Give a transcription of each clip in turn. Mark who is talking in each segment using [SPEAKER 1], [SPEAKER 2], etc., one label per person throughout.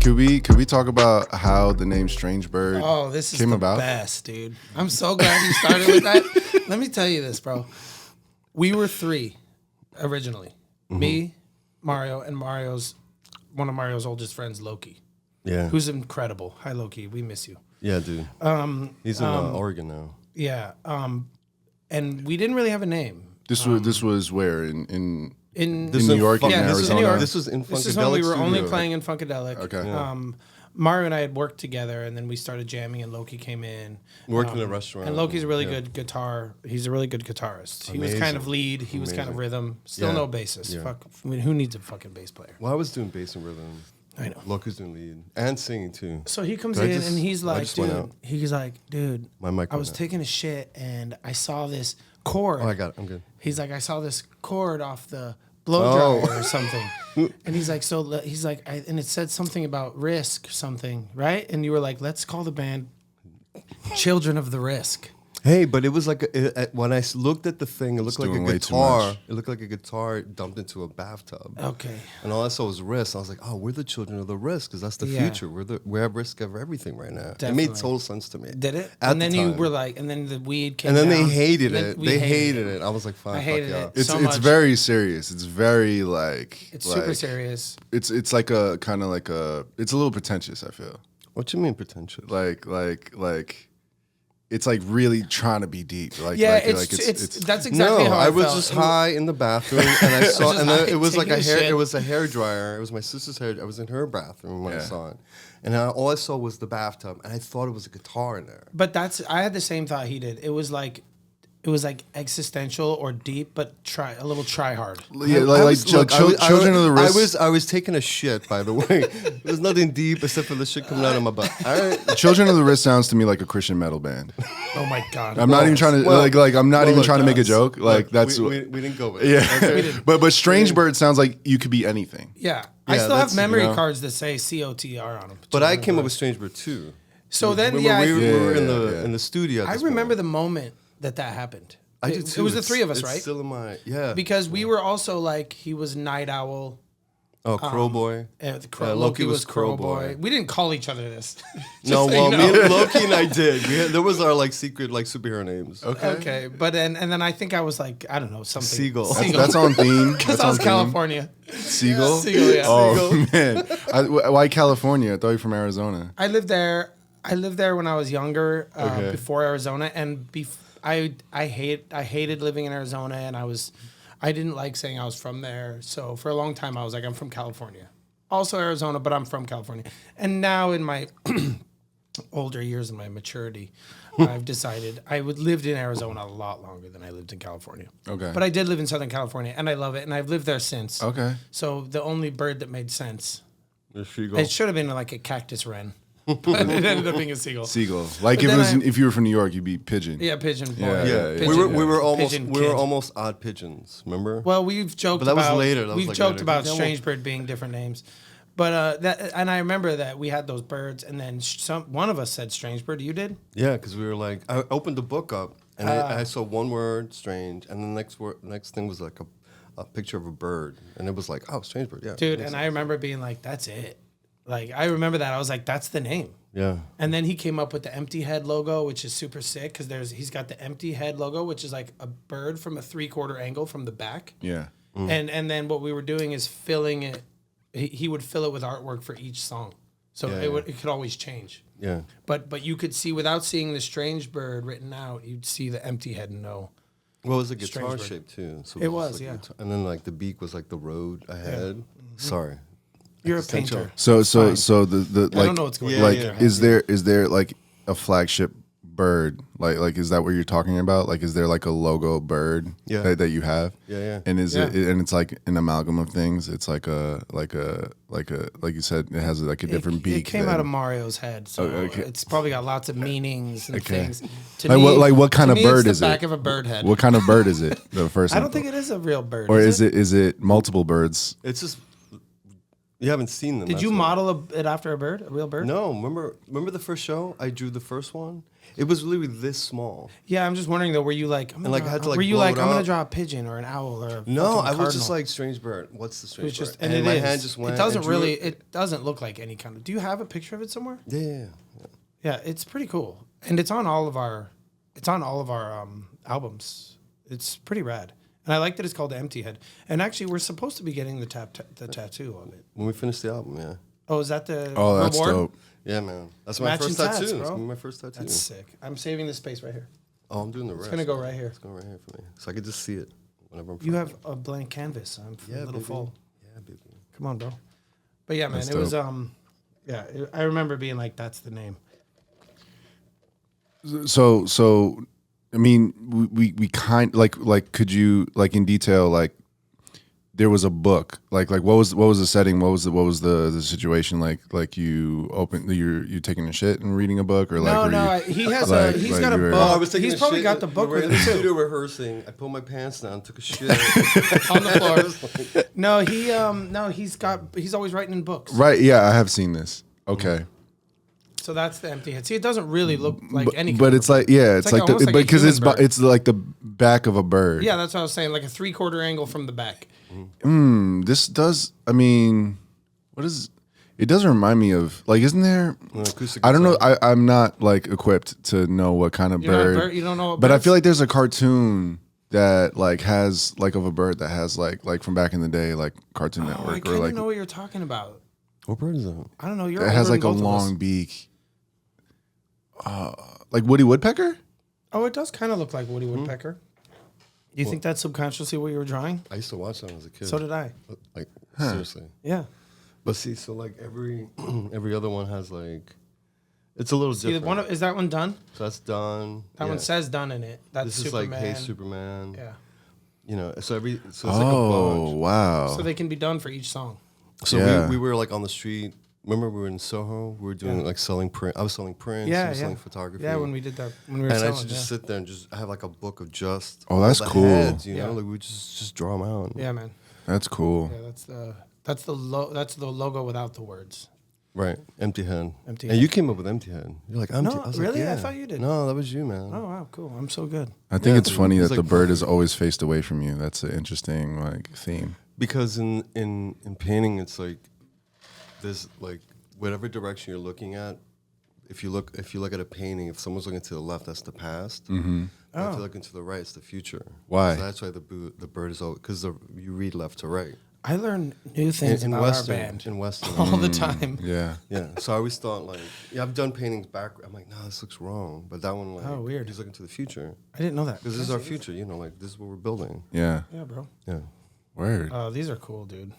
[SPEAKER 1] Could we talk about how the name Strangebird came about?
[SPEAKER 2] Best, dude. I'm so glad you started with that. Let me tell you this, bro. We were 3 originally. Me, Mario, and one of Mario's oldest friends, Loki.
[SPEAKER 3] Yeah.
[SPEAKER 2] Who's incredible. Hi, Loki. We miss you.
[SPEAKER 3] Yeah, dude. He's in Oregon now.
[SPEAKER 2] Yeah. And we didn't really have a name.
[SPEAKER 1] This was where in New
[SPEAKER 3] in
[SPEAKER 1] York and
[SPEAKER 2] This was in New
[SPEAKER 1] Arizona.
[SPEAKER 2] York.
[SPEAKER 3] This was in Funkadelic.
[SPEAKER 2] This is when we were only
[SPEAKER 3] Studio.
[SPEAKER 2] playing in Funkadelic.
[SPEAKER 1] Okay.
[SPEAKER 3] Yeah.
[SPEAKER 2] Mario and I had worked together, and then we started jamming, and Loki came in.
[SPEAKER 3] Worked in a restaurant.
[SPEAKER 2] And Loki's a really good guitar. He's a really good guitarist. He was kind of lead. He was kind of rhythm. Still no bassist.
[SPEAKER 3] Yeah.
[SPEAKER 2] Fuck. I mean, who needs a fucking bass player?
[SPEAKER 3] Well, I was doing bass and rhythm.
[SPEAKER 2] I know.
[SPEAKER 3] Loki's doing lead and singing too.
[SPEAKER 2] So he comes
[SPEAKER 3] Did I
[SPEAKER 2] in
[SPEAKER 3] just-
[SPEAKER 2] and he's
[SPEAKER 3] I
[SPEAKER 2] like,
[SPEAKER 3] just went
[SPEAKER 2] dude.
[SPEAKER 3] out.
[SPEAKER 2] He's like, dude.
[SPEAKER 3] My mic
[SPEAKER 2] I was
[SPEAKER 3] went out.
[SPEAKER 2] taking a shit and I saw this chord.
[SPEAKER 3] Oh, I got it. I'm good.
[SPEAKER 2] He's like, I saw this chord off the blow dryer or something. And he's like, and it said something about Risk something, right? And you were like, let's call the band Children of the Risk.
[SPEAKER 3] Hey, but it was like when I looked at the thing, it looked like a
[SPEAKER 1] doing way too
[SPEAKER 3] guitar.
[SPEAKER 1] much.
[SPEAKER 3] It looked like a guitar dumped into a bathtub.
[SPEAKER 2] Okay.
[SPEAKER 3] And all I saw was Risk. I was like, oh, we're the children of the Risk because that's the future. We have Risk of everything right now.
[SPEAKER 2] Definitely.
[SPEAKER 3] It made total sense to me.
[SPEAKER 2] Did it?
[SPEAKER 3] At
[SPEAKER 2] And then
[SPEAKER 3] the
[SPEAKER 2] you
[SPEAKER 3] time.
[SPEAKER 2] were like, and then the weed came
[SPEAKER 3] And then
[SPEAKER 2] down.
[SPEAKER 3] they hated
[SPEAKER 2] And then
[SPEAKER 3] it.
[SPEAKER 2] we
[SPEAKER 3] They hated it. I was like, fine,
[SPEAKER 2] I hated
[SPEAKER 3] fuck
[SPEAKER 2] it.
[SPEAKER 3] y'all.
[SPEAKER 1] It's
[SPEAKER 2] so
[SPEAKER 1] it's
[SPEAKER 2] much.
[SPEAKER 1] very serious. It's very like
[SPEAKER 2] It's super serious.
[SPEAKER 1] It's like a kind of like a. It's a little pretentious. I feel
[SPEAKER 3] What you mean pretentious?
[SPEAKER 1] like. It's like really trying to be deep. Like,
[SPEAKER 2] Yeah,
[SPEAKER 1] like,
[SPEAKER 2] it's that's exactly
[SPEAKER 3] No,
[SPEAKER 2] how
[SPEAKER 3] I was
[SPEAKER 2] felt.
[SPEAKER 3] just
[SPEAKER 2] It was-
[SPEAKER 3] high in the bathroom and I saw,
[SPEAKER 2] just
[SPEAKER 3] and then
[SPEAKER 2] high,
[SPEAKER 3] it was like a
[SPEAKER 2] taking a
[SPEAKER 3] hair.
[SPEAKER 2] shit.
[SPEAKER 3] It was a hair dryer. It was my sister's hair. I was in her bathroom when I
[SPEAKER 1] Yeah.
[SPEAKER 3] saw it, and all I saw was the bathtub, and I thought it was a guitar in there.
[SPEAKER 2] But I had the same thought he did. It was like existential or deep, but a little try hard.
[SPEAKER 1] Yeah, Children of the Risk.
[SPEAKER 3] I was taking a shit, by the way. There's nothing deep except for the shit coming out of my butt. All right.
[SPEAKER 1] Children of the Risk sounds to me like a Christian metal band.
[SPEAKER 2] Oh my god!
[SPEAKER 1] I'm not even trying to like I'm not even trying to make a joke. Like that's
[SPEAKER 3] we didn't go with it.
[SPEAKER 1] yeah. but Strangebird sounds like you could be anything.
[SPEAKER 2] Yeah, I
[SPEAKER 3] Yeah,
[SPEAKER 2] still have
[SPEAKER 3] that's,
[SPEAKER 2] memory
[SPEAKER 1] you know.
[SPEAKER 2] cards that say COTR on them.
[SPEAKER 3] But I came up with Strangebird too.
[SPEAKER 2] So then,
[SPEAKER 3] We
[SPEAKER 2] yeah,
[SPEAKER 3] were in
[SPEAKER 1] Yeah.
[SPEAKER 3] the studio. At
[SPEAKER 2] I
[SPEAKER 3] this
[SPEAKER 2] remember
[SPEAKER 3] point.
[SPEAKER 2] the moment that happened.
[SPEAKER 3] I did
[SPEAKER 2] It
[SPEAKER 3] too.
[SPEAKER 2] was the 3 of us,
[SPEAKER 3] It's
[SPEAKER 2] right?
[SPEAKER 3] Still in my
[SPEAKER 2] Because we were also like, he was Night Owl.
[SPEAKER 3] Crow Boy.
[SPEAKER 2] Loki was Crow Boy. We didn't call each other this.
[SPEAKER 3] No,
[SPEAKER 2] so you
[SPEAKER 3] well,
[SPEAKER 2] know.
[SPEAKER 3] me and Loki and I did. There was our like secret like superhero names.
[SPEAKER 2] Okay, but and then I think I was like, I don't know, something.
[SPEAKER 3] Seagull.
[SPEAKER 1] That's on theme.
[SPEAKER 2] Because
[SPEAKER 1] That's
[SPEAKER 2] I
[SPEAKER 1] on
[SPEAKER 2] was
[SPEAKER 1] theme.
[SPEAKER 2] California.
[SPEAKER 1] Seagull.
[SPEAKER 2] Seagull, yeah.
[SPEAKER 1] Oh man, why California? I thought you were from Arizona.
[SPEAKER 2] I lived there. I lived there when I was younger,
[SPEAKER 1] Okay.
[SPEAKER 2] before Arizona, and I hated living in Arizona, and I didn't like saying I was from there. So for a long time, I was like, I'm from California, also Arizona, but I'm from California. And now in my older years and my maturity, I've decided I lived in Arizona a lot longer than I lived in California.
[SPEAKER 1] Okay.
[SPEAKER 2] But I did live in Southern California, and I love it, and I've lived there since.
[SPEAKER 1] Okay.
[SPEAKER 2] So the only bird that made sense,
[SPEAKER 3] The seagull.
[SPEAKER 2] it should have been like a cactus wren. But it ended up being a seagull.
[SPEAKER 1] Seagull. Like
[SPEAKER 2] But
[SPEAKER 1] if it
[SPEAKER 2] then
[SPEAKER 1] was if you were from New York, you'd be pigeon.
[SPEAKER 2] Yeah, pigeon. Boy.
[SPEAKER 1] Yeah,
[SPEAKER 3] Yeah,
[SPEAKER 2] Pigeon,
[SPEAKER 3] we were almost
[SPEAKER 2] pigeon
[SPEAKER 3] we were
[SPEAKER 2] kid.
[SPEAKER 3] almost odd pigeons. Remember?
[SPEAKER 2] Well, we've joked
[SPEAKER 3] But that was
[SPEAKER 2] about
[SPEAKER 3] later. That was
[SPEAKER 2] we've
[SPEAKER 3] like
[SPEAKER 2] joked
[SPEAKER 3] later.
[SPEAKER 2] about
[SPEAKER 3] Yeah, well-
[SPEAKER 2] Strangebird being different names, but and I remember that we had those birds, and then one of us said Strangebird. You did?
[SPEAKER 3] Yeah, because we were like, I opened the book up and I saw one word, strange, and the next thing was like a picture of a bird, and it was like, oh, Strangebird, yeah,
[SPEAKER 2] Dude, and I remember being like, that's it. Like I remember that I was like, that's the name.
[SPEAKER 3] yeah.
[SPEAKER 2] And then he came up with the empty head logo, which is super sick because he's got the empty head logo, which is like a bird from a 3/4 angle from the back.
[SPEAKER 1] Yeah.
[SPEAKER 2] And then what we were doing is filling it. He would fill it with artwork for each song, so it could always change.
[SPEAKER 3] Yeah.
[SPEAKER 2] But you could see without seeing the Strangebird written out, you'd see the empty head and know.
[SPEAKER 3] Well, it was a guitar
[SPEAKER 2] Strangebird.
[SPEAKER 3] shape too. So
[SPEAKER 2] It
[SPEAKER 3] was
[SPEAKER 2] was,
[SPEAKER 3] like
[SPEAKER 2] yeah.
[SPEAKER 3] and then like the beak was like the road ahead. Sorry.
[SPEAKER 2] You're a
[SPEAKER 3] Existential.
[SPEAKER 2] painter.
[SPEAKER 1] So
[SPEAKER 2] Fine.
[SPEAKER 1] the
[SPEAKER 2] I
[SPEAKER 1] like
[SPEAKER 2] don't know what's going
[SPEAKER 3] on
[SPEAKER 1] like
[SPEAKER 3] in your
[SPEAKER 1] is there like a flagship bird like is that what you're talking about? Like is there like a logo bird
[SPEAKER 3] Yeah.
[SPEAKER 1] that you have?
[SPEAKER 3] Yeah.
[SPEAKER 1] And is
[SPEAKER 2] Yeah.
[SPEAKER 1] it and it's like an amalgam of things. It's like like you said, it has like a different beak.
[SPEAKER 2] It came
[SPEAKER 1] than-
[SPEAKER 2] out of Mario's head, so
[SPEAKER 1] okay.
[SPEAKER 2] it's probably got lots of meanings and
[SPEAKER 1] Okay.
[SPEAKER 2] things. To
[SPEAKER 1] Like what kind
[SPEAKER 2] to
[SPEAKER 1] of
[SPEAKER 2] me,
[SPEAKER 1] bird
[SPEAKER 2] it's
[SPEAKER 1] is
[SPEAKER 2] the
[SPEAKER 1] it?
[SPEAKER 2] back of a bird head.
[SPEAKER 1] What kind of bird is it? The first
[SPEAKER 2] I don't think it is a real bird.
[SPEAKER 1] or is it multiple birds?
[SPEAKER 3] It's just you haven't seen them.
[SPEAKER 2] Did
[SPEAKER 3] that's
[SPEAKER 2] you
[SPEAKER 3] why.
[SPEAKER 2] model it after a bird, a real bird?
[SPEAKER 3] No, remember the first show? I drew the first one, It was literally this small.
[SPEAKER 2] Yeah, I'm just wondering though. Were you like,
[SPEAKER 3] And, like, I had to, like,
[SPEAKER 2] were you
[SPEAKER 3] blow
[SPEAKER 2] like,
[SPEAKER 3] it
[SPEAKER 2] I'm gonna
[SPEAKER 3] up.
[SPEAKER 2] draw a pigeon or an owl or a
[SPEAKER 3] No,
[SPEAKER 2] fucking
[SPEAKER 3] I was just
[SPEAKER 2] cardinal?
[SPEAKER 3] like Strangebird. What's the Strangebird?
[SPEAKER 2] It was just,
[SPEAKER 3] and
[SPEAKER 2] and
[SPEAKER 3] my
[SPEAKER 2] it
[SPEAKER 3] hand
[SPEAKER 2] is.
[SPEAKER 3] just went.
[SPEAKER 2] It doesn't
[SPEAKER 3] and drew
[SPEAKER 2] really.
[SPEAKER 3] it.
[SPEAKER 2] It doesn't look like any kind of. Do you have a picture of it somewhere?
[SPEAKER 3] Yeah.
[SPEAKER 2] Yeah, it's pretty cool, and it's on all of our. It's on all of our albums. It's pretty rad, and I like that it's called Empty Head. And actually, we're supposed to be getting the tattoo of it.
[SPEAKER 3] When we finished the album, yeah.
[SPEAKER 2] Oh, is that the
[SPEAKER 1] Oh, that's
[SPEAKER 2] reward?
[SPEAKER 1] dope.
[SPEAKER 3] Yeah, man. That's my
[SPEAKER 2] Matching
[SPEAKER 3] first
[SPEAKER 2] tats,
[SPEAKER 3] tattoo.
[SPEAKER 2] bro.
[SPEAKER 3] It's gonna be my first tattoo.
[SPEAKER 2] That's sick. I'm saving the space right here.
[SPEAKER 3] Oh, I'm doing the rest.
[SPEAKER 2] It's gonna go right here.
[SPEAKER 3] It's going right here for me, so I can just see it whenever I'm.
[SPEAKER 2] You have a blank canvas. I'm a little
[SPEAKER 3] baby.
[SPEAKER 2] full.
[SPEAKER 3] Yeah, baby.
[SPEAKER 2] Come on, bro. But yeah, man,
[SPEAKER 1] That's
[SPEAKER 2] it was
[SPEAKER 1] dope.
[SPEAKER 2] I remember being like, that's the name.
[SPEAKER 1] So I mean, we kind like could you like in detail like there was a book like what was the setting, what was the situation like you you taking a shit and reading a book or like
[SPEAKER 2] No,
[SPEAKER 1] were you,
[SPEAKER 2] he has
[SPEAKER 1] like-
[SPEAKER 2] he's
[SPEAKER 1] like
[SPEAKER 2] got a
[SPEAKER 1] you were-
[SPEAKER 2] book.
[SPEAKER 3] Oh, I was taking
[SPEAKER 2] He's
[SPEAKER 3] a
[SPEAKER 2] probably
[SPEAKER 3] shit.
[SPEAKER 2] got the book
[SPEAKER 3] We were
[SPEAKER 2] with
[SPEAKER 3] in
[SPEAKER 2] him
[SPEAKER 3] the
[SPEAKER 2] too.
[SPEAKER 3] studio rehearsing. I pulled my pants down, took a shit.
[SPEAKER 2] On the floor. No, he's always writing in books.
[SPEAKER 1] right? Yeah, I have seen this. Okay,
[SPEAKER 2] So that's the Empty Head. See, it doesn't really look like any.
[SPEAKER 1] but it's like it's like
[SPEAKER 2] almost
[SPEAKER 1] the
[SPEAKER 2] like a
[SPEAKER 1] because
[SPEAKER 2] human bird.
[SPEAKER 1] it's like the back of a bird.
[SPEAKER 2] Yeah, that's what I was saying. Like a 3/4 angle from the back.
[SPEAKER 1] This does. I mean, what is? It does remind me of like, isn't there?
[SPEAKER 3] Acoustic
[SPEAKER 1] I don't know.
[SPEAKER 3] guitar.
[SPEAKER 1] I'm not like equipped to know what kind of
[SPEAKER 2] You're not a
[SPEAKER 1] bird.
[SPEAKER 2] bird? You don't know what
[SPEAKER 1] But I
[SPEAKER 2] birds?
[SPEAKER 1] feel like there's a cartoon that like has like of a bird that has like from back in the day, like Cartoon
[SPEAKER 2] Oh, I
[SPEAKER 1] Network
[SPEAKER 2] kind
[SPEAKER 1] or
[SPEAKER 2] of
[SPEAKER 1] like
[SPEAKER 2] know what you're talking about.
[SPEAKER 3] What bird is that?
[SPEAKER 2] I don't know. You're
[SPEAKER 1] it has
[SPEAKER 2] older
[SPEAKER 1] like a
[SPEAKER 2] than both of us.
[SPEAKER 1] long beak. Like Woody Woodpecker.
[SPEAKER 2] Oh, it does kind of look like Woody
[SPEAKER 3] Hmm?
[SPEAKER 2] Woodpecker. Do you think that's subconsciously what you were drawing?
[SPEAKER 3] I used to watch that as a kid.
[SPEAKER 2] So did I.
[SPEAKER 3] Like seriously.
[SPEAKER 2] Yeah.
[SPEAKER 3] But see, so like every other one has like, it's a little
[SPEAKER 2] See,
[SPEAKER 3] different.
[SPEAKER 2] is that one done?
[SPEAKER 3] So that's done.
[SPEAKER 2] That one says done in it. That's
[SPEAKER 3] This
[SPEAKER 2] Superman.
[SPEAKER 3] is like Hey Superman.
[SPEAKER 2] Yeah.
[SPEAKER 3] You know, so it's like a
[SPEAKER 1] Oh
[SPEAKER 3] bunch.
[SPEAKER 1] wow.
[SPEAKER 2] So they can be done for each song.
[SPEAKER 3] So
[SPEAKER 1] Yeah.
[SPEAKER 3] we were like on the street. Remember we were in Soho. We were doing like selling print. I was selling prints.
[SPEAKER 2] Yeah,
[SPEAKER 3] I was
[SPEAKER 2] yeah.
[SPEAKER 3] selling photography.
[SPEAKER 2] Yeah, when we did that, when we were
[SPEAKER 3] and I
[SPEAKER 2] selling.
[SPEAKER 3] used to just
[SPEAKER 2] yeah.
[SPEAKER 3] sit there and just have like a book of just
[SPEAKER 1] Oh, that's
[SPEAKER 3] all the
[SPEAKER 1] cool.
[SPEAKER 3] heads, you
[SPEAKER 2] Yeah.
[SPEAKER 3] know, like we just draw them out.
[SPEAKER 2] Yeah, man.
[SPEAKER 1] That's cool.
[SPEAKER 2] Yeah, that's the logo without the words.
[SPEAKER 3] Right, Empty Head.
[SPEAKER 2] Empty
[SPEAKER 3] And
[SPEAKER 2] Head.
[SPEAKER 3] you came up with Empty Head. You're like empty.
[SPEAKER 2] No,
[SPEAKER 3] I was
[SPEAKER 2] really?
[SPEAKER 3] Like,
[SPEAKER 2] I
[SPEAKER 3] yeah.
[SPEAKER 2] thought you did.
[SPEAKER 3] No, that was you, man.
[SPEAKER 2] Oh wow, cool. I'm so good.
[SPEAKER 1] I think
[SPEAKER 3] Yeah,
[SPEAKER 1] it's funny
[SPEAKER 3] it's
[SPEAKER 1] that
[SPEAKER 3] like
[SPEAKER 1] the bird is
[SPEAKER 3] perfect.
[SPEAKER 1] always faced away from you. That's an interesting like theme.
[SPEAKER 3] Because in painting, it's like there's like whatever direction you're looking at. If you look at a painting, if someone's looking to the left, that's the past. Mm-hmm. But if you're looking to the right, it's the future.
[SPEAKER 1] Why?
[SPEAKER 3] So that's why the bird is always because you read left to right.
[SPEAKER 2] I learn new things
[SPEAKER 3] In
[SPEAKER 2] about
[SPEAKER 3] Western,
[SPEAKER 2] our band
[SPEAKER 3] in Western,
[SPEAKER 2] all the time.
[SPEAKER 1] Yeah.
[SPEAKER 3] yeah. So I always thought like, yeah, I've done paintings back. I'm like, no, this looks wrong. But that one, like,
[SPEAKER 2] Oh, weird.
[SPEAKER 3] He's looking to the future
[SPEAKER 2] I didn't know that.
[SPEAKER 3] because this is our future. You know, like this is what we're building.
[SPEAKER 1] Yeah.
[SPEAKER 2] Yeah, bro.
[SPEAKER 3] Yeah,
[SPEAKER 1] Word.
[SPEAKER 2] Oh, these are cool, dude.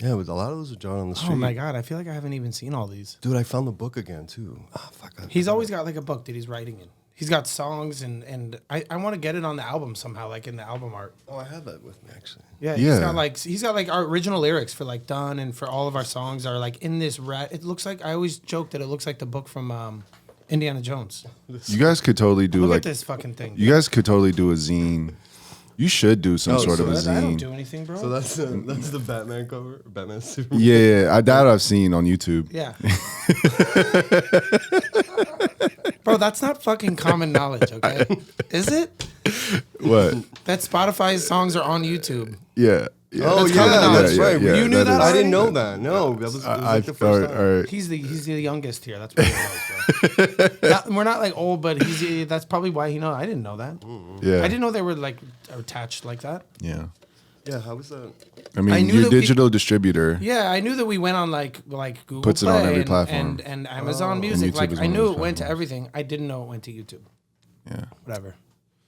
[SPEAKER 3] yeah. But a lot of those are drawn on the street.
[SPEAKER 2] Oh my god, I feel like I haven't even seen all these.
[SPEAKER 3] Dude, I found the book again too. Ah, fuck.
[SPEAKER 2] He's always got like a book that he's writing in. He's got songs and I want to get it on the album somehow, like in the album art.
[SPEAKER 3] Oh, I have that with me actually.
[SPEAKER 2] Yeah,
[SPEAKER 1] Yeah.
[SPEAKER 2] he's got like our original lyrics for like Done and for all of our songs are like in this It looks like I always joke that it looks like the book from Indiana Jones.
[SPEAKER 1] You guys could totally do
[SPEAKER 2] Look
[SPEAKER 1] like
[SPEAKER 2] at this fucking thing.
[SPEAKER 1] you guys could totally do a zine. You should do some
[SPEAKER 3] Oh,
[SPEAKER 1] sort
[SPEAKER 3] so
[SPEAKER 1] of a
[SPEAKER 2] I don't
[SPEAKER 1] zine.
[SPEAKER 2] do anything, bro.
[SPEAKER 3] So that's the Batman cover, Batman Superman.
[SPEAKER 1] Yeah, I doubt I've seen on YouTube.
[SPEAKER 2] Yeah. Bro, that's not fucking common knowledge, okay? Is it?
[SPEAKER 1] What?
[SPEAKER 2] That Spotify's songs are on YouTube.
[SPEAKER 1] Yeah. Yeah.
[SPEAKER 3] Oh
[SPEAKER 2] That's
[SPEAKER 3] yeah,
[SPEAKER 2] common knowledge.
[SPEAKER 3] that's right.
[SPEAKER 1] yeah,
[SPEAKER 2] You knew that
[SPEAKER 3] I
[SPEAKER 2] already?
[SPEAKER 3] didn't know that. No, that was, it was like the first time.
[SPEAKER 1] all right.
[SPEAKER 2] He's the youngest here. That's what he knows, bro. We're not like old, but that's probably why he knows. I didn't know that.
[SPEAKER 1] Yeah.
[SPEAKER 2] I didn't know they were like attached like that.
[SPEAKER 1] Yeah.
[SPEAKER 3] Yeah, how was that?
[SPEAKER 1] I mean,
[SPEAKER 2] I knew
[SPEAKER 1] your
[SPEAKER 2] that we-
[SPEAKER 1] digital distributor.
[SPEAKER 2] Yeah, I knew that we went on like Google
[SPEAKER 1] Puts it on
[SPEAKER 2] Play
[SPEAKER 1] every
[SPEAKER 2] and-
[SPEAKER 1] platform.
[SPEAKER 2] and Amazon Music.
[SPEAKER 1] YouTube
[SPEAKER 2] Like
[SPEAKER 1] is
[SPEAKER 2] I
[SPEAKER 1] one of
[SPEAKER 2] knew
[SPEAKER 1] those
[SPEAKER 2] it went to
[SPEAKER 1] platforms.
[SPEAKER 2] everything. I didn't know it went to YouTube.
[SPEAKER 1] Yeah.
[SPEAKER 2] Whatever.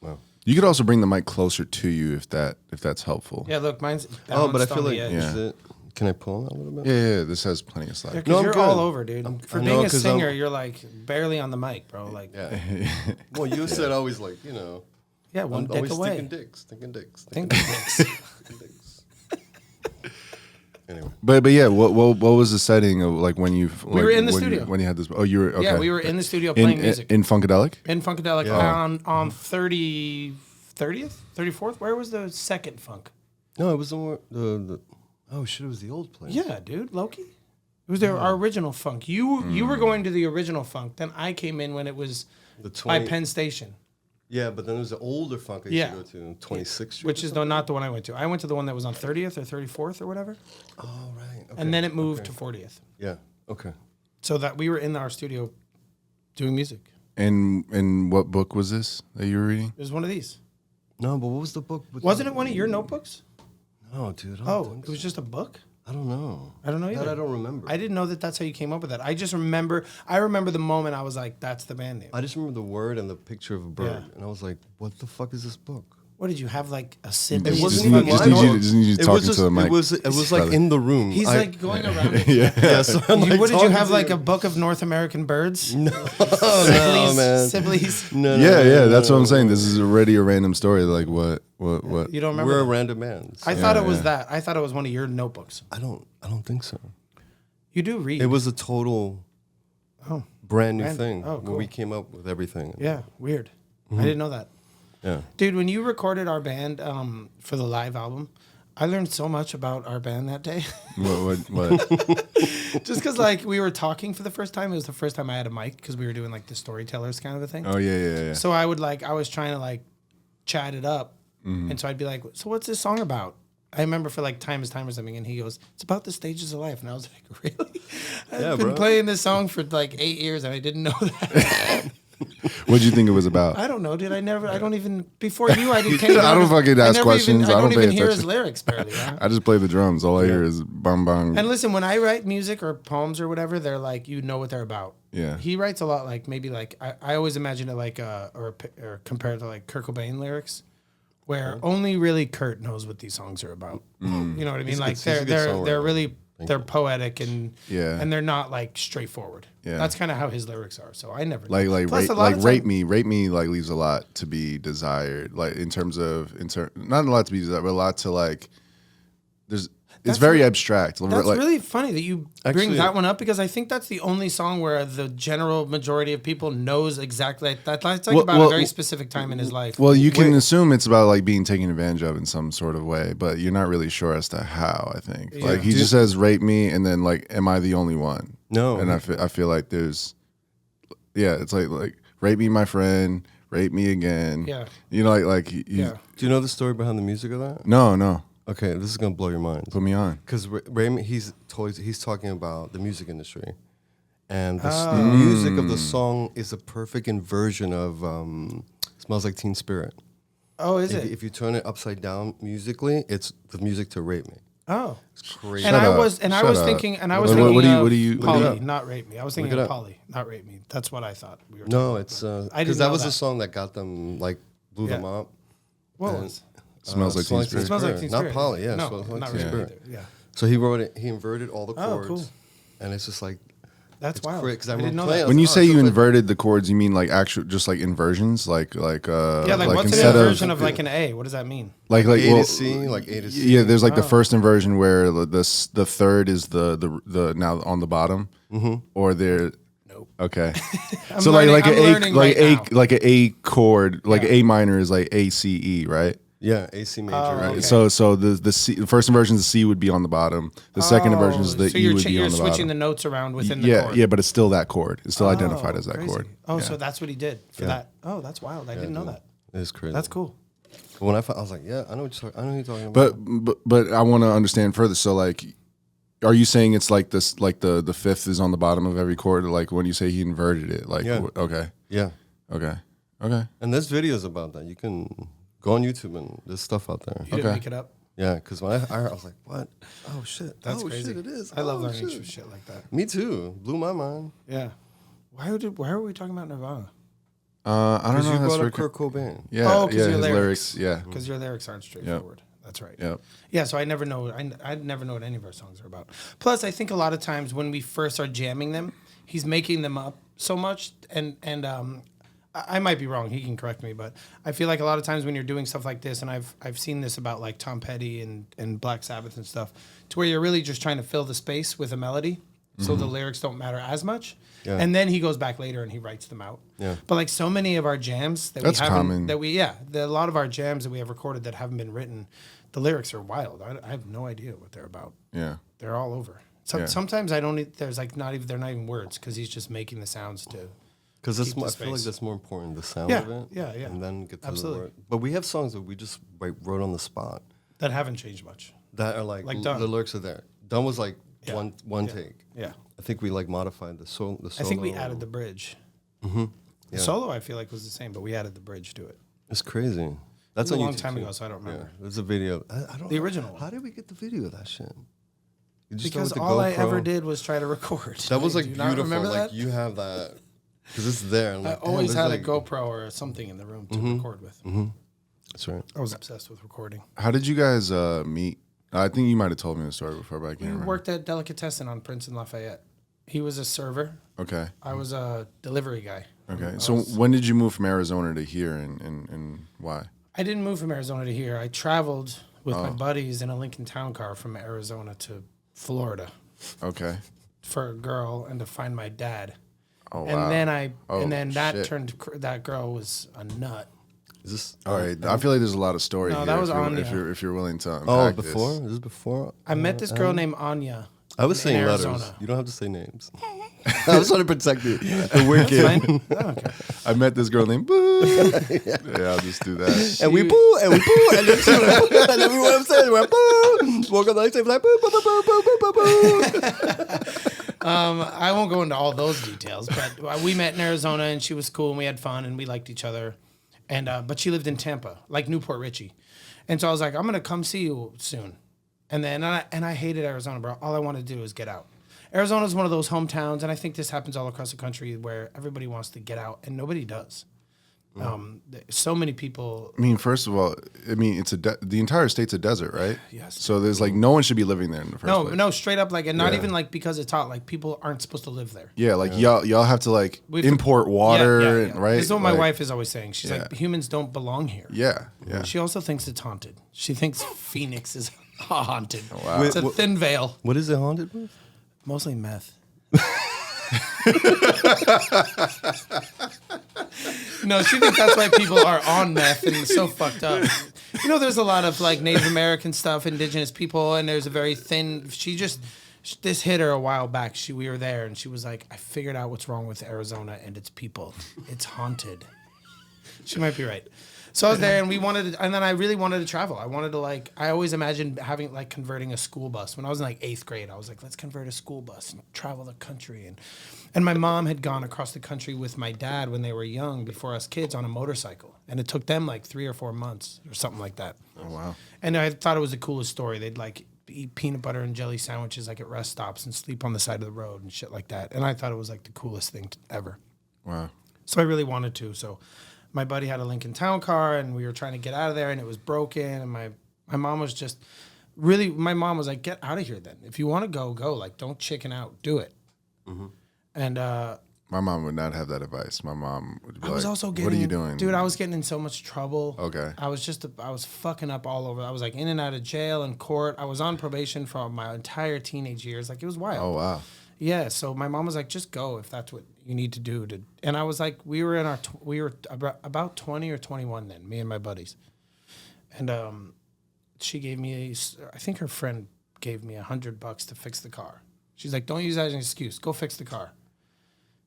[SPEAKER 3] Wow.
[SPEAKER 1] You could also bring the mic closer to you if that's helpful.
[SPEAKER 2] Yeah, look, mine's. that
[SPEAKER 3] Oh, but I
[SPEAKER 2] one's
[SPEAKER 3] feel
[SPEAKER 2] on the
[SPEAKER 3] like
[SPEAKER 2] edge.
[SPEAKER 1] Yeah.
[SPEAKER 3] is it? Can I pull that a little bit?
[SPEAKER 1] Yeah, this has plenty of slack.
[SPEAKER 2] Yeah, 'cause
[SPEAKER 3] No, I'm
[SPEAKER 2] you're
[SPEAKER 3] good.
[SPEAKER 2] all over, dude. For
[SPEAKER 3] I
[SPEAKER 2] being
[SPEAKER 3] know,
[SPEAKER 2] a
[SPEAKER 3] 'cause
[SPEAKER 2] singer,
[SPEAKER 3] I'm-
[SPEAKER 2] you're like barely on the mic, bro. Like,
[SPEAKER 3] Yeah. Well, you said always like
[SPEAKER 2] one
[SPEAKER 3] I'm
[SPEAKER 2] dick
[SPEAKER 3] always
[SPEAKER 2] away.
[SPEAKER 3] thinking dicks.
[SPEAKER 2] Think dicks.
[SPEAKER 3] Thinking dicks. Anyway,
[SPEAKER 1] But yeah, what was the setting of like when you
[SPEAKER 2] We were in the
[SPEAKER 1] when
[SPEAKER 2] studio.
[SPEAKER 1] when you had this? Oh, you were okay.
[SPEAKER 2] Yeah, we were in the studio playing music.
[SPEAKER 1] in Funkadelic.
[SPEAKER 2] In Funkadelic
[SPEAKER 3] Yeah.
[SPEAKER 2] on 30th, 34th. Where was the second funk?
[SPEAKER 3] no, it was the oh shit, it was the old place.
[SPEAKER 2] Yeah, dude, Loki. It was our original funk. You were going to the original funk. Then I came in when it was
[SPEAKER 3] The
[SPEAKER 2] by Penn Station.
[SPEAKER 3] Yeah, but then there was the older funk I used to go to, 26th Street.
[SPEAKER 2] Which is not the one I went to. I went to the one that was on 30th or 34th or whatever.
[SPEAKER 3] Oh, right. Okay.
[SPEAKER 2] And then it moved to 40th.
[SPEAKER 3] Yeah, okay.
[SPEAKER 2] So that we were in our studio doing music.
[SPEAKER 1] And what book was this that you were reading?
[SPEAKER 2] It was one of these.
[SPEAKER 3] No, but what was the book?
[SPEAKER 2] Wasn't it one of your notebooks?
[SPEAKER 3] No, dude.
[SPEAKER 2] It was just a book?
[SPEAKER 3] I don't know.
[SPEAKER 2] I don't know either.
[SPEAKER 3] That I don't remember.
[SPEAKER 2] I didn't know that that's how you came up with that. I remember the moment I was like, that's the band name.
[SPEAKER 3] I just remember the word and the picture of a bird.
[SPEAKER 2] Yeah.
[SPEAKER 3] And I was like, what the fuck is this book?
[SPEAKER 2] What did you have, like a Sibley?
[SPEAKER 3] It wasn't
[SPEAKER 1] Just
[SPEAKER 3] even
[SPEAKER 1] need- just
[SPEAKER 3] mine.
[SPEAKER 1] need you- just need you
[SPEAKER 3] It
[SPEAKER 1] talking
[SPEAKER 3] was just-
[SPEAKER 1] to the mic.
[SPEAKER 3] It was like
[SPEAKER 1] brother.
[SPEAKER 3] in the room.
[SPEAKER 2] He's like going around.
[SPEAKER 3] yeah, so I'm like
[SPEAKER 2] What did you
[SPEAKER 3] talking
[SPEAKER 2] have,
[SPEAKER 3] to
[SPEAKER 2] like a book of North American birds?
[SPEAKER 3] No,
[SPEAKER 2] Sibley's,
[SPEAKER 3] man.
[SPEAKER 2] Sibley's.
[SPEAKER 3] No,
[SPEAKER 1] Yeah, that's what I'm saying. This is already a random story. Like what?
[SPEAKER 2] You don't remember?
[SPEAKER 3] We're a
[SPEAKER 2] that?
[SPEAKER 3] random band. So
[SPEAKER 2] I thought it was that. I thought it was one of your notebooks.
[SPEAKER 3] I don't think so.
[SPEAKER 2] You do read.
[SPEAKER 3] It was a total brand new thing
[SPEAKER 2] Oh,
[SPEAKER 3] when
[SPEAKER 2] cool.
[SPEAKER 3] we came up with everything.
[SPEAKER 2] Yeah, weird. I didn't know that.
[SPEAKER 3] Yeah.
[SPEAKER 2] Dude, when you recorded our band for the live album, I learned so much about our band that day.
[SPEAKER 1] What?
[SPEAKER 2] Just because, like, we were talking for the first time. It was the first time I had a mic because we were doing, like, the storytellers kind of a thing.
[SPEAKER 1] Oh yeah.
[SPEAKER 2] So I was trying to, like, chat it up. And so I'd be like, so what's this song about? I remember for, like, Time is Time or something. And he goes, it's about the stages of life. And I was like, really? I've been playing this song for, like, 8 years and I didn't know that.
[SPEAKER 1] What'd you think it was about?
[SPEAKER 2] I don't know, dude. I don't even, before you, I didn't.
[SPEAKER 1] I don't fucking ask questions.
[SPEAKER 2] I don't
[SPEAKER 1] pay
[SPEAKER 2] even hear his
[SPEAKER 1] attention.
[SPEAKER 2] lyrics barely. Huh?
[SPEAKER 1] I just play the drums. All I hear is bang bang.
[SPEAKER 2] And listen, when I write music or poems or whatever, they're like, you know what they're about.
[SPEAKER 1] Yeah.
[SPEAKER 2] He writes a lot like maybe like I always imagine it like or compared to like Kurt Cobain lyrics, where only really Kurt knows what these songs are about. You know what I mean?
[SPEAKER 3] He's a
[SPEAKER 2] Like
[SPEAKER 3] good- he's a good
[SPEAKER 2] they're
[SPEAKER 3] songwriter.
[SPEAKER 2] really they're poetic and they're not like straightforward.
[SPEAKER 1] Yeah.
[SPEAKER 2] That's kind of how his lyrics are. So I never
[SPEAKER 1] Like
[SPEAKER 2] Plus,
[SPEAKER 1] rate,
[SPEAKER 2] a lot of
[SPEAKER 1] rate
[SPEAKER 2] time-
[SPEAKER 1] me like leaves a lot to be desired. Like in terms of not a lot to be desired, but a lot to like. It's very abstract.
[SPEAKER 2] That's
[SPEAKER 1] like,
[SPEAKER 2] really funny that you bring
[SPEAKER 3] Actually-
[SPEAKER 2] that one up because I think that's the only song where the general majority of people knows exactly that's like about a very specific time in his life.
[SPEAKER 1] Well, you can assume it's about like being taken advantage of in some sort of way, but you're not really sure as to how. I think like he just says rape me, and then like, am I the only one?
[SPEAKER 3] No.
[SPEAKER 1] And I feel like there's, it's like rape me, my friend, rape me again.
[SPEAKER 2] Yeah.
[SPEAKER 1] You know, like
[SPEAKER 2] Yeah.
[SPEAKER 3] Do you know the story behind the music of that?
[SPEAKER 1] No,
[SPEAKER 3] Okay, this is gonna blow your mind.
[SPEAKER 1] put me on.
[SPEAKER 3] Because Raymond, he's talking about the music industry, and the music of the song is a perfect inversion of "Smells Like Teen Spirit."
[SPEAKER 2] Oh, is it?
[SPEAKER 3] If you turn it upside down musically, it's the music to "Rape Me."
[SPEAKER 2] Oh.
[SPEAKER 3] It's crazy.
[SPEAKER 2] And
[SPEAKER 1] Shut
[SPEAKER 2] I
[SPEAKER 1] up.
[SPEAKER 2] was
[SPEAKER 1] Shut up.
[SPEAKER 2] thinking
[SPEAKER 1] What do you-
[SPEAKER 2] Polly,
[SPEAKER 3] Look it up.
[SPEAKER 2] not rape me. I was thinking
[SPEAKER 3] Look it
[SPEAKER 2] of
[SPEAKER 3] up.
[SPEAKER 2] Polly, not rape me. That's what I thought we were
[SPEAKER 3] No,
[SPEAKER 2] talking
[SPEAKER 3] it's
[SPEAKER 2] about. I didn't
[SPEAKER 3] because that
[SPEAKER 2] know
[SPEAKER 3] was
[SPEAKER 2] that.
[SPEAKER 3] the song that got them like blew them
[SPEAKER 2] Yeah.
[SPEAKER 3] up.
[SPEAKER 2] What
[SPEAKER 3] and-
[SPEAKER 2] was?
[SPEAKER 1] Smells like Teen Spirit.
[SPEAKER 2] Smells like Teen
[SPEAKER 3] Not
[SPEAKER 2] Spirit.
[SPEAKER 3] Polly, yeah.
[SPEAKER 2] No,
[SPEAKER 3] Smells Like
[SPEAKER 2] not
[SPEAKER 3] Teen
[SPEAKER 2] really
[SPEAKER 3] Spirit.
[SPEAKER 2] either. Yeah.
[SPEAKER 3] So he wrote it. He inverted all the
[SPEAKER 2] Oh,
[SPEAKER 3] chords,
[SPEAKER 2] cool.
[SPEAKER 3] and it's just like
[SPEAKER 2] That's wild.
[SPEAKER 3] because
[SPEAKER 2] I
[SPEAKER 3] I
[SPEAKER 2] didn't know
[SPEAKER 3] remember playing.
[SPEAKER 2] that.
[SPEAKER 1] When you
[SPEAKER 3] Oh,
[SPEAKER 1] say
[SPEAKER 3] so
[SPEAKER 1] you
[SPEAKER 3] it's like-
[SPEAKER 1] inverted the chords, you mean like actual, just like inversions, like
[SPEAKER 2] Yeah, like what's an
[SPEAKER 1] instead
[SPEAKER 2] inversion of like an A? What does that mean?
[SPEAKER 1] like
[SPEAKER 3] A
[SPEAKER 1] well,
[SPEAKER 3] to C, like A to C.
[SPEAKER 1] Yeah, there's like the first inversion where the third is the now on the bottom, or there.
[SPEAKER 2] Nope.
[SPEAKER 1] Okay,
[SPEAKER 2] I'm
[SPEAKER 1] so
[SPEAKER 2] learning-
[SPEAKER 1] like
[SPEAKER 2] I'm
[SPEAKER 1] an
[SPEAKER 2] learning
[SPEAKER 1] A
[SPEAKER 2] right now.
[SPEAKER 1] like an A chord, like
[SPEAKER 2] Yeah.
[SPEAKER 1] A minor is like A C E, right?
[SPEAKER 3] Yeah, A C major.
[SPEAKER 2] Oh,
[SPEAKER 3] right?
[SPEAKER 2] okay.
[SPEAKER 1] So the first inversion is the C would be on the bottom. The second inversion is the
[SPEAKER 2] so
[SPEAKER 1] E
[SPEAKER 2] you're
[SPEAKER 1] would be
[SPEAKER 2] you're
[SPEAKER 1] on the
[SPEAKER 2] switching
[SPEAKER 1] bottom.
[SPEAKER 2] the notes around within the
[SPEAKER 1] Yeah,
[SPEAKER 2] chord.
[SPEAKER 1] yeah, but it's still that chord. It's still identified as that
[SPEAKER 2] crazy.
[SPEAKER 1] chord.
[SPEAKER 2] Oh,
[SPEAKER 1] Yeah.
[SPEAKER 2] so that's what he did for that. Oh, that's wild. I didn't know that.
[SPEAKER 3] It's crazy.
[SPEAKER 2] That's cool.
[SPEAKER 3] But when I was like, yeah, I know what you're talking about.
[SPEAKER 1] But I want to understand further. So like, are you saying it's like this? Like the fifth is on the bottom of every chord? Like when you say he inverted it? Like
[SPEAKER 3] Yeah.
[SPEAKER 1] Okay,
[SPEAKER 3] Yeah,
[SPEAKER 1] okay.
[SPEAKER 3] and there's videos about that. You can go on YouTube and there's stuff out there.
[SPEAKER 2] You didn't make it up.
[SPEAKER 3] Yeah, because when I heard, I was like, what? Oh shit,
[SPEAKER 2] That's
[SPEAKER 3] oh,
[SPEAKER 2] crazy.
[SPEAKER 3] Shit, it is.
[SPEAKER 2] I love
[SPEAKER 3] Oh,
[SPEAKER 2] learning
[SPEAKER 3] shit.
[SPEAKER 2] shit like that.
[SPEAKER 3] Me too. Blew my mind.
[SPEAKER 2] Yeah. Why were we talking about Nirvana?
[SPEAKER 1] I don't
[SPEAKER 3] Because
[SPEAKER 1] know.
[SPEAKER 3] you
[SPEAKER 1] That's
[SPEAKER 3] brought
[SPEAKER 1] very
[SPEAKER 3] up Kurt Cobain.
[SPEAKER 1] Yeah,
[SPEAKER 2] Oh, 'cause
[SPEAKER 1] yeah.
[SPEAKER 2] your
[SPEAKER 1] His
[SPEAKER 2] lyrics.
[SPEAKER 1] lyrics. Yeah,
[SPEAKER 2] Because your lyrics aren't straightforward. That's right.
[SPEAKER 1] yeah.
[SPEAKER 2] Yeah, so I never know. I never know what any of our songs are about. Plus, I think a lot of times when we first are jamming them, he's making them up so much, and I might be wrong. He can correct me, but I feel like a lot of times when you're doing stuff like this, and I've seen this about like Tom Petty and Black Sabbath and stuff, to where you're really just trying to fill the space with a melody, so the lyrics don't matter as much.
[SPEAKER 3] Yeah.
[SPEAKER 2] And then he goes back later and he writes them out.
[SPEAKER 3] Yeah.
[SPEAKER 2] But like so many of our jams that
[SPEAKER 1] That's
[SPEAKER 2] we haven't,
[SPEAKER 1] common.
[SPEAKER 2] a lot of our jams that we have recorded that haven't been written, the lyrics are wild. I have no idea what they're about.
[SPEAKER 1] Yeah.
[SPEAKER 2] They're all over. So,
[SPEAKER 1] Yeah.
[SPEAKER 2] Sometimes I don't. There's like not even they're not even words because he's just making the sounds to
[SPEAKER 3] Because
[SPEAKER 2] keep
[SPEAKER 3] I
[SPEAKER 2] the
[SPEAKER 3] feel like
[SPEAKER 2] space.
[SPEAKER 3] that's more important, the sound
[SPEAKER 2] Yeah,
[SPEAKER 3] of it.
[SPEAKER 2] yeah, yeah.
[SPEAKER 3] And then get to
[SPEAKER 2] Absolutely.
[SPEAKER 3] the word. But we have songs that we just wrote on the spot
[SPEAKER 2] That haven't changed much.
[SPEAKER 3] that are like,
[SPEAKER 2] Done.
[SPEAKER 3] the lyrics are there. Done was like
[SPEAKER 2] Yeah.
[SPEAKER 3] one
[SPEAKER 2] Yeah.
[SPEAKER 3] take.
[SPEAKER 2] Yeah.
[SPEAKER 3] I think we like modified the solo.
[SPEAKER 2] I think we added the bridge.
[SPEAKER 3] Yeah.
[SPEAKER 2] The solo I feel like was the same, but we added the bridge to it.
[SPEAKER 3] It's crazy. That's
[SPEAKER 2] It was
[SPEAKER 3] on
[SPEAKER 2] a long
[SPEAKER 3] YouTube
[SPEAKER 2] time
[SPEAKER 3] too.
[SPEAKER 2] ago, so I don't remember.
[SPEAKER 3] Yeah, there's a video. I don't
[SPEAKER 2] The
[SPEAKER 3] know.
[SPEAKER 2] original one.
[SPEAKER 3] How did we get the video of that shit? You just
[SPEAKER 2] Because
[SPEAKER 3] with the
[SPEAKER 2] all I
[SPEAKER 3] GoPro?
[SPEAKER 2] ever did was try to record.
[SPEAKER 3] That was
[SPEAKER 2] I
[SPEAKER 3] like
[SPEAKER 2] do not
[SPEAKER 3] beautiful.
[SPEAKER 2] remember
[SPEAKER 3] Like
[SPEAKER 2] that?
[SPEAKER 3] you have that because it's there. I'm
[SPEAKER 2] I
[SPEAKER 3] like, damn,
[SPEAKER 2] always
[SPEAKER 3] there's
[SPEAKER 2] had
[SPEAKER 3] like,
[SPEAKER 2] a GoPro or something in the room to record with.
[SPEAKER 3] That's right.
[SPEAKER 2] I was obsessed with recording.
[SPEAKER 1] How did you guys meet? I think you might have told me the story before, but I can't
[SPEAKER 2] We
[SPEAKER 1] remember.
[SPEAKER 2] worked at Delicatessen on Prince and Lafayette. He was a server.
[SPEAKER 1] Okay.
[SPEAKER 2] I was a delivery guy.
[SPEAKER 1] Okay. So when did you move from Arizona to here, and why?
[SPEAKER 2] I didn't move from Arizona to here. I traveled with my buddies in a Lincoln Town Car from Arizona to Florida
[SPEAKER 1] Okay.
[SPEAKER 2] for a girl and to find my dad.
[SPEAKER 1] Oh
[SPEAKER 2] And
[SPEAKER 1] wow.
[SPEAKER 2] then that
[SPEAKER 1] shit.
[SPEAKER 2] turned that girl was a nut.
[SPEAKER 3] Is this?
[SPEAKER 1] All right. I feel like there's a lot of story
[SPEAKER 2] No,
[SPEAKER 1] here.
[SPEAKER 2] that was
[SPEAKER 1] if you're,
[SPEAKER 2] Anya.
[SPEAKER 1] if you're willing to unpack
[SPEAKER 3] Oh,
[SPEAKER 1] this.
[SPEAKER 3] before? Is this before?
[SPEAKER 2] I met this girl named Anya.
[SPEAKER 3] I was
[SPEAKER 2] in
[SPEAKER 3] saying letters.
[SPEAKER 2] Arizona.
[SPEAKER 3] You don't have to say names. I was trying to protect the wicked.
[SPEAKER 2] Fine. I don't care.
[SPEAKER 1] I met this girl named Boo. Yeah, I'll just do that.
[SPEAKER 3] And we boo, and we boo, and then she went, boo, and everyone upstairs went boo. Woke up the next day like boo, boo, boo, boo, boo, boo, boo, boo.
[SPEAKER 2] I won't go into all those details, but we met in Arizona and she was cool and we had fun and we liked each other. And but she lived in Tampa, like Newport Richie. And so I was like, I'm gonna come see you soon. And then I hated Arizona, bro. All I wanted to do was get out. Arizona is one of those hometowns, and I think this happens all across the country where everybody wants to get out and nobody does. So many people.
[SPEAKER 1] I mean, first of all, I mean it's the entire state's a desert, right?
[SPEAKER 2] Yes.
[SPEAKER 1] So there's like no one should be living there in the first place.
[SPEAKER 2] No, straight up, like, and not
[SPEAKER 1] Yeah.
[SPEAKER 2] even like because it's hot. Like people aren't supposed to live there.
[SPEAKER 1] Yeah, like y'all have to like
[SPEAKER 2] We've-
[SPEAKER 1] import water,
[SPEAKER 2] Yeah.
[SPEAKER 1] and, right?
[SPEAKER 2] This is what my
[SPEAKER 1] Like,
[SPEAKER 2] wife is always saying. She's like,
[SPEAKER 1] Yeah.
[SPEAKER 2] humans don't belong here.
[SPEAKER 1] Yeah, yeah.
[SPEAKER 2] She also thinks it's haunted. She thinks Phoenix is haunted.
[SPEAKER 1] wow.
[SPEAKER 2] It's a thin veil.
[SPEAKER 3] What is it haunted with?
[SPEAKER 2] Mostly meth. No, she thinks that's why people are on meth and it's so fucked up. You know, there's a lot of like Native American stuff, indigenous people, and there's a very thin. This hit her a while back. We were there, and she was like, "I figured out what's wrong with Arizona and its people. It's haunted." She might be right. So I was there, and and then I really wanted to travel. I wanted to I always imagined having converting a school bus. When I was in 8th grade, I was like, let's convert a school bus and travel the country. And my mom had gone across the country with my dad when they were young, before us kids, on a motorcycle. And it took them 3 or 4 months or something like that.
[SPEAKER 1] Oh wow.
[SPEAKER 2] And I thought it was the coolest story. They'd eat peanut butter and jelly sandwiches at rest stops and sleep on the side of the road and shit like that. And I thought it was the coolest thing ever.
[SPEAKER 1] Wow.
[SPEAKER 2] So I really wanted to. So my buddy had a Lincoln Town Car, and we were trying to get out of there, and it was broken. And my mom was just really, my mom was like, get out of here then. If you want to go, go. Don't chicken out. Do it.
[SPEAKER 3] Mm-hmm.
[SPEAKER 2] And
[SPEAKER 1] My mom would not have that advice. My mom would be
[SPEAKER 2] I was
[SPEAKER 1] like,
[SPEAKER 2] also getting,
[SPEAKER 1] "What are you doing,
[SPEAKER 2] dude? I was getting in so much trouble.
[SPEAKER 1] Okay.
[SPEAKER 2] I was fucking up all over. I was in and out of jail and court. I was on probation for my entire teenage years. It was wild.
[SPEAKER 1] Oh wow.
[SPEAKER 2] Yeah, so my mom was like, just go if that's what you need to do. And I was like, we were about 20 or 21 then, me and my buddies. And she gave me, I think her friend gave me $100 to fix the car. She's like, don't use that as an excuse. Go fix the car.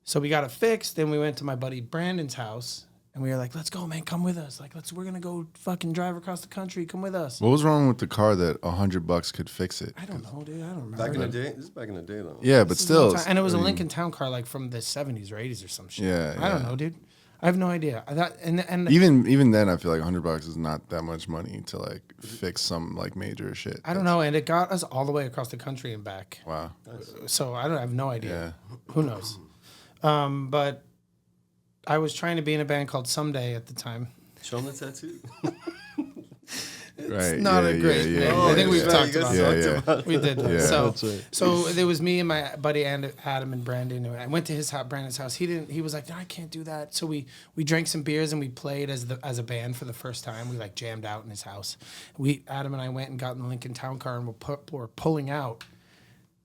[SPEAKER 2] So we got it fixed. Then we went to my buddy Brandon's house. And we were like, let's go, man. Come with us. We're going to go fucking drive across the country. Come with us.
[SPEAKER 1] What was wrong with the car that $100 could fix it?
[SPEAKER 2] I don't know, dude. I don't remember.
[SPEAKER 3] Back in the day? This is back in the day, though.
[SPEAKER 1] Yeah, but
[SPEAKER 2] This is a long
[SPEAKER 1] still.
[SPEAKER 2] time. And it was a Lincoln Town Car from the 70s or 80s or some shit.
[SPEAKER 1] Yeah,
[SPEAKER 2] I don't
[SPEAKER 1] yeah.
[SPEAKER 2] know, dude. I have no idea. And
[SPEAKER 1] Even then, I feel like $100 is not that much money to fix some major shit.
[SPEAKER 2] I don't know. And it got us all the way across the country and back.
[SPEAKER 1] Wow.
[SPEAKER 2] So I have no idea.
[SPEAKER 1] Yeah.
[SPEAKER 2] Who knows? But I was trying to be in a band called Someday at the time.
[SPEAKER 3] Show them the tattoo.
[SPEAKER 1] Right.
[SPEAKER 2] Not a great name. I think we've talked about it.
[SPEAKER 1] Yeah.
[SPEAKER 2] We did.
[SPEAKER 1] Yeah.
[SPEAKER 2] So,
[SPEAKER 3] That's right.
[SPEAKER 2] so there was me and my buddy Adam and Brandon. I went to Brandon's house. He was like, no, I can't do that. So we drank some beers and we played as a band for the first time. We jammed out in his house. Adam and I went and got in the Lincoln Town Car and we're pulling out.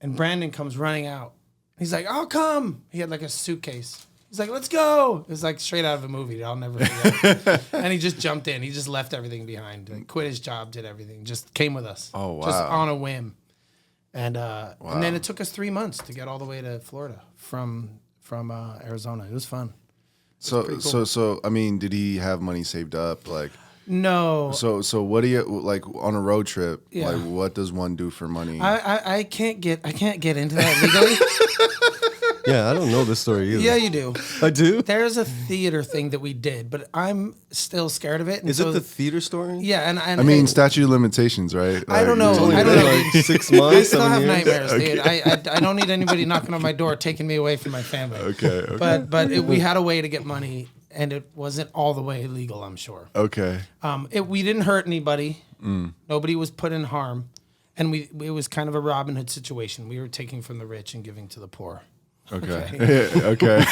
[SPEAKER 2] And Brandon comes running out. He's like, I'll come. He had a suitcase. He's like, let's go. It was straight out of a movie. I'll never forget. And he just jumped in. He just left everything behind. Quit his job, did everything. Just came with us.
[SPEAKER 1] Oh, wow.
[SPEAKER 2] Just on a whim. And then it took us 3 months to get all the way to Florida from Arizona. It was fun.
[SPEAKER 1] So I mean, did he have money saved up? Like,
[SPEAKER 2] No.
[SPEAKER 1] so what do you like on a road trip?
[SPEAKER 2] Yeah.
[SPEAKER 1] Like, what does one do for money?
[SPEAKER 2] I can't get into that legally.
[SPEAKER 3] Yeah, I don't know this story either.
[SPEAKER 2] Yeah, you do.
[SPEAKER 3] I do?
[SPEAKER 2] There's a theater thing that we did, but I'm still scared of it. And
[SPEAKER 3] Is it the theater story?
[SPEAKER 2] Yeah, and
[SPEAKER 1] I mean, statute of limitations, right?
[SPEAKER 2] I don't know.
[SPEAKER 3] It's only
[SPEAKER 2] I
[SPEAKER 3] been
[SPEAKER 2] don't know.
[SPEAKER 3] like 6 months,
[SPEAKER 2] I still
[SPEAKER 3] 7
[SPEAKER 2] have
[SPEAKER 3] years?
[SPEAKER 2] nightmares, dude. I don't need anybody knocking on my door taking me away from my family.
[SPEAKER 1] Okay.
[SPEAKER 2] But we had a way to get money, and it wasn't all the way legal, I'm sure.
[SPEAKER 1] Okay.
[SPEAKER 2] We didn't hurt anybody. Nobody was put in harm, and it was kind of a Robin Hood situation. We were taking from the rich and giving to the poor.
[SPEAKER 1] Okay. Okay.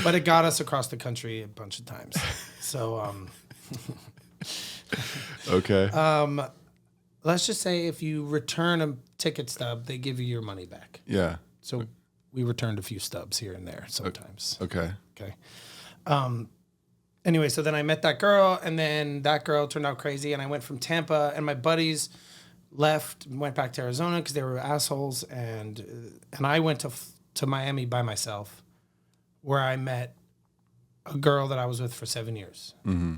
[SPEAKER 2] But it got us across the country a bunch of times. So
[SPEAKER 1] Okay.
[SPEAKER 2] let's just say if you return a ticket stub, they give you your money back.
[SPEAKER 1] Yeah.
[SPEAKER 2] So we returned a few stubs here and there sometimes.
[SPEAKER 1] Okay.
[SPEAKER 2] Okay. Anyway, so then I met that girl, and then that girl turned out crazy, and I went from Tampa, and my buddies left and went back to Arizona because they were assholes, and I went to Miami by myself, where I met a girl that I was with for 7 years. Mm-hmm.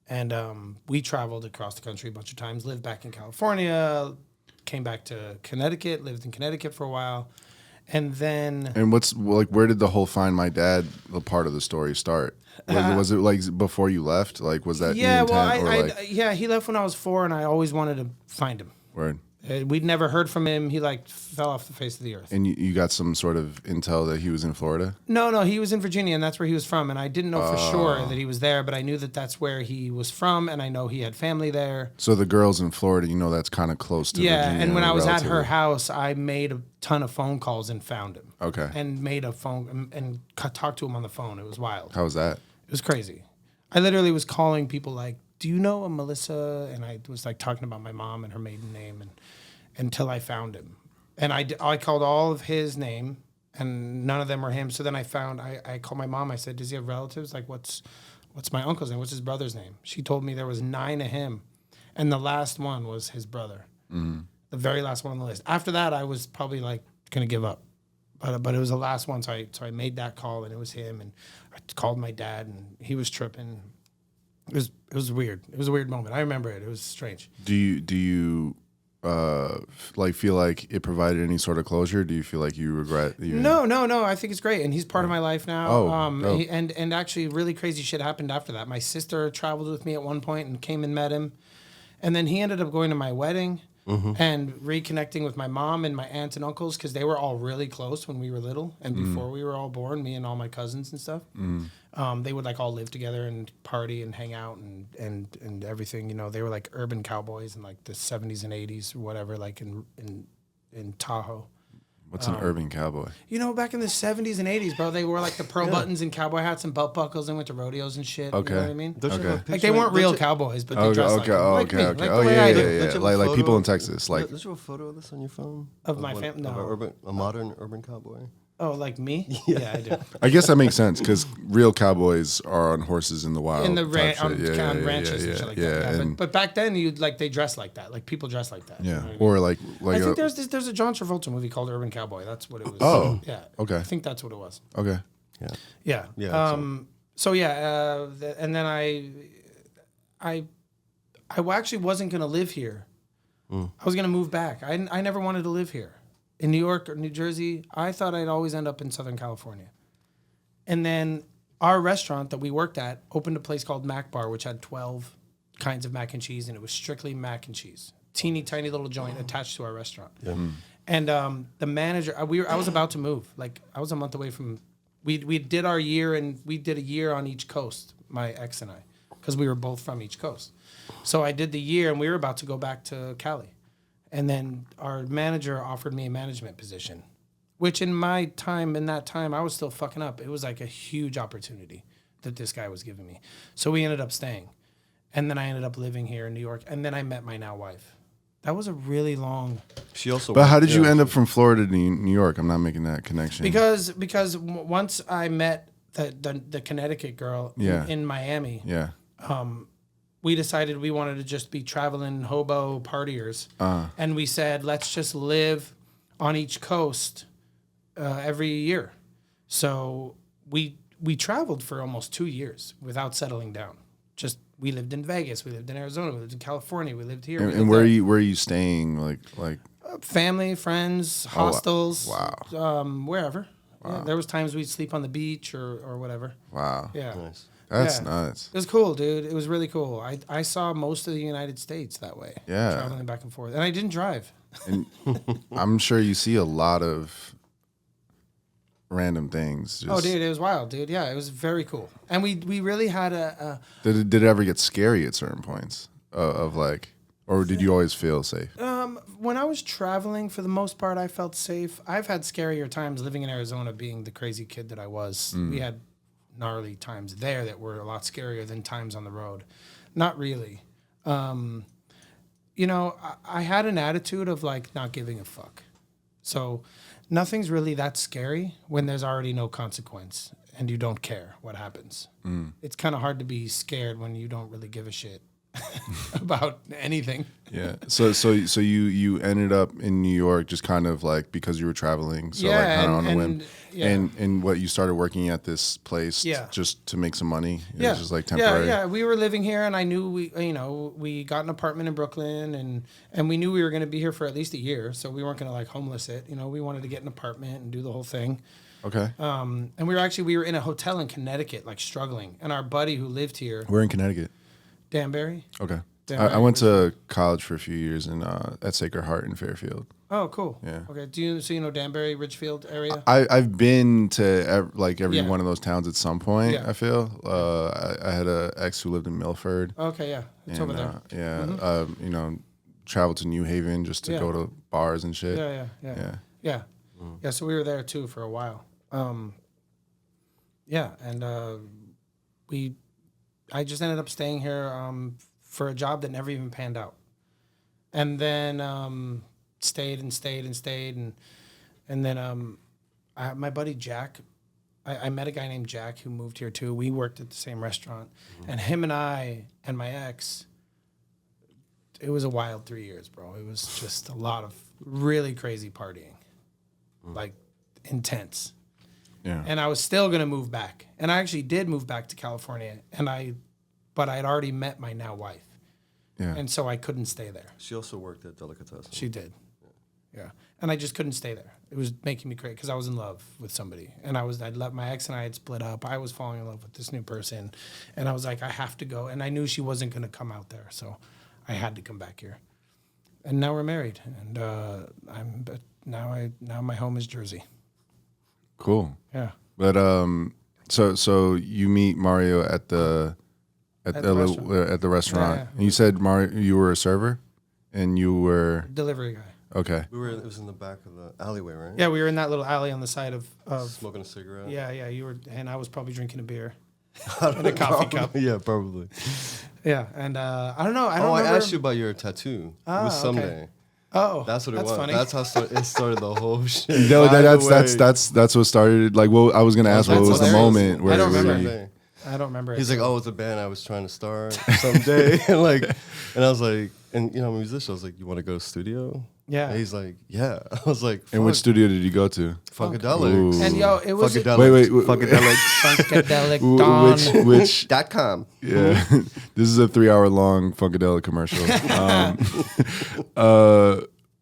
[SPEAKER 2] And we traveled across the country a bunch of times, lived back in California, came back to Connecticut, lived in Connecticut for a while. And then...
[SPEAKER 1] And where did the whole Find My Dad part of the story start? Was it like before you left? Like, was that
[SPEAKER 2] Yeah,
[SPEAKER 1] the intent?
[SPEAKER 2] yeah, he left when I was 4, and I always wanted to find him.
[SPEAKER 1] Word.
[SPEAKER 2] We'd never heard from him. He fell off the face of the earth.
[SPEAKER 1] And you got some sort of intel that he was in Florida?
[SPEAKER 2] No, he was in Virginia, and that's where he was from. And I didn't know for sure that he was there, but I knew that that's where he was from, and I know he had family there.
[SPEAKER 1] So the girls in Florida, that's kind of close to Virginia.
[SPEAKER 2] And when I was at her house, I made a ton of phone calls and found him.
[SPEAKER 1] Okay.
[SPEAKER 2] And made a phone and talked to him on the phone. It was wild.
[SPEAKER 1] How was that?
[SPEAKER 2] It was crazy. I literally was calling people like, "Do you know a Melissa?" And I was like talking about my mom and her maiden name, and until I found him. And I called all of his name, and none of them were him. So then I called my mom. I said, "Does he have relatives? Like, what's my uncle's name? What's his brother's name?" She told me there was 9 of him, and the last one was his brother. Mm-hmm. The very last one on the list. After that, I was probably like gonna give up. But it was the last one, so I made that call, and it was him, and I called my dad, and he was tripping. It was weird. It was a weird moment. I remember it. It was strange.
[SPEAKER 1] Do you feel like it provided any sort of closure? Do you feel like you regret?
[SPEAKER 2] No. I think it's great, and he's part of my life now.
[SPEAKER 1] Oh,
[SPEAKER 2] and actually, really crazy shit happened after that. My sister traveled with me at one point and came and met him, and then he ended up going to my wedding. Mm-hmm. And reconnecting with my mom and my aunts and uncles because they were all really close when we were little and before we were all born, me and all my cousins and stuff. They would like all live together and party and hang out and everything. They were like urban cowboys in like the 70s and 80s or whatever, like in Tahoe.
[SPEAKER 1] What's an urban cowboy?
[SPEAKER 2] Back in the 70s and 80s, bro, they wore like the pearl buttons and cowboy hats and belt buckles and went to rodeos and shit.
[SPEAKER 1] Okay.
[SPEAKER 2] You know what I mean?
[SPEAKER 1] Okay.
[SPEAKER 2] Like they weren't real cowboys, but they dressed like them. Like me, like the
[SPEAKER 1] Oh,
[SPEAKER 2] way
[SPEAKER 1] yeah,
[SPEAKER 2] I
[SPEAKER 1] yeah,
[SPEAKER 2] do.
[SPEAKER 1] yeah. Like people in Texas. Like,
[SPEAKER 3] Did you have a photo of this on your phone?
[SPEAKER 2] Of my family? No.
[SPEAKER 3] A modern urban cowboy?
[SPEAKER 2] Oh, like me? Yeah, I do.
[SPEAKER 1] I guess that makes sense because real cowboys are on horses in the wild.
[SPEAKER 2] In the
[SPEAKER 1] on
[SPEAKER 2] ranches and shit like that. Yeah, but back then, they dress like that. Like people dress like that.
[SPEAKER 1] Yeah,
[SPEAKER 2] you know
[SPEAKER 1] or like
[SPEAKER 2] I think there's a John Travolta movie called Urban Cowboy. That's what it was.
[SPEAKER 1] Oh,
[SPEAKER 2] yeah.
[SPEAKER 1] Okay.
[SPEAKER 2] I think that's what it was.
[SPEAKER 1] Okay.
[SPEAKER 2] Yeah. So yeah, and then I actually wasn't gonna live here. I was gonna move back. I never wanted to live here. In New York or New Jersey, I thought I'd always end up in Southern California. And then our restaurant that we worked at opened a place called Mac Bar, which had 12 kinds of mac and cheese, and it was strictly mac and cheese. Teeny tiny little joint attached to our restaurant. Yeah. And the manager, I was about to move. Like I was a month away from. We did our year, and we did a year on each coast, my ex and I, because we were both from each coast. So I did the year, and we were about to go back to Cali. And then our manager offered me a management position, which in that time, I was still fucking up. It was like a huge opportunity that this guy was giving me. So we ended up staying. And then I ended up living here in New York. And then I met my now wife. That was a really long...
[SPEAKER 1] But how did you end up from Florida to New York? I'm not making that connection.
[SPEAKER 2] Because once I met the Connecticut girl in Miami...
[SPEAKER 1] Yeah.
[SPEAKER 2] We decided we wanted to just be traveling hobo partiers. And we said, let's just live on each coast every year. So we we traveled for almost 2 years without settling down. Just we lived in Vegas, we lived in Arizona, we lived in California, we lived here.
[SPEAKER 1] And where are you staying? Like
[SPEAKER 2] family, friends, hostels,
[SPEAKER 1] wow.
[SPEAKER 2] Wherever. Wow. Yeah, there was times we'd sleep on the beach or whatever.
[SPEAKER 1] Wow.
[SPEAKER 2] Yeah.
[SPEAKER 3] Nice.
[SPEAKER 1] That's nuts.
[SPEAKER 2] It was cool, dude. It was really cool. I saw most of the United States that way.
[SPEAKER 1] Yeah.
[SPEAKER 2] Traveling back and forth. And I didn't drive.
[SPEAKER 1] And I'm sure you see a lot of random things.
[SPEAKER 2] Oh, dude, it was wild, dude. Yeah, it was very cool. And we really had a
[SPEAKER 1] Did it ever get scary at certain points of like, or did you always feel safe?
[SPEAKER 2] when I was traveling, for the most part, I felt safe. I've had scarier times living in Arizona, being the crazy kid that I was. We had gnarly times there that were a lot scarier than times on the road. Not really. You know, I had an attitude of like not giving a fuck. So nothing's really that scary when there's already no consequence and you don't care what happens. It's kind of hard to be scared when you don't really give a shit about anything.
[SPEAKER 1] Yeah. So you ended up in New York just kind of like because you were traveling. So like kind of on a whim.
[SPEAKER 2] Yeah.
[SPEAKER 1] And what you started working at this place just to make some money. It was just like temporary.
[SPEAKER 2] Yeah. We were living here and I knew we got an apartment in Brooklyn and we knew we were going to be here for at least a year. So we weren't going to like homeless it. You know, we wanted to get an apartment and do the whole thing.
[SPEAKER 1] Okay.
[SPEAKER 2] And we were in a hotel in Connecticut, like struggling. And our buddy who lived here.
[SPEAKER 1] We're in Connecticut.
[SPEAKER 2] Danbury.
[SPEAKER 1] Okay.
[SPEAKER 2] Danbury.
[SPEAKER 1] I went to college for a few years at Sacred Heart in Fairfield.
[SPEAKER 2] Oh, cool.
[SPEAKER 1] Yeah.
[SPEAKER 2] Okay. So you know Danbury, Ridgefield area?
[SPEAKER 1] I've been to every one of those towns at some point.
[SPEAKER 2] Yeah.
[SPEAKER 1] I feel I had an ex who lived in Milford.
[SPEAKER 2] Okay, yeah, it's over there.
[SPEAKER 1] You know, traveled to New Haven just to go to bars and shit.
[SPEAKER 2] Yeah. So we were there too for a while. I just ended up staying here for a job that never even panned out, and then stayed, and then my buddy Jack, I met a guy named Jack who moved here too. We worked at the same restaurant, and him and I and my ex, it was a wild 3 years, bro. It was just a lot of really crazy partying, like intense.
[SPEAKER 1] Yeah.
[SPEAKER 2] And I was still going to move back. And I actually did move back to California, but I'd already met my now wife.
[SPEAKER 1] Yeah.
[SPEAKER 2] And so I couldn't stay there.
[SPEAKER 3] She also worked at Delicatessen.
[SPEAKER 2] She did. Yeah. And I just couldn't stay there. It was making me crazy because I was in love with somebody. And I'd let my ex and I had split up. I was falling in love with this new person. And I was like, I have to go. And I knew she wasn't going to come out there. So I had to come back here. And now we're married. And now my home is Jersey.
[SPEAKER 1] Cool.
[SPEAKER 2] Yeah.
[SPEAKER 1] But so you meet Mario at the restaurant.
[SPEAKER 2] Yeah.
[SPEAKER 1] And you said Mario, you were a server, and you were
[SPEAKER 2] Delivery guy.
[SPEAKER 1] okay.
[SPEAKER 3] It was in the back of the alleyway, right?
[SPEAKER 2] Yeah, we were in that little alley on the side of
[SPEAKER 3] Smoking a cigarette.
[SPEAKER 2] Yeah, you were, and I was probably drinking a beer in a coffee cup.
[SPEAKER 3] Yeah, probably.
[SPEAKER 2] Yeah, and I don't know. I
[SPEAKER 3] I asked you about your tattoo. It was someday.
[SPEAKER 2] Okay. Oh,
[SPEAKER 3] that's what it was.
[SPEAKER 2] Funny.
[SPEAKER 3] That's how it started the whole shit.
[SPEAKER 1] No, that's what started. Like, well, I was gonna ask, what was the moment where
[SPEAKER 2] I don't remember.
[SPEAKER 1] you,
[SPEAKER 2] I don't remember.
[SPEAKER 3] He's like, oh, it's a band I was trying to start someday, and I was like, and I'm a musician. I was like, you want to go to studio?
[SPEAKER 2] Yeah.
[SPEAKER 3] And he's like, yeah. I was like,
[SPEAKER 1] and which studio did you go to?
[SPEAKER 3] Funkadelics.
[SPEAKER 2] And it was
[SPEAKER 1] Wait,
[SPEAKER 3] Funkadelics.
[SPEAKER 2] Funkadelic
[SPEAKER 1] which
[SPEAKER 3] .com.
[SPEAKER 1] Yeah, this is a 3-hour long Funkadelic commercial.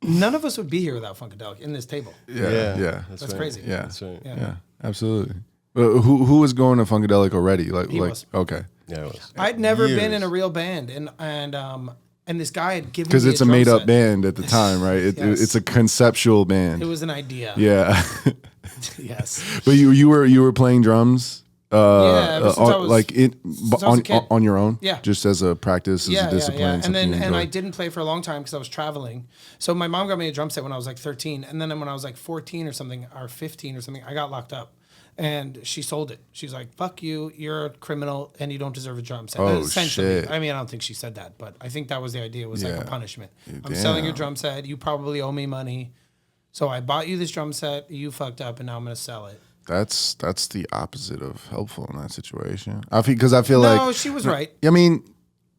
[SPEAKER 2] None of us would be here without Funkadelic in this table.
[SPEAKER 1] Yeah.
[SPEAKER 2] That's crazy.
[SPEAKER 1] Yeah,
[SPEAKER 3] That's right.
[SPEAKER 1] yeah, absolutely. Who was going to Funkadelic already?
[SPEAKER 2] He was.
[SPEAKER 1] Okay.
[SPEAKER 3] Yeah, it was.
[SPEAKER 2] I'd never been in a real band, and this guy had given me
[SPEAKER 1] because it's a
[SPEAKER 2] drum
[SPEAKER 1] made up
[SPEAKER 2] set.
[SPEAKER 1] band at the time, right?
[SPEAKER 2] Yes.
[SPEAKER 1] It's a conceptual band.
[SPEAKER 2] It was an idea.
[SPEAKER 1] Yeah.
[SPEAKER 2] Yes.
[SPEAKER 1] But you were playing drums.
[SPEAKER 2] Since I was-
[SPEAKER 1] like
[SPEAKER 2] I was a kid.
[SPEAKER 1] on your own.
[SPEAKER 2] Yeah.
[SPEAKER 1] Just as a practice, as a discipline.
[SPEAKER 2] And I didn't play for a long time because I was traveling. So my mom got me a drum set when I was like 13, and then when I was like 14 or something, or 15 or something, I got locked up. And she sold it. She's like, "Fuck you! You're a criminal, and you don't deserve a drum set."
[SPEAKER 1] Oh,
[SPEAKER 2] Essentially,
[SPEAKER 1] shit.
[SPEAKER 2] I mean, I don't think she said that, but I think that was the idea. It was like
[SPEAKER 1] Yeah.
[SPEAKER 2] a punishment. I'm
[SPEAKER 1] Damn.
[SPEAKER 2] selling your drum set. You probably owe me money, so I bought you this drum set. You fucked up, and now I'm gonna sell it.
[SPEAKER 1] That's the opposite of helpful in that situation. I feel like
[SPEAKER 2] No, she was right.
[SPEAKER 1] I mean,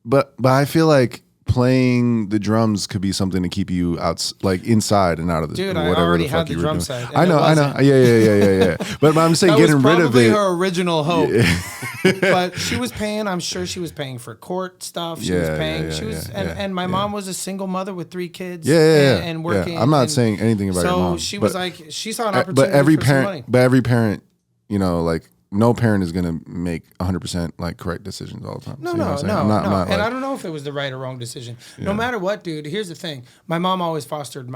[SPEAKER 1] but I feel like playing the drums could be something to keep you out, like inside and out of the
[SPEAKER 2] Dude, I
[SPEAKER 1] whatever
[SPEAKER 2] already
[SPEAKER 1] the fuck
[SPEAKER 2] had the
[SPEAKER 1] you were
[SPEAKER 2] drum
[SPEAKER 1] doing.
[SPEAKER 2] set.
[SPEAKER 1] I know. Yeah. But I'm saying
[SPEAKER 2] That
[SPEAKER 1] getting
[SPEAKER 2] was
[SPEAKER 1] rid of
[SPEAKER 2] probably
[SPEAKER 1] it.
[SPEAKER 2] her original hope. But she was paying. I'm sure she was paying for court stuff. She was paying. And my mom was a single mother with 3 kids. And working.
[SPEAKER 1] Yeah. I'm not saying anything about your mom.
[SPEAKER 2] So she was like, she saw an opportunity.
[SPEAKER 1] But every parent, you know, like no parent is gonna make 100% like correct decisions all the time.
[SPEAKER 2] No.
[SPEAKER 1] I'm not,
[SPEAKER 2] And
[SPEAKER 1] like,
[SPEAKER 2] I don't know if it was the right or wrong decision. No matter what, dude. Here's the thing. My mom always fostered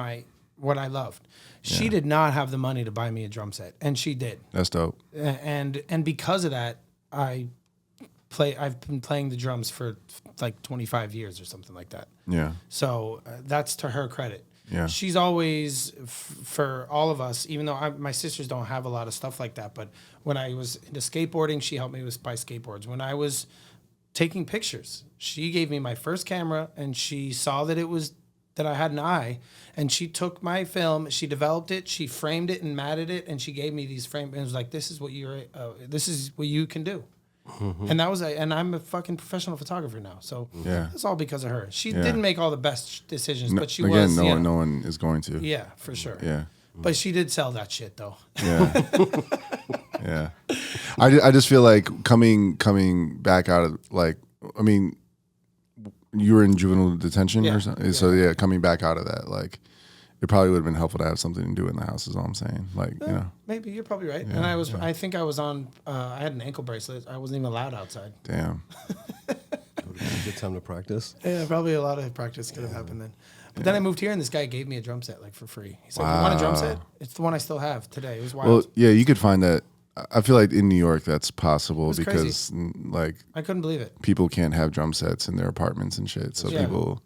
[SPEAKER 2] what I loved. She did not have the money to buy me a drum set, and she did.
[SPEAKER 1] That's dope.
[SPEAKER 2] And because of that, I've been playing the drums for like 25 years or something like that. Yeah. So that's to her credit. Yeah. She's always, for all of us, even though my sisters don't have a lot of stuff like that, but when I was into skateboarding, she helped me buy skateboards. When I was taking pictures, she gave me my first camera, and she saw that I had an eye, and she took my film, she developed it, she framed it and matted it, and she gave me these frames, and it was like, this is what you can do. Mm-hmm. And that was and I'm a fucking professional photographer now, so it's all because of her. She didn't make all the best decisions, but she was.
[SPEAKER 1] Again, no one is going to.
[SPEAKER 2] Yeah, for sure.
[SPEAKER 1] Yeah,
[SPEAKER 2] but she did sell that shit though.
[SPEAKER 1] Yeah, yeah. I just feel like coming back out of, like, I mean, you were in juvenile detention or something, so coming back out of that, like, it probably would have been helpful to have something to do in the house, is all I'm saying. Like, you know.
[SPEAKER 2] Maybe, you're probably right. And I think I was on, I had an ankle bracelet. I wasn't even allowed outside.
[SPEAKER 1] Damn.
[SPEAKER 3] Good time to practice.
[SPEAKER 2] Yeah, probably a lot of practice could have happened then. But then I moved here, and this guy gave me a drum set, like, for free. He's like, you want a drum set? It's the one I still have today. It was wild.
[SPEAKER 1] Well, yeah, you could find that. I feel like in New York that's possible because,
[SPEAKER 2] crazy.
[SPEAKER 1] Like,
[SPEAKER 2] I couldn't believe it.
[SPEAKER 1] People can't have drum sets in their apartments and shit. So people...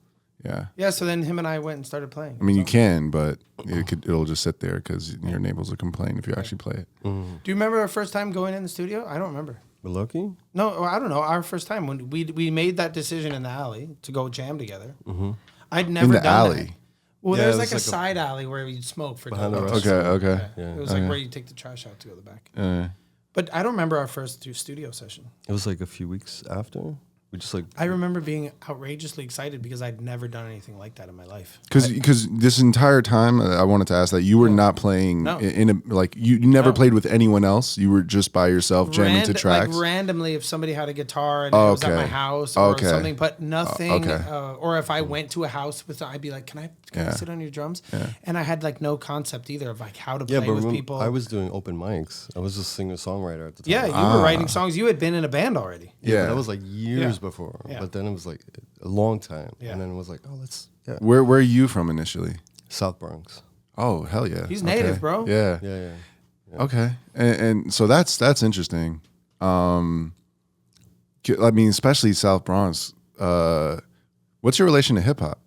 [SPEAKER 1] Yeah.
[SPEAKER 2] So then him and I went and started playing.
[SPEAKER 1] I mean, you can, but it'll just sit there because your neighbors will complain if you actually play it.
[SPEAKER 3] Mm-hmm.
[SPEAKER 2] Do you remember our first time going in the studio? I don't remember.
[SPEAKER 3] Lucky?
[SPEAKER 2] No, I don't know. Our first time when we made that decision in the alley to go jam together. Mm-hmm. I'd never done
[SPEAKER 1] alley.
[SPEAKER 2] That. Well, there's like a side alley where you'd smoke for
[SPEAKER 3] behind the
[SPEAKER 1] restaurant. Okay.
[SPEAKER 2] Yeah. It was like where you take the trash out to go to the back. But I don't remember our first studio session.
[SPEAKER 3] It was like a few weeks after. We just like.
[SPEAKER 2] I remember being outrageously excited because I'd never done anything like that in my life.
[SPEAKER 1] Because this entire time, I wanted to ask that you were not playing in a, like, you never played with anyone else. You were just by yourself jamming to tracks.
[SPEAKER 2] Like randomly, if somebody had a guitar and it was at my house or something, but nothing. Or if I went to a house with, I'd be like, "Can I sit on your drums?" And I had like no concept either of like how to play with people.
[SPEAKER 3] I was doing open mics. I was a singer-songwriter at the time.
[SPEAKER 2] Yeah, you were writing songs. You had been in a band already.
[SPEAKER 3] Yeah, that was like years before. Yeah. But then it was like a long time. Yeah. And then it was like, oh, let's. Yeah.
[SPEAKER 1] Where are you from initially?
[SPEAKER 3] South Bronx.
[SPEAKER 1] Oh, hell yeah.
[SPEAKER 2] He's native, bro.
[SPEAKER 1] Yeah.
[SPEAKER 3] Yeah.
[SPEAKER 1] Okay. And so that's interesting. I mean, especially South Bronx. What's your relation to hip hop?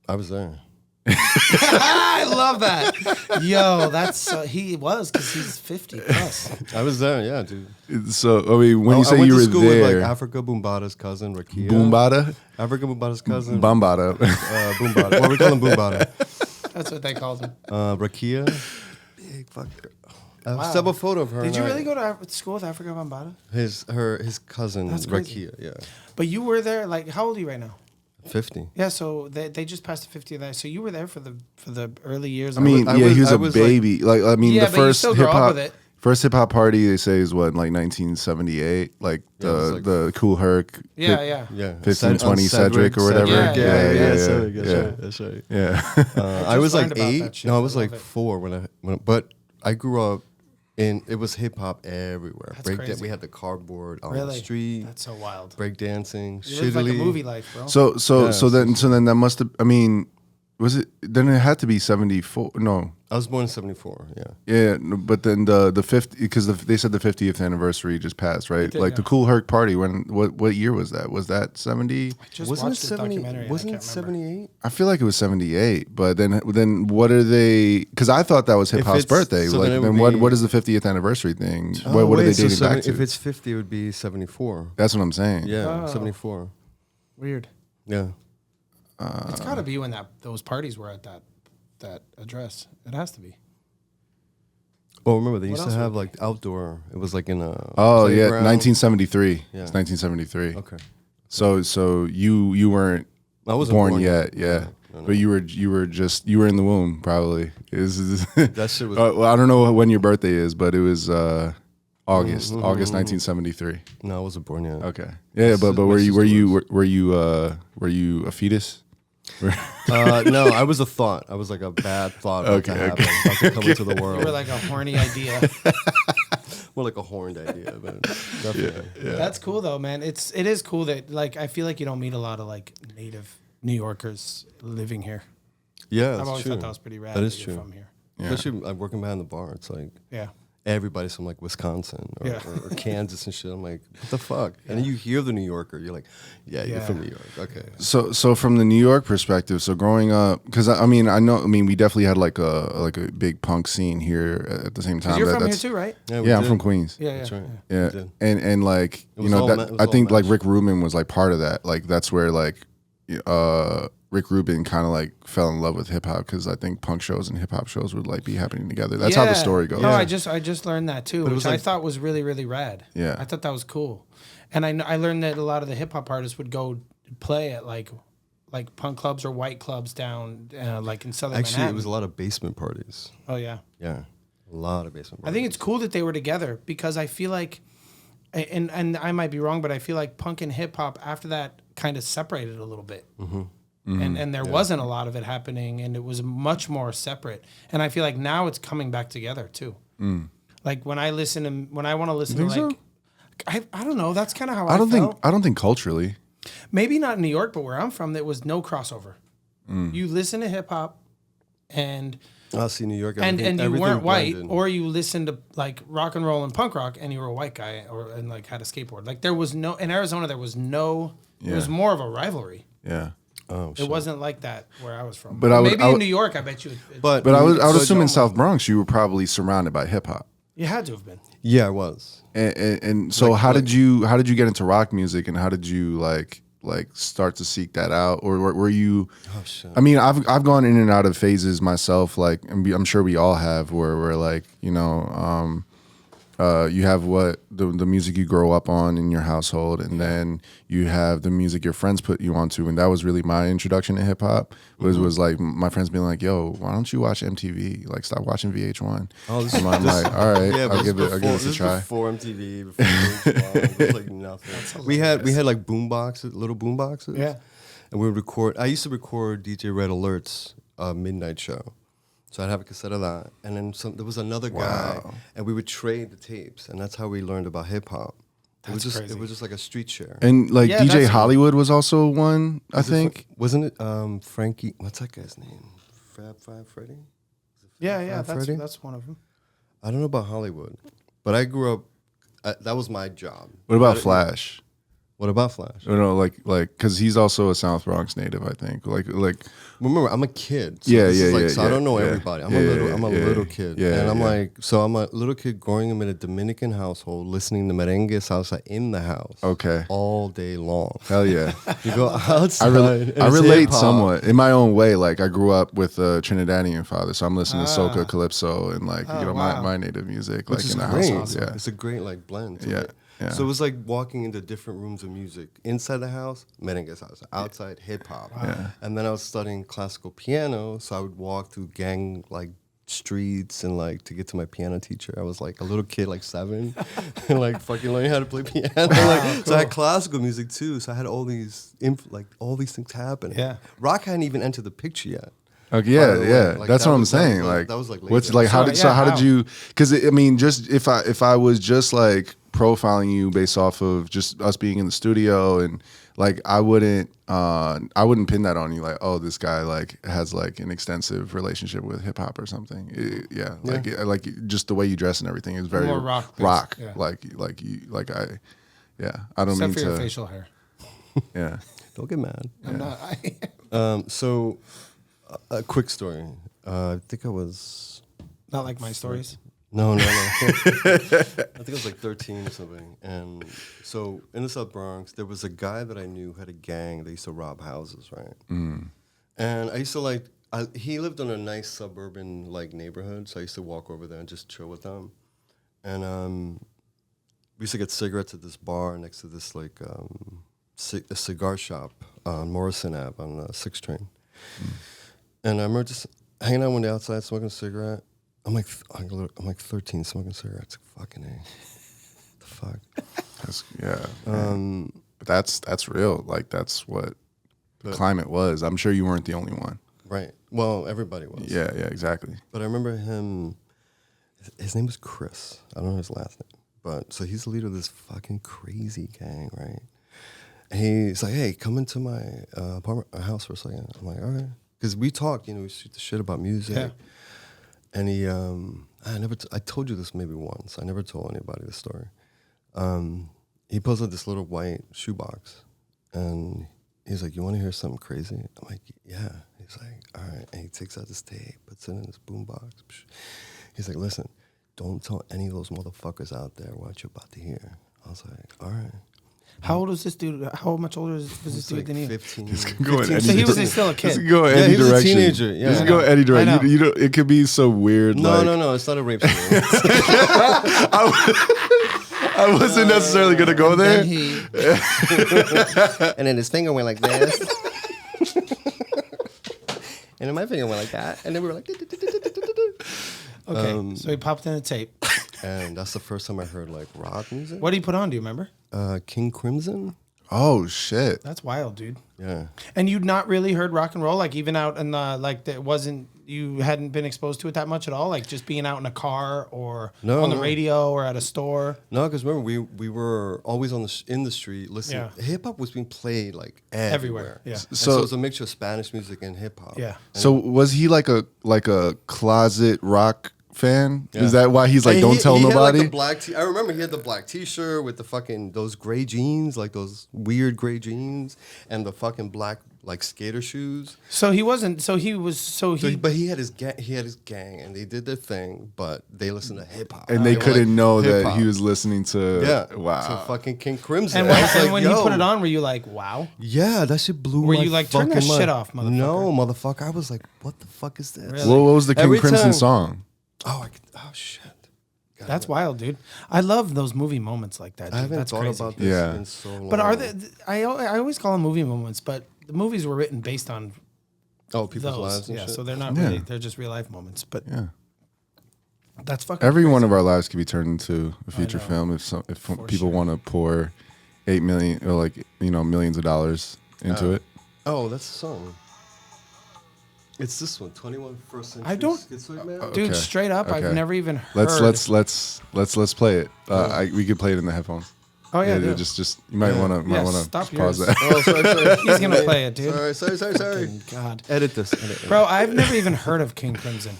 [SPEAKER 3] I was there.
[SPEAKER 2] I love that. Yo, that's he was because he's 50 plus.
[SPEAKER 3] I was there, yeah, dude.
[SPEAKER 1] So I mean, when you say you were
[SPEAKER 3] school
[SPEAKER 1] there,
[SPEAKER 3] with like Africa Boombada's cousin Rakia.
[SPEAKER 1] Boombada,
[SPEAKER 3] Africa Boombada's cousin.
[SPEAKER 1] Bambada.
[SPEAKER 3] Boombada. What we call him, Boombada.
[SPEAKER 2] That's what they called him.
[SPEAKER 3] Rakia. Big fucker. I still have a photo of her.
[SPEAKER 2] Did you really go to school with Africa Bambada?
[SPEAKER 3] His cousin Rakia. Yeah.
[SPEAKER 2] But you were there. Like, how old are you right now?
[SPEAKER 3] 50.
[SPEAKER 2] Yeah, so they just passed the 50th there. So you were there for the early years.
[SPEAKER 1] I mean, he was a baby. Like I mean, the first hip hop party they say is what, like 1978, like the Cool Herc.
[SPEAKER 2] Yeah.
[SPEAKER 1] 1520 Cedric or whatever.
[SPEAKER 3] Yeah. That's right.
[SPEAKER 1] Yeah.
[SPEAKER 3] I was like 8. No, I was like 4 but I grew up. And it was hip hop everywhere. We had the cardboard on the street.
[SPEAKER 2] That's so wild.
[SPEAKER 3] Break dancing.
[SPEAKER 2] You lived like a movie life, bro.
[SPEAKER 1] So then that must have. I mean, was it? Then it had to be 74. No,
[SPEAKER 3] I was born in 74. Yeah.
[SPEAKER 1] Yeah, but then the 50, because they said the 50th anniversary just passed, right? Like the Cool Herc party. What year was that? Was that 70?
[SPEAKER 3] Wasn't it 70? Wasn't it 78?
[SPEAKER 1] I feel like it was 78. But then what are they? Because I thought that was hip hop's birthday.
[SPEAKER 3] So
[SPEAKER 1] like then what is the 50th anniversary thing? What are they dating back to?
[SPEAKER 3] If it's 50, it would be 74.
[SPEAKER 1] That's what I'm saying.
[SPEAKER 3] Yeah, 74.
[SPEAKER 2] Weird.
[SPEAKER 3] Yeah.
[SPEAKER 2] It's got to be when those parties were at that address. It has to be.
[SPEAKER 3] Well, remember they used to have like outdoor. It was like in a
[SPEAKER 1] 1973. Yeah, it's 1973.
[SPEAKER 3] Okay.
[SPEAKER 1] So you weren't
[SPEAKER 3] I wasn't
[SPEAKER 1] born yet. Yeah.
[SPEAKER 3] No.
[SPEAKER 1] But you were in the womb probably.
[SPEAKER 3] That shit was.
[SPEAKER 1] Well, I don't know when your birthday is, but it was August 1973.
[SPEAKER 3] No, I wasn't born yet.
[SPEAKER 1] Okay. Yeah, but were you a fetus?
[SPEAKER 3] No, I was a thought. I was like a bad thought about to happen, about to come into the world.
[SPEAKER 2] You were like a horny idea.
[SPEAKER 3] More like a horned idea, but definitely.
[SPEAKER 1] Yeah.
[SPEAKER 2] That's cool though, man. It is cool that like I feel like you don't meet a lot of like native New Yorkers living here.
[SPEAKER 3] Yeah,
[SPEAKER 2] I've
[SPEAKER 3] that's
[SPEAKER 2] always
[SPEAKER 3] true.
[SPEAKER 2] thought that was pretty rad.
[SPEAKER 3] That is
[SPEAKER 2] you're
[SPEAKER 3] true.
[SPEAKER 2] From here.
[SPEAKER 1] Yeah.
[SPEAKER 3] Especially like working behind the bar. It's like
[SPEAKER 2] Yeah.
[SPEAKER 3] everybody's from like Wisconsin or Kansas and shit. I'm like, what the fuck? And then you hear the New Yorker, you're like, yeah, you're from New York. Okay.
[SPEAKER 1] So from the New York perspective, so growing up, because I mean we definitely had like a big punk scene here at the same time.
[SPEAKER 2] You're from here too, right?
[SPEAKER 1] Yeah, I'm from Queens.
[SPEAKER 2] Yeah,
[SPEAKER 3] That's right.
[SPEAKER 1] Yeah,
[SPEAKER 3] We did.
[SPEAKER 1] and like
[SPEAKER 3] It
[SPEAKER 1] you know
[SPEAKER 3] was
[SPEAKER 1] that
[SPEAKER 3] all
[SPEAKER 1] I think like
[SPEAKER 3] matched.
[SPEAKER 1] Rick Rubin was like part of that. Like that's where like Rick Rubin kind of like fell in love with hip hop because I think punk shows and hip hop shows would like be happening together. That's how the story goes.
[SPEAKER 2] No, I just learned that too, which I thought was really, really rad.
[SPEAKER 1] Yeah.
[SPEAKER 2] I thought that was cool. And I learned that a lot of the hip hop artists would go play at like punk clubs or white clubs down like in Southern
[SPEAKER 3] Actually,
[SPEAKER 2] Manhattan.
[SPEAKER 3] it was a lot of basement parties.
[SPEAKER 2] Oh yeah.
[SPEAKER 3] Yeah. A lot of basement
[SPEAKER 2] I
[SPEAKER 3] parties.
[SPEAKER 2] think it's cool that they were together because I feel like, and I might be wrong, but I feel like punk and hip hop after that kind of separated a little bit. And there wasn't a lot of it happening, and it was much more separate. And I feel like now it's coming back together too. Like when I want to listen to
[SPEAKER 1] think
[SPEAKER 2] like, I don't know. That's kind of how
[SPEAKER 1] I don't
[SPEAKER 2] felt.
[SPEAKER 1] think culturally.
[SPEAKER 2] Maybe not in New York, but where I'm from, there was no crossover. You listen to hip hop, and
[SPEAKER 3] I see New York.
[SPEAKER 2] and you
[SPEAKER 3] everything
[SPEAKER 2] weren't white,
[SPEAKER 3] blended.
[SPEAKER 2] or you listened to like rock and roll and punk rock, and you were a white guy, and like had a skateboard. Like there was no in Arizona. There was no. It was more of a rivalry.
[SPEAKER 1] Yeah.
[SPEAKER 3] Oh,
[SPEAKER 2] It
[SPEAKER 3] shit.
[SPEAKER 2] wasn't like that where I was from.
[SPEAKER 1] But I would-
[SPEAKER 2] maybe
[SPEAKER 1] I
[SPEAKER 2] in
[SPEAKER 1] would-
[SPEAKER 2] New York, I bet you.
[SPEAKER 3] But
[SPEAKER 1] But I would
[SPEAKER 3] so
[SPEAKER 1] assume in
[SPEAKER 3] don't-
[SPEAKER 1] South Bronx you were probably surrounded by hip hop.
[SPEAKER 2] you had to have been.
[SPEAKER 3] Yeah, I was.
[SPEAKER 1] And so how did you get into rock music and how did you like start to seek that out or were you
[SPEAKER 3] Oh shit.
[SPEAKER 1] I mean I've gone in and out of phases myself like and I'm sure we all have where we're like you know you have what the music you grow up on in your household and then you have the music your friends put you onto and that was really my introduction to hip hop was like my friends being like yo why don't you watch MTV like stop watching VH1
[SPEAKER 3] Oh, this
[SPEAKER 1] and I'm like all right
[SPEAKER 3] Yeah, but
[SPEAKER 1] I'll give this a try
[SPEAKER 3] Before MTV, before VH1, it was like nothing. We had like boom boxes, little boom boxes.
[SPEAKER 2] Yeah.
[SPEAKER 3] And we would record. I used to record DJ Red Alert's midnight show. So I'd have a cassette of that, and then there was another guy, and we would trade the tapes, and that's how we learned about hip hop. It was
[SPEAKER 2] crazy.
[SPEAKER 3] It was just like a street share.
[SPEAKER 1] and like
[SPEAKER 2] Yeah,
[SPEAKER 1] DJ
[SPEAKER 2] that's-
[SPEAKER 1] Hollywood was also one I think
[SPEAKER 3] Wasn't it Frankie? What's that guy's name? Fab Five Freddy?
[SPEAKER 2] Yeah,
[SPEAKER 3] Freddie?
[SPEAKER 2] that's one of them.
[SPEAKER 3] I don't know about Hollywood, but I grew up. That was my job.
[SPEAKER 1] what about Flash
[SPEAKER 3] What about Flash?
[SPEAKER 1] you know like because he's also a South Bronx native I think like
[SPEAKER 3] Remember, I'm a kid. So
[SPEAKER 1] Yeah,
[SPEAKER 3] this is
[SPEAKER 1] yeah,
[SPEAKER 3] like,
[SPEAKER 1] yeah,
[SPEAKER 3] So I don't know
[SPEAKER 1] yeah.
[SPEAKER 3] everybody. I'm
[SPEAKER 1] Yeah,
[SPEAKER 3] a little kid.
[SPEAKER 1] yeah,
[SPEAKER 3] And I'm
[SPEAKER 1] yeah.
[SPEAKER 3] like, so I'm a little kid growing up in a Dominican household, listening to merengue salsa in the house.
[SPEAKER 1] Okay.
[SPEAKER 3] All day long.
[SPEAKER 1] hell yeah
[SPEAKER 3] You go outside.
[SPEAKER 1] I
[SPEAKER 3] and it's
[SPEAKER 1] relate
[SPEAKER 3] hip-hop.
[SPEAKER 1] somewhat in my own way. Like I grew up with a Trinidadian father, so I'm listening to soca, calypso, and like you know
[SPEAKER 2] wow.
[SPEAKER 1] my native music,
[SPEAKER 3] Which
[SPEAKER 1] like
[SPEAKER 3] is
[SPEAKER 1] in the
[SPEAKER 3] great.
[SPEAKER 1] household. Yeah,
[SPEAKER 3] It's a great like blend. to
[SPEAKER 1] Yeah,
[SPEAKER 3] it.
[SPEAKER 1] yeah.
[SPEAKER 3] So it was like walking into different rooms of music. Inside the house, merengue salsa. Outside, hip hop. And then I was studying classical piano, so I would walk through gang like streets and like to get to my piano teacher. I was like a little kid, like 7, and like fucking learning how to play piano. So I had classical music too. So I had all these all these things happening.
[SPEAKER 2] Yeah.
[SPEAKER 3] Rock hadn't even entered the picture yet.
[SPEAKER 1] Okay, yeah,
[SPEAKER 3] By the way,
[SPEAKER 1] yeah.
[SPEAKER 3] like,
[SPEAKER 1] That's
[SPEAKER 3] that
[SPEAKER 1] what I'm
[SPEAKER 3] was- that was
[SPEAKER 1] saying.
[SPEAKER 3] like-
[SPEAKER 1] Like,
[SPEAKER 3] that was, like,
[SPEAKER 1] what's
[SPEAKER 3] later.
[SPEAKER 1] like how
[SPEAKER 2] So,
[SPEAKER 1] did so
[SPEAKER 2] yeah,
[SPEAKER 1] how
[SPEAKER 2] how?
[SPEAKER 1] did you? Because I mean, just if I was just like profiling you based off of just us being in the studio and like I wouldn't pin that on you like oh this guy like has like an extensive relationship with hip hop or something. Yeah, like just the way you dress and everything is very
[SPEAKER 2] More rock-based,
[SPEAKER 1] rock.
[SPEAKER 2] yeah.
[SPEAKER 1] Like I don't
[SPEAKER 2] Except
[SPEAKER 1] mean
[SPEAKER 2] for your
[SPEAKER 1] to.
[SPEAKER 2] facial hair.
[SPEAKER 1] Yeah.
[SPEAKER 3] Don't get mad.
[SPEAKER 2] I'm not.
[SPEAKER 3] So, a quick story. I think I was
[SPEAKER 2] Not like my stories.
[SPEAKER 3] no. I think I was like 13 or something. And so in the South Bronx, there was a guy that I knew who had a gang. They used to rob houses, right? And I used to like. He lived in a nice suburban like neighborhood, so I used to walk over there and just chill with them. And we used to get cigarettes at this bar next to this like a cigar shop on Morrison Ave on the 6th train. And I remember just hanging out one day outside smoking a cigarette. I'm like 13 smoking cigarettes. Fucking A. The fuck?
[SPEAKER 1] But that's real. Like that's what the climate was. I'm sure you weren't the only one.
[SPEAKER 3] Right. Well, everybody was.
[SPEAKER 1] Yeah, exactly.
[SPEAKER 3] But I remember him, his name was Chris. I don't know his last name. But so he's the leader of this fucking crazy gang, right? And he's like, hey, come into my apartment, house for a second. I'm like, all right. Because we talk, we shoot the shit about music.
[SPEAKER 2] Yeah.
[SPEAKER 3] And he, I told you this maybe once. I never told anybody this story. He pulls out this little white shoebox. And he's like, you want to hear something crazy? I'm like, yeah. He's like, all right. And he takes out this tape, puts it in this boombox. He's like, listen, don't tell any of those motherfuckers out there what you're about to hear. I was like, all right.
[SPEAKER 2] How old was this dude? How much older was this dude than you?
[SPEAKER 3] 15.
[SPEAKER 1] This can go in
[SPEAKER 3] 15.
[SPEAKER 1] any
[SPEAKER 2] So he was
[SPEAKER 1] direction.
[SPEAKER 2] still a
[SPEAKER 1] This
[SPEAKER 2] kid.
[SPEAKER 1] can go in
[SPEAKER 3] Yeah,
[SPEAKER 1] any
[SPEAKER 3] he was a
[SPEAKER 1] direction.
[SPEAKER 3] teenager. Yeah.
[SPEAKER 1] This can go any direction.
[SPEAKER 2] I know.
[SPEAKER 1] You don't, it could be so weird.
[SPEAKER 3] No, it's not a rape story.
[SPEAKER 1] I wasn't necessarily gonna go there.
[SPEAKER 3] And then his finger went like this. And then my finger went like that. And then we were like...
[SPEAKER 2] Okay, so he popped in a tape.
[SPEAKER 3] And that's the first time I heard like rock music.
[SPEAKER 2] What did he put on? Do you remember?
[SPEAKER 3] King Crimson.
[SPEAKER 1] Oh shit!
[SPEAKER 2] That's wild, dude.
[SPEAKER 3] Yeah.
[SPEAKER 2] And you'd not really heard rock and roll, like even out in the you hadn't been exposed to it that much at all, like just being out in a car or on the radio or at a store.
[SPEAKER 3] No, because remember we were always in the street listening.
[SPEAKER 2] Yeah.
[SPEAKER 3] Hip hop was being played like everywhere.
[SPEAKER 2] Yeah.
[SPEAKER 3] So it was a mixture of Spanish music and hip hop.
[SPEAKER 2] Yeah.
[SPEAKER 1] So was he like a closet rock fan?
[SPEAKER 3] Yeah.
[SPEAKER 1] Is that why he's like,
[SPEAKER 3] And
[SPEAKER 1] don't tell
[SPEAKER 3] he
[SPEAKER 1] nobody?
[SPEAKER 3] Had like I remember he had the black T-shirt with the fucking those gray jeans, like those weird gray jeans, and the fucking black like skater shoes.
[SPEAKER 2] So he wasn't. So he was.
[SPEAKER 3] But he had his gang, and they did their thing. But they listened to hip hop,
[SPEAKER 1] And they couldn't know that
[SPEAKER 3] hip-hop.
[SPEAKER 1] he was listening to.
[SPEAKER 3] To fucking King Crimson.
[SPEAKER 2] And when he put it on, were you like, wow?
[SPEAKER 3] Yeah, that shit blew
[SPEAKER 2] Were
[SPEAKER 3] my
[SPEAKER 2] you like, turn that
[SPEAKER 3] fucking mind.
[SPEAKER 2] shit off, motherfucker?
[SPEAKER 3] No, motherfucker. I was like, what the fuck is this?
[SPEAKER 2] Really?
[SPEAKER 1] What was the King
[SPEAKER 3] Every
[SPEAKER 1] Crimson
[SPEAKER 3] time-
[SPEAKER 1] song?
[SPEAKER 3] Oh shit. God,
[SPEAKER 2] That's wild, dude. I love those movie moments like that. Dude.
[SPEAKER 3] I haven't
[SPEAKER 2] That's
[SPEAKER 3] thought
[SPEAKER 2] crazy.
[SPEAKER 3] about this
[SPEAKER 1] Yeah.
[SPEAKER 3] in so long.
[SPEAKER 2] But are they? I always call them movie moments, but the movies were written based on
[SPEAKER 3] people's
[SPEAKER 2] those.
[SPEAKER 3] lives and
[SPEAKER 2] Yeah,
[SPEAKER 3] shit?
[SPEAKER 2] so they're not really. They're just real life moments. But
[SPEAKER 1] Yeah.
[SPEAKER 2] that's fucking.
[SPEAKER 1] Every
[SPEAKER 2] crazy.
[SPEAKER 1] one of our lives could be turned into a feature
[SPEAKER 2] know.
[SPEAKER 1] film if people
[SPEAKER 2] sure.
[SPEAKER 1] want to pour $8 million or millions of dollars into it.
[SPEAKER 3] Oh, that's the song. It's this one, 21 First Century
[SPEAKER 2] I don't-
[SPEAKER 3] Schizoid Man.
[SPEAKER 2] Dude,
[SPEAKER 1] Okay.
[SPEAKER 2] straight up, I've
[SPEAKER 1] Okay.
[SPEAKER 2] never even heard.
[SPEAKER 1] Let's play it. We could play it in the headphones.
[SPEAKER 2] Oh yeah, dude.
[SPEAKER 1] just you might want to
[SPEAKER 2] Yeah, stop
[SPEAKER 1] pause
[SPEAKER 2] yours.
[SPEAKER 1] that.
[SPEAKER 3] Oh, sorry.
[SPEAKER 2] He's gonna play it, dude.
[SPEAKER 3] Sorry.
[SPEAKER 2] God,
[SPEAKER 3] Edit this.
[SPEAKER 2] bro, I've never even heard of King Crimson.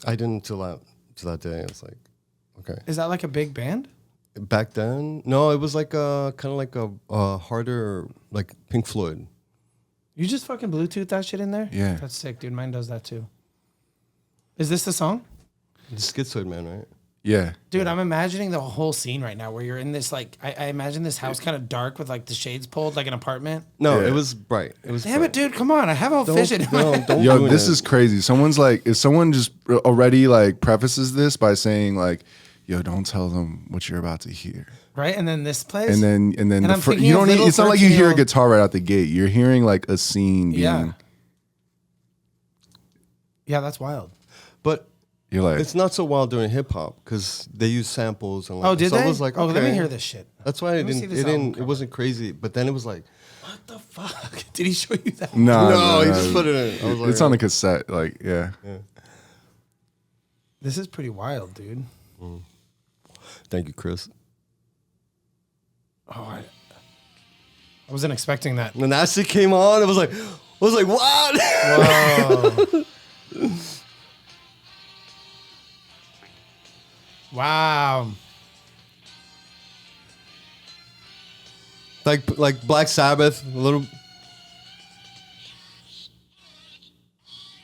[SPEAKER 3] I didn't till that day. It's like, okay.
[SPEAKER 2] Is that like a big band?
[SPEAKER 3] Back then, no, it was like kind of like a harder, like Pink Floyd.
[SPEAKER 2] You just fucking Bluetooth that shit in there?
[SPEAKER 1] Yeah.
[SPEAKER 2] That's sick, dude. Mine does that too. Is this the song?
[SPEAKER 3] The Schizoid Man, right?
[SPEAKER 1] Yeah.
[SPEAKER 2] Dude, I'm imagining the whole scene right now where you're in this, like, I imagine this house kind of dark with, like, the shades pulled, like an apartment.
[SPEAKER 3] No,
[SPEAKER 1] Yeah.
[SPEAKER 3] it was bright. It was.
[SPEAKER 2] Damn
[SPEAKER 3] bright.
[SPEAKER 2] it, dude. Come on. I have a vision.
[SPEAKER 3] Don't
[SPEAKER 1] Yo,
[SPEAKER 3] do
[SPEAKER 1] this
[SPEAKER 3] it.
[SPEAKER 1] is crazy. Someone's like, if someone just already like prefaces this by saying like, "Yo, don't tell them what you're about to hear,"
[SPEAKER 2] Right? And then this plays.
[SPEAKER 1] and then
[SPEAKER 2] And
[SPEAKER 1] the
[SPEAKER 2] I'm thinking
[SPEAKER 1] you
[SPEAKER 2] of
[SPEAKER 1] don't need.
[SPEAKER 2] little
[SPEAKER 1] It's not like you hear a
[SPEAKER 2] 13-year-old
[SPEAKER 1] guitar right out the gate. You're hearing like a scene being.
[SPEAKER 2] Yeah. Yeah, that's wild.
[SPEAKER 3] But
[SPEAKER 1] You're like,
[SPEAKER 3] it's not so wild during hip hop because they use samples and like.
[SPEAKER 2] Oh, did
[SPEAKER 3] so
[SPEAKER 2] they?
[SPEAKER 3] I was like,
[SPEAKER 2] oh, let me
[SPEAKER 3] okay.
[SPEAKER 2] hear this shit.
[SPEAKER 3] That's why
[SPEAKER 2] Let me see this album
[SPEAKER 3] it wasn't crazy. But then it was like,
[SPEAKER 2] What the fuck? Did he show you that?
[SPEAKER 1] no,
[SPEAKER 3] he just put it in. I was like,
[SPEAKER 1] It's on a cassette. Like, yeah.
[SPEAKER 2] This is pretty wild, dude.
[SPEAKER 3] Thank you, Chris.
[SPEAKER 2] Oh, I wasn't expecting that.
[SPEAKER 3] When that shit came on, it was like, what?
[SPEAKER 2] Whoa. Wow.
[SPEAKER 3] like Black Sabbath, a little.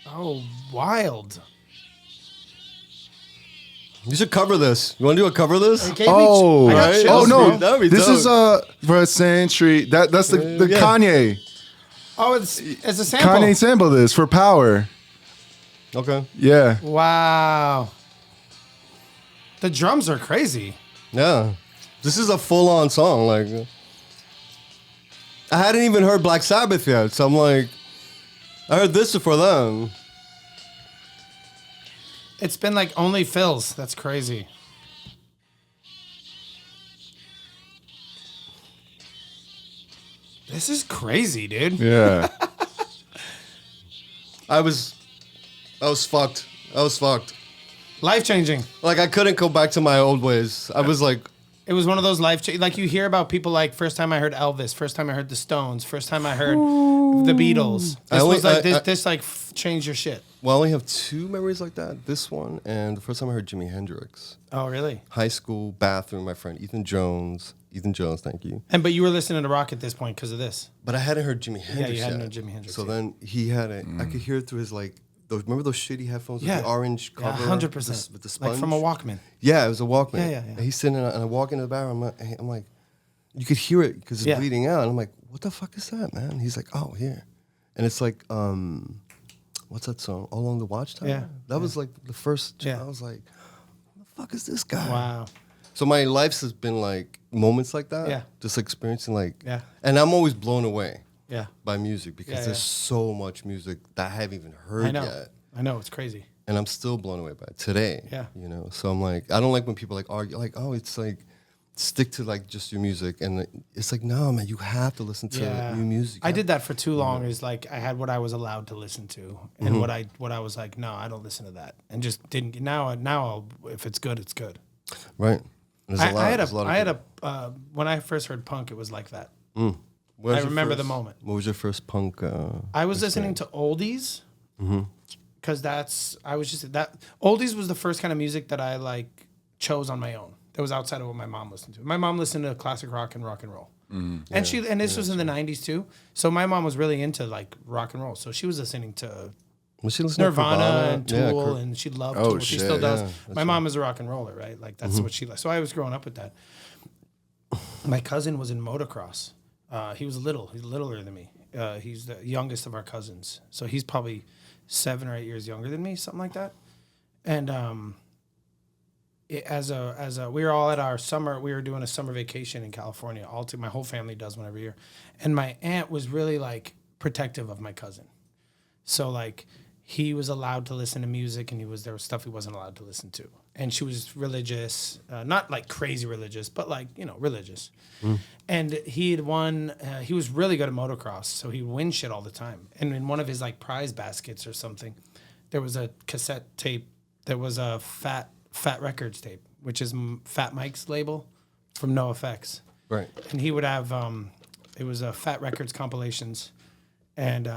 [SPEAKER 2] Oh, wild.
[SPEAKER 3] You should cover this. You want to do a cover this?
[SPEAKER 1] Oh,
[SPEAKER 2] I got
[SPEAKER 3] right?
[SPEAKER 2] chills,
[SPEAKER 1] oh
[SPEAKER 2] bro.
[SPEAKER 1] no!
[SPEAKER 3] That'd be
[SPEAKER 1] This
[SPEAKER 3] dope.
[SPEAKER 1] is for a century. That's the
[SPEAKER 3] Yeah.
[SPEAKER 1] Kanye.
[SPEAKER 2] Oh, it's a sample.
[SPEAKER 1] Kanye sampled this for Power.
[SPEAKER 3] Okay.
[SPEAKER 1] Yeah.
[SPEAKER 2] Wow. The drums are crazy.
[SPEAKER 3] Yeah. This is a full-on song. Like, I hadn't even heard Black Sabbath yet, so I'm like, I heard this before them.
[SPEAKER 2] It's been like only Phil's. That's crazy. This is crazy, dude.
[SPEAKER 1] Yeah.
[SPEAKER 3] I was fucked. I was fucked.
[SPEAKER 2] Life changing.
[SPEAKER 3] Like, I couldn't go back to my old ways. I was like,
[SPEAKER 2] It was one of those like you hear about people like first time I heard Elvis, first time I heard the Stones, first time I heard the Beatles. This changed your shit.
[SPEAKER 3] well, I only have 2 memories like that. This one and the first time I heard Jimi Hendrix.
[SPEAKER 2] Oh, really?
[SPEAKER 3] High school bathroom, my friend Ethan Jones, thank you.
[SPEAKER 2] But you were listening to rock at this point because of this.
[SPEAKER 3] But I hadn't heard Jimi Hendrix
[SPEAKER 2] you hadn't
[SPEAKER 3] yet.
[SPEAKER 2] heard Jimi Hendrix
[SPEAKER 3] So
[SPEAKER 2] yet.
[SPEAKER 3] then he had it. I could hear it through his like. Remember those shitty headphones with the orange cover?
[SPEAKER 2] 100%.
[SPEAKER 3] With the sponge?
[SPEAKER 2] Like from a Walkman.
[SPEAKER 3] Yeah, it was a Walkman.
[SPEAKER 2] Yeah.
[SPEAKER 3] And he's sitting in and I walk into the bathroom. I'm like, you could hear it because it's bleeding out. And I'm like, what the fuck is that, man? And he's like, oh, here. And it's like, what's that song? All Along the Watchtower?
[SPEAKER 2] Yeah.
[SPEAKER 3] That was like the first.
[SPEAKER 2] Yeah.
[SPEAKER 3] I was like, who the fuck is this guy?
[SPEAKER 2] Wow.
[SPEAKER 3] So my life has been like moments like that.
[SPEAKER 2] Yeah.
[SPEAKER 3] Just experiencing like.
[SPEAKER 2] Yeah.
[SPEAKER 3] And I'm always blown away
[SPEAKER 2] Yeah.
[SPEAKER 3] by music because
[SPEAKER 2] Yeah,
[SPEAKER 3] there's so much music that I haven't even heard
[SPEAKER 2] I know.
[SPEAKER 3] yet.
[SPEAKER 2] I know. It's crazy.
[SPEAKER 3] And I'm still blown away by it today.
[SPEAKER 2] Yeah.
[SPEAKER 3] You know, so I'm like, I don't like when people like argue, like, oh, it's like, stick to like just your music. And it's like, no, man, you have to listen to new music.
[SPEAKER 2] I did that for too long. Is like I had what I was allowed to listen to, and what I was like, no, I don't listen to that, and just didn't. Now if it's good, it's good.
[SPEAKER 3] Right. There's a lot.
[SPEAKER 2] I had a when I first heard punk, it was like that.
[SPEAKER 3] What was
[SPEAKER 2] I
[SPEAKER 3] your
[SPEAKER 2] remember the
[SPEAKER 3] first-
[SPEAKER 2] moment.
[SPEAKER 3] What was your first punk?
[SPEAKER 2] I was listening to oldies because oldies was the first kind of music that I like chose on my own. That was outside of what my mom listened to. My mom listened to classic rock and roll, and this was in the '90s too. So my mom was really into like rock and roll. So she was listening to
[SPEAKER 3] Was she listening
[SPEAKER 2] Nirvana and
[SPEAKER 3] to Nirvana?
[SPEAKER 2] Tool, and she loved
[SPEAKER 1] Oh,
[SPEAKER 2] Tool. She
[SPEAKER 1] shit,
[SPEAKER 2] still does.
[SPEAKER 3] yeah,
[SPEAKER 2] My mom is a rock and roller, right? Like that's what she likes. So I was growing up with that. My cousin was in motocross. He's littler than me. He's the youngest of our cousins, so he's probably 7 or 8 years younger than me, something like that. And we were all at our summer. We were doing a summer vacation in California. My whole family does one every year, and my aunt was really like protective of my cousin. So like he was allowed to listen to music, and there was stuff he wasn't allowed to listen to. And she was religious, not like crazy religious, but like religious. And he had won. He was really good at motocross, so he'd win shit all the time. And in one of his like prize baskets or something, there was a cassette tape. There was a Fat Records tape, which is Fat Mike's label from NoFX.
[SPEAKER 3] Right.
[SPEAKER 2] And he would have it was a Fat Records compilations, and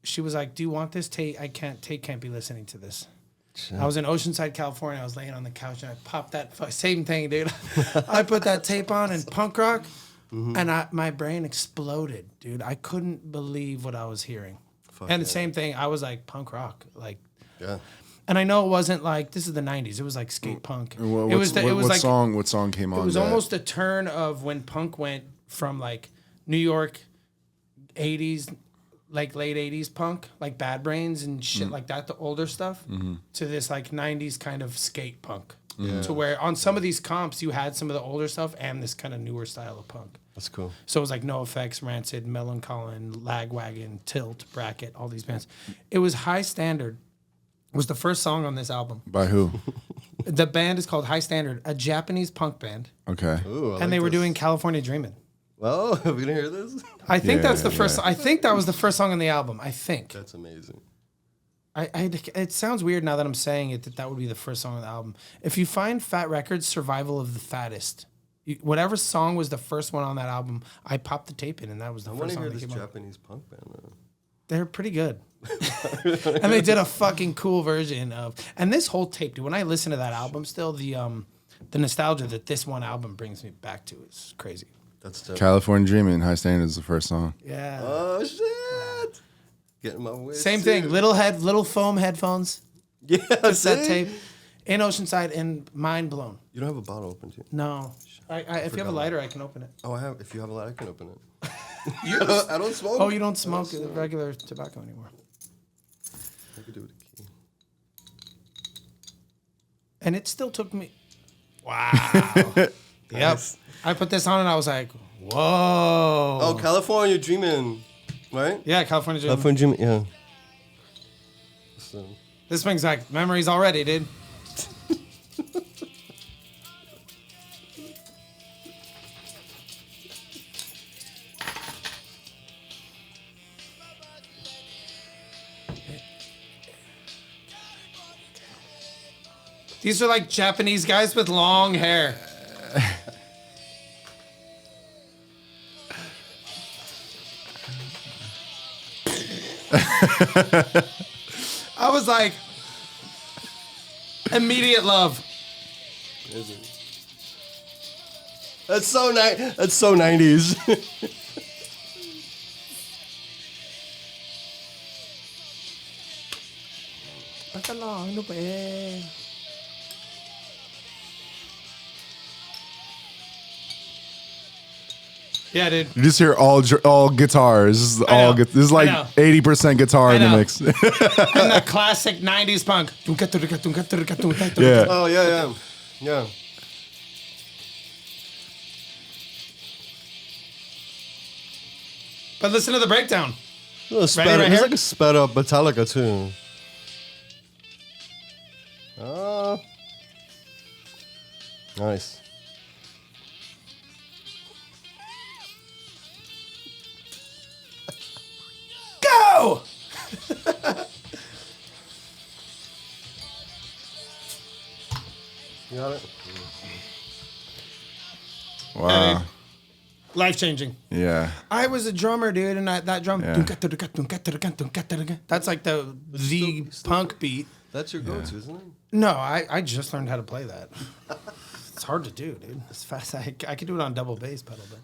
[SPEAKER 2] she was like, "Do you want this tape? Tate can't be listening to this." I was in Oceanside, California. I was laying on the couch and I popped that same thing, dude. I put that tape on in punk rock, and my brain exploded, dude. I couldn't believe what I was hearing. And the same thing, I was like, punk rock, like.
[SPEAKER 3] Yeah.
[SPEAKER 2] And I know it wasn't like this is the '90s. It was like skate punk.
[SPEAKER 1] What song came on?
[SPEAKER 2] It was almost a turn of when punk went from like New York '80s, like late '80s punk, like Bad Brains and shit like that, the older stuff, to this like '90s kind of skate punk. To where on some of these comps you had some of the older stuff and this kind of newer style of punk.
[SPEAKER 3] That's cool.
[SPEAKER 2] So it was like NoFX, Rancid, Meloncolin, Lagwagon, Tilt, Bracket, all these bands. It was High Standard. Was the first song on this album.
[SPEAKER 1] By who?
[SPEAKER 2] The band is called High Standard, a Japanese punk band.
[SPEAKER 1] Okay.
[SPEAKER 3] Ooh,
[SPEAKER 2] And they were doing California Dreamin'.
[SPEAKER 3] Well, are we gonna hear this?
[SPEAKER 2] I think that's the first.
[SPEAKER 1] yeah.
[SPEAKER 2] I think that was the first song on the album. I think.
[SPEAKER 3] That's amazing.
[SPEAKER 2] It sounds weird now that I'm saying it that would be the first song on the album. If you find Fat Records, Survival of the Fattest, whatever song was the first one on that album, I popped the tape in, and that was the
[SPEAKER 3] I want
[SPEAKER 2] first
[SPEAKER 3] to
[SPEAKER 2] song
[SPEAKER 3] hear
[SPEAKER 2] that
[SPEAKER 3] this
[SPEAKER 2] came out.
[SPEAKER 3] Japanese punk band. Though.
[SPEAKER 2] They're pretty good. And they did a fucking cool version of. And this whole tape, dude. When I listen to that album, still the nostalgia that this one album brings me back to is crazy.
[SPEAKER 3] That's dope.
[SPEAKER 1] California Dreaming, High Standard is the first song.
[SPEAKER 2] Yeah.
[SPEAKER 3] Oh shit! Getting my way.
[SPEAKER 2] Same thing. Little foam headphones.
[SPEAKER 3] Yeah.
[SPEAKER 2] Cassette
[SPEAKER 3] see?
[SPEAKER 2] tape. In Oceanside and mind blown.
[SPEAKER 3] You don't have a bottle open, do you?
[SPEAKER 2] No. If you have a lighter, I can open it.
[SPEAKER 3] Oh, I have. If you have a light, I can open it. I don't smoke.
[SPEAKER 2] Oh, you don't smoke regular tobacco anymore.
[SPEAKER 3] I could do it with a key.
[SPEAKER 2] And it still took me. Wow. Yep. I put this on and I was like, Whoa.
[SPEAKER 3] Oh, California Dreamin', right?
[SPEAKER 2] Yeah, California Dreamin'.
[SPEAKER 3] California Dreamin', yeah. So,
[SPEAKER 2] This brings back memories already, dude. These are like Japanese guys with long hair. I was like, immediate love.
[SPEAKER 3] is it? That's so That's so 90s.
[SPEAKER 2] Yeah, dude.
[SPEAKER 1] You just hear all guitars.
[SPEAKER 2] know.
[SPEAKER 1] This is like
[SPEAKER 2] I know.
[SPEAKER 1] 80% guitar in the
[SPEAKER 2] know.
[SPEAKER 1] mix.
[SPEAKER 2] And the classic 90s punk.
[SPEAKER 1] Yeah.
[SPEAKER 3] Oh, yeah. Yeah.
[SPEAKER 2] But listen to the breakdown.
[SPEAKER 3] A little sped
[SPEAKER 2] right
[SPEAKER 3] up.
[SPEAKER 2] here?
[SPEAKER 3] It's like a sped up Metallica, too. Oh. Nice.
[SPEAKER 2] Go!
[SPEAKER 3] You got it?
[SPEAKER 1] Wow.
[SPEAKER 2] Life changing.
[SPEAKER 1] Yeah.
[SPEAKER 2] I was a drummer, dude, and that drum.
[SPEAKER 1] Yeah.
[SPEAKER 2] That's like the punk beat.
[SPEAKER 3] That's your go-to, isn't it?
[SPEAKER 2] No, I just learned how to play that. It's hard to do, dude. It's fast. I could do it on double bass pedal, but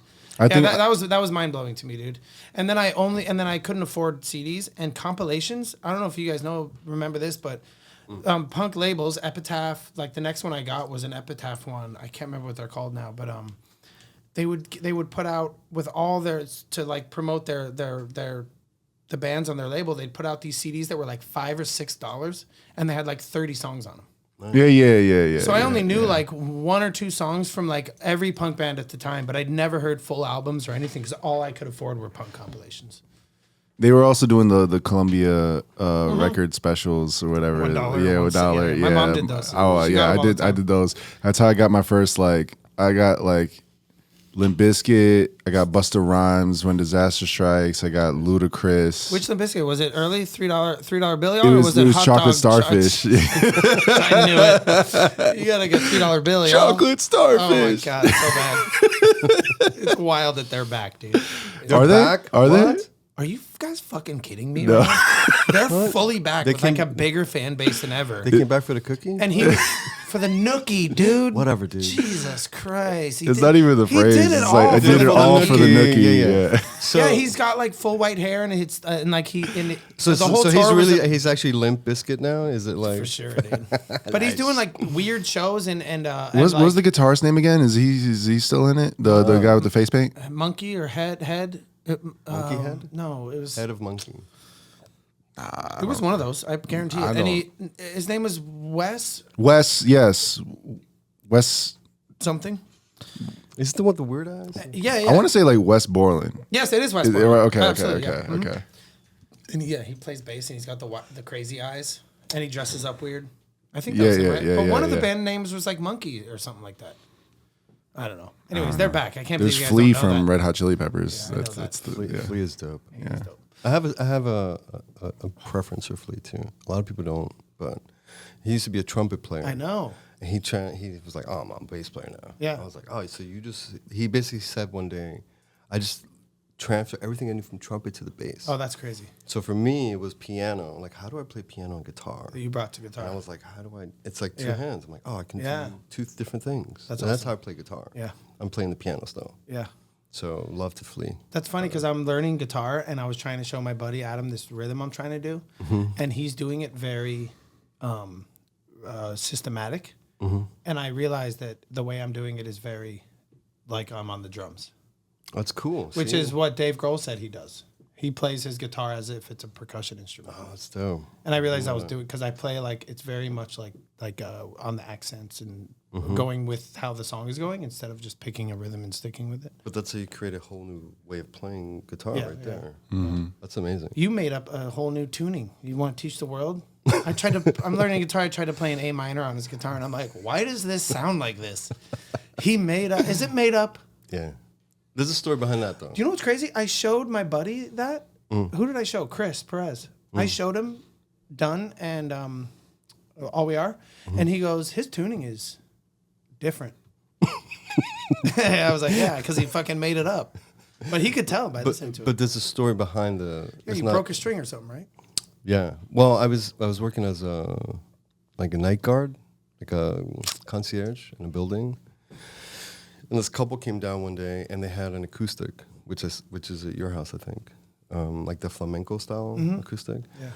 [SPEAKER 1] I think
[SPEAKER 2] that was mind blowing to me, dude. And then I couldn't afford CDs and compilations. I don't know if you guys remember this, but punk labels, Epitaph, like the next one I got was an Epitaph one. I can't remember what they're called now, but they would put out with all their to like promote the bands on their label. They'd put out these CDs that were like $5 or $6, and they had like 30 songs on them.
[SPEAKER 1] Yeah.
[SPEAKER 2] So I only knew like one or two songs from like every punk band at the time, but I'd never heard full albums or anything because all I could afford were punk compilations.
[SPEAKER 1] They were also doing the Columbia record specials or whatever.
[SPEAKER 2] $1
[SPEAKER 1] Yeah,
[SPEAKER 2] or
[SPEAKER 1] $1.
[SPEAKER 2] My
[SPEAKER 1] Yeah.
[SPEAKER 2] mom did those.
[SPEAKER 1] Oh
[SPEAKER 2] She
[SPEAKER 1] yeah,
[SPEAKER 2] got them all the
[SPEAKER 1] I
[SPEAKER 2] time.
[SPEAKER 1] did those. That's how I got my first I got Limp Bizkit, I got Busta Rhymes, When Disaster Strikes, I got Ludacris.
[SPEAKER 2] Which Limp Bizkit was it? Early $3 Billy,
[SPEAKER 1] it
[SPEAKER 2] or
[SPEAKER 1] was,
[SPEAKER 2] was it hot
[SPEAKER 1] Chocolate
[SPEAKER 2] dog
[SPEAKER 1] Starfish.
[SPEAKER 2] I knew it. You gotta get $3 Billy.
[SPEAKER 1] Chocolate Starfish.
[SPEAKER 2] Oh my god, it's so bad. It's wild that they're back, dude.
[SPEAKER 1] Are they? Are they?
[SPEAKER 3] What?
[SPEAKER 2] Are you guys fucking kidding me?
[SPEAKER 1] No.
[SPEAKER 2] Right now? They're fully back with like
[SPEAKER 3] came-
[SPEAKER 2] a bigger fan base than ever.
[SPEAKER 3] They came back for the cookie?
[SPEAKER 2] And he for the nookie, dude.
[SPEAKER 3] Whatever, dude.
[SPEAKER 2] Jesus Christ.
[SPEAKER 1] It's not even the phrase.
[SPEAKER 2] He did it
[SPEAKER 1] It's
[SPEAKER 2] all.
[SPEAKER 1] like I did it all for the nookie.
[SPEAKER 3] Yeah.
[SPEAKER 1] Yeah.
[SPEAKER 3] So,
[SPEAKER 2] yeah, he's got like full white hair and it's and like
[SPEAKER 3] so
[SPEAKER 2] the whole
[SPEAKER 3] he's
[SPEAKER 2] tour was
[SPEAKER 3] really he's actually Limp Bizkit now. Is it like
[SPEAKER 2] for sure, dude. But he's doing like weird shows and
[SPEAKER 1] What's
[SPEAKER 2] like,
[SPEAKER 1] the guitarist name again? Is he still in it? The guy with the face paint?
[SPEAKER 2] monkey or head?
[SPEAKER 3] Monkey head?
[SPEAKER 2] No, it was
[SPEAKER 3] head of monkey?
[SPEAKER 2] it was one of those. I guarantee it.
[SPEAKER 1] I
[SPEAKER 2] And his name was Wes
[SPEAKER 1] Wes, yes. Wes.
[SPEAKER 2] something.
[SPEAKER 3] Is it the one with the weird eyes?
[SPEAKER 2] Yeah.
[SPEAKER 1] I want to say like Wes Borland.
[SPEAKER 2] Yes, it is Wes.
[SPEAKER 1] Is it
[SPEAKER 2] Borland.
[SPEAKER 1] right? Okay,
[SPEAKER 2] Absolutely,
[SPEAKER 1] okay,
[SPEAKER 2] yeah.
[SPEAKER 1] okay,
[SPEAKER 2] Mhm.
[SPEAKER 1] okay.
[SPEAKER 2] And yeah, he plays bass and he's got the crazy eyes and he dresses up weird. I think
[SPEAKER 1] Yeah,
[SPEAKER 2] that was him,
[SPEAKER 1] yeah,
[SPEAKER 2] right?
[SPEAKER 1] yeah,
[SPEAKER 2] But one
[SPEAKER 1] yeah,
[SPEAKER 2] of the
[SPEAKER 1] yeah.
[SPEAKER 2] band names was like Monkey or something like that. I don't know. Anyways, they're back. I can't
[SPEAKER 1] There's
[SPEAKER 2] believe you guys
[SPEAKER 1] Flea
[SPEAKER 2] don't know
[SPEAKER 1] from
[SPEAKER 2] that.
[SPEAKER 1] Red Hot Chili Peppers.
[SPEAKER 2] Yeah, I know
[SPEAKER 1] that's
[SPEAKER 2] that.
[SPEAKER 1] the yeah.
[SPEAKER 3] Flea is dope.
[SPEAKER 1] Yeah.
[SPEAKER 3] I have a preference for Flea too. A lot of people don't, but he used to be a trumpet player.
[SPEAKER 2] I know.
[SPEAKER 3] And he was like, oh, I'm a bass player now.
[SPEAKER 2] Yeah.
[SPEAKER 3] I was like, oh, so he basically said one day, I just transfer everything I knew from trumpet to the bass.
[SPEAKER 2] Oh, that's crazy.
[SPEAKER 3] So for me, it was piano. Like, how do I play piano and guitar?
[SPEAKER 2] That you brought to guitar.
[SPEAKER 3] And I was like, how do I? It's like two
[SPEAKER 2] Yeah.
[SPEAKER 3] hands. I'm like, oh, I can
[SPEAKER 2] Yeah.
[SPEAKER 3] do two different things.
[SPEAKER 2] That's
[SPEAKER 3] That's
[SPEAKER 2] awesome.
[SPEAKER 3] how I play guitar.
[SPEAKER 2] Yeah.
[SPEAKER 3] I'm playing the piano still.
[SPEAKER 2] Yeah.
[SPEAKER 3] So love to Flea.
[SPEAKER 2] That's funny because I'm learning guitar and I was trying to show my buddy Adam this rhythm I'm trying to do, and he's doing it very systematic. And I realized that the way I'm doing it is very like I'm on the drums,
[SPEAKER 3] That's cool.
[SPEAKER 2] which
[SPEAKER 3] See?
[SPEAKER 2] is what Dave Grohl said he does. He plays his guitar as if it's a percussion instrument.
[SPEAKER 3] Oh, that's dope.
[SPEAKER 2] And I realized I was doing because I play like it's very much like on the accents and going with how the song is going instead of just picking a rhythm and sticking with it.
[SPEAKER 3] But that's how you create a whole new way of playing guitar
[SPEAKER 2] Yeah,
[SPEAKER 3] right there.
[SPEAKER 1] Mm-hmm.
[SPEAKER 3] That's amazing.
[SPEAKER 2] You made up a whole new tuning. You want to teach the world? I'm learning guitar. I tried to play an A minor on his guitar, and I'm like, why does this sound like this? He made up. Is it made up?
[SPEAKER 3] Yeah. There's a story behind that, though.
[SPEAKER 2] Do you know what's crazy? I showed my buddy that. Who did I show? Chris Perez. I showed him done and All We Are, and he goes, his tuning is different. I was like, yeah, because he fucking made it up. But he could tell by listening to it.
[SPEAKER 3] But there's a story behind the.
[SPEAKER 2] Yeah, you broke a string or something, right?
[SPEAKER 3] Yeah. Well, I was working as a night guard, like a concierge in a building. And this couple came down one day and they had an acoustic, which is at your house, I think. Like the flamenco style acoustic.
[SPEAKER 2] Yeah.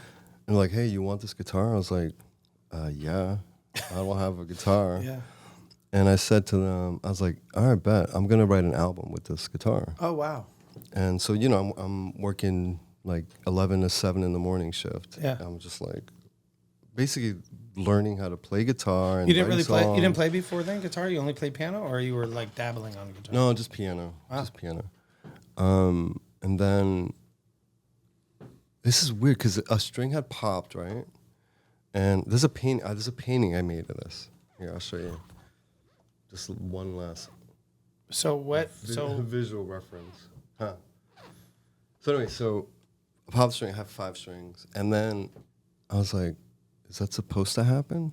[SPEAKER 3] And like, hey, you want this guitar? I was like, yeah, I don't have a guitar.
[SPEAKER 2] Yeah.
[SPEAKER 3] And I said to them, I was like, all right, bet, I'm going to write an album with this guitar.
[SPEAKER 2] Oh, wow.
[SPEAKER 3] And so, you know, I'm working like 11 to 7 in the morning shift.
[SPEAKER 2] Yeah.
[SPEAKER 3] I'm just like basically learning how to play guitar. And
[SPEAKER 2] You didn't
[SPEAKER 3] write
[SPEAKER 2] really play. You
[SPEAKER 3] songs.
[SPEAKER 2] didn't play before then guitar. You only played piano, or you were like dabbling on guitar.
[SPEAKER 3] No, just piano.
[SPEAKER 2] Wow.
[SPEAKER 3] Just piano. And then this is weird because a string had popped, right? And there's a painting I made of this. Here, I'll show you. Just one last
[SPEAKER 2] So what?
[SPEAKER 3] visual reference. Huh. So anyway, so a pop string, I have 5 strings. And then I was like, is that supposed to happen?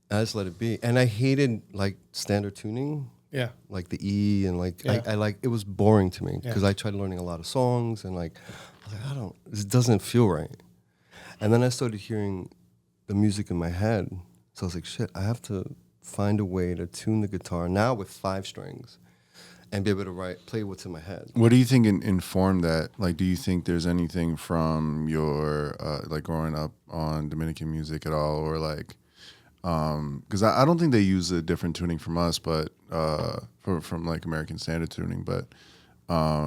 [SPEAKER 3] And I just let it be. And I hated like standard tuning,
[SPEAKER 2] Yeah.
[SPEAKER 3] like the E and like,
[SPEAKER 2] Yeah.
[SPEAKER 3] I like, it was boring to me because I tried learning a lot of songs and like, I was like, this doesn't feel right. And then I started hearing the music in my head. So I was like, shit, I have to find a way to tune the guitar now with 5 strings and be able to play what's in my head.
[SPEAKER 1] What do you think informed that? Like, do you think there's anything from your like growing up on Dominican music at all, or like, because I don't think they use a different tuning from us, but from like American Standard tuning. But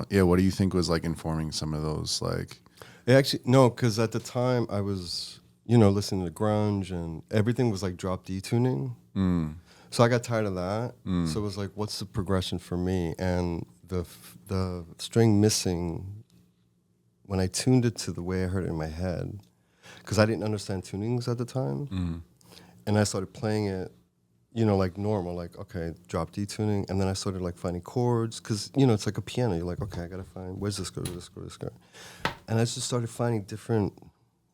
[SPEAKER 1] yeah, what do you think was like informing some of those like?
[SPEAKER 3] Actually, no, because at the time I was, you know, listening to grunge and everything was like drop D tuning. So I got tired of that. So it was like, what's the progression for me? And the string missing, when I tuned it to the way I heard it in my head, because I didn't understand tunings at the time, and I started playing it, you know, like normal, like, okay, drop D tuning, and then I started like finding chords, because, you know, it's like a piano. You're like, okay, I got to find, where's this go, this go, this go. And I just started finding different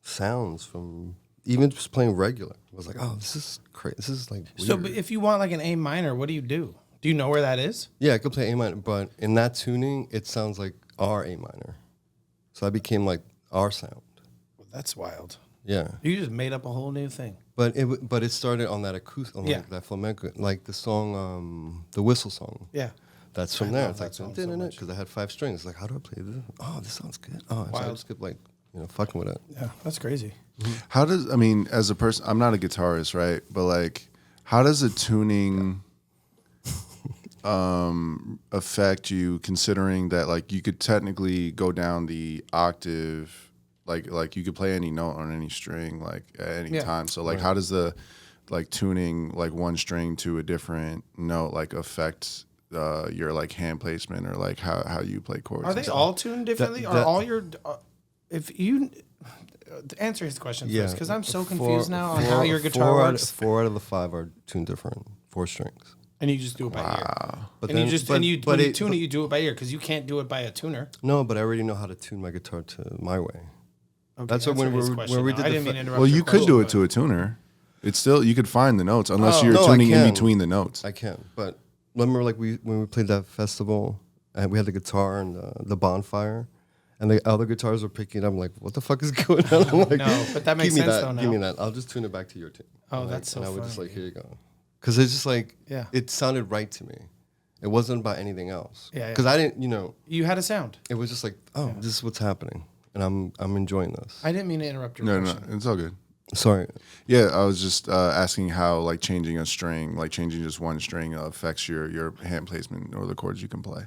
[SPEAKER 3] sounds from even just playing regular. I was like, oh, this is crazy. This is like weird.
[SPEAKER 2] So, but if you want like an A minor, what do you do? Do you know where that is?
[SPEAKER 3] Yeah, I could play A minor, but in that tuning, it sounds like our A minor. So I became like our sound.
[SPEAKER 2] Well, that's wild.
[SPEAKER 3] Yeah.
[SPEAKER 2] You just made up a whole new thing.
[SPEAKER 3] But it started on that acoustic, on
[SPEAKER 2] Yeah.
[SPEAKER 3] like that flamenco, like the song, the whistle song.
[SPEAKER 2] Yeah.
[SPEAKER 3] That's from
[SPEAKER 2] I
[SPEAKER 3] there.
[SPEAKER 2] love
[SPEAKER 3] It's
[SPEAKER 2] that
[SPEAKER 3] like,
[SPEAKER 2] song so much.
[SPEAKER 3] because I had 5 strings. Like, how do I play this? Oh, this sounds good. Oh, so I
[SPEAKER 2] Wild.
[SPEAKER 3] just kept like, you know, fucking with it.
[SPEAKER 2] Yeah, that's crazy.
[SPEAKER 1] How does, I mean, as a person, I'm not a guitarist, right? But like, how does a tuning affect you, considering that like you could technically go down the octave, like you could play any note on any string, like at any
[SPEAKER 2] Yeah.
[SPEAKER 1] time. So like, how does the like tuning like one string to a different note like affect your like hand placement, or like how you play chords?
[SPEAKER 2] Are
[SPEAKER 1] and
[SPEAKER 2] they
[SPEAKER 1] stuff?
[SPEAKER 2] all tuned differently? Are
[SPEAKER 3] that-
[SPEAKER 2] all your if you answer his question first, because I'm so confused now on how your guitar works,
[SPEAKER 3] 4 out of the 5 are tuned different, 4 strings.
[SPEAKER 2] and you just do it by ear.
[SPEAKER 3] But
[SPEAKER 2] And
[SPEAKER 3] then,
[SPEAKER 2] you just
[SPEAKER 3] but,
[SPEAKER 2] and you
[SPEAKER 3] but
[SPEAKER 2] when you
[SPEAKER 3] it-
[SPEAKER 2] tune it, you do it by ear because you can't do it by a tuner.
[SPEAKER 3] No, but I already know how to tune my guitar to my way.
[SPEAKER 2] Okay,
[SPEAKER 3] That's what
[SPEAKER 2] answer
[SPEAKER 3] when
[SPEAKER 2] his
[SPEAKER 3] we
[SPEAKER 2] question
[SPEAKER 3] when we
[SPEAKER 2] now.
[SPEAKER 3] did
[SPEAKER 2] I
[SPEAKER 3] the
[SPEAKER 2] didn't mean to interrupt.
[SPEAKER 1] Well,
[SPEAKER 2] your
[SPEAKER 1] you could do
[SPEAKER 2] question,
[SPEAKER 1] it to a tuner. It's still, you could find the notes unless
[SPEAKER 2] Oh.
[SPEAKER 1] you're
[SPEAKER 3] No, I
[SPEAKER 1] tuning in
[SPEAKER 3] can.
[SPEAKER 1] between the notes.
[SPEAKER 3] I can, but remember, like when we played that festival, and we had the guitar and the bonfire, and the other guitars were picking it up. I'm like, what the fuck is going on? I'm like,
[SPEAKER 2] No, but that makes
[SPEAKER 3] give me
[SPEAKER 2] sense
[SPEAKER 3] that,
[SPEAKER 2] though now.
[SPEAKER 3] Give me that. I'll just tune it back to your tune.
[SPEAKER 2] Oh,
[SPEAKER 3] And
[SPEAKER 2] that's so
[SPEAKER 3] And I would just
[SPEAKER 2] funny.
[SPEAKER 3] like, here you go, because it's just like,
[SPEAKER 2] Yeah.
[SPEAKER 3] it sounded right to me. It wasn't about anything else.
[SPEAKER 2] Yeah, yeah.
[SPEAKER 3] Because I didn't, you know,
[SPEAKER 2] You had a sound.
[SPEAKER 3] it was just like, oh, this is what's happening, and I'm enjoying this.
[SPEAKER 2] I didn't mean to interrupt your
[SPEAKER 1] No, no,
[SPEAKER 2] question.
[SPEAKER 1] it's all good.
[SPEAKER 3] Sorry.
[SPEAKER 1] Yeah, I was just asking how like changing a string, like changing just one string, affects your hand placement or the chords you can play.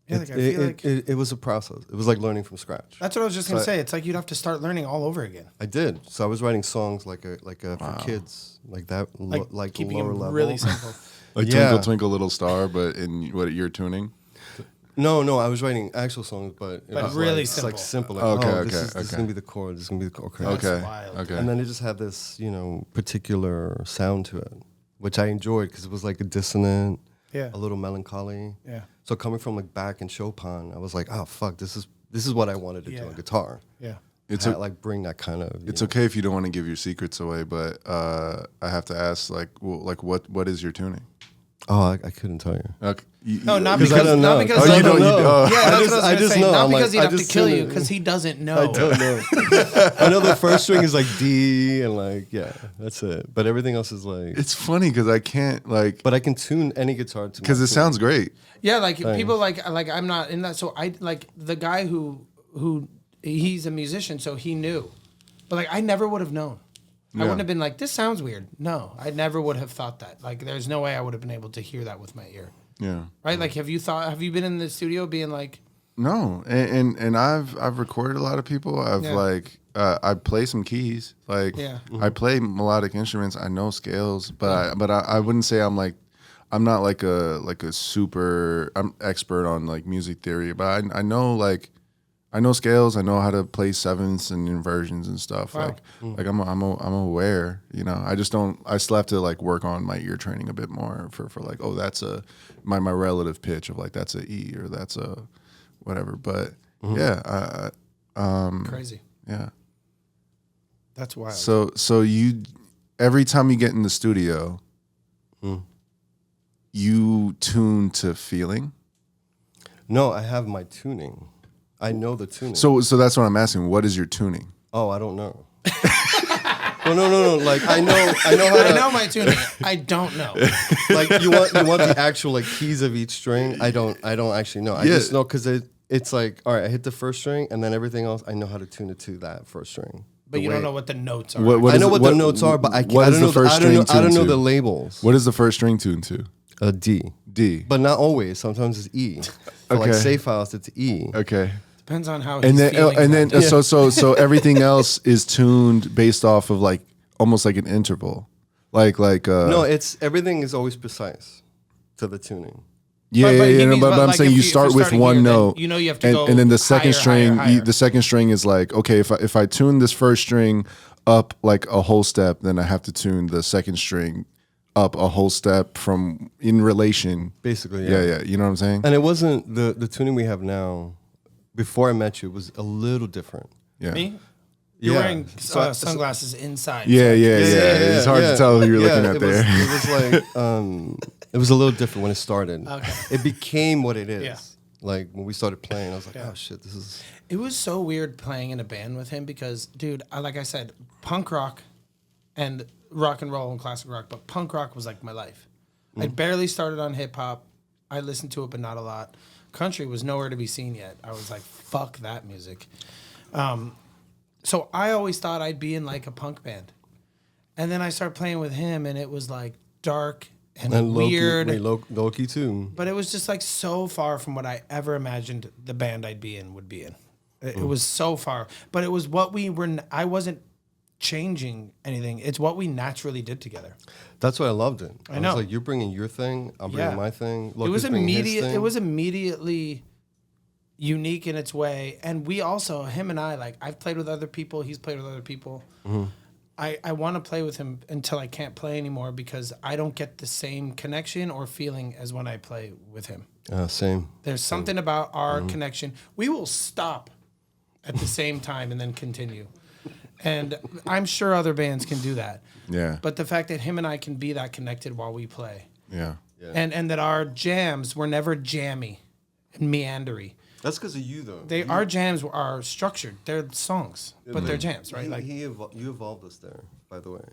[SPEAKER 2] Yeah, like I feel like
[SPEAKER 3] it was a process. It was like learning from scratch.
[SPEAKER 2] that's what I was just gonna say. It's like you'd have to start learning all over again.
[SPEAKER 3] I did. So I was writing songs for kids, like that, like
[SPEAKER 2] Keeping
[SPEAKER 3] lower
[SPEAKER 2] them
[SPEAKER 3] level.
[SPEAKER 2] really simple.
[SPEAKER 1] Like
[SPEAKER 3] Yeah.
[SPEAKER 1] Twinkle Twinkle Little Star, but in what you're tuning.
[SPEAKER 3] No, I was writing actual songs, but it was
[SPEAKER 2] really
[SPEAKER 3] like, it's like simple. Like, this is gonna be the chord. This is gonna be the chord.
[SPEAKER 1] Okay.
[SPEAKER 2] wild.
[SPEAKER 1] Okay.
[SPEAKER 3] And then it just had this, particular sound to it, which I enjoyed because it was like a dissonant,
[SPEAKER 2] Yeah.
[SPEAKER 3] a little melancholy.
[SPEAKER 2] Yeah.
[SPEAKER 3] So coming from like back in Chopin, I was like, oh fuck, this is what I wanted to do on guitar.
[SPEAKER 2] Yeah.
[SPEAKER 1] It's
[SPEAKER 3] Like bring that kind of.
[SPEAKER 1] It's okay if you don't want to give your secrets away, but I have to ask, what is your tuning?
[SPEAKER 3] Oh, I couldn't tell you.
[SPEAKER 1] Okay.
[SPEAKER 2] No, not
[SPEAKER 3] Because I
[SPEAKER 2] because
[SPEAKER 3] don't know.
[SPEAKER 2] not because
[SPEAKER 1] Oh, you don't know.
[SPEAKER 2] yeah, that's what I was gonna say.
[SPEAKER 3] know.
[SPEAKER 2] Not
[SPEAKER 3] I'm
[SPEAKER 2] because
[SPEAKER 3] like,
[SPEAKER 2] he'd
[SPEAKER 3] I
[SPEAKER 2] have to
[SPEAKER 3] just
[SPEAKER 2] kill
[SPEAKER 3] seen
[SPEAKER 2] you,
[SPEAKER 3] it.
[SPEAKER 2] because he doesn't know.
[SPEAKER 3] I don't know. I know the first string is like D and like that's it. But everything else is like.
[SPEAKER 1] It's funny because I can't
[SPEAKER 3] But I can tune any guitar to.
[SPEAKER 1] because it sounds great.
[SPEAKER 2] Yeah, like people like I'm not in that. So I like the guy who he's a musician, so he knew, but like I never would have known. I wouldn't have been like, this sounds weird. No, I never would have thought that. Like, there's no way I would have been able to hear that with my ear.
[SPEAKER 1] Yeah.
[SPEAKER 2] Right? Like, have you been in the studio being like,
[SPEAKER 1] No, and I've recorded a lot of people. I've I play some keys. Like I play melodic instruments. I know scales, but I wouldn't say I'm not like a super expert on like music theory. But I know scales. I know how to play sevenths and inversions and stuff.
[SPEAKER 2] Wow.
[SPEAKER 1] Like I'm aware. I just don't. I still have to like work on my ear training a bit more for like, oh, that's my relative pitch of like that's a E or that's a whatever. But yeah,
[SPEAKER 2] crazy?
[SPEAKER 1] yeah.
[SPEAKER 2] That's wild.
[SPEAKER 1] So you every time you get in the studio, you tune to feeling.
[SPEAKER 3] No, I have my tuning. I know the tuning.
[SPEAKER 1] So that's what I'm asking. What is your tuning?
[SPEAKER 3] Oh, I don't know. Well, no. Like I know how to.
[SPEAKER 2] I know my tuning. I don't know.
[SPEAKER 3] Like you want the actual like keys of each string. I don't actually know. I just know because it's like, all right, I hit the first string and then everything else I know how to tune it to that first string.
[SPEAKER 2] But you don't know what the notes are.
[SPEAKER 3] I know what the notes are, but I don't know the labels.
[SPEAKER 1] What is the first string tuned to?
[SPEAKER 3] A D.
[SPEAKER 1] D.
[SPEAKER 3] But not always. Sometimes it's E. For like safe house, it's E.
[SPEAKER 1] Okay.
[SPEAKER 2] Depends on how
[SPEAKER 1] And
[SPEAKER 2] he's feeling.
[SPEAKER 1] so everything else is tuned based off of like almost like an interval.
[SPEAKER 3] No, it's everything is always precise to the tuning.
[SPEAKER 1] But I'm saying you start with one note.
[SPEAKER 2] You know you have to go
[SPEAKER 1] and then the second
[SPEAKER 2] higher,
[SPEAKER 1] string,
[SPEAKER 2] higher.
[SPEAKER 1] the second string is like, okay, if I tune this first string up like a whole step, then I have to tune the second string up a whole step from in relation.
[SPEAKER 3] Basically,
[SPEAKER 1] Yeah. You know what I'm saying?
[SPEAKER 3] And it wasn't the tuning we have now. Before I met you, it was a little different.
[SPEAKER 1] Yeah.
[SPEAKER 2] Me? You're
[SPEAKER 3] Yeah.
[SPEAKER 2] wearing sunglasses inside.
[SPEAKER 1] Yeah. It's hard to tell who you're looking at there.
[SPEAKER 3] It was like it was a little different when it started.
[SPEAKER 2] Okay.
[SPEAKER 3] It became what it is.
[SPEAKER 2] Yeah.
[SPEAKER 3] Like when we started playing, I was like, oh shit, this is.
[SPEAKER 2] It was so weird playing in a band with him because, dude, like I said, punk rock and rock and roll and classic rock, but punk rock was like my life. I barely started on hip hop. I listened to it, but not a lot. Country was nowhere to be seen yet. I was like, fuck that music. So I always thought I'd be in like a punk band. And then I started playing with him and it was like dark and weird.
[SPEAKER 3] Low-key too.
[SPEAKER 2] But it was just like so far from what I ever imagined the band I'd be in would be in. It was so far. But it was what I wasn't changing anything. It's what we naturally did together.
[SPEAKER 3] That's why I loved it. I
[SPEAKER 2] know.
[SPEAKER 3] was like, you're bringing your thing, I'm bringing my thing.
[SPEAKER 2] It was immediate. It was immediately unique in its way, and we also, him and I, like I've played with other people. He's played with other people. I want to play with him until I can't play anymore because I don't get the same connection or feeling as when I play with him.
[SPEAKER 3] Same.
[SPEAKER 2] There's something about our connection. We will stop at the same time and then continue. And I'm sure other bands can do that.
[SPEAKER 1] Yeah.
[SPEAKER 2] But the fact that him and I can be that connected while we play.
[SPEAKER 1] Yeah.
[SPEAKER 2] And that our jams were never jammy and meandery.
[SPEAKER 3] That's because of you, though.
[SPEAKER 2] Our jams are structured. They're songs, but they're jams, right?
[SPEAKER 3] You evolved us there, by the way.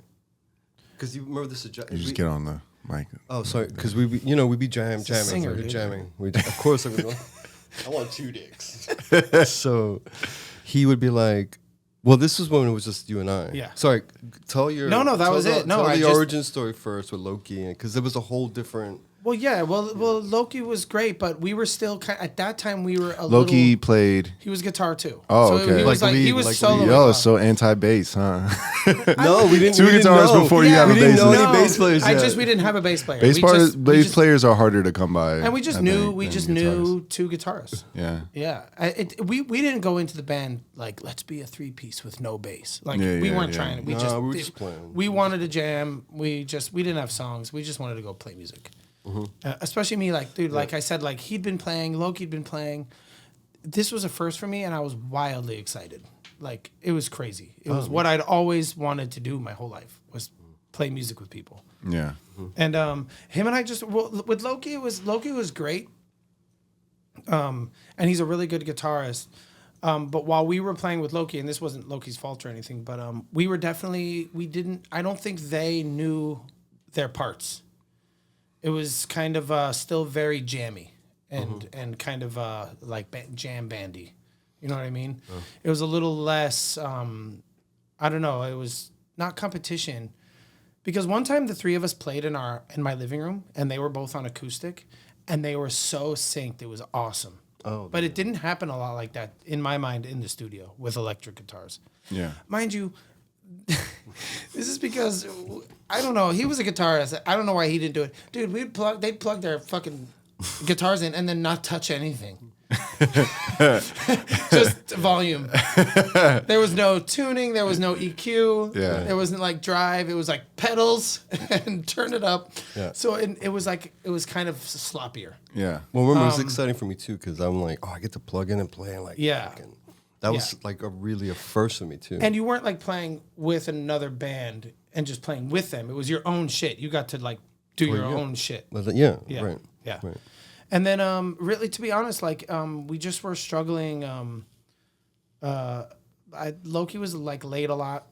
[SPEAKER 3] Because you remember this.
[SPEAKER 1] You just get on the mic.
[SPEAKER 3] Oh, sorry. Because we be jamming.
[SPEAKER 2] singer,
[SPEAKER 3] We're
[SPEAKER 2] dude.
[SPEAKER 3] jamming. Of course, I want 2 dicks. So he would be like, well, this was when it was just you and I.
[SPEAKER 2] Yeah.
[SPEAKER 3] Sorry, tell your...
[SPEAKER 2] No, that was it. No,
[SPEAKER 3] tell
[SPEAKER 2] I
[SPEAKER 3] the
[SPEAKER 2] just-
[SPEAKER 3] origin story first with Loki, because there was a whole different
[SPEAKER 2] Well, yeah. Well, Loki was great, but we were still at that time. We were
[SPEAKER 1] Loki played.
[SPEAKER 2] He was guitar too.
[SPEAKER 1] Oh,
[SPEAKER 2] so
[SPEAKER 1] okay.
[SPEAKER 2] He was
[SPEAKER 3] Like
[SPEAKER 2] he
[SPEAKER 3] lead,
[SPEAKER 2] was
[SPEAKER 3] like
[SPEAKER 2] solo.
[SPEAKER 3] lead.
[SPEAKER 1] Yo, so anti-bass, huh?
[SPEAKER 3] No, we didn't.
[SPEAKER 1] Two
[SPEAKER 3] we didn't
[SPEAKER 1] guitars
[SPEAKER 3] know.
[SPEAKER 1] before you have a
[SPEAKER 3] We didn't
[SPEAKER 1] bassist.
[SPEAKER 3] know
[SPEAKER 1] No,
[SPEAKER 3] any bass players. Yet.
[SPEAKER 2] We didn't have a bass player.
[SPEAKER 1] Bass players are harder to come by.
[SPEAKER 2] And we just
[SPEAKER 1] I
[SPEAKER 2] knew
[SPEAKER 1] think,
[SPEAKER 2] we
[SPEAKER 1] than
[SPEAKER 2] just
[SPEAKER 1] guitarists.
[SPEAKER 2] knew two guitarists.
[SPEAKER 1] Yeah.
[SPEAKER 2] Yeah. We didn't go into the band like let's be a 3-piece with no bass. Like
[SPEAKER 1] Yeah,
[SPEAKER 2] we
[SPEAKER 1] yeah,
[SPEAKER 2] weren't
[SPEAKER 1] yeah.
[SPEAKER 2] trying. We
[SPEAKER 3] No, we were just playing.
[SPEAKER 2] We wanted to jam. We didn't have songs. We just wanted to go play music. Especially me, like dude, like I said, like he'd been playing, Loki'd been playing. This was a first for me, and I was wildly excited. Like it was crazy. It was what I'd always wanted to do my whole life was play music with people.
[SPEAKER 1] Yeah.
[SPEAKER 2] And him and I just with Loki was great. And he's a really good guitarist. But while we were playing with Loki, and this wasn't Loki's fault or anything, but I don't think they knew their parts. It was kind of still very jammy and kind of like jam bandy. You know what I mean? Oh. It was a little less, I don't know, it was not competition. Because one time the three of us played in my living room, and they were both on acoustic, and they were so synced. It was awesome. Oh, but it didn't happen a lot like that, in my mind, in the studio with electric guitars.
[SPEAKER 1] Yeah.
[SPEAKER 2] Mind you, this is because, I don't know, he was a guitarist. I don't know why he didn't do it. Dude, they'd plug their fucking guitars in and then not touch anything. Just volume. There was no tuning. There was no EQ.
[SPEAKER 1] Yeah.
[SPEAKER 2] There wasn't like drive. It was like pedals and turn it up.
[SPEAKER 3] Yeah.
[SPEAKER 2] So it was kind of sloppier.
[SPEAKER 1] Yeah.
[SPEAKER 3] Well, remember, it was exciting for me too because I'm like, I get to plug in and play and like,
[SPEAKER 2] Yeah.
[SPEAKER 3] that was like really a first for me too.
[SPEAKER 2] And you weren't like playing with another band and just playing with them. It was your own shit. You got to like do your own shit.
[SPEAKER 3] Yeah.
[SPEAKER 2] Yeah.
[SPEAKER 3] Right.
[SPEAKER 2] Yeah.
[SPEAKER 3] Right.
[SPEAKER 2] And then, really, to be honest, like we just were struggling. Loki was like late a lot,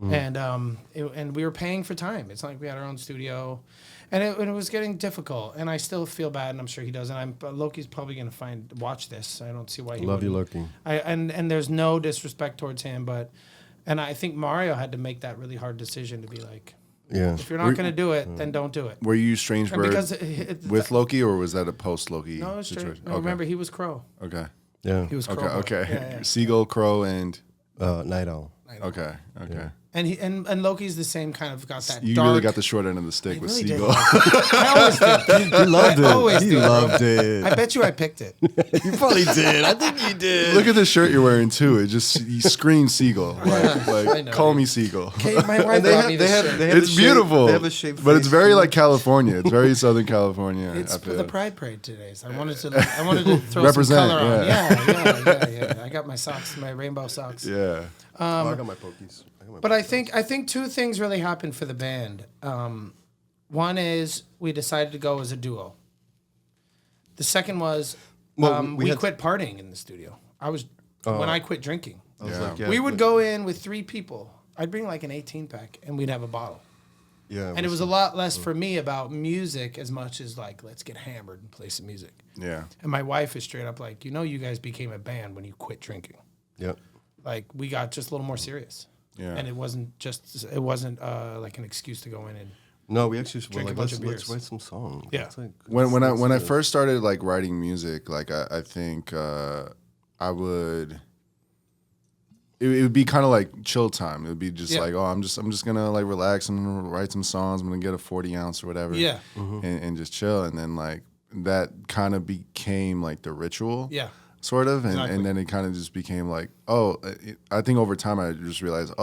[SPEAKER 2] and we were paying for time. It's not like we had our own studio, and it was getting difficult. And I still feel bad, and I'm sure he does. And Loki's probably gonna watch this. I don't see why he
[SPEAKER 3] Love you,
[SPEAKER 2] wouldn't.
[SPEAKER 3] Loki.
[SPEAKER 2] And there's no disrespect towards him, and I think Mario had to make that really hard decision to be like,
[SPEAKER 3] Yeah.
[SPEAKER 2] if you're not going to do it, then don't do it.
[SPEAKER 1] Were you Strangebird
[SPEAKER 2] Because
[SPEAKER 1] with Loki, or was that a post Loki
[SPEAKER 2] No, it's
[SPEAKER 1] situation?
[SPEAKER 2] straight. No, remember, he was Crow.
[SPEAKER 1] Okay.
[SPEAKER 3] Yeah.
[SPEAKER 2] He was Crow.
[SPEAKER 1] Okay. Okay.
[SPEAKER 2] Yeah, yeah.
[SPEAKER 1] Seagull, Crow, and
[SPEAKER 3] Night Owl.
[SPEAKER 1] okay. Okay.
[SPEAKER 3] Yeah.
[SPEAKER 2] And Loki's the same kind of got that
[SPEAKER 1] You
[SPEAKER 2] dark.
[SPEAKER 1] really got the short end of the stick with
[SPEAKER 2] really did.
[SPEAKER 1] Seagull.
[SPEAKER 2] I always did.
[SPEAKER 3] He loved it.
[SPEAKER 2] always
[SPEAKER 3] He
[SPEAKER 2] do, bro.
[SPEAKER 3] loved it.
[SPEAKER 2] I bet you I picked it.
[SPEAKER 3] You probably did. I think you did.
[SPEAKER 1] Look at the shirt you're wearing too. It just you scream Seagull.
[SPEAKER 2] I
[SPEAKER 1] Like
[SPEAKER 2] know,
[SPEAKER 1] call
[SPEAKER 2] dude.
[SPEAKER 1] me Seagull.
[SPEAKER 2] Okay, my wife brought me this shirt.
[SPEAKER 1] It's beautiful.
[SPEAKER 3] They have a shape,
[SPEAKER 1] but it's very like California. It's very Southern California.
[SPEAKER 2] It's
[SPEAKER 1] I
[SPEAKER 2] for
[SPEAKER 1] feel.
[SPEAKER 2] the Pride Parade today. So I wanted to throw
[SPEAKER 1] Represent,
[SPEAKER 2] some color on.
[SPEAKER 1] yeah.
[SPEAKER 2] Yeah. I got my socks, my rainbow socks.
[SPEAKER 1] Yeah.
[SPEAKER 3] I got my pokies.
[SPEAKER 2] But I think two things really happened for the band. One is we decided to go as a duo. The second was we quit partying in the studio. When I quit drinking.
[SPEAKER 3] I was like,
[SPEAKER 2] We would go in with 3 people. I'd bring like an 18-pack, and we'd have a bottle.
[SPEAKER 3] Yeah.
[SPEAKER 2] And it was a lot less for me about music as much as like, let's get hammered and play some music.
[SPEAKER 1] Yeah.
[SPEAKER 2] And my wife is straight up like, you guys became a band when you quit drinking.
[SPEAKER 3] Yep.
[SPEAKER 2] Like we got just a little more serious.
[SPEAKER 1] Yeah.
[SPEAKER 2] And it wasn't like an excuse to go in and
[SPEAKER 3] No, we actually were
[SPEAKER 2] Drink a
[SPEAKER 3] like,
[SPEAKER 2] bunch
[SPEAKER 3] let's
[SPEAKER 2] of beers.
[SPEAKER 3] write some songs.
[SPEAKER 2] Yeah.
[SPEAKER 3] Let's, like,
[SPEAKER 1] When I
[SPEAKER 3] let's-
[SPEAKER 1] first started like writing music, like I think I would. It would be kind of like chill time. It would be just like, I'm just gonna like relax and write some songs. I'm gonna get a 40 ounce or whatever.
[SPEAKER 2] Yeah.
[SPEAKER 1] And just chill. And then like that kind of became like the ritual.
[SPEAKER 2] Yeah.
[SPEAKER 1] Sort of, and,
[SPEAKER 2] Exactly.
[SPEAKER 1] and then it kind of just became like, I think over time I just realized,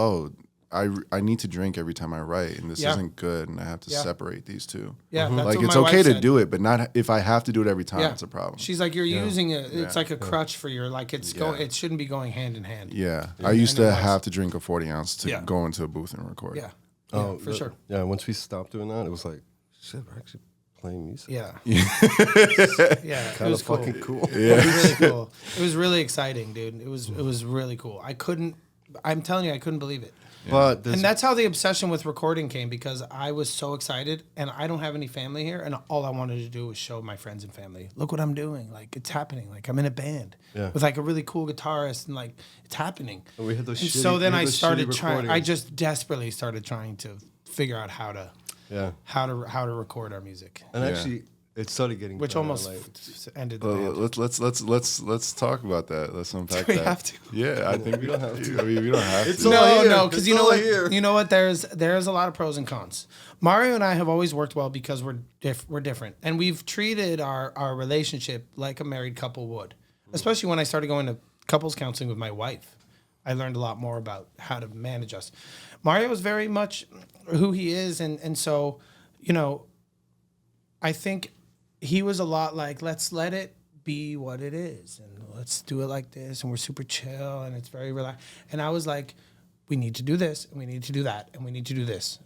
[SPEAKER 1] I need to drink every time I write, and this
[SPEAKER 2] Yeah.
[SPEAKER 1] isn't good, and I have to
[SPEAKER 2] Yeah.
[SPEAKER 1] separate these two.
[SPEAKER 2] Yeah, that's
[SPEAKER 1] like
[SPEAKER 2] what
[SPEAKER 1] it's
[SPEAKER 2] my
[SPEAKER 1] okay
[SPEAKER 2] wife
[SPEAKER 1] to
[SPEAKER 2] said.
[SPEAKER 1] do it, but not if I have to do it every time.
[SPEAKER 2] Yeah.
[SPEAKER 1] It's a problem.
[SPEAKER 2] She's like, you're using it. It's
[SPEAKER 1] Yeah.
[SPEAKER 2] like a crutch for your like. It shouldn't be going hand in hand.
[SPEAKER 1] Yeah, I used
[SPEAKER 2] And it
[SPEAKER 1] to
[SPEAKER 2] was.
[SPEAKER 1] have to drink a 40 ounce to
[SPEAKER 2] Yeah.
[SPEAKER 1] go into a booth and record.
[SPEAKER 2] Yeah.
[SPEAKER 3] Oh,
[SPEAKER 2] for sure.
[SPEAKER 3] Yeah. Once we stopped doing that, it was like, shit, we're actually playing music.
[SPEAKER 2] Yeah. Yeah. It
[SPEAKER 3] Kind
[SPEAKER 2] was
[SPEAKER 3] of
[SPEAKER 2] cool.
[SPEAKER 3] fucking cool.
[SPEAKER 2] It was really cool. It was really exciting, dude. It was really cool. I'm telling you, I couldn't believe it.
[SPEAKER 3] But
[SPEAKER 2] And that's how the obsession with recording came, because I was so excited, and I don't have any family here, and all I wanted to do was show my friends and family, look what I'm doing. Like, it's happening. Like, I'm in a band with like a really cool guitarist, and like, it's happening.
[SPEAKER 3] And we had those
[SPEAKER 2] And
[SPEAKER 3] shitty-
[SPEAKER 2] so then
[SPEAKER 3] we had
[SPEAKER 2] I
[SPEAKER 3] those
[SPEAKER 2] started
[SPEAKER 3] shitty
[SPEAKER 2] trying. I
[SPEAKER 3] recordings.
[SPEAKER 2] just desperately started trying to figure out how to how to record our music,
[SPEAKER 3] And actually, it started getting
[SPEAKER 2] which
[SPEAKER 3] better,
[SPEAKER 2] almost ended the band.
[SPEAKER 1] Let's talk about that. Let's unpack
[SPEAKER 2] Do we
[SPEAKER 1] that.
[SPEAKER 2] have to?
[SPEAKER 1] Yeah, I think we don't have to. I mean, we don't have
[SPEAKER 3] It's
[SPEAKER 1] to.
[SPEAKER 3] all here.
[SPEAKER 2] No, because
[SPEAKER 3] It's
[SPEAKER 2] you know
[SPEAKER 3] all
[SPEAKER 2] what?
[SPEAKER 3] here.
[SPEAKER 2] You know what? There's a lot of pros and cons. Mario and I have always worked well because we're different, and we've treated our relationship like a married couple would. Especially when I started going to couples counseling with my wife, I learned a lot more about how to manage us. Mario is very much who he is, and so, you know, I think he was a lot like, let's let it be what it is, and let's do it like this, and we're super chill, and it's very relaxed. And I was like, we need to do this, and we need to do that, and we need to do this.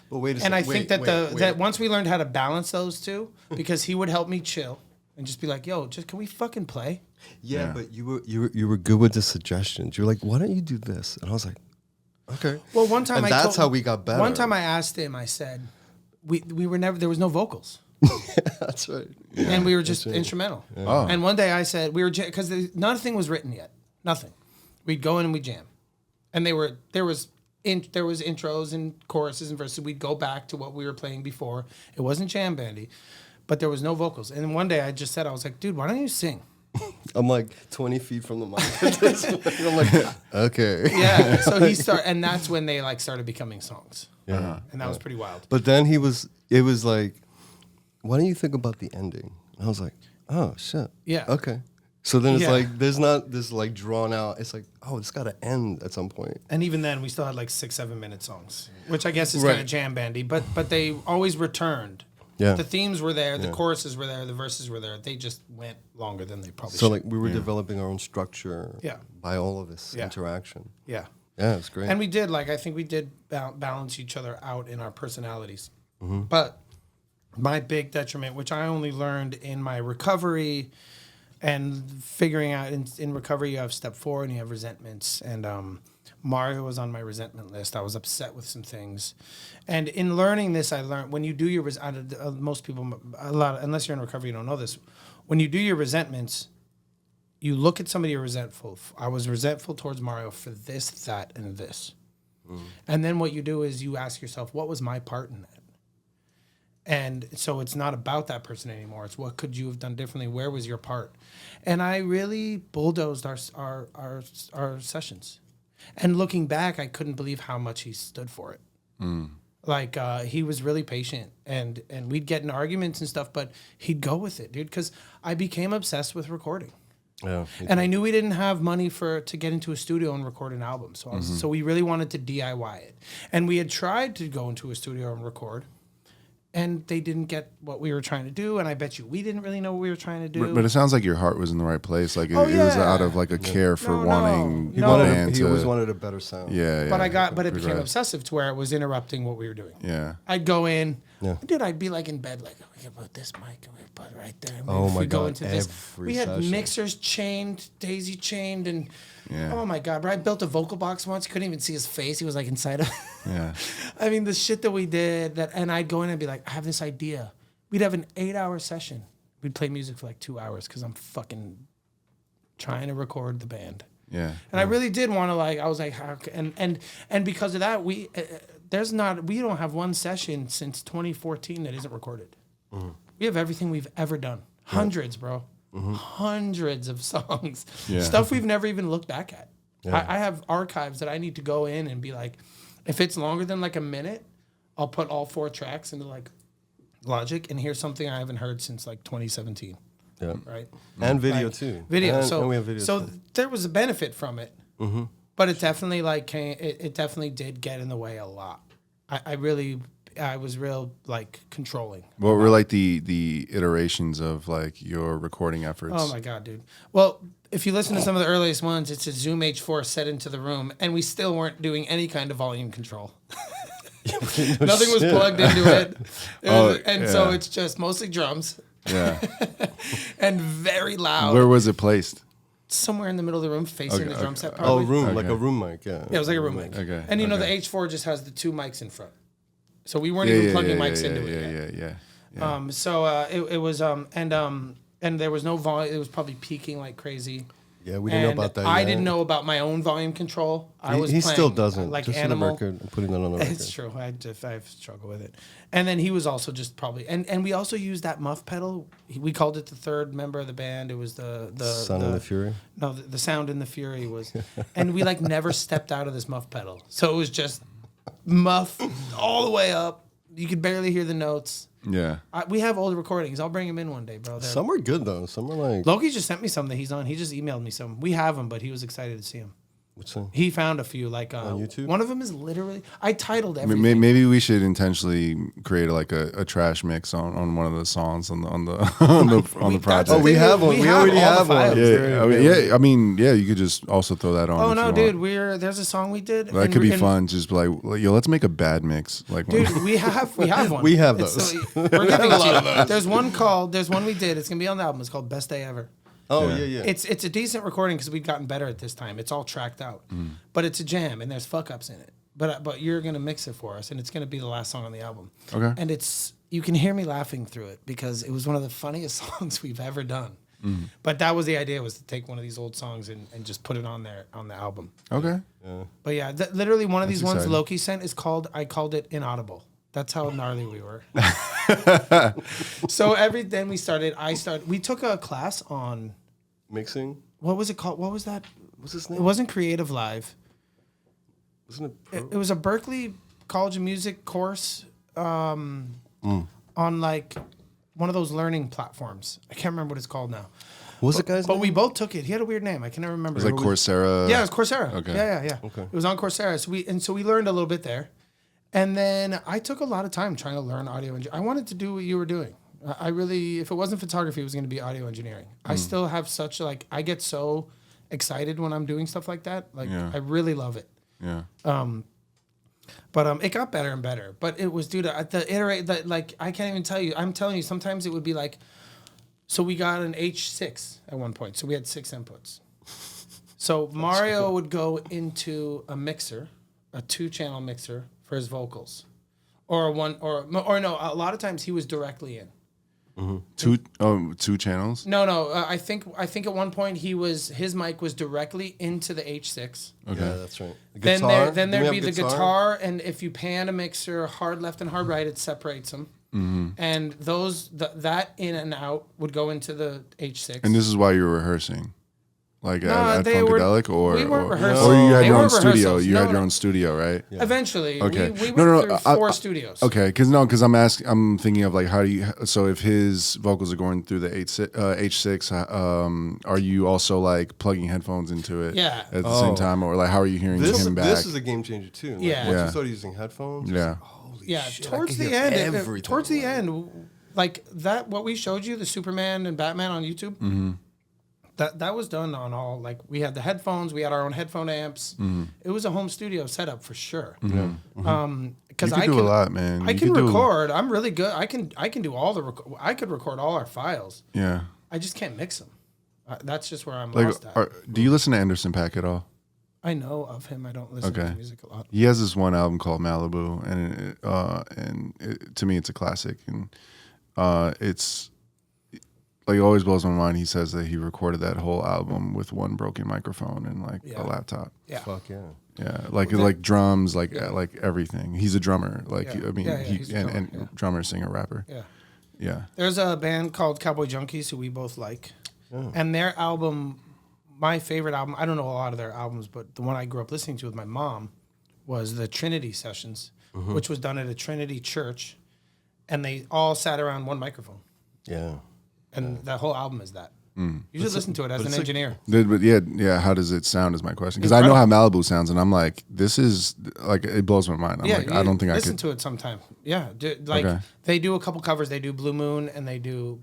[SPEAKER 3] But wait a second.
[SPEAKER 2] And I think that once we learned how to balance those two, because he would help me chill and just be like, yo, just can we fucking play?
[SPEAKER 3] Yeah, but you were good with the suggestions. You're like, why don't you do this? And I was like, okay.
[SPEAKER 2] Well, one time
[SPEAKER 3] and that's how we got better.
[SPEAKER 2] One time I asked him, I said, we were never, there was no vocals.
[SPEAKER 3] That's right.
[SPEAKER 2] And we were just instrumental.
[SPEAKER 1] Yeah. Oh.
[SPEAKER 2] And one day I said, because nothing was written yet. Nothing. We'd go in and we'd jam. And there was intros and choruses and verses. We'd go back to what we were playing before. It wasn't jam bandy, but there was no vocals. And one day I just said, I was like, dude, why don't you sing?
[SPEAKER 3] I'm like 20 feet from the mic. I'm like, okay.
[SPEAKER 2] Yeah. So and that's when they like started becoming songs.
[SPEAKER 3] Yeah.
[SPEAKER 2] And that was pretty wild.
[SPEAKER 3] But then it was like, why don't you think about the ending? And I was like, oh shit.
[SPEAKER 2] Yeah.
[SPEAKER 3] Okay. So then it's
[SPEAKER 2] Yeah.
[SPEAKER 3] like, there's not this like drawn out. It's like, oh, it's got to end at some point.
[SPEAKER 2] And even then, we still had like 6-7 minute songs, which I guess is
[SPEAKER 3] Right.
[SPEAKER 2] kind of jam bandy. But they always returned.
[SPEAKER 3] Yeah.
[SPEAKER 2] The themes were there, the choruses were there, the verses were there. They just went longer than they probably
[SPEAKER 3] So
[SPEAKER 2] should.
[SPEAKER 3] like we were developing our own structure.
[SPEAKER 2] Yeah.
[SPEAKER 3] By all of this
[SPEAKER 2] Yeah.
[SPEAKER 3] interaction.
[SPEAKER 2] Yeah.
[SPEAKER 3] Yeah, it's great.
[SPEAKER 2] And we did, I think we did balance each other out in our personalities.
[SPEAKER 3] Mm-hmm.
[SPEAKER 2] But my big detriment, which I only learned in my recovery and figuring out in recovery, you have step 4 and you have resentments. And Mario was on my resentment list. I was upset with some things. And in learning this, I learned when you do your, most people, unless you're in recovery, you don't know this. When you do your resentments, you look at somebody you're resentful. I was resentful towards Mario for this, that, and this. And then what you do is you ask yourself, what was my part in that? And so it's not about that person anymore. It's what could you have done differently? Where was your part? And I really bulldozed our sessions. And looking back, I couldn't believe how much he stood for it. Like he was really patient, and we'd get in arguments and stuff, but he'd go with it, dude. Because I became obsessed with recording.
[SPEAKER 3] Yeah.
[SPEAKER 2] And I knew we didn't have money to get into a studio and record an album. So so we really wanted to DIY it. And we had tried to go into a studio and record, and they didn't get what we were trying to do. And I bet you we didn't really know what we were trying to do.
[SPEAKER 1] But it sounds like your heart was in the right place. Like it
[SPEAKER 2] Oh,
[SPEAKER 1] was
[SPEAKER 2] yeah.
[SPEAKER 1] out of like a care for
[SPEAKER 2] No,
[SPEAKER 1] wanting
[SPEAKER 3] He,
[SPEAKER 2] No.
[SPEAKER 1] the
[SPEAKER 3] wanted
[SPEAKER 1] band
[SPEAKER 3] he
[SPEAKER 1] to.
[SPEAKER 3] always wanted a better sound.
[SPEAKER 1] Yeah,
[SPEAKER 2] But it became
[SPEAKER 1] progress.
[SPEAKER 2] obsessive to where it was interrupting what we were doing.
[SPEAKER 1] Yeah.
[SPEAKER 2] I'd go in,
[SPEAKER 3] Yeah.
[SPEAKER 2] dude. I'd be like in bed, like we can put this mic and we put it right there. And
[SPEAKER 3] Oh
[SPEAKER 2] if
[SPEAKER 3] my
[SPEAKER 2] we go
[SPEAKER 3] God,
[SPEAKER 2] into this,
[SPEAKER 3] every
[SPEAKER 2] we had
[SPEAKER 3] session.
[SPEAKER 2] mixers chained, daisy chained, and
[SPEAKER 1] Yeah.
[SPEAKER 2] oh my God, bro! I built a vocal box once. You couldn't even see his face. He was like inside of.
[SPEAKER 1] Yeah.
[SPEAKER 2] I mean, the shit that we did. And I'd go in and be like, I have this idea. We'd have an 8-hour session. We'd play music for like 2 hours because I'm fucking trying to record the band.
[SPEAKER 1] Yeah.
[SPEAKER 2] And I really did want to I was like, how and because of that, we don't have one session since 2014 that isn't recorded. We have everything we've ever done. Hundreds, bro. Hundreds of songs.
[SPEAKER 1] Yeah.
[SPEAKER 2] Stuff we've never even looked back at.
[SPEAKER 3] Yeah.
[SPEAKER 2] I have archives that I need to go in and be like, if it's longer than like a minute, I'll put all 4 tracks into like Logic and here's something I haven't heard since like 2017.
[SPEAKER 3] Yeah.
[SPEAKER 2] Right?
[SPEAKER 3] And video
[SPEAKER 2] Like,
[SPEAKER 3] too.
[SPEAKER 2] Video.
[SPEAKER 3] And we have video
[SPEAKER 2] so
[SPEAKER 3] too.
[SPEAKER 2] there was a benefit from it, but it definitely it definitely did get in the way a lot. I was real like controlling.
[SPEAKER 1] What were like the iterations of like your recording efforts?
[SPEAKER 2] Oh my God, dude. Well, if you listen to some of the earliest ones, it's a Zoom H4 set into the room, and we still weren't doing any kind of volume control. Nothing was plugged into it. So it's just mostly drums
[SPEAKER 1] Yeah.
[SPEAKER 2] and very loud.
[SPEAKER 1] Where was it placed?
[SPEAKER 2] Somewhere in the middle of the room, facing the drum set.
[SPEAKER 3] Oh,
[SPEAKER 2] Probably.
[SPEAKER 3] room, like
[SPEAKER 1] Okay.
[SPEAKER 3] a room mic, yeah.
[SPEAKER 2] Yeah, it was like a room mic.
[SPEAKER 1] Okay,
[SPEAKER 2] And you know, the
[SPEAKER 1] okay.
[SPEAKER 2] H4 just has the 2 mics in front. So we weren't even plugging mics into it yet.
[SPEAKER 1] Yeah.
[SPEAKER 2] So it was and there was no volume. It was probably peaking like crazy.
[SPEAKER 3] Yeah, we didn't know about that
[SPEAKER 2] I
[SPEAKER 3] yet.
[SPEAKER 2] didn't know about my own volume control.
[SPEAKER 3] He still doesn't.
[SPEAKER 2] like
[SPEAKER 3] just
[SPEAKER 2] Animal.
[SPEAKER 3] For the record, I'm putting that on the record.
[SPEAKER 2] It's true. I struggle with it. And then he was also just probably, and we also used that muff pedal. We called it the third member of the band. It was the
[SPEAKER 3] Sound and the Fury.
[SPEAKER 2] No, the Sound and the Fury was, and we like never stepped out of this muff pedal. So it was just muff all the way up. You could barely hear the notes.
[SPEAKER 1] Yeah.
[SPEAKER 2] We have old recordings. I'll bring them in one day, bro.
[SPEAKER 3] Some are good though. Some are like.
[SPEAKER 2] Loki just sent me some that he's on. He just emailed me some. We have them, but he was excited to see them.
[SPEAKER 3] What's that?
[SPEAKER 2] He found a few like
[SPEAKER 3] on YouTube.
[SPEAKER 2] One of them is literally. I titled everything.
[SPEAKER 1] Maybe we should intentionally create like a trash mix on one of the songs on the project.
[SPEAKER 3] Oh, we have one. We already have one.
[SPEAKER 1] I mean, you could just also throw that on.
[SPEAKER 2] Oh
[SPEAKER 1] if
[SPEAKER 2] no,
[SPEAKER 1] you
[SPEAKER 2] dude!
[SPEAKER 1] want.
[SPEAKER 2] There's a song we did.
[SPEAKER 1] That could be fun. Just be like, yo, let's make a bad mix. Like,
[SPEAKER 2] dude, we have one.
[SPEAKER 3] We have those.
[SPEAKER 2] We're giving it to you. There's one we did. It's gonna be on the album. It's called Best Day Ever.
[SPEAKER 3] Oh yeah.
[SPEAKER 2] It's a decent recording because we've gotten better at this time. It's all tracked out, but it's a jam and there's fuck ups in it. But you're gonna mix it for us, and it's gonna be the last song on the album.
[SPEAKER 1] Okay.
[SPEAKER 2] And you can hear me laughing through it because it was one of the funniest songs we've ever done. But that was the idea, was to take one of these old songs and just put it on there on the album.
[SPEAKER 1] Okay.
[SPEAKER 2] But yeah, literally one of these ones
[SPEAKER 1] exciting.
[SPEAKER 2] Loki sent is called. I called it Inaudible. That's how gnarly we were. So then we took a class on.
[SPEAKER 3] Mixing.
[SPEAKER 2] What was it called? What was that?
[SPEAKER 3] What's his
[SPEAKER 2] It
[SPEAKER 3] name?
[SPEAKER 2] wasn't Creative Live.
[SPEAKER 3] Wasn't it?
[SPEAKER 2] It was a Berkeley College of Music course on like one of those learning platforms. I can't remember what it's called now.
[SPEAKER 3] What was the guy's name?
[SPEAKER 2] But we both took it. He had a weird name. I can never remember.
[SPEAKER 1] It was like Coursera.
[SPEAKER 2] Yeah, it was Coursera.
[SPEAKER 1] Okay.
[SPEAKER 2] Yeah.
[SPEAKER 3] Okay.
[SPEAKER 2] It was on Coursera. So we learned a little bit there. And then I took a lot of time trying to learn audio engineering. I wanted to do what you were doing. I really, if it wasn't photography, it was going to be audio engineering. I still have such I get so excited when I'm doing stuff like that. I really love it.
[SPEAKER 1] Yeah.
[SPEAKER 2] But it got better and better. But it was due to I can't even tell you. I'm telling you, sometimes it would be like, so we got an H6 at one point. So we had 6 inputs. So Mario would go into a mixer, a 2-channel mixer for his vocals, or no. A lot of times he was directly in.
[SPEAKER 1] 2 channels.
[SPEAKER 2] No. I think at one point his mic was directly into the H6.
[SPEAKER 1] Okay.
[SPEAKER 3] Yeah, that's right. The
[SPEAKER 2] Then
[SPEAKER 3] guitar?
[SPEAKER 2] then
[SPEAKER 3] Do we
[SPEAKER 2] there'd
[SPEAKER 3] have
[SPEAKER 2] be the guitar, and if you pan a mixer hard left and hard right, it separates them. And that in and out would go into the H6.
[SPEAKER 1] And this is why you're rehearsing, like at Funkadelic, or
[SPEAKER 2] we weren't rehearsing.
[SPEAKER 1] or you had
[SPEAKER 2] They
[SPEAKER 1] your own
[SPEAKER 2] weren't
[SPEAKER 1] studio.
[SPEAKER 2] rehearsals.
[SPEAKER 1] You had
[SPEAKER 2] No,
[SPEAKER 1] your
[SPEAKER 2] no.
[SPEAKER 1] own studio, right?
[SPEAKER 3] Yeah.
[SPEAKER 2] Eventually,
[SPEAKER 1] Okay.
[SPEAKER 2] we went
[SPEAKER 1] No,
[SPEAKER 2] through 4 studios.
[SPEAKER 1] Okay, because I'm thinking of like, how do you? So if his vocals are going through the H6, are you also like plugging headphones into it?
[SPEAKER 2] Yeah.
[SPEAKER 1] At the same time, or like how are you hearing him back?
[SPEAKER 3] This is a game changer too. Like,
[SPEAKER 2] Yeah.
[SPEAKER 3] Once
[SPEAKER 1] Yeah.
[SPEAKER 3] you started using headphones.
[SPEAKER 1] Yeah.
[SPEAKER 3] It's like, holy
[SPEAKER 2] Yeah,
[SPEAKER 3] shit, I
[SPEAKER 2] towards
[SPEAKER 3] can
[SPEAKER 2] the
[SPEAKER 3] hear
[SPEAKER 2] end,
[SPEAKER 3] everything.
[SPEAKER 2] towards the end, like that, what we showed you, the Superman and Batman on YouTube, that was done on all, like we had the headphones, we had our own headphone amps. It was a home studio setup for sure. Because
[SPEAKER 1] You can do a lot, man.
[SPEAKER 2] I
[SPEAKER 1] You
[SPEAKER 2] can
[SPEAKER 1] do-
[SPEAKER 2] record. I'm really good. I can do all I could record all our files.
[SPEAKER 1] Yeah.
[SPEAKER 2] I just can't mix them. That's just where I'm
[SPEAKER 1] Like,
[SPEAKER 2] lost at.
[SPEAKER 1] do you listen to Anderson .Paak at all?
[SPEAKER 2] I know of him. I don't listen to
[SPEAKER 1] Okay.
[SPEAKER 2] his music a lot.
[SPEAKER 1] He has this one album called Malibu, and to me, it's a classic, and it's like, it always blows my mind. He says that he recorded that whole album with one broken microphone and like
[SPEAKER 2] Yeah.
[SPEAKER 1] a laptop.
[SPEAKER 2] Yeah.
[SPEAKER 3] Fuck yeah.
[SPEAKER 1] Yeah, like drums, like everything. He's a drummer. Like
[SPEAKER 2] Yeah.
[SPEAKER 1] I mean,
[SPEAKER 2] Yeah, he's a drummer, yeah.
[SPEAKER 1] drummer, singer, rapper.
[SPEAKER 2] Yeah.
[SPEAKER 1] Yeah.
[SPEAKER 2] There's a band called Cowboy Junkies who we both like. And their album, my favorite album, I don't know a lot of their albums, but the one I grew up listening to with my mom was the Trinity Sessions, which was done at a Trinity church. And they all sat around one microphone.
[SPEAKER 3] Yeah.
[SPEAKER 2] And that whole album is that. You should listen to it as an engineer.
[SPEAKER 1] But yeah, how does it sound is my question. Because I know how Malibu sounds, and I'm like, this is, like, it blows my mind. I'm like, I don't think I could.
[SPEAKER 2] Listen to it sometime. Yeah. They do a couple covers. They do Blue Moon,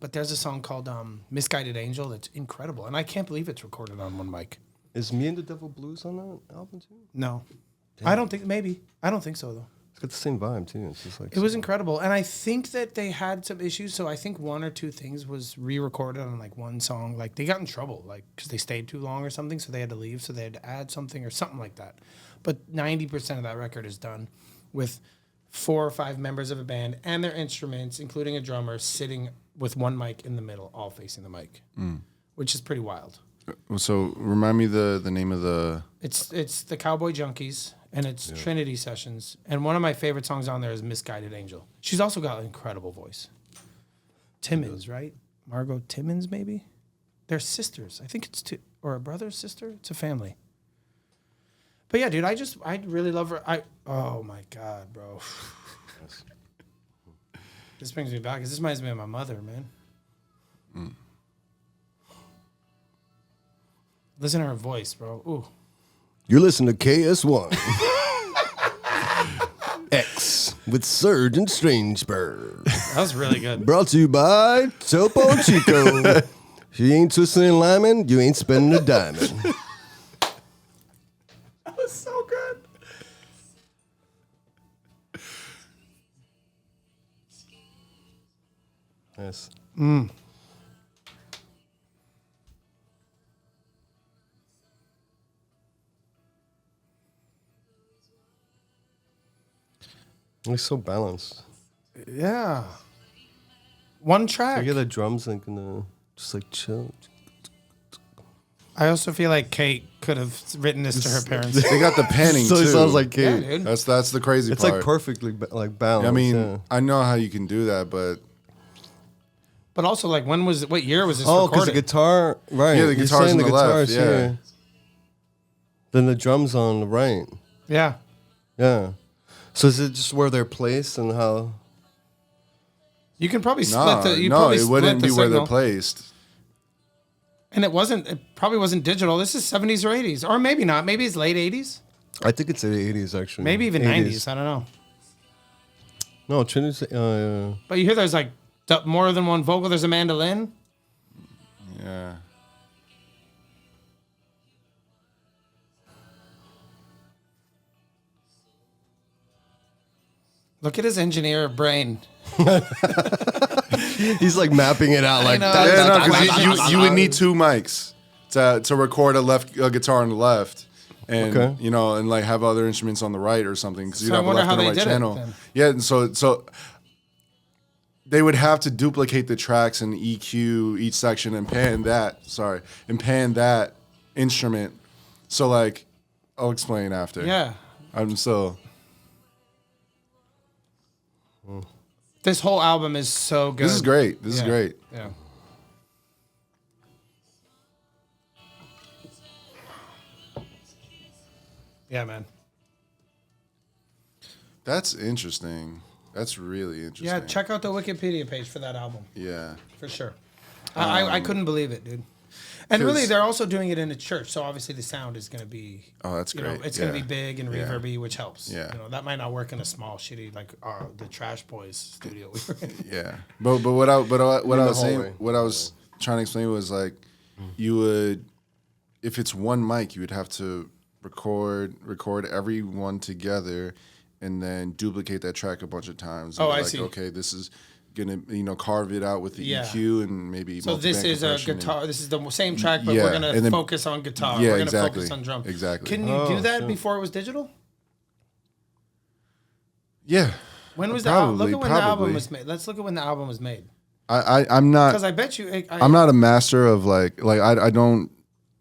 [SPEAKER 2] but there's a song called Misguided Angel that's incredible. And I can't believe it's recorded on one mic.
[SPEAKER 3] Is Me and the Devil Blues on that album too?
[SPEAKER 2] No. I don't think so, though.
[SPEAKER 3] It's got the same vibe too. It's just like
[SPEAKER 2] It was incredible. And I think that they had some issues. So I think 1 or 2 things was re-recorded on like one song. Like they got in trouble, like because they stayed too long or something. So they had to leave. So they had to add something or something like that. But 90% of that record is done with 4 or 5 members of a band and their instruments, including a drummer, sitting with one mic in the middle, all facing the mic, which is pretty wild.
[SPEAKER 1] So remind me the name of the.
[SPEAKER 2] It's the Cowboy Junkies, and it's Trinity Sessions. And one of my favorite songs on there is Misguided Angel. She's also got an incredible voice. Timmons, right? Margot Timmons, maybe? They're sisters. I think it's or a brother, sister. It's a family. But yeah, dude, I really love her. Oh my God, bro. This brings me back, because this reminds me of my mother, man. Listen to her voice, bro. Ooh.
[SPEAKER 3] You're listening to KS1. X with Surge and Strangebird.
[SPEAKER 2] That was really good.
[SPEAKER 3] Brought to you by Topo Chico. If you ain't twisting and liming, you ain't spending a diamond.
[SPEAKER 2] That was so good.
[SPEAKER 3] Yes. It's so balanced.
[SPEAKER 2] Yeah. One track.
[SPEAKER 3] I hear the drums like just like chill.
[SPEAKER 2] I also feel like Kate could have written this to her parents.
[SPEAKER 1] They got the panning
[SPEAKER 3] So
[SPEAKER 1] too.
[SPEAKER 3] it sounds like
[SPEAKER 2] Yeah,
[SPEAKER 3] Kate.
[SPEAKER 2] dude.
[SPEAKER 1] That's the crazy
[SPEAKER 3] It's
[SPEAKER 1] part.
[SPEAKER 3] like perfectly balanced.
[SPEAKER 1] I mean,
[SPEAKER 3] yeah.
[SPEAKER 1] I know how you can do that, but
[SPEAKER 2] But also, like, what year was this
[SPEAKER 3] Oh, because
[SPEAKER 2] recorded?
[SPEAKER 3] the guitar, right?
[SPEAKER 1] Yeah, the
[SPEAKER 3] You're
[SPEAKER 1] guitar's
[SPEAKER 3] saying
[SPEAKER 1] on the left,
[SPEAKER 3] guitar's
[SPEAKER 1] yeah.
[SPEAKER 3] here. Then the drums on the right.
[SPEAKER 2] Yeah.
[SPEAKER 3] Yeah. So is it just where they're placed and how?
[SPEAKER 2] You can probably split
[SPEAKER 1] no,
[SPEAKER 2] the. You
[SPEAKER 1] no,
[SPEAKER 2] probably
[SPEAKER 1] it
[SPEAKER 2] split
[SPEAKER 1] wouldn't
[SPEAKER 2] the
[SPEAKER 1] be where
[SPEAKER 2] signal.
[SPEAKER 1] they're placed.
[SPEAKER 2] And it probably wasn't digital. This is 70s or 80s. Or maybe not. Maybe it's late 80s.
[SPEAKER 3] I think it's the 80s actually.
[SPEAKER 2] Maybe even 90s. I don't know.
[SPEAKER 3] No, Trinity's.
[SPEAKER 2] But you hear there's like more than one vocal. There's a mandolin.
[SPEAKER 1] Yeah.
[SPEAKER 2] Look at his engineer brain.
[SPEAKER 3] He's like mapping it out like
[SPEAKER 2] know.
[SPEAKER 3] that.
[SPEAKER 1] Yeah, no, because you would need two mics to record a guitar on the left, and
[SPEAKER 3] Okay.
[SPEAKER 1] and like have other instruments on the right or something, because you'd
[SPEAKER 2] So I
[SPEAKER 1] have a
[SPEAKER 2] wonder
[SPEAKER 1] left
[SPEAKER 2] how
[SPEAKER 1] and a
[SPEAKER 2] they
[SPEAKER 1] right
[SPEAKER 2] did it
[SPEAKER 1] channel.
[SPEAKER 2] then.
[SPEAKER 1] Yeah, and so they would have to duplicate the tracks and EQ each section and pan that instrument. So like, I'll explain after.
[SPEAKER 2] Yeah.
[SPEAKER 1] I'm still.
[SPEAKER 2] This whole album is so good.
[SPEAKER 1] This is great. This is
[SPEAKER 2] Yeah.
[SPEAKER 1] great.
[SPEAKER 2] Yeah. Yeah, man.
[SPEAKER 1] That's interesting. That's really interesting.
[SPEAKER 2] Yeah, check out the Wikipedia page for that album.
[SPEAKER 1] Yeah.
[SPEAKER 2] For sure. I couldn't believe it, dude. And really, they're also doing it in a church, so obviously the sound is going to be.
[SPEAKER 1] Oh, that's great.
[SPEAKER 2] It's going to
[SPEAKER 1] Yeah.
[SPEAKER 2] be big and
[SPEAKER 1] Yeah.
[SPEAKER 2] reverby, which helps.
[SPEAKER 1] Yeah.
[SPEAKER 2] That might not work in a small, shitty like the Trash Boys studio we were in.
[SPEAKER 1] Yeah, but what I was saying,
[SPEAKER 3] hallway.
[SPEAKER 1] what I was trying to explain was like, you would, if it's one mic, you would have to record everyone together, and then duplicate that track a bunch of times.
[SPEAKER 2] Oh,
[SPEAKER 1] And
[SPEAKER 2] I
[SPEAKER 1] like,
[SPEAKER 2] see.
[SPEAKER 1] Okay, this is gonna carve it out with the
[SPEAKER 2] Yeah.
[SPEAKER 1] EQ and maybe.
[SPEAKER 2] So this
[SPEAKER 1] multiband
[SPEAKER 2] is a
[SPEAKER 1] compression and-
[SPEAKER 2] guitar. This is the same track, but
[SPEAKER 1] Yeah,
[SPEAKER 2] we're going
[SPEAKER 1] and
[SPEAKER 2] to
[SPEAKER 1] then-
[SPEAKER 2] focus on guitar.
[SPEAKER 1] Yeah,
[SPEAKER 2] We're going to
[SPEAKER 1] exactly.
[SPEAKER 2] focus on drum.
[SPEAKER 1] Exactly.
[SPEAKER 2] Can you do that before it was digital?
[SPEAKER 1] Yeah.
[SPEAKER 2] When was
[SPEAKER 1] Probably,
[SPEAKER 2] the album? Look at when the album
[SPEAKER 1] probably.
[SPEAKER 2] was made. Let's look at when the album was made.
[SPEAKER 1] I'm not.
[SPEAKER 2] Because I bet you.
[SPEAKER 1] I'm not a master of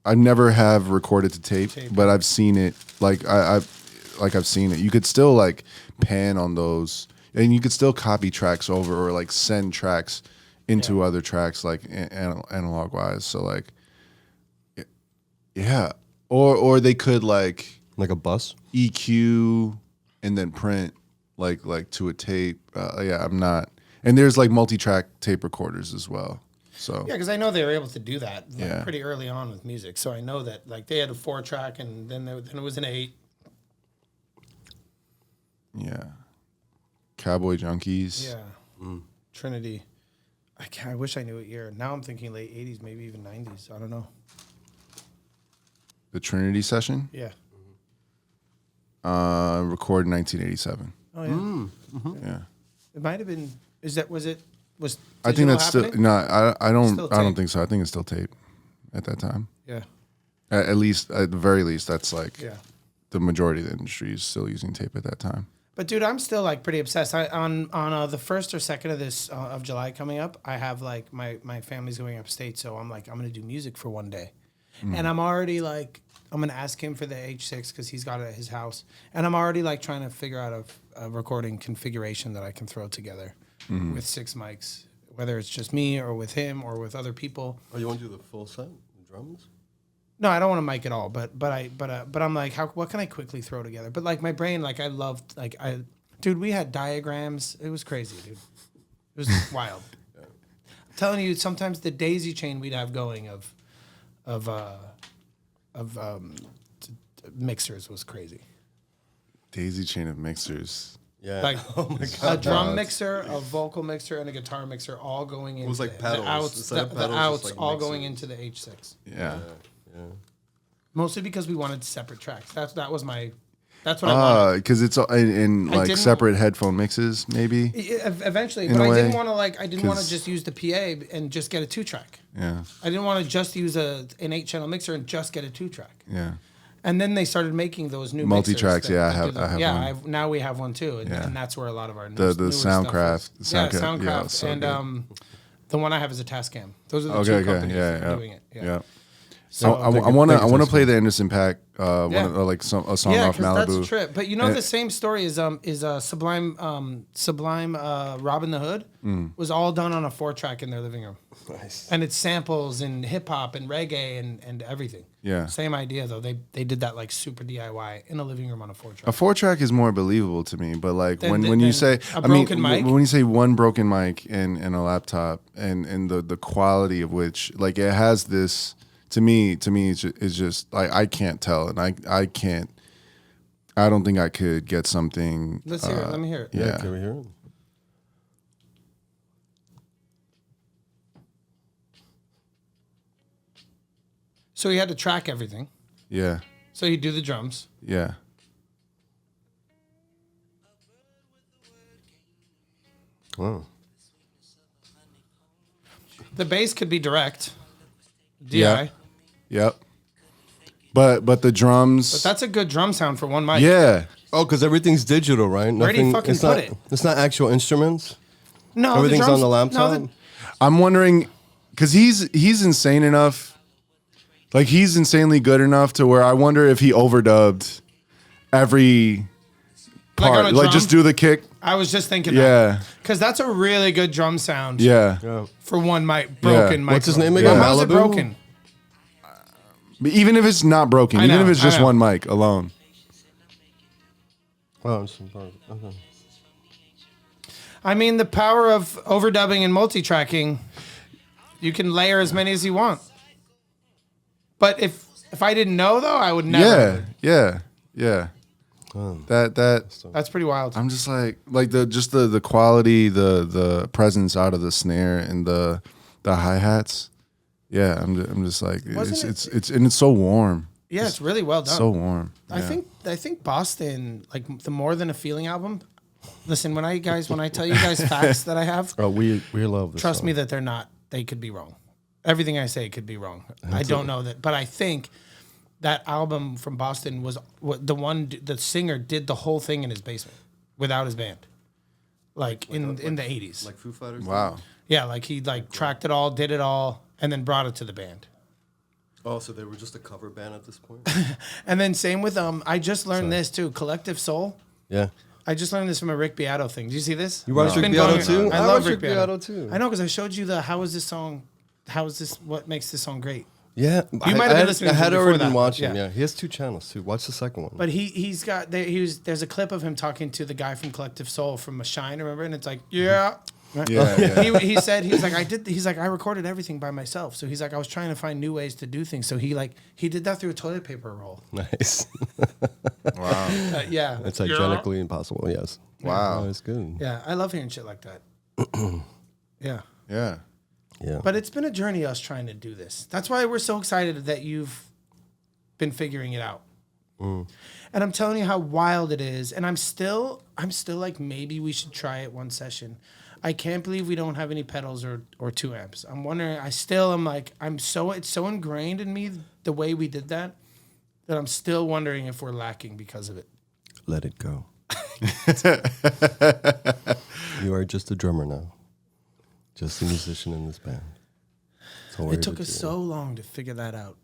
[SPEAKER 1] I never have recorded to tape, but I've seen it. I've seen it. You could still like pan on those, and you could still copy tracks over or like send tracks into other tracks like analog wise. So like, yeah, or they could like
[SPEAKER 3] Like a bus.
[SPEAKER 1] EQ and then print like to a tape. Yeah, I'm not. And there's like multi-track tape recorders as well. So
[SPEAKER 2] Yeah, because I know they were able to do that
[SPEAKER 1] Yeah.
[SPEAKER 2] pretty early on with music. So I know that like they had a 4-track and then it was an 8.
[SPEAKER 1] yeah, Cowboy Junkies.
[SPEAKER 2] Yeah, Trinity. I wish I knew what year. Now I'm thinking late 80s, maybe even 90s. I don't know.
[SPEAKER 1] The Trinity session.
[SPEAKER 2] Yeah.
[SPEAKER 1] Recorded in 1987.
[SPEAKER 2] Oh yeah.
[SPEAKER 1] Yeah.
[SPEAKER 2] It might have been. Was
[SPEAKER 1] I think that's
[SPEAKER 2] happening?
[SPEAKER 1] still no. I don't.
[SPEAKER 2] Still
[SPEAKER 1] I don't
[SPEAKER 2] tape.
[SPEAKER 1] think so. I think it's still tape at that time.
[SPEAKER 2] Yeah.
[SPEAKER 1] At least, at the very least, that's like
[SPEAKER 2] Yeah.
[SPEAKER 1] the majority of the industry is still using tape at that time.
[SPEAKER 2] But dude, I'm still like pretty obsessed. On the 1st or 2nd of this of July coming up, I have like my family's going upstate, so I'm like I'm gonna do music for one day, and I'm already like, I'm gonna ask him for the H6 because he's got it at his house, and I'm already like trying to figure out a recording configuration that I can throw together with 6 mics, whether it's just me or with him or with other people.
[SPEAKER 3] Oh, you want to do the full set drums?
[SPEAKER 2] No, I don't want to mic it all, but I'm like, what can I quickly throw together? But like my brain, like I loved, like dude, we had diagrams. It was crazy, dude. It was wild. I'm telling you, sometimes the daisy chain we'd have going of mixers was crazy.
[SPEAKER 1] Daisy chain of mixers.
[SPEAKER 3] Yeah.
[SPEAKER 2] Like
[SPEAKER 3] oh my God.
[SPEAKER 2] a drum mixer, a vocal mixer, and a guitar mixer all going into
[SPEAKER 3] was like pedals.
[SPEAKER 2] the outs,
[SPEAKER 3] Instead of
[SPEAKER 2] the
[SPEAKER 3] pedals,
[SPEAKER 2] outs
[SPEAKER 3] just like
[SPEAKER 2] all
[SPEAKER 3] mixers.
[SPEAKER 2] going into the H6.
[SPEAKER 1] Yeah.
[SPEAKER 3] Yeah.
[SPEAKER 2] Mostly because we wanted separate tracks. That's what I wanted.
[SPEAKER 1] Because it's in
[SPEAKER 2] I
[SPEAKER 1] like
[SPEAKER 2] didn't-
[SPEAKER 1] separate headphone mixes, maybe.
[SPEAKER 2] Eventually,
[SPEAKER 1] In
[SPEAKER 2] but
[SPEAKER 1] a
[SPEAKER 2] I didn't
[SPEAKER 1] way,
[SPEAKER 2] want to I didn't want to
[SPEAKER 1] 'cause-
[SPEAKER 2] just use the PA and just get a 2-track.
[SPEAKER 1] Yeah.
[SPEAKER 2] I didn't want to just use an 8-channel mixer and just get a 2-track.
[SPEAKER 1] Yeah.
[SPEAKER 2] And then they started making those new
[SPEAKER 1] Multi-tracks,
[SPEAKER 2] mixers that
[SPEAKER 1] yeah, I
[SPEAKER 2] do
[SPEAKER 1] have
[SPEAKER 2] yeah,
[SPEAKER 1] one.
[SPEAKER 2] now we have one too, and,
[SPEAKER 1] Yeah.
[SPEAKER 2] and that's where a lot of our
[SPEAKER 1] The
[SPEAKER 2] newer stuff
[SPEAKER 1] Soundcraft.
[SPEAKER 2] is.
[SPEAKER 1] The Soundcraft,
[SPEAKER 2] Soundcraft,
[SPEAKER 1] yeah, it's so
[SPEAKER 2] and
[SPEAKER 1] good.
[SPEAKER 2] the one I have is a Tascam. Those are the
[SPEAKER 1] Okay.
[SPEAKER 2] two companies
[SPEAKER 1] Yeah.
[SPEAKER 2] that are
[SPEAKER 1] Yeah.
[SPEAKER 2] doing it.
[SPEAKER 1] Yeah.
[SPEAKER 2] So
[SPEAKER 1] I want
[SPEAKER 3] Thank you,
[SPEAKER 1] to play the Anderson .Paak,
[SPEAKER 2] Yeah.
[SPEAKER 1] like a song
[SPEAKER 2] yeah,
[SPEAKER 1] off
[SPEAKER 2] because that's a
[SPEAKER 1] Malibu.
[SPEAKER 2] trip. But you know, the same story is Sublime Robin the Hood was all done on a 4-track in their living room.
[SPEAKER 3] Nice.
[SPEAKER 2] And it's samples and hip hop and reggae and everything.
[SPEAKER 1] Yeah.
[SPEAKER 2] Same idea though. They did that like super DIY in a living room on a 4-track.
[SPEAKER 1] A 4-track is more believable to me, but like
[SPEAKER 2] Than-
[SPEAKER 1] when
[SPEAKER 2] than
[SPEAKER 1] you say
[SPEAKER 2] a broken mic?
[SPEAKER 1] when you say one broken mic and a laptop and the quality of which like it has this to me it's just like I can't tell and I don't think I could get something.
[SPEAKER 2] Let's hear it. Let me hear it.
[SPEAKER 1] Yeah.
[SPEAKER 3] Can we hear it?
[SPEAKER 2] So he had to track everything.
[SPEAKER 1] Yeah.
[SPEAKER 2] So he'd do the drums.
[SPEAKER 1] Yeah.
[SPEAKER 3] Wow.
[SPEAKER 2] The bass could be direct. DI.
[SPEAKER 1] Yeah. Yep. But the drums.
[SPEAKER 2] But that's a good drum sound for one mic.
[SPEAKER 1] yeah.
[SPEAKER 3] Oh, because everything's digital, right?
[SPEAKER 2] Where do you fucking
[SPEAKER 3] it's
[SPEAKER 2] put
[SPEAKER 3] not,
[SPEAKER 2] it?
[SPEAKER 3] It's not actual instruments.
[SPEAKER 2] No,
[SPEAKER 3] Everything's
[SPEAKER 2] drums,
[SPEAKER 3] on the laptop.
[SPEAKER 2] No,
[SPEAKER 1] I'm wondering because he's insane enough. Like he's insanely good enough to where I wonder if he overdubbed every
[SPEAKER 2] Like on
[SPEAKER 1] part.
[SPEAKER 2] a
[SPEAKER 1] Like
[SPEAKER 2] drum?
[SPEAKER 1] just do the kick.
[SPEAKER 2] I was just thinking
[SPEAKER 1] Yeah.
[SPEAKER 2] that. Because that's a really good drum sound
[SPEAKER 1] Yeah.
[SPEAKER 3] Yeah.
[SPEAKER 2] for one mic, broken mic.
[SPEAKER 3] What's his name again?
[SPEAKER 2] How's it
[SPEAKER 3] Malibu?
[SPEAKER 2] broken?
[SPEAKER 1] But even if it's not broken,
[SPEAKER 2] I
[SPEAKER 1] even
[SPEAKER 2] know,
[SPEAKER 1] if it's
[SPEAKER 2] I
[SPEAKER 1] just
[SPEAKER 2] know.
[SPEAKER 1] one mic alone.
[SPEAKER 3] Oh, it's okay.
[SPEAKER 2] I mean, the power of overdubbing and multi-tracking, you can layer as many as you want. But if I didn't know, though, I would never.
[SPEAKER 1] Yeah. That
[SPEAKER 2] That's pretty wild.
[SPEAKER 1] I'm just like the quality, the presence out of the snare and the hi-hats. Yeah, I'm just like
[SPEAKER 2] Wasn't
[SPEAKER 1] it's so warm.
[SPEAKER 2] Yeah, it's really well done.
[SPEAKER 1] So warm.
[SPEAKER 2] I think Boston, like the More Than a Feeling album. Listen, when I tell you guys facts that I have,
[SPEAKER 3] Oh, we love this.
[SPEAKER 2] trust me that they're not. They could be wrong. Everything I say could be wrong. I don't know that, but I think that album from Boston was the one. The singer did the whole thing in his basement without his band, like in the 80s.
[SPEAKER 3] Like Foo Fighters.
[SPEAKER 1] Wow.
[SPEAKER 2] Yeah, like he tracked it all, did it all, and then brought it to the band.
[SPEAKER 3] Oh, so they were just a cover band at this point.
[SPEAKER 2] And then same with I just learned this too. Collective Soul.
[SPEAKER 3] Yeah.
[SPEAKER 2] I just learned this from a Rick Beato thing. Did you see this?
[SPEAKER 3] You watch
[SPEAKER 2] It's
[SPEAKER 3] Rick
[SPEAKER 2] been
[SPEAKER 3] Beato
[SPEAKER 2] going-
[SPEAKER 3] too?
[SPEAKER 2] I
[SPEAKER 3] I
[SPEAKER 2] love
[SPEAKER 3] watch
[SPEAKER 2] Rick
[SPEAKER 3] Rick
[SPEAKER 2] Beato
[SPEAKER 3] Beato too.
[SPEAKER 2] I know because I showed you what makes this song great.
[SPEAKER 3] Yeah.
[SPEAKER 2] You might have been listening
[SPEAKER 3] I
[SPEAKER 2] to
[SPEAKER 3] had
[SPEAKER 2] it before
[SPEAKER 3] already
[SPEAKER 2] that,
[SPEAKER 3] been
[SPEAKER 2] but
[SPEAKER 3] watching.
[SPEAKER 2] yeah.
[SPEAKER 3] Yeah. He has 2 channels too. Watch the second one.
[SPEAKER 2] But there's a clip of him talking to the guy from Collective Soul from Shine, remember? And it's like, yeah.
[SPEAKER 1] Yeah.
[SPEAKER 2] He said I recorded everything by myself. So he's like I was trying to find new ways to do things. So he did that through a toilet paper roll.
[SPEAKER 3] Nice.
[SPEAKER 1] Wow.
[SPEAKER 2] Yeah.
[SPEAKER 3] It's hygienically impossible. Yes.
[SPEAKER 1] Wow.
[SPEAKER 3] Oh, it's good.
[SPEAKER 2] Yeah, I love hearing shit like that. Yeah.
[SPEAKER 1] Yeah.
[SPEAKER 3] Yeah.
[SPEAKER 2] But it's been a journey us trying to do this. That's why we're so excited that you've been figuring it out. And I'm telling you how wild it is. And I'm still like, maybe we should try it one session. I can't believe we don't have any pedals or 2 amps. I'm wondering, it's so ingrained in me the way we did that I'm still wondering if we're lacking because of it.
[SPEAKER 3] Let it go. You are just a drummer now. Just a musician in this band. That's all we're
[SPEAKER 2] It took
[SPEAKER 3] here
[SPEAKER 2] us
[SPEAKER 3] to do.
[SPEAKER 2] so long to figure that out.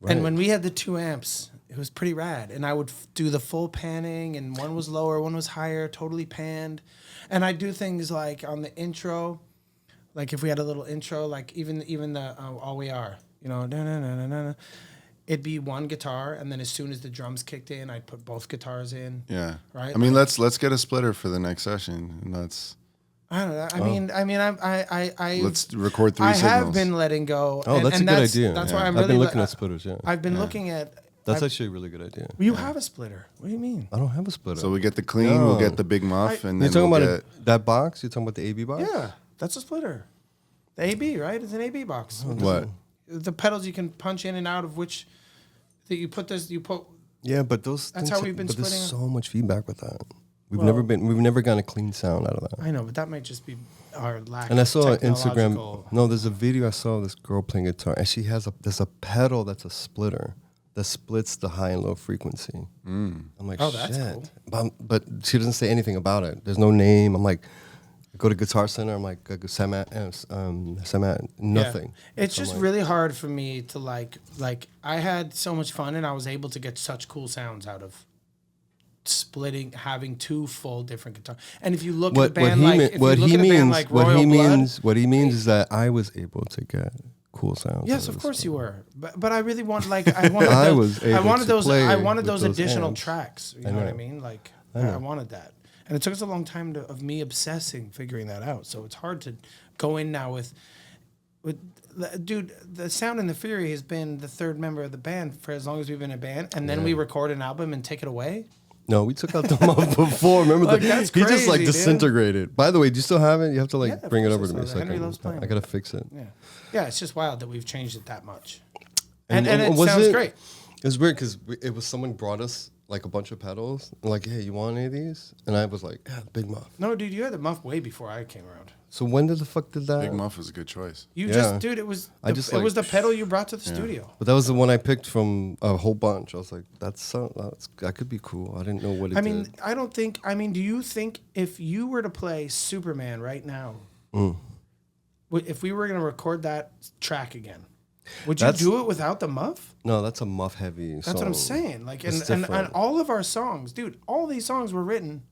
[SPEAKER 2] And when we had the 2 amps, it was pretty rad. And I would do the full panning, and one was lower, one was higher, totally panned. And I do things like on the intro, like if we had a little intro, like even the All We Are, you know, it'd be one guitar, and then as soon as the drums kicked in, I'd put both guitars in.
[SPEAKER 1] Yeah.
[SPEAKER 2] Right.
[SPEAKER 1] I mean, let's get a splitter for the next session, and that's.
[SPEAKER 2] I don't know. I mean, I
[SPEAKER 1] let's record 3
[SPEAKER 2] I
[SPEAKER 1] signals.
[SPEAKER 2] have been letting go.
[SPEAKER 3] Oh, that's a good idea.
[SPEAKER 2] That's why I'm
[SPEAKER 3] I've
[SPEAKER 2] really
[SPEAKER 3] been looking at splitters. Yeah,
[SPEAKER 2] I've been looking at.
[SPEAKER 3] that's actually a really good idea.
[SPEAKER 2] You have a splitter. What do you mean?
[SPEAKER 3] I don't have a splitter.
[SPEAKER 1] So we get the clean, we'll get the big muff, and
[SPEAKER 3] You're
[SPEAKER 1] then
[SPEAKER 3] talking
[SPEAKER 1] we'll
[SPEAKER 3] about
[SPEAKER 1] get
[SPEAKER 3] that box? You're talking about the AB box?
[SPEAKER 2] Yeah, that's a splitter. The AB, right? It's an AB box.
[SPEAKER 1] what?
[SPEAKER 2] The pedals you can punch in and out of which that you put.
[SPEAKER 3] Yeah, but those.
[SPEAKER 2] That's how we've been
[SPEAKER 3] But there's
[SPEAKER 2] splitting
[SPEAKER 3] so much feedback with that. We've never gotten a clean sound out of that.
[SPEAKER 2] I know, but that might just be our lack.
[SPEAKER 3] And I
[SPEAKER 2] of
[SPEAKER 3] saw on Instagram.
[SPEAKER 2] technological-
[SPEAKER 3] No, there's a video I saw of this girl playing guitar, and there's a pedal that's a splitter that splits the high and low frequency. I'm like,
[SPEAKER 2] Oh,
[SPEAKER 3] shit.
[SPEAKER 2] that's cool.
[SPEAKER 3] But she doesn't say anything about it. There's no name. I'm like, I go to Guitar Center. I'm like, nothing.
[SPEAKER 2] It's
[SPEAKER 3] So I'm
[SPEAKER 2] just
[SPEAKER 3] like,
[SPEAKER 2] really hard for me to like. I had so much fun, and I was able to get such cool sounds out of having 2 full different guitars. And if you look at a band like
[SPEAKER 3] what he means
[SPEAKER 2] Blood,
[SPEAKER 3] is that I was able to get cool sounds.
[SPEAKER 2] yes,
[SPEAKER 3] out
[SPEAKER 2] of
[SPEAKER 3] this
[SPEAKER 2] course
[SPEAKER 3] stuff.
[SPEAKER 2] you were. But I really want I wanted
[SPEAKER 3] I
[SPEAKER 2] those,
[SPEAKER 3] was able
[SPEAKER 2] I wanted
[SPEAKER 3] to
[SPEAKER 2] those
[SPEAKER 3] play
[SPEAKER 2] I wanted
[SPEAKER 3] with
[SPEAKER 2] those
[SPEAKER 3] those
[SPEAKER 2] additional
[SPEAKER 3] amps.
[SPEAKER 2] tracks. You
[SPEAKER 3] I
[SPEAKER 2] know what I
[SPEAKER 3] know.
[SPEAKER 2] mean? Like
[SPEAKER 3] know.
[SPEAKER 2] I wanted that. And it took us a long time of me obsessing figuring that out. So it's hard to go in now with dude, the Sound and the Fury has been the 3rd member of the band for as long as we've been a band, and then we record an album and take it away.
[SPEAKER 3] No, we took out the muff before. Remember
[SPEAKER 2] Like, that's
[SPEAKER 3] he just like
[SPEAKER 2] crazy, dude.
[SPEAKER 3] disintegrated. By the way, do you still have it? You have to like
[SPEAKER 2] Yeah, of
[SPEAKER 3] bring it
[SPEAKER 2] course
[SPEAKER 3] over
[SPEAKER 2] I
[SPEAKER 3] to me.
[SPEAKER 2] still have it. Henry loves
[SPEAKER 3] So
[SPEAKER 2] playing
[SPEAKER 3] I gotta fix it.
[SPEAKER 2] Yeah, it's just wild that we've changed it that much. And it
[SPEAKER 3] was
[SPEAKER 2] sounds great.
[SPEAKER 3] It was weird because it was someone brought us like a bunch of pedals. And like, hey, you want any of these? And I was like, yeah, the big muff.
[SPEAKER 2] No, dude, you had the muff way before I came around.
[SPEAKER 3] So when did the fuck did that?
[SPEAKER 1] Big muff was a good choice.
[SPEAKER 2] You
[SPEAKER 3] Yeah.
[SPEAKER 2] just, dude, it was it was the pedal you brought to the studio.
[SPEAKER 3] But that was the one I picked from a whole bunch. I was like, that could be cool. I didn't know what it
[SPEAKER 2] I mean,
[SPEAKER 3] did.
[SPEAKER 2] I don't think. I mean, do you think if you were to play Superman right now, if we were going to record that track again, would you do it without the muff?
[SPEAKER 3] No, that's a muff heavy song.
[SPEAKER 2] That's what I'm saying. Like,
[SPEAKER 3] It's
[SPEAKER 2] and
[SPEAKER 3] different.
[SPEAKER 2] all of our songs, dude, all these songs were written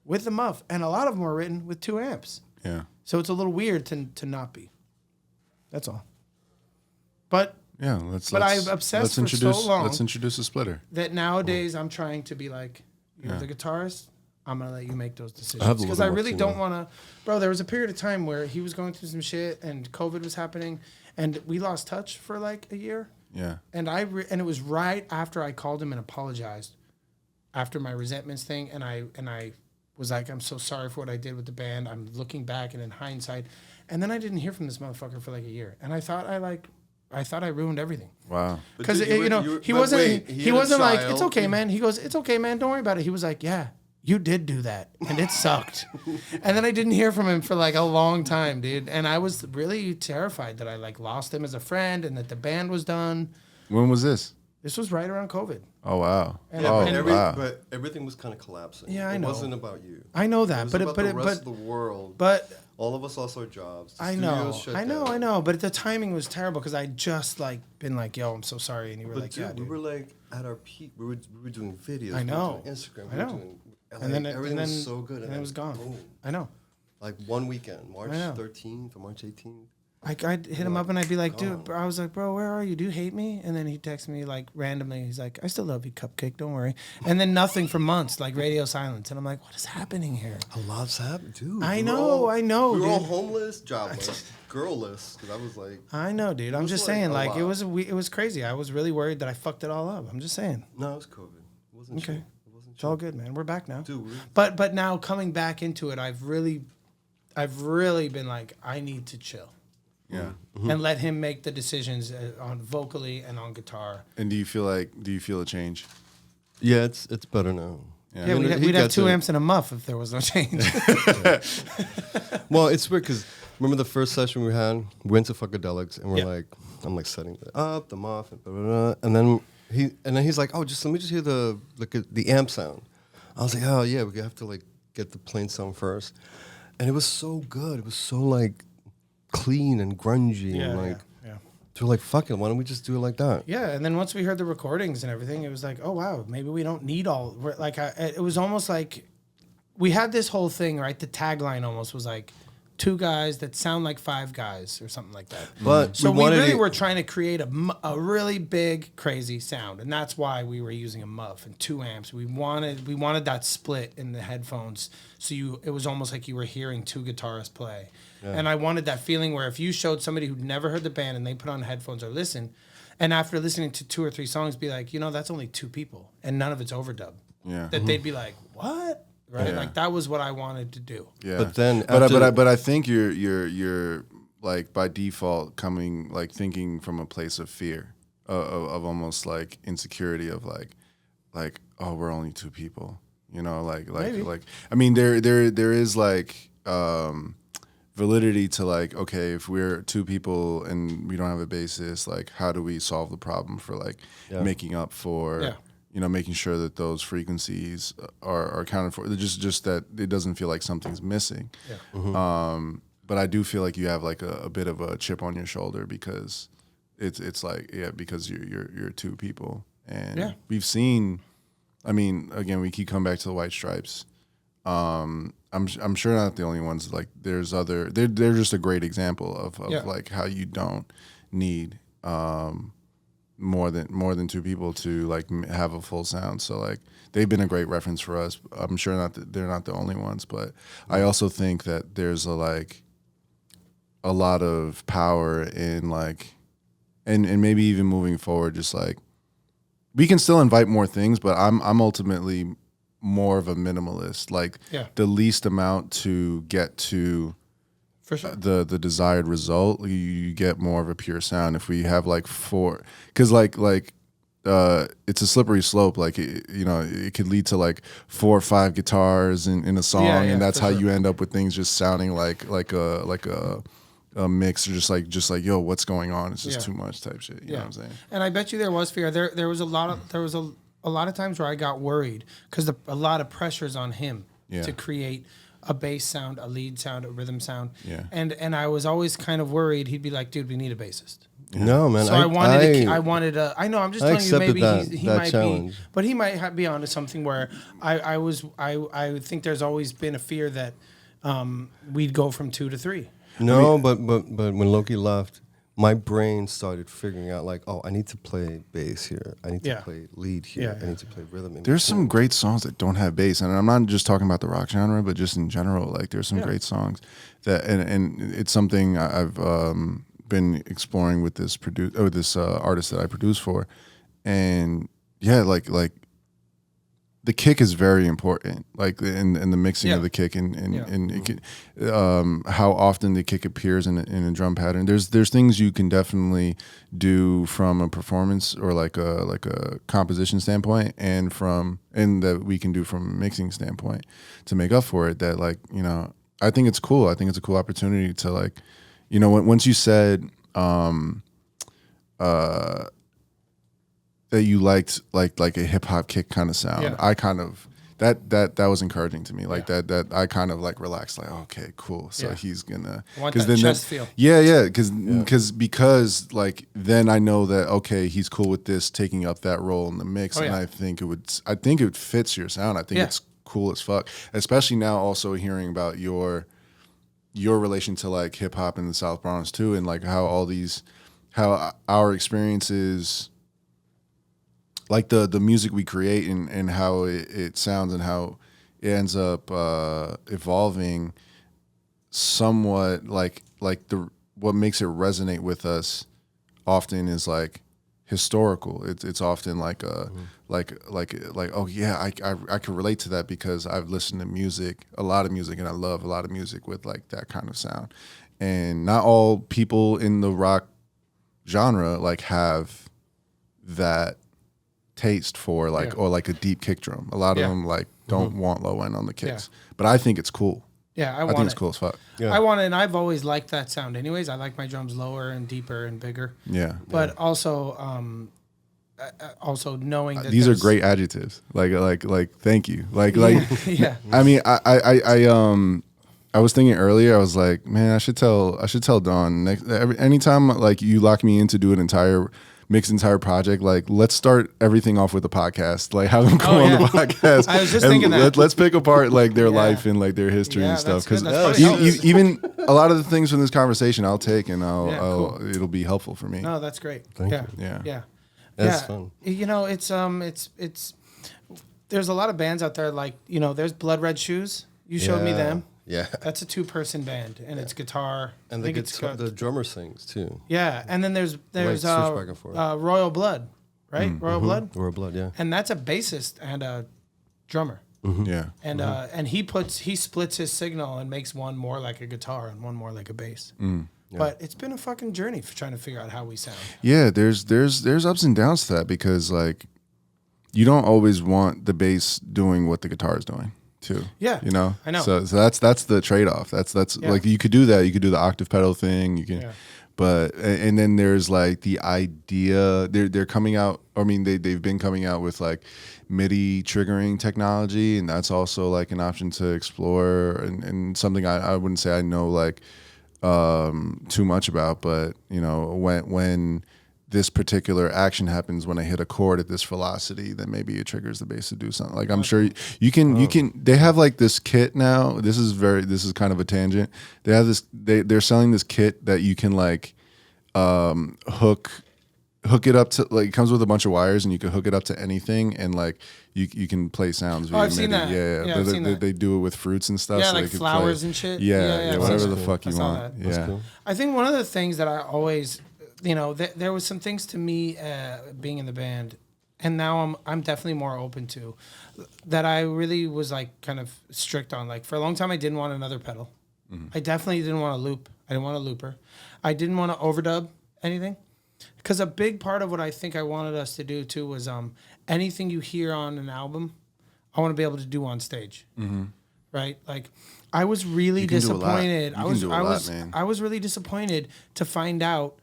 [SPEAKER 2] with the muff, and a lot of them were written with 2 amps.
[SPEAKER 1] Yeah.
[SPEAKER 2] So it's a little weird to not be. That's all. But
[SPEAKER 1] Yeah,
[SPEAKER 2] But I've obsessed for so long.
[SPEAKER 1] Let's introduce a splitter.
[SPEAKER 2] that nowadays I'm trying to be like, you're the guitarist. I'm gonna let you make those
[SPEAKER 3] I
[SPEAKER 2] decisions
[SPEAKER 3] have the
[SPEAKER 2] because I
[SPEAKER 3] little
[SPEAKER 2] really
[SPEAKER 3] ones,
[SPEAKER 2] don't
[SPEAKER 3] you
[SPEAKER 2] want to. Bro, there was a period of time where he was going through some shit and COVID was happening, and we lost touch for like a year.
[SPEAKER 1] Yeah.
[SPEAKER 2] And and it was right after I called him and apologized after my resentments thing, and I was like, I'm so sorry for what I did with the band. I'm looking back and in hindsight, and then I didn't hear from this motherfucker for like a year, and I thought I ruined everything.
[SPEAKER 1] Wow.
[SPEAKER 2] Because he wasn't like, it's okay, man. He goes, it's okay, man. Don't worry about it. He was like, yeah, you did do that, and it sucked. And then I didn't hear from him for like a long time, dude. And I was really terrified that I like lost him as a friend and that the band was done.
[SPEAKER 1] When was this?
[SPEAKER 2] This was right around COVID.
[SPEAKER 1] Oh wow.
[SPEAKER 2] And-
[SPEAKER 1] oh
[SPEAKER 2] and
[SPEAKER 1] wow.
[SPEAKER 3] But everything was kind of collapsing.
[SPEAKER 2] Yeah, I know.
[SPEAKER 3] It wasn't about you.
[SPEAKER 2] I know that,
[SPEAKER 3] It was
[SPEAKER 2] but
[SPEAKER 3] about the rest of the world.
[SPEAKER 2] but
[SPEAKER 3] all of us lost our jobs. The
[SPEAKER 2] I know,
[SPEAKER 3] studios shut
[SPEAKER 2] I know,
[SPEAKER 3] down.
[SPEAKER 2] I know. But the timing was terrible because I just like been like, yo, I'm so sorry, and you were
[SPEAKER 3] But
[SPEAKER 2] like,
[SPEAKER 3] dude,
[SPEAKER 2] yeah, dude.
[SPEAKER 3] we were like at our peak. We were doing videos.
[SPEAKER 2] I know.
[SPEAKER 3] We were doing Instagram.
[SPEAKER 2] I
[SPEAKER 3] We were
[SPEAKER 2] know.
[SPEAKER 3] doing,
[SPEAKER 2] And then
[SPEAKER 3] everything
[SPEAKER 2] and then,
[SPEAKER 3] was so good,
[SPEAKER 2] and it was gone.
[SPEAKER 3] Boom.
[SPEAKER 2] I know.
[SPEAKER 3] Like one weekend, March
[SPEAKER 2] I know.
[SPEAKER 3] 13th or March 18th.
[SPEAKER 2] I'd hit him up and I'd be like, dude, bro, I was like, bro, where are you? Do you hate me? And then he'd text me like randomly. He's like, I still love you, Cupcake. Don't worry. And then nothing for months, like radio silence. And I'm like, what is happening here?
[SPEAKER 3] A lot's happened, dude.
[SPEAKER 2] I
[SPEAKER 3] We were
[SPEAKER 2] know, I know,
[SPEAKER 3] We were all
[SPEAKER 2] dude.
[SPEAKER 3] homeless, jobless, girl-less. Because I was like,
[SPEAKER 2] I know, dude. I'm
[SPEAKER 3] was
[SPEAKER 2] just
[SPEAKER 3] like
[SPEAKER 2] saying,
[SPEAKER 3] a
[SPEAKER 2] like, it
[SPEAKER 3] lot.
[SPEAKER 2] was crazy. I was really worried that I fucked it all up. I'm just saying.
[SPEAKER 3] no, it was COVID. It wasn't
[SPEAKER 2] Okay.
[SPEAKER 3] chill. It wasn't
[SPEAKER 2] It's all good, man. We're back now.
[SPEAKER 3] Dude,
[SPEAKER 2] But now coming back into it, I've really been like, I need to chill.
[SPEAKER 1] Yeah.
[SPEAKER 2] And let him make the decisions on vocally and on guitar.
[SPEAKER 1] And do you feel a change?
[SPEAKER 3] Yeah, it's better now.
[SPEAKER 1] Yeah.
[SPEAKER 2] Yeah,
[SPEAKER 3] I mean,
[SPEAKER 2] we'd
[SPEAKER 3] he
[SPEAKER 2] have
[SPEAKER 3] gets
[SPEAKER 2] 2
[SPEAKER 3] it.
[SPEAKER 2] amps and a muff if there was no change.
[SPEAKER 3] Well, it's weird because remember the first session we had? We went to Funkadelics and we're
[SPEAKER 2] Yeah.
[SPEAKER 3] like, I'm like setting it up, the muff, and blah, blah, blah. And then he's like, oh, let me just hear the amp sound. I was like, oh yeah, we have to like get the plain sound first. And it was so good. It was so like clean and grungy and like
[SPEAKER 2] yeah.
[SPEAKER 3] So we're like, fuck it, why don't we just do it like that?
[SPEAKER 2] Yeah, and then once we heard the recordings and everything, it was like, oh wow, maybe we don't need all. Like, it was almost like we had this whole thing, right? The tagline almost was like 2 guys that sound like 5 guys or something like that.
[SPEAKER 3] But
[SPEAKER 2] So we really were trying to create a really big, crazy sound, and that's why we were using a muff and 2 amps. We wanted that split in the headphones, so it was almost like you were hearing 2 guitarists play. Yeah. And I wanted that feeling where if you showed somebody who'd never heard the band and they put on headphones or listen, and after listening to 2 or 3 songs, be like, that's only 2 people, and none of it's overdub.
[SPEAKER 1] Yeah.
[SPEAKER 2] That they'd be like, what? Right?
[SPEAKER 1] Yeah.
[SPEAKER 2] Like that was what I wanted to do.
[SPEAKER 1] Yeah.
[SPEAKER 3] But then,
[SPEAKER 1] but I think you're like by default thinking from a place of fear, of almost like insecurity of like oh, we're only 2 people,
[SPEAKER 2] Maybe.
[SPEAKER 1] like I mean there is like validity to like, okay, if we're 2 people and we don't have a bassist, like how do we solve the problem for like making up for making sure that those frequencies are accounted for. Just that it doesn't feel like something's missing.
[SPEAKER 2] Yeah.
[SPEAKER 3] Mm-hmm.
[SPEAKER 1] But I do feel like you have like a bit of a chip on your shoulder because it's like because you're 2 people and we've seen. I mean, again, we keep coming back to the White Stripes. I'm sure not the only ones. Like there's other. They're just a great example of like how you don't need more than 2 people to like have a full sound. So like they've been a great reference for us. I'm sure they're not the only ones, but I also think that there's a lot of power in like, and maybe even moving forward, just like we can still invite more things, but I'm ultimately more of a minimalist, like the least amount to get to
[SPEAKER 2] For sure.
[SPEAKER 1] the desired result. You get more of a pure sound if we have like 4, because like it's a slippery slope. Like it could lead to like 4 or 5 guitars in a song, and that's how you end up with things just sounding like a mix, or just like yo, what's going on? It's just too much type shit. You know what I'm saying? And
[SPEAKER 2] I bet you there was fear. There was a lot of times where I got worried because a lot of pressure's on him to create a bass sound, a lead sound, a rhythm sound. Yeah. And I was always kind of worried. He'd be like, dude, we need a bassist.
[SPEAKER 3] No, man.
[SPEAKER 2] So I know, I'm just telling you, maybe he might challenge. But he might be onto something where I think there's always been a fear that we'd go from 2 to 3.
[SPEAKER 3] No, but when Loki left, my brain started figuring out like, oh, I need to play bass here. I need to play lead here. I need to play rhythm.
[SPEAKER 1] There's some great songs that don't have bass, and I'm not just talking about the rock genre, but just in general. Like there's some great songs that, and it's something I've been exploring with this artist that I produce for, and like the kick is very important, like in the mixing of the kick and it can, how often the kick appears in a drum pattern. There's things you can definitely do from a performance or like a composition standpoint, and that we can do from a mixing standpoint to make up for it. That like I think it's cool. I think it's a cool opportunity to like once you said that you liked like a hip hop kick kind of sound. Yeah. I kind of that was encouraging to me. Like that I kind of like relaxed. Like okay, cool. So he's gonna
[SPEAKER 2] want that chest feel.
[SPEAKER 1] Yeah, because like then I know that okay, he's cool with this taking up that role in the mix, and I think it fits your sound. I think it's cool as fuck. Especially now, also hearing about your relation to like hip hop in the South Bronx too, and like how our experiences. Like the music we create and how it sounds and how it ends up evolving somewhat like what makes it resonate with us often is like historical. It's often like like oh yeah, I can relate to that because I've listened to a lot of music, and I love a lot of music with like that kind of sound. And not all people in the rock genre like have that taste for like or like a deep kick drum. A lot of them like don't want low end on the kicks, but I think it's cool.
[SPEAKER 2] Yeah,
[SPEAKER 1] I think it's cool as fuck.
[SPEAKER 2] I want it, and I've always liked that sound. Anyways, I like my drums lower and deeper and bigger. Yeah, but also knowing that
[SPEAKER 1] these are great adjectives. Like thank you. Like yeah. I mean, I was thinking earlier, I was like, man, I should tell Dawn anytime like you lock me in to do an entire project, like let's start everything off with a podcast, like have them come on the podcast.
[SPEAKER 2] I was just thinking that.
[SPEAKER 1] Let's pick apart like their life and like their history and stuff, because even a lot of the things from this conversation I'll take and it'll be helpful for me.
[SPEAKER 2] No, that's great.
[SPEAKER 3] Thank you.
[SPEAKER 2] Yeah.
[SPEAKER 3] That's fun.
[SPEAKER 2] You know, it's there's a lot of bands out there, like, you know, there's Blood Red Shoes. You showed me them.
[SPEAKER 3] Yeah.
[SPEAKER 2] That's a 2-person band, and it's guitar.
[SPEAKER 3] And the drummer sings too.
[SPEAKER 2] Yeah, and then there's
[SPEAKER 3] switch back and forth.
[SPEAKER 2] Royal Blood, right? Royal Blood.
[SPEAKER 3] Royal Blood, yeah.
[SPEAKER 2] And that's a bassist and a drummer.
[SPEAKER 1] Yeah.
[SPEAKER 2] And he splits his signal and makes one more like a guitar and one more like a bass. But it's been a fucking journey for trying to figure out how we sound.
[SPEAKER 1] Yeah, there's ups and downs to that, because like you don't always want the bass doing what the guitar is doing too.
[SPEAKER 2] Yeah,
[SPEAKER 1] you know.
[SPEAKER 2] I know.
[SPEAKER 1] So that's the trade off. That's like you could do that. You could do the octave pedal thing. You can, but and then there's like the idea they're coming out. I mean they've been coming out with like MIDI triggering technology, and that's also like an option to explore, and something I wouldn't say I know like too much about, but you know, when this particular action happens, when I hit a chord at this velocity, then maybe it triggers the bass to do something. Like I'm sure you can. They have like this kit now. This is kind of a tangent. They have this. They're selling this kit that you can like hook it up to, like, it comes with a bunch of wires, and you can hook it up to anything, and like you can play sounds via
[SPEAKER 2] I've seen that.
[SPEAKER 1] Yeah,
[SPEAKER 2] I've seen that.
[SPEAKER 1] They do it with fruits and stuff.
[SPEAKER 2] Yeah,
[SPEAKER 1] so
[SPEAKER 2] like
[SPEAKER 1] they could
[SPEAKER 2] flowers
[SPEAKER 1] play.
[SPEAKER 2] and shit.
[SPEAKER 1] Yeah, whatever the
[SPEAKER 3] cool.
[SPEAKER 1] fuck you
[SPEAKER 2] I saw
[SPEAKER 1] want.
[SPEAKER 2] that.
[SPEAKER 1] Yeah.
[SPEAKER 3] Cool.
[SPEAKER 2] I think one of the things that I always, you know, there was some things to me being in the band, and now I'm definitely more open to, that I really was like kind of strict on. Like for a long time, I didn't want another pedal. I definitely didn't want a loop. I didn't want a looper. I didn't want to overdub anything. Because a big part of what I think I wanted us to do too was anything you hear on an album, I want to be able to do on stage, right? Like, I was really disappointed. I was really disappointed to find out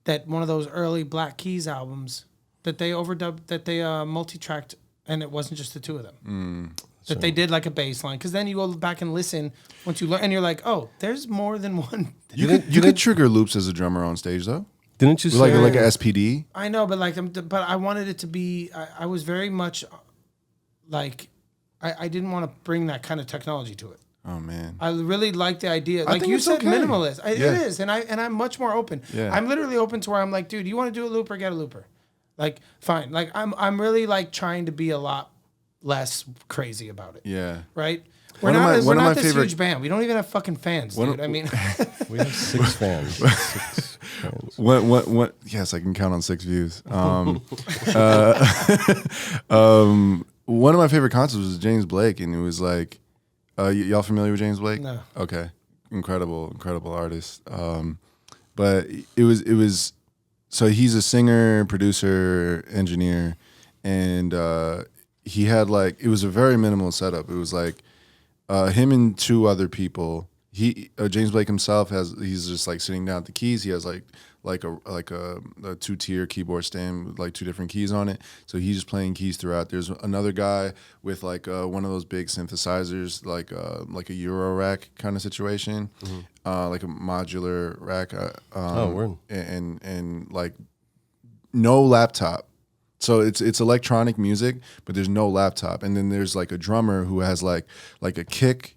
[SPEAKER 2] that one of those early Black Keys albums that they overdubbed, that they multi-tracked, and it wasn't just the two of them. That they did like a bass line, because then you go back and listen once you learn, and you're like, oh, there's more than one.
[SPEAKER 1] You could trigger loops as a drummer on stage though.
[SPEAKER 3] Didn't you say
[SPEAKER 1] like a SPD?
[SPEAKER 2] I know, but but I wanted it to be. I was very much like, I didn't want to bring that kind of technology to it.
[SPEAKER 1] Oh man,
[SPEAKER 2] I really like the idea. Like you said, minimalist. It is, and I'm much more open.
[SPEAKER 1] Yeah.
[SPEAKER 2] I'm literally open to where I'm like, dude, you want to do a looper? Get a looper. Like, fine. Like I'm really like trying to be a lot less crazy about it.
[SPEAKER 1] Yeah.
[SPEAKER 2] Right. We're not this huge band. We don't even have fucking fans, dude. I mean,
[SPEAKER 3] we have 6 fans. 6 fans.
[SPEAKER 1] What? Yes, I can count on 6 views. One of my favorite concerts was James Blake, and it was like, y'all familiar with James Blake?
[SPEAKER 2] No.
[SPEAKER 1] Okay, incredible artist. But it was. So he's a singer, producer, engineer, and he had like, it was a very minimal setup. It was like him and 2 other people. James Blake himself he's just like sitting down at the keys. He has like a 2-tier keyboard stand with like 2 different keys on it. So he's just playing keys throughout. There's another guy with like one of those big synthesizers, like a Euro rack kind of situation, like a modular rack.
[SPEAKER 3] Word.
[SPEAKER 1] And like no laptop. So it's electronic music, but there's no laptop. And then there's like a drummer who has like a kick.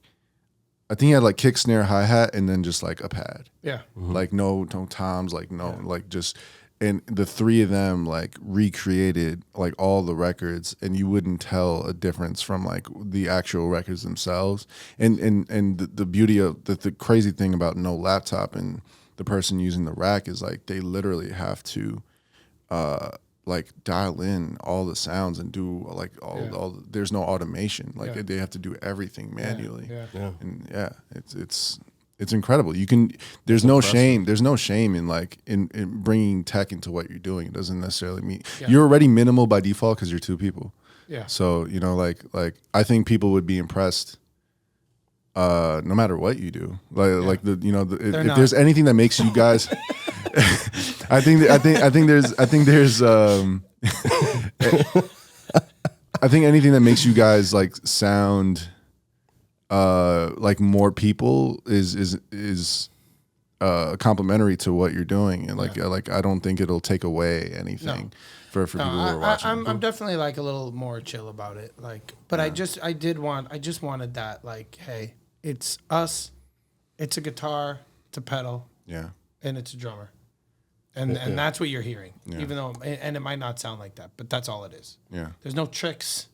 [SPEAKER 1] I think he had like kick, snare, hi-hat, and then just like a pad.
[SPEAKER 2] yeah.
[SPEAKER 1] Like no toms, like no, like just, and the 3 of them like recreated like all the records, and you wouldn't tell a difference from like the actual records themselves. And the beauty of the crazy thing about no laptop and the person using the rack is like they literally have to like dial in all the sounds and do like all there's no automation. Like they have to do everything manually. And it's incredible. You can, there's no shame in like in bringing tech into what you're doing. It doesn't necessarily mean you're already minimal by default because you're 2 people.
[SPEAKER 2] Yeah.
[SPEAKER 1] So, you know, like I think people would be impressed no matter what you do. Like if there's anything that makes you guys I think there's I think anything that makes you guys like sound like more people is complimentary to what you're doing, and like I don't think it'll take away anything for people who are watching.
[SPEAKER 2] I'm definitely like a little more chill about it. Like, but I just wanted that. Like, hey, it's us, it's a guitar, it's a pedal, and it's a drummer, and that's what you're hearing. Even though, and it might not sound like that, but that's all it is.
[SPEAKER 1] Yeah.
[SPEAKER 2] There's no tricks.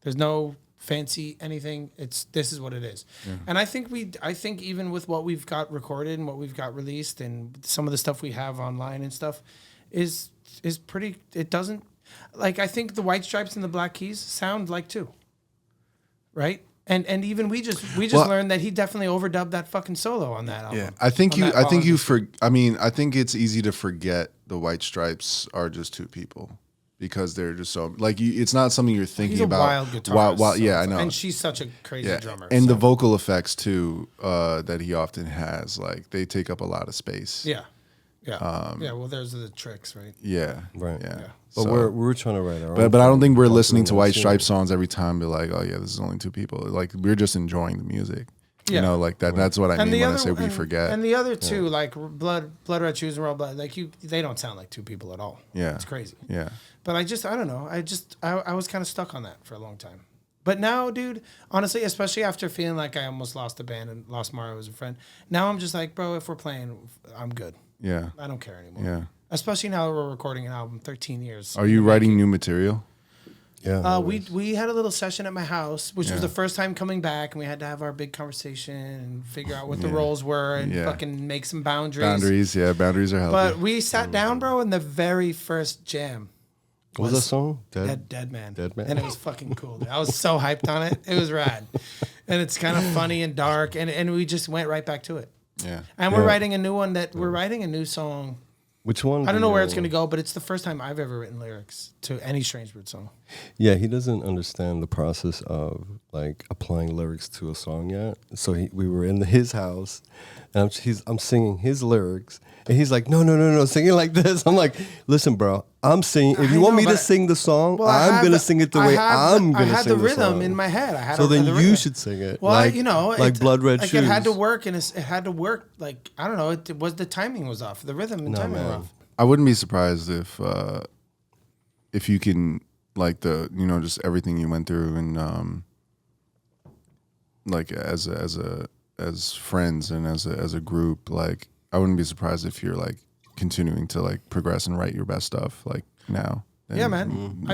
[SPEAKER 2] There's no fancy anything. This is what it is. And I think even with what we've got recorded and what we've got released and some of the stuff we have online and stuff is pretty. It doesn't, like, I think the White Stripes and the Black Keys sound like two, right? And even we just learned that he definitely overdubbed that fucking solo on that album.
[SPEAKER 1] Yeah, I think it's easy to forget the White Stripes are just two people. Because they're just so like it's not something you're thinking
[SPEAKER 2] He's a
[SPEAKER 1] about.
[SPEAKER 2] wild guitarist.
[SPEAKER 1] Yeah, I know.
[SPEAKER 2] And she's such a crazy drummer.
[SPEAKER 1] And the vocal effects too that he often has, like they take up a lot of space.
[SPEAKER 2] Yeah. Well, there's the tricks, right?
[SPEAKER 1] Yeah,
[SPEAKER 3] right.
[SPEAKER 1] Yeah.
[SPEAKER 3] But
[SPEAKER 1] So,
[SPEAKER 3] we're trying to write our own.
[SPEAKER 1] but I don't think we're listening to White Stripes songs every time. Be like, oh yeah, this is only two people. Like we're just enjoying the music. You know, like that. That's what I mean when I say we forget.
[SPEAKER 2] And the other two, like Blood Red Shoes and Royal Blood, like they don't sound like two people at all.
[SPEAKER 1] Yeah,
[SPEAKER 2] it's crazy.
[SPEAKER 1] Yeah.
[SPEAKER 2] But I don't know. I was kind of stuck on that for a long time. But now, dude, honestly, especially after feeling like I almost lost the band and lost Mario as a friend, now I'm just like, bro, if we're playing, I'm good.
[SPEAKER 1] Yeah.
[SPEAKER 2] I don't care anymore.
[SPEAKER 1] Yeah.
[SPEAKER 2] Especially now that we're recording an album, 13 years.
[SPEAKER 1] Are you writing new material?
[SPEAKER 3] Yeah.
[SPEAKER 2] We had a little session at my house, which was the first time coming back, and we had to have our big conversation and figure out what the roles were and fucking make some boundaries.
[SPEAKER 1] Boundaries are healthy.
[SPEAKER 2] But we sat down, bro, in the very first jam.
[SPEAKER 3] What was that song?
[SPEAKER 2] Dead Man.
[SPEAKER 3] Dead Man.
[SPEAKER 2] And it was fucking cool. Dude. I was so hyped on it. It was rad. And it's kind of funny and dark, and we just went right back to it.
[SPEAKER 1] Yeah.
[SPEAKER 2] And we're writing a new one we're writing a new song.
[SPEAKER 3] Which one?
[SPEAKER 2] I don't know where it's going to go, but it's the first time I've ever written lyrics to any Strangebird song.
[SPEAKER 3] Yeah, he doesn't understand the process of like applying lyrics to a song yet. So we were in his house, and I'm singing his lyrics, and he's like, no, sing it like this. I'm like, listen, bro, I'm singing. If you want me to sing the song, I'm gonna sing it the way I'm gonna sing the song.
[SPEAKER 2] I had the rhythm in my head.
[SPEAKER 3] So then you should sing it.
[SPEAKER 2] Well,
[SPEAKER 3] like,
[SPEAKER 2] like
[SPEAKER 3] Blood Red Shoes.
[SPEAKER 2] It had to work, and it had to work. Like I don't know, it was the timing was off. The rhythm and timing were off.
[SPEAKER 1] I wouldn't be surprised if you can like just everything you went through and like as friends and as a group, like I wouldn't be surprised if you're like continuing to like progress and write your best stuff like now.
[SPEAKER 2] Yeah, man.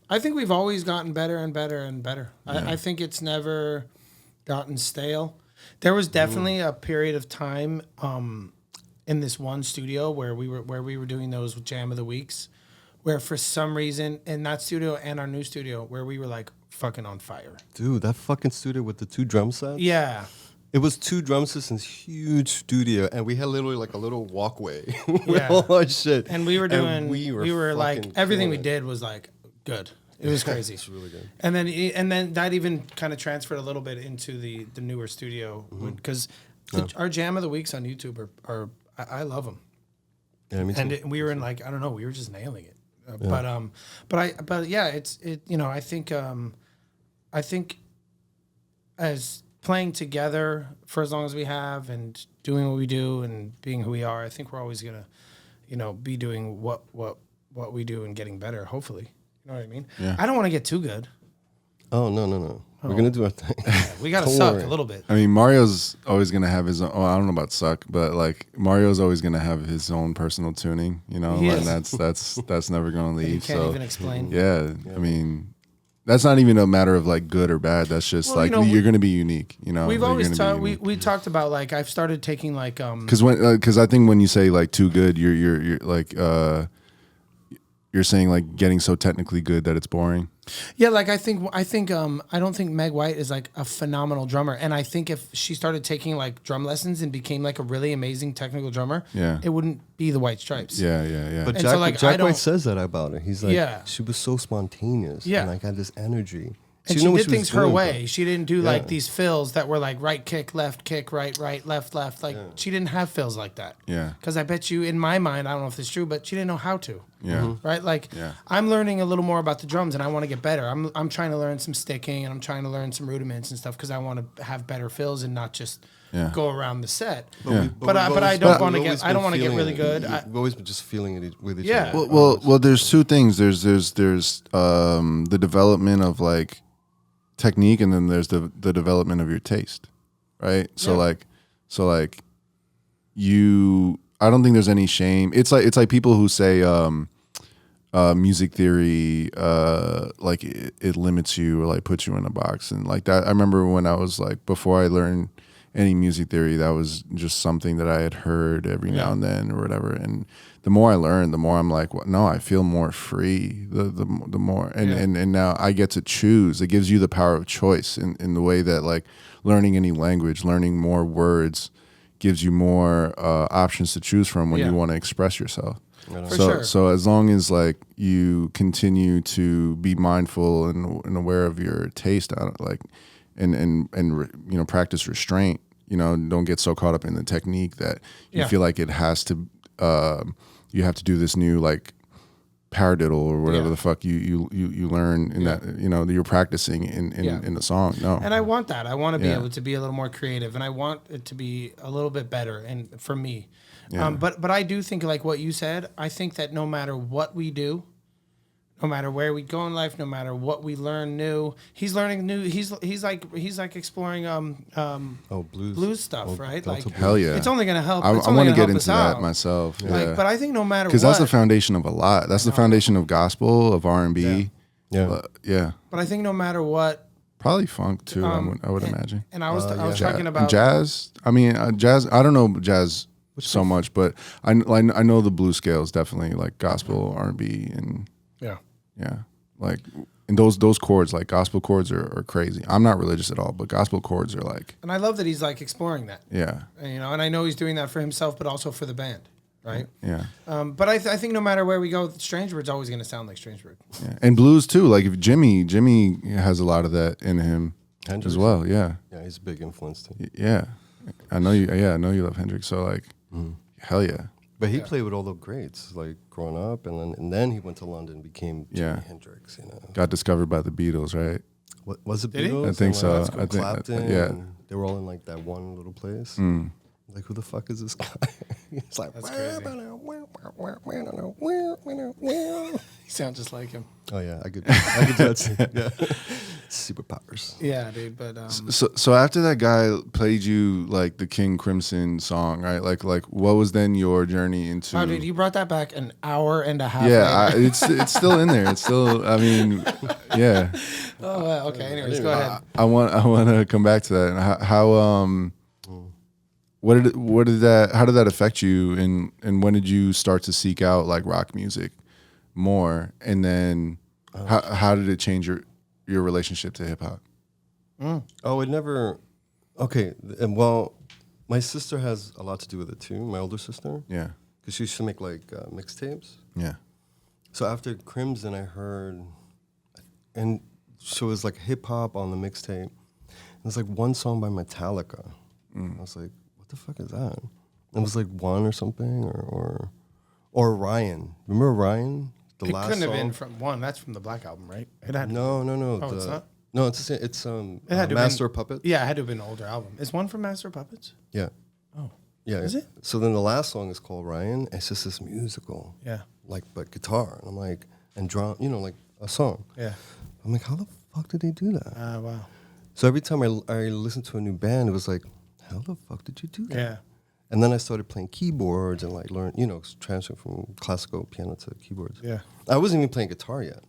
[SPEAKER 2] I think we've always gotten better and better and better. Yeah. I think it's never gotten stale. There was definitely a period of time in this one studio where we were doing those Jam of the Weeks, where for some reason in that studio and our new studio where we were like fucking on fire.
[SPEAKER 3] Dude, that fucking studio with the 2 drum sets?
[SPEAKER 2] Yeah.
[SPEAKER 3] It was 2 drum sets in this huge studio, and we had literally like a little walkway with
[SPEAKER 2] Yeah.
[SPEAKER 3] all our shit.
[SPEAKER 2] And we were doing,
[SPEAKER 3] and
[SPEAKER 2] we were like, everything we did was like good. It was crazy.
[SPEAKER 3] It's really good.
[SPEAKER 2] And then that even kind of transferred a little bit into the newer studio because our Jam of the Weeks on YouTube are I love them.
[SPEAKER 3] Yeah, me too.
[SPEAKER 2] And we were in like, I don't know, we were just nailing it. But yeah, it's I think as playing together for as long as we have and doing what we do and being who we are, I think we're always gonna, be doing what we do and getting better. Hopefully, you know what I mean.
[SPEAKER 1] Yeah.
[SPEAKER 2] I don't want to get too good.
[SPEAKER 3] Oh no. We're gonna do our thing.
[SPEAKER 2] We gotta suck a little bit.
[SPEAKER 1] I mean, Mario's always gonna have his own. Oh, I don't know about suck, but like Mario's always gonna have his own personal tuning, and that's never gonna leave.
[SPEAKER 2] You can't even explain.
[SPEAKER 1] Yeah, I mean, that's not even a matter of like good or bad. That's just you're gonna be unique.
[SPEAKER 2] We've always we talked about like I've started taking like
[SPEAKER 1] because I think when you say like too good, you're like you're saying like getting so technically good that it's boring.
[SPEAKER 2] Yeah, like I don't think Meg White is like a phenomenal drummer, and I think if she started taking like drum lessons and became like a really amazing technical drummer, it wouldn't be the White Stripes.
[SPEAKER 1] Yeah.
[SPEAKER 3] But Jack White says that about her. He's like, she was so spontaneous. Yeah, and like had this energy.
[SPEAKER 2] And she did things her way. She didn't do like these fills that were like right kick, right, left. Like she didn't have fills like that.
[SPEAKER 1] Yeah.
[SPEAKER 2] Because I bet you, in my mind, I don't know if it's true, but she didn't know how to.
[SPEAKER 1] Yeah.
[SPEAKER 2] Right? Like
[SPEAKER 1] Yeah.
[SPEAKER 2] I'm learning a little more about the drums and I want to get better. I'm trying to learn some sticking and I'm trying to learn some rudiments and stuff because I want to have better fills and not just go around the set.
[SPEAKER 1] Yeah.
[SPEAKER 2] But I don't want to get really good.
[SPEAKER 3] We've always been just feeling it with each
[SPEAKER 2] Yeah.
[SPEAKER 3] other.
[SPEAKER 1] Well, there's two things. There's the development of like technique, and then there's the development of your taste, right? So like you, I don't think there's any shame. It's like people who say music theory like it limits you or like puts you in a box and like that. I remember when I was like, before I learned any music theory, that was just something that I had heard every now and then or whatever. And the more I learn, the more I'm like, well, no, I feel more free. The more and now I get to choose. It gives you the power of choice in the way that like learning any language, learning more words, gives you more options to choose from when you want to express yourself. So as long as like you continue to be mindful and aware of your taste, like and you know, practice restraint. You know, don't get so caught up in the technique that you feel like it has to. You have to do this new like paradiddle or whatever the fuck you learn in that, you know, that you're practicing in the song. No,
[SPEAKER 2] and I want that. I want to be able to be a little more creative, and I want it to be a little bit better. And for me, but I do think like what you said. I think that no matter what we do, no matter where we go in life, no matter what we learn new, he's learning new. He's like exploring blues stuff, right? Like
[SPEAKER 1] hell yeah,
[SPEAKER 2] it's only gonna help.
[SPEAKER 1] I want to get into that myself.
[SPEAKER 2] Like, but I think no matter what,
[SPEAKER 1] because that's the foundation of a lot. That's the foundation of gospel, of R&B.
[SPEAKER 3] Yeah.
[SPEAKER 2] But I think no matter what,
[SPEAKER 1] probably funk too. I would imagine.
[SPEAKER 2] And I was talking about
[SPEAKER 1] jazz. I mean, jazz. I don't know jazz so much, but I know the blues scales definitely, like gospel, R&B, and yeah, like, and those chords, like gospel chords, are crazy. I'm not religious at all, but gospel chords are like.
[SPEAKER 2] And I love that he's like exploring that.
[SPEAKER 1] Yeah.
[SPEAKER 2] And, you know, and I know he's doing that for himself, but also for the band, right?
[SPEAKER 1] Yeah.
[SPEAKER 2] But I think no matter where we go, Strangebird's always going to sound like Strangebird.
[SPEAKER 1] Yeah. And blues too. Like if Jimmy has a lot of that in him as well. Yeah.
[SPEAKER 3] Yeah, he's a big influence too.
[SPEAKER 1] Yeah. I know you love Hendrix. So like, hell yeah.
[SPEAKER 3] But he played with all the greats, like growing up, and then he went to London and became Jimi Hendrix. You know,
[SPEAKER 1] got discovered by the Beatles, right?
[SPEAKER 3] What was it? Beatles?
[SPEAKER 1] I think so.
[SPEAKER 3] Like, Clapton.
[SPEAKER 1] Yeah,
[SPEAKER 3] they were all in like that one little place. Like, who the fuck is this guy? It's like,
[SPEAKER 2] that's crazy. You sound just like him.
[SPEAKER 3] Oh yeah, I could do that too. Yeah. Superpowers.
[SPEAKER 2] Yeah, dude. But
[SPEAKER 1] so after that guy played you like the King Crimson song, right? Like what was then your journey into?
[SPEAKER 2] Oh, dude, you brought that back an hour and a half.
[SPEAKER 1] Yeah, it's still in there. It's still. I mean, yeah.
[SPEAKER 2] Oh, well, okay. Anyways, go ahead.
[SPEAKER 1] I want to come back to that. And how how did that affect you, and when did you start to seek out like rock music more, and then how did it change your relationship to hip hop?
[SPEAKER 3] Oh, it never. Okay, well, my sister has a lot to do with it too. My older sister.
[SPEAKER 1] Yeah.
[SPEAKER 3] Because she used to make like mixtapes.
[SPEAKER 1] Yeah.
[SPEAKER 3] So after Crimson, I heard, and so it was like hip hop on the mixtape. There's like one song by Metallica. I was like, what the fuck is that? It was like One or something, or Ryan. Remember Ryan? The
[SPEAKER 2] It
[SPEAKER 3] last
[SPEAKER 2] couldn't
[SPEAKER 3] song?
[SPEAKER 2] have been from One. That's from the Black Album, right? It had
[SPEAKER 3] No.
[SPEAKER 2] Oh, it's not?
[SPEAKER 3] No, it's
[SPEAKER 2] It had to have
[SPEAKER 3] Master
[SPEAKER 2] been-
[SPEAKER 3] of Puppets.
[SPEAKER 2] Yeah, it had to have been an older album. Is One from Master of Puppets?
[SPEAKER 3] Yeah.
[SPEAKER 2] Oh.
[SPEAKER 3] Yeah.
[SPEAKER 2] Is it?
[SPEAKER 3] So then the last song is called Ryan. It's just this musical.
[SPEAKER 2] Yeah.
[SPEAKER 3] Like, but guitar. And I'm like, and drum, like a song.
[SPEAKER 2] Yeah.
[SPEAKER 3] I'm like, how the fuck did they do that?
[SPEAKER 2] Wow.
[SPEAKER 3] So every time I listened to a new band, it was like, how the fuck did you do that?
[SPEAKER 2] Yeah.
[SPEAKER 3] And then I started playing keyboards and like learn, transfer from classical piano to keyboards.
[SPEAKER 2] Yeah.
[SPEAKER 3] I wasn't even playing guitar yet.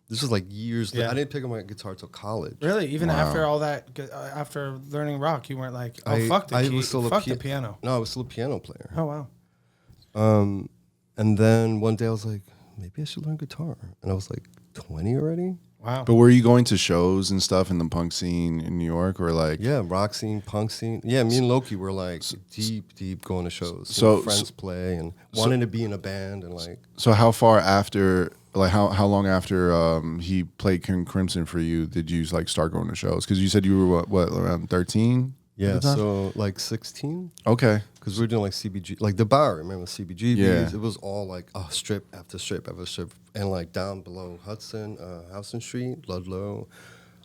[SPEAKER 3] This was like years.
[SPEAKER 2] Yeah.
[SPEAKER 3] I didn't pick up my guitar till college.
[SPEAKER 2] Really? Even after all that, after learning rock, you weren't like, fuck the piano.
[SPEAKER 3] No, I was still a piano player.
[SPEAKER 2] Oh, wow.
[SPEAKER 3] And then one day I was like, maybe I should learn guitar. And I was like 20 already.
[SPEAKER 2] Wow.
[SPEAKER 1] But were you going to shows and stuff in the punk scene in New York, or like?
[SPEAKER 3] Yeah, rock scene, punk scene. Yeah, me and Loki were like deep going to shows.
[SPEAKER 1] So
[SPEAKER 3] friends play and wanting to be in a band and like.
[SPEAKER 1] So how far after, like how long after he played King Crimson for you did you like start going to shows? Because you said you were what around 13?
[SPEAKER 3] Yeah,
[SPEAKER 1] the time?
[SPEAKER 3] so like 16.
[SPEAKER 1] Okay.
[SPEAKER 3] Because we were doing like CBG, like the bar, remember CBGBs?
[SPEAKER 1] Yeah.
[SPEAKER 3] It was all like strip after strip after strip. And like down below Hudson, Houston Street, Ludlow,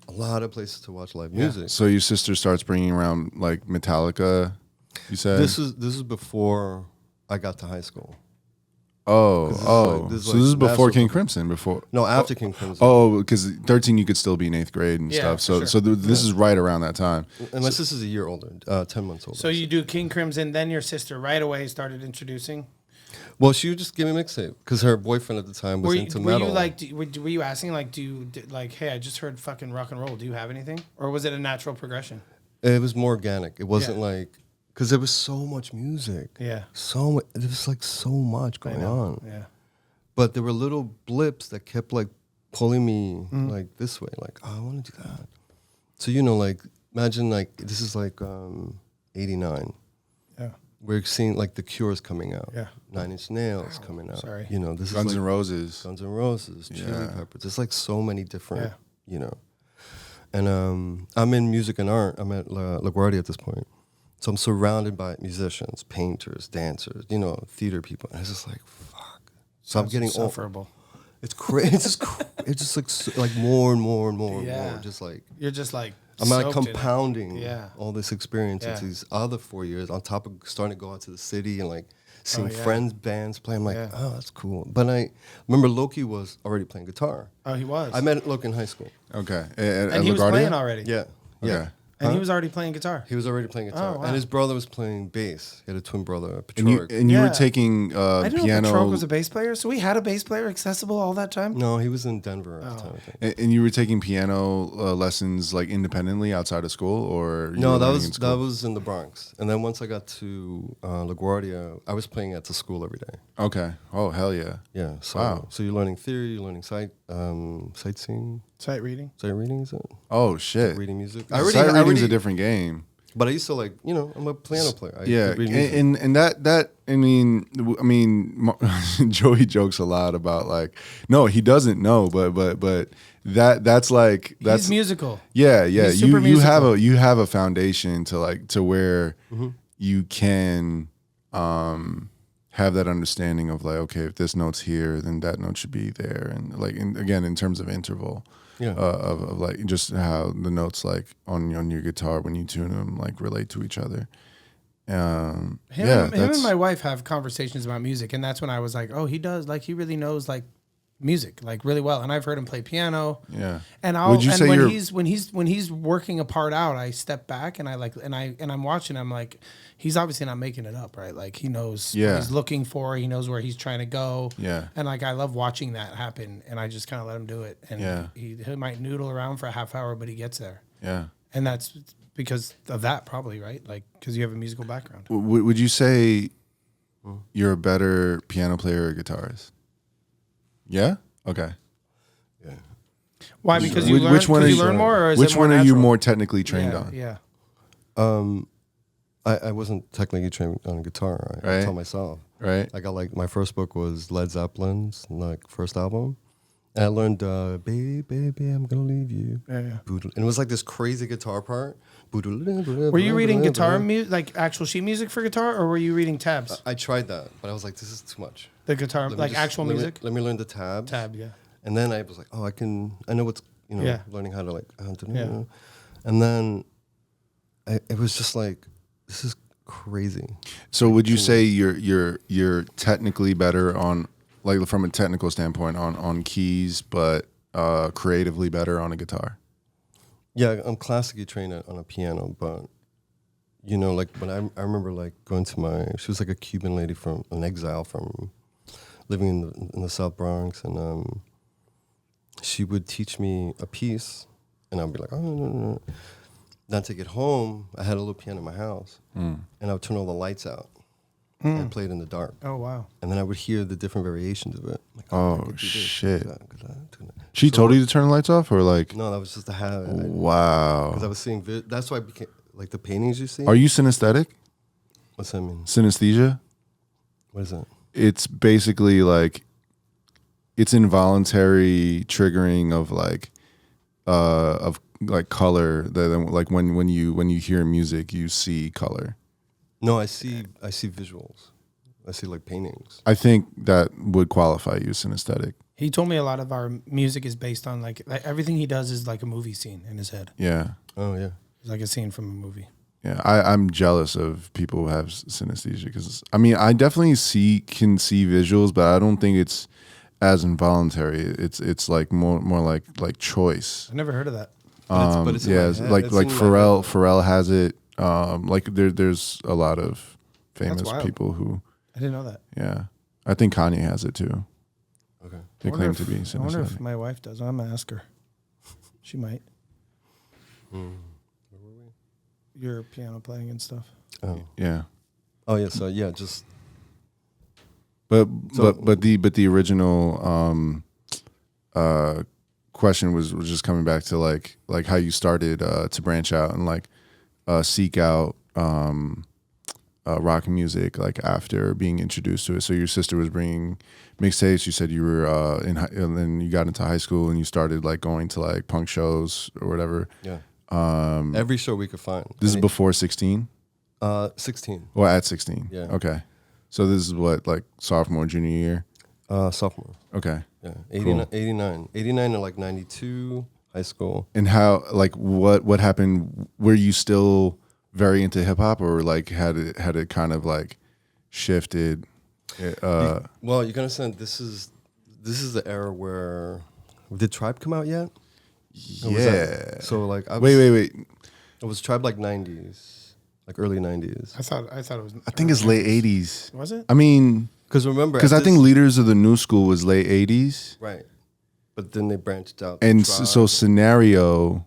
[SPEAKER 3] a lot of places to watch live music.
[SPEAKER 1] So your sister starts bringing around like Metallica, you said?
[SPEAKER 3] This is before I got to high school.
[SPEAKER 1] So this is before King Crimson, before.
[SPEAKER 3] No, after King Crimson.
[SPEAKER 1] Oh, because 13 you could still be in 8th grade and
[SPEAKER 2] Yeah,
[SPEAKER 1] stuff. So
[SPEAKER 2] for sure.
[SPEAKER 1] this is right around that time.
[SPEAKER 3] And my sister's a year older, 10 months older.
[SPEAKER 2] So you do King Crimson, then your sister right away started introducing.
[SPEAKER 3] Well, she would just give me a mixtape because her boyfriend at the time was into
[SPEAKER 2] were
[SPEAKER 3] metal.
[SPEAKER 2] you like, were you asking like, like, hey, I just heard fucking rock and roll. Do you have anything, or was it a natural progression?
[SPEAKER 3] It was more organic. It wasn't
[SPEAKER 2] Yeah.
[SPEAKER 3] like because there was so much music.
[SPEAKER 2] Yeah,
[SPEAKER 3] So much. There was like so much going on.
[SPEAKER 2] Yeah,
[SPEAKER 3] But there were little blips that kept like pulling me like this way, like, oh, I want to do that. So, like, imagine like, this is like 89.
[SPEAKER 2] yeah.
[SPEAKER 3] We're seeing like The Cure's coming out.
[SPEAKER 2] Yeah.
[SPEAKER 3] 9 Inch Nails coming out.
[SPEAKER 2] Sorry.
[SPEAKER 3] This
[SPEAKER 1] Guns
[SPEAKER 3] is
[SPEAKER 1] N'
[SPEAKER 3] like
[SPEAKER 1] Roses.
[SPEAKER 3] Guns N' Roses, Chili
[SPEAKER 1] Yeah.
[SPEAKER 3] Peppers. There's like so many different,
[SPEAKER 2] Yeah.
[SPEAKER 3] And I'm in music and art. I'm at LaGuardia at this point. So I'm surrounded by musicians, painters, dancers, theater people. And it's just like, fuck. So I'm getting all.
[SPEAKER 2] insufferable.
[SPEAKER 3] It's crazy. It's just like more and more and more and
[SPEAKER 2] Yeah.
[SPEAKER 3] more. Just like
[SPEAKER 2] You're just like
[SPEAKER 3] I'm like
[SPEAKER 2] soaked in it.
[SPEAKER 3] compounding
[SPEAKER 2] Yeah.
[SPEAKER 3] all this experience
[SPEAKER 2] Yeah.
[SPEAKER 3] into these other 4 years on top of starting to go out to the city and like seeing
[SPEAKER 2] yeah.
[SPEAKER 3] friends bands play. I'm like,
[SPEAKER 2] Yeah.
[SPEAKER 3] oh, that's cool. But I remember Loki was already playing guitar.
[SPEAKER 2] Oh, he was.
[SPEAKER 3] I met Loki in high school.
[SPEAKER 1] Okay.
[SPEAKER 2] and he was
[SPEAKER 1] LaGuardia?
[SPEAKER 2] playing already.
[SPEAKER 3] Yeah, yeah.
[SPEAKER 1] Okay.
[SPEAKER 2] And he was already playing guitar.
[SPEAKER 3] He was already playing guitar,
[SPEAKER 2] Oh, wow.
[SPEAKER 3] and his brother was playing bass. He had a twin brother,
[SPEAKER 1] And you,
[SPEAKER 3] Patrick.
[SPEAKER 1] and you were
[SPEAKER 2] Yeah.
[SPEAKER 1] taking
[SPEAKER 2] I didn't know
[SPEAKER 1] piano.
[SPEAKER 2] Patrick was a bass player. So we had a bass player accessible all that time.
[SPEAKER 3] No, he was in Denver at the time. I think.
[SPEAKER 1] And you were taking piano lessons like independently outside of school, or you
[SPEAKER 3] No,
[SPEAKER 1] were
[SPEAKER 3] that
[SPEAKER 1] learning
[SPEAKER 3] was
[SPEAKER 1] in school?
[SPEAKER 3] that was in the Bronx. And then once I got to LaGuardia, I was playing at the school every day.
[SPEAKER 1] Okay. Oh hell yeah.
[SPEAKER 3] Yeah. So
[SPEAKER 1] Wow.
[SPEAKER 3] so you're learning theory, you're learning sightseeing,
[SPEAKER 2] Sight reading.
[SPEAKER 3] sight reading, is it?
[SPEAKER 1] Oh shit.
[SPEAKER 3] Reading music.
[SPEAKER 1] Sight reading's a different game.
[SPEAKER 3] But I used to like, I'm a piano player. I
[SPEAKER 1] Yeah,
[SPEAKER 3] could read music.
[SPEAKER 1] and that I mean Joey jokes a lot about like no, he doesn't know, but that's like that's
[SPEAKER 2] He's musical.
[SPEAKER 1] yeah
[SPEAKER 2] He's
[SPEAKER 1] you
[SPEAKER 2] super musical.
[SPEAKER 1] you have a foundation to where
[SPEAKER 3] Mm-hmm.
[SPEAKER 1] you can have that understanding of like okay, if this note's here, then that note should be there, and like again in terms of interval.
[SPEAKER 3] Yeah.
[SPEAKER 1] Of like just how the notes like on your guitar when you tune them like relate to each other.
[SPEAKER 2] Him
[SPEAKER 1] that's-
[SPEAKER 2] and my wife have conversations about music, and that's when I was like, oh, he does like he really knows like music like really well, and I've heard him play piano.
[SPEAKER 1] Yeah.
[SPEAKER 2] And
[SPEAKER 1] Would you say you're-
[SPEAKER 2] when he's working a part out, I step back and I'm watching. I'm like, he's obviously not making it up, right? Like he knows
[SPEAKER 1] Yeah.
[SPEAKER 2] what he's looking for. He knows where he's trying to go.
[SPEAKER 1] Yeah.
[SPEAKER 2] And like I love watching that happen, and I just kind of let him do it. And
[SPEAKER 1] Yeah.
[SPEAKER 2] he might noodle around for a half hour, but he gets there.
[SPEAKER 1] Yeah.
[SPEAKER 2] And that's because of that, probably, right? Like because you have a musical background.
[SPEAKER 1] Would you say you're a better piano player or guitarist? Yeah. Okay.
[SPEAKER 3] Yeah.
[SPEAKER 2] Why? Because you
[SPEAKER 1] Which-
[SPEAKER 2] learn.
[SPEAKER 1] which one
[SPEAKER 2] Because
[SPEAKER 1] are
[SPEAKER 2] you
[SPEAKER 1] you-
[SPEAKER 2] learn more, or is
[SPEAKER 1] Which
[SPEAKER 2] it more
[SPEAKER 1] one are you
[SPEAKER 2] natural?
[SPEAKER 1] more technically trained
[SPEAKER 2] yeah,
[SPEAKER 1] on?
[SPEAKER 2] Yeah.
[SPEAKER 3] I wasn't technically trained on guitar. I
[SPEAKER 1] Right.
[SPEAKER 3] taught myself.
[SPEAKER 1] Right.
[SPEAKER 3] I got like my first book was Led Zeppelin's like first album, and I learned "Baby, Baby, I'm Gonna Leave You."
[SPEAKER 2] Yeah.
[SPEAKER 3] And it was like this crazy guitar part.
[SPEAKER 2] Were you reading guitar music, like actual sheet music for guitar, or were you reading tabs?
[SPEAKER 3] I tried that, but I was like, this is too much.
[SPEAKER 2] The guitar,
[SPEAKER 3] Let me
[SPEAKER 2] like
[SPEAKER 3] just-
[SPEAKER 2] actual
[SPEAKER 3] let me-
[SPEAKER 2] music.
[SPEAKER 3] Let me learn the tabs.
[SPEAKER 2] Tab, yeah.
[SPEAKER 3] And then I was like, oh, I know what's
[SPEAKER 2] Yeah.
[SPEAKER 3] learning how to like.
[SPEAKER 2] Yeah.
[SPEAKER 3] And then it was just like, this is crazy.
[SPEAKER 1] So would you say you're technically better on like from a technical standpoint on keys, but creatively better on a guitar?
[SPEAKER 3] Yeah, I'm classically trained on a piano, but like when I remember like going to she was like a Cuban lady from an exile from living in the South Bronx, and she would teach me a piece, and I'd be like, oh no. Then to get home, I had a little piano in my house, and I would turn all the lights out and play it in the dark,
[SPEAKER 2] Oh wow.
[SPEAKER 3] and then I would hear the different variations of it. Like, I
[SPEAKER 1] Oh
[SPEAKER 3] could do this,
[SPEAKER 1] shit!
[SPEAKER 3] could that, could that.
[SPEAKER 1] She told you to turn the lights off, or like?
[SPEAKER 3] No, that was just a habit.
[SPEAKER 1] Wow.
[SPEAKER 3] Because I was seeing that's why I became like the paintings you see.
[SPEAKER 1] Are you synesthetic?
[SPEAKER 3] What's that mean?
[SPEAKER 1] Synesthesia?
[SPEAKER 3] What is that?
[SPEAKER 1] It's basically like it's involuntary triggering of like like color that like when you hear music you see color?
[SPEAKER 3] No, I see visuals. I see like paintings.
[SPEAKER 1] I think that would qualify you as synesthetic.
[SPEAKER 2] He told me a lot of our music is based on like everything he does is like a movie scene in his head.
[SPEAKER 1] Yeah.
[SPEAKER 3] Oh yeah.
[SPEAKER 2] It's like a scene from a movie.
[SPEAKER 1] Yeah, I'm jealous of people who have synesthesia because I mean I definitely can see visuals, but I don't think it's as involuntary. It's like more like choice.
[SPEAKER 2] I've never heard of that.
[SPEAKER 3] But it's in my head.
[SPEAKER 1] like
[SPEAKER 3] It's
[SPEAKER 1] like
[SPEAKER 3] in my
[SPEAKER 1] Pharrell has it. Like there's a lot of famous
[SPEAKER 2] wild.
[SPEAKER 1] people who.
[SPEAKER 2] I didn't know that.
[SPEAKER 1] Yeah, I think Kanye has it too.
[SPEAKER 3] Okay.
[SPEAKER 1] They claim to be
[SPEAKER 2] I wonder if
[SPEAKER 1] synesthetic.
[SPEAKER 2] my wife does. I'm gonna ask her. She might. Your piano playing and stuff.
[SPEAKER 3] Oh.
[SPEAKER 1] Yeah,
[SPEAKER 3] Oh yeah. So yeah, just
[SPEAKER 1] but
[SPEAKER 3] So-
[SPEAKER 1] but the original question was just coming back to like how you started to branch out and like seek out rock music like after being introduced to it. So your sister was bringing mixtapes. You said you were and then you got into high school and you started like going to like punk shows or whatever.
[SPEAKER 3] yeah. Every show we could find.
[SPEAKER 1] This is before 16?
[SPEAKER 3] 16.
[SPEAKER 1] Or at 16?
[SPEAKER 3] Yeah.
[SPEAKER 1] Okay. So this is what, like sophomore, junior year?
[SPEAKER 3] Sophomore.
[SPEAKER 1] Okay.
[SPEAKER 3] Yeah.
[SPEAKER 1] Cool.
[SPEAKER 3] 89 to like 92 high school.
[SPEAKER 1] And how, like, what happened? Were you still very into hip hop, or like had it kind of like shifted?
[SPEAKER 3] Well, you can understand this is the era where did Tribe come out yet? Or was
[SPEAKER 1] Yeah.
[SPEAKER 3] that- So like I was,
[SPEAKER 1] Wait.
[SPEAKER 3] It was Tribe like 90s, like early 90s.
[SPEAKER 2] I thought it was.
[SPEAKER 1] I think it's late 80s.
[SPEAKER 2] Was it?
[SPEAKER 1] I mean,
[SPEAKER 3] Because remember,
[SPEAKER 1] because
[SPEAKER 3] at
[SPEAKER 1] I think
[SPEAKER 3] this-
[SPEAKER 1] Leaders of the New School was late 80s.
[SPEAKER 3] right, but then they branched out. to
[SPEAKER 1] And
[SPEAKER 3] Tribe.
[SPEAKER 1] so Scenario,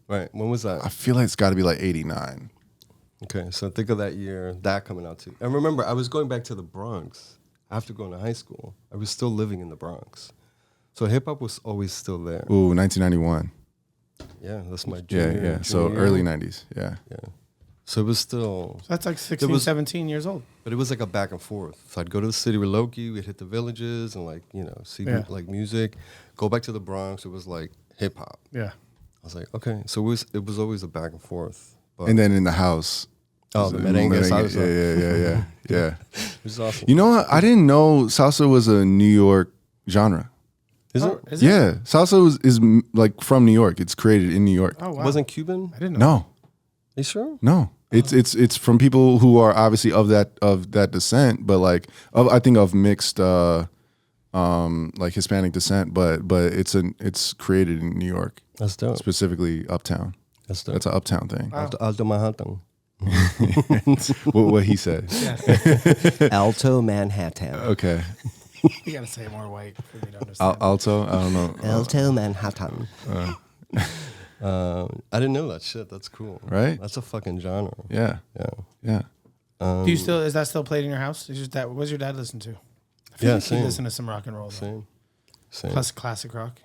[SPEAKER 3] right, when was that?
[SPEAKER 1] I feel like it's got to be like 89.
[SPEAKER 3] Okay, so think of that year, that coming out too. And remember, I was going back to the Bronx after going to high school. I was still living in the Bronx. So hip hop was always still there.
[SPEAKER 1] Ooh, 1991.
[SPEAKER 3] Yeah, that's my
[SPEAKER 1] Yeah,
[SPEAKER 3] junior.
[SPEAKER 1] yeah. So
[SPEAKER 3] junior
[SPEAKER 1] early
[SPEAKER 3] year.
[SPEAKER 1] 90s. Yeah.
[SPEAKER 3] Yeah. So it was still,
[SPEAKER 2] So that's like 16,
[SPEAKER 3] was-
[SPEAKER 2] 17 years old.
[SPEAKER 3] but it was like a back and forth. So I'd go to the city with Loki, we'd hit the villages and like, see
[SPEAKER 2] Yeah.
[SPEAKER 3] like music. Go back to the Bronx, it was like hip hop.
[SPEAKER 2] Yeah.
[SPEAKER 3] I was like, okay. So it was always a back and forth. But
[SPEAKER 1] And then in the house.
[SPEAKER 3] oh, the merengue salsa.
[SPEAKER 1] Yeah.
[SPEAKER 3] It was awesome.
[SPEAKER 1] You know what? I didn't know salsa was a New York genre.
[SPEAKER 3] Is
[SPEAKER 2] Oh,
[SPEAKER 3] it?
[SPEAKER 2] is it?
[SPEAKER 1] Yeah, salsa is like from New York. It's created in New York.
[SPEAKER 2] Oh wow.
[SPEAKER 3] Wasn't Cuban?
[SPEAKER 2] I didn't know.
[SPEAKER 1] No,
[SPEAKER 3] you sure?
[SPEAKER 1] no. It's from people who are obviously of that descent, but like I think of mixed like Hispanic descent, but it's created in New York,
[SPEAKER 3] That's dope.
[SPEAKER 1] specifically Uptown.
[SPEAKER 3] That's dope.
[SPEAKER 1] That's an Uptown thing.
[SPEAKER 3] Alto Manhattan.
[SPEAKER 1] what he said.
[SPEAKER 2] Yeah.
[SPEAKER 3] Alto Manhattan.
[SPEAKER 1] Okay,
[SPEAKER 2] You gotta say it more white for me to understand.
[SPEAKER 1] alto. I don't know.
[SPEAKER 3] Alto Manhattan. I didn't know that shit. That's cool.
[SPEAKER 1] Right?
[SPEAKER 3] That's a fucking genre.
[SPEAKER 1] Yeah,
[SPEAKER 3] Yeah.
[SPEAKER 1] yeah.
[SPEAKER 2] Do you still? Is that still played in your house? Is your dad? What does your dad listen to? I feel
[SPEAKER 3] Yeah,
[SPEAKER 2] like he
[SPEAKER 3] same.
[SPEAKER 2] listened to some rock and roll. Though.
[SPEAKER 3] Same.
[SPEAKER 2] Plus classic rock.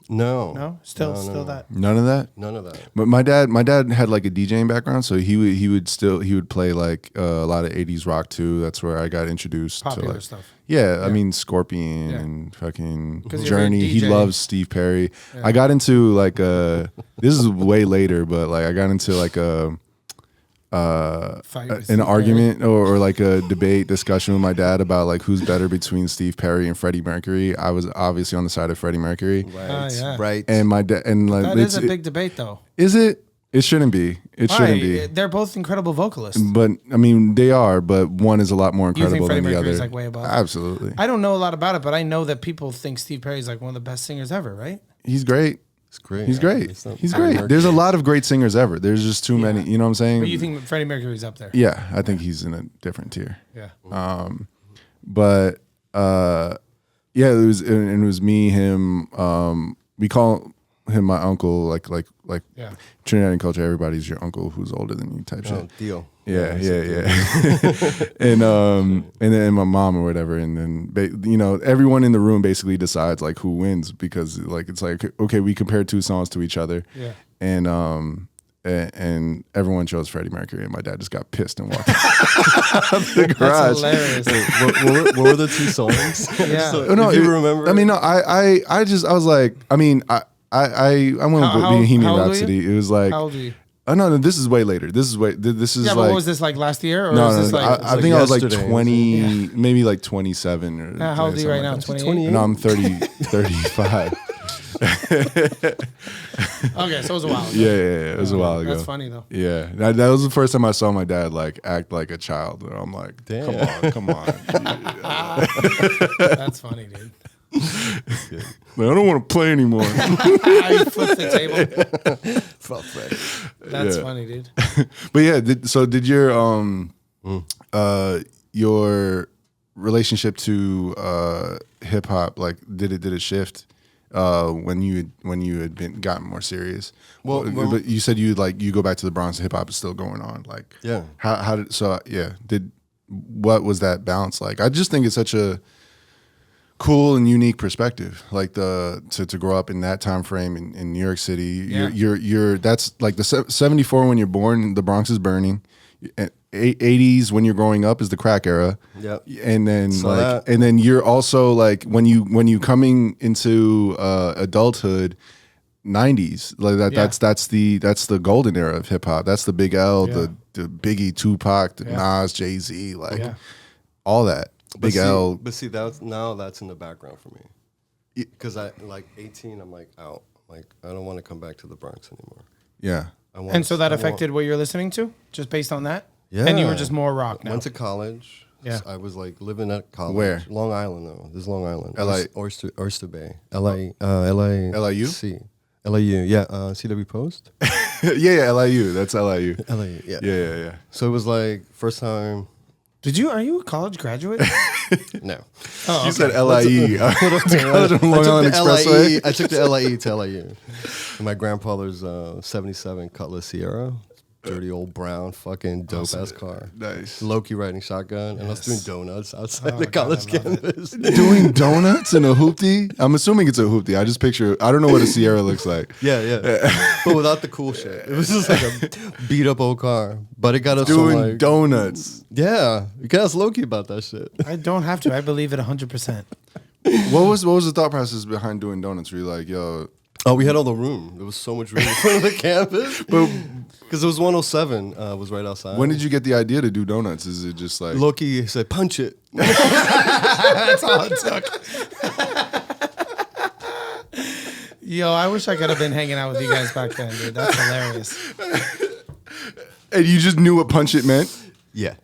[SPEAKER 3] No.
[SPEAKER 2] No, still
[SPEAKER 3] No.
[SPEAKER 2] that.
[SPEAKER 1] None of that.
[SPEAKER 3] None of that.
[SPEAKER 1] But my dad had like a DJing background, so he would play like a lot of 80s rock too. That's where I got introduced
[SPEAKER 2] Popular
[SPEAKER 1] to like
[SPEAKER 2] stuff.
[SPEAKER 1] yeah, I mean Scorpion
[SPEAKER 2] Yeah.
[SPEAKER 1] and fucking
[SPEAKER 2] 'Cause you're a
[SPEAKER 1] Journey. He
[SPEAKER 2] DJ.
[SPEAKER 1] loves Steve Perry.
[SPEAKER 2] Yeah.
[SPEAKER 1] I got into like this is way later, but like I got into like
[SPEAKER 2] Fight with
[SPEAKER 1] an
[SPEAKER 2] Steve
[SPEAKER 1] argument or like a debate discussion with my dad about like who's better between Steve Perry and Freddie Mercury. I was obviously on the side of Freddie Mercury.
[SPEAKER 3] Right.
[SPEAKER 2] yeah.
[SPEAKER 3] Right.
[SPEAKER 1] And my dad and like
[SPEAKER 2] That is a big debate, though.
[SPEAKER 1] is it? It shouldn't be. It shouldn't
[SPEAKER 2] Why?
[SPEAKER 1] be.
[SPEAKER 2] They're both incredible vocalists.
[SPEAKER 1] But I mean, they are. But one is a lot more
[SPEAKER 2] You think
[SPEAKER 1] incredible
[SPEAKER 2] Freddie
[SPEAKER 1] than the
[SPEAKER 2] Mercury's
[SPEAKER 1] other.
[SPEAKER 2] like way above?
[SPEAKER 1] Absolutely,
[SPEAKER 2] I don't know a lot about it, but I know that people think Steve Perry's like one of the best singers ever, right?
[SPEAKER 1] he's great.
[SPEAKER 3] It's great.
[SPEAKER 1] He's great.
[SPEAKER 3] It's not
[SPEAKER 1] He's
[SPEAKER 3] Freddie
[SPEAKER 1] great. There's a
[SPEAKER 3] Mercury.
[SPEAKER 1] lot of great singers ever. There's just too many. You know what I'm saying?
[SPEAKER 2] But you think Freddie Mercury's up there?
[SPEAKER 1] Yeah, I think he's in a different tier.
[SPEAKER 2] Yeah.
[SPEAKER 1] But yeah, it was me, him. We call him my uncle. Like
[SPEAKER 2] Yeah.
[SPEAKER 1] Trinidadian culture. Everybody's your uncle who's older than you type
[SPEAKER 3] Oh,
[SPEAKER 1] shit.
[SPEAKER 3] deal.
[SPEAKER 1] Yeah.
[SPEAKER 3] it's
[SPEAKER 1] And then my mom or whatever, and then everyone in the room basically decides like who wins because like it's like okay, we compared two songs to each other,
[SPEAKER 2] Yeah.
[SPEAKER 1] and everyone chose Freddie Mercury, and my dad just got pissed and walked out the garage.
[SPEAKER 2] That's hilarious.
[SPEAKER 3] what were the two songs?
[SPEAKER 2] Yeah.
[SPEAKER 3] So,
[SPEAKER 1] Oh, no,
[SPEAKER 3] if you remember.
[SPEAKER 1] I mean, no, I was like, I mean, I went with Bohemian
[SPEAKER 2] how old were
[SPEAKER 1] Rhapsody. It was like,
[SPEAKER 2] How old are you?
[SPEAKER 1] oh no, this is way later. This is
[SPEAKER 2] Yeah, but
[SPEAKER 1] like,
[SPEAKER 2] what was this like last year? Or
[SPEAKER 1] no,
[SPEAKER 2] was
[SPEAKER 1] no,
[SPEAKER 2] this
[SPEAKER 1] no,
[SPEAKER 2] like,
[SPEAKER 1] I think I was like
[SPEAKER 3] yesterday.
[SPEAKER 1] 20, maybe like 27 or
[SPEAKER 2] how old are you right now? 28?
[SPEAKER 1] No, I'm 35.
[SPEAKER 2] Okay, so it was a while ago.
[SPEAKER 1] Yeah, it was a while ago.
[SPEAKER 2] That's funny though.
[SPEAKER 1] Yeah, that was the first time I saw my dad like act like a child. And I'm like,
[SPEAKER 3] Damn.
[SPEAKER 1] come on.
[SPEAKER 2] That's funny, dude.
[SPEAKER 1] Like, I don't want to play anymore.
[SPEAKER 2] I flipped the table.
[SPEAKER 3] Fuck that.
[SPEAKER 2] That's
[SPEAKER 1] Yeah.
[SPEAKER 2] funny, dude.
[SPEAKER 1] But yeah, did your relationship to hip hop, like did it shift when you had gotten more serious?
[SPEAKER 3] Well,
[SPEAKER 1] but you said you go back to the Bronx, hip hop is still going on. Like,
[SPEAKER 3] Yeah.
[SPEAKER 1] how did what was that balance like? I just think it's such a cool and unique perspective, like to grow up in that time frame in New York City.
[SPEAKER 2] Yeah.
[SPEAKER 1] You're that's like the 74 when you're born, the Bronx is burning. 80s when you're growing up is the crack era.
[SPEAKER 3] Yep.
[SPEAKER 1] And then
[SPEAKER 3] So
[SPEAKER 1] and then you're also like when you coming into adulthood, 90s like that.
[SPEAKER 2] Yeah.
[SPEAKER 1] That's the golden era of hip hop. That's the Big L,
[SPEAKER 2] Yeah.
[SPEAKER 1] the Biggie, Tupac, the
[SPEAKER 2] Yeah.
[SPEAKER 1] Nas, Jay-Z, like
[SPEAKER 2] Yeah.
[SPEAKER 1] all that. Big L.
[SPEAKER 3] But see, that's in the background for me. Because I like 18, I'm like out. Like I don't want to come back to the Bronx anymore.
[SPEAKER 1] Yeah.
[SPEAKER 2] And so that affected what you're listening to, just based on that.
[SPEAKER 3] Yeah.
[SPEAKER 2] And you were just more rock now.
[SPEAKER 3] Went to college.
[SPEAKER 2] Yeah.
[SPEAKER 3] I was like living at college.
[SPEAKER 1] Where?
[SPEAKER 3] Long Island though. This is Long Island.
[SPEAKER 1] LA.
[SPEAKER 3] Oyster Bay. LA. LA.
[SPEAKER 1] LIU?
[SPEAKER 3] LIU. Yeah. CW Post.
[SPEAKER 1] yeah, LIU. That's LIU.
[SPEAKER 3] LIU. Yeah.
[SPEAKER 1] Yeah.
[SPEAKER 3] So it was like first time.
[SPEAKER 2] Are you a college graduate?
[SPEAKER 3] No.
[SPEAKER 2] Oh,
[SPEAKER 1] You
[SPEAKER 2] okay.
[SPEAKER 1] said LIE. College on Long Island Expressway.
[SPEAKER 3] I took the LIE to LIU. And my grandfather's 77 Cutlass Sierra. Dirty old brown fucking dope ass car.
[SPEAKER 1] Nice.
[SPEAKER 3] Low-key riding shotgun. And I was doing donuts outside
[SPEAKER 2] Oh,
[SPEAKER 3] the
[SPEAKER 2] God,
[SPEAKER 3] college
[SPEAKER 2] I love it.
[SPEAKER 3] campus.
[SPEAKER 1] Doing donuts in a hoopty? I'm assuming it's a hoopty. I just picture, I don't know what a Sierra looks like.
[SPEAKER 3] Yeah. But without the cool shit. It was just like a beat up old car. But it got us
[SPEAKER 1] Doing
[SPEAKER 3] some, like,
[SPEAKER 1] donuts.
[SPEAKER 3] yeah. You can ask Loki about that shit.
[SPEAKER 2] I don't have to. I believe it 100%.
[SPEAKER 1] What was the thought process behind doing donuts? Were you like, yo,
[SPEAKER 3] Oh, we had all the room. There was so much room in front of the campus. Because it was 107 was right outside.
[SPEAKER 1] when did you get the idea to do donuts? Is it just like,
[SPEAKER 3] Loki said, punch it.
[SPEAKER 2] That's all it took. Yo, I wish I could have been hanging out with you guys back then, dude. That's hilarious.
[SPEAKER 1] and you just knew what punch it meant?
[SPEAKER 3] Yeah.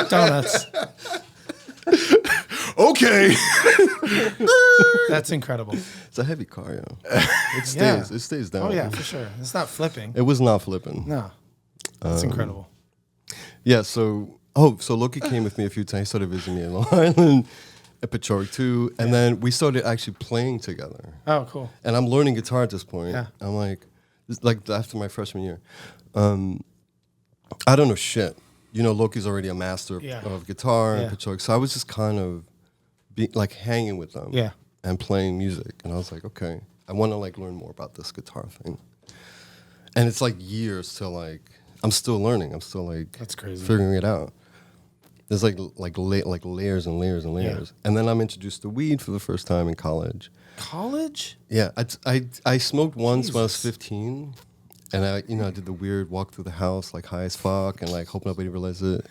[SPEAKER 2] Donuts.
[SPEAKER 1] Okay.
[SPEAKER 2] That's incredible.
[SPEAKER 3] It's a heavy car, yo. It stays.
[SPEAKER 2] Yeah.
[SPEAKER 3] It stays down.
[SPEAKER 2] Oh, yeah, for sure. It's not flipping.
[SPEAKER 3] It was not flipping.
[SPEAKER 2] No. That's incredible.
[SPEAKER 3] Yeah, so Loki came with me a few times. He started visiting me in Long Island, at Pittsburgh too. And then we started actually playing together.
[SPEAKER 2] Oh, cool.
[SPEAKER 3] And I'm learning guitar at this point.
[SPEAKER 2] Yeah.
[SPEAKER 3] I'm like after my freshman year. I don't know shit. You know, Loki's already a master
[SPEAKER 2] Yeah.
[SPEAKER 3] of guitar
[SPEAKER 2] Yeah.
[SPEAKER 3] and Pittsburgh. So I was just kind of hanging with them.
[SPEAKER 2] Yeah.
[SPEAKER 3] And playing music. And I was like, okay, I want to like learn more about this guitar thing. And it's like years till like I'm still learning. I'm still like
[SPEAKER 2] That's crazy.
[SPEAKER 3] figuring it out. There's like layers and layers and layers. And then I'm introduced to weed for the first time in college.
[SPEAKER 2] College?
[SPEAKER 3] Yeah, I smoked once when I was
[SPEAKER 2] Jesus.
[SPEAKER 3] 15, and I did the weird walk through the house like high as fuck and like hoping nobody realized it.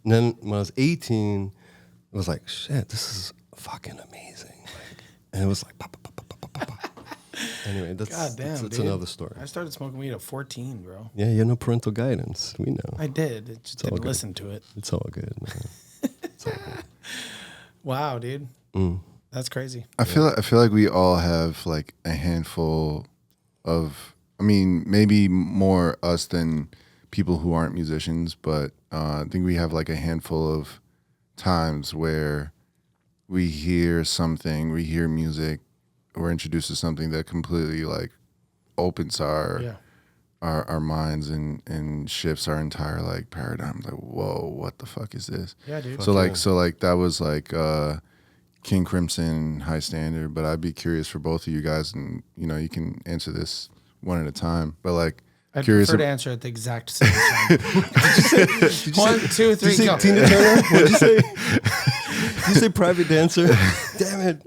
[SPEAKER 3] And then when I was 18, it was like shit, this is fucking amazing. Like, and it was like pop, pop, pop, pop, pop, pop. Anyway, that's
[SPEAKER 2] Dude.
[SPEAKER 3] another story.
[SPEAKER 2] I started smoking weed at 14, bro.
[SPEAKER 3] Yeah, you had no parental guidance. We know.
[SPEAKER 2] I did. It just
[SPEAKER 3] all
[SPEAKER 2] didn't
[SPEAKER 3] good.
[SPEAKER 2] listen to it.
[SPEAKER 3] It's all good, man. It's all good.
[SPEAKER 2] Wow, dude. That's crazy.
[SPEAKER 1] I feel like we all have like a handful of, I mean, maybe more us than people who aren't musicians, but I think we have like a handful of times where we hear something, we hear music, we're introduced to something that completely like opens our minds and shifts our entire like paradigm. Like, whoa, what the fuck is this?
[SPEAKER 2] Yeah, dude.
[SPEAKER 1] So like that was like King Crimson, High Standard, but I'd be curious for both of you guys, and you can answer this one at a time. But like,
[SPEAKER 2] I'd
[SPEAKER 1] curious.
[SPEAKER 2] prefer to answer at the exact same time. 1, 2, 3,
[SPEAKER 3] Did you
[SPEAKER 2] go.
[SPEAKER 3] say Tina Turner? What did you say? Did you say private dancer? Damn it.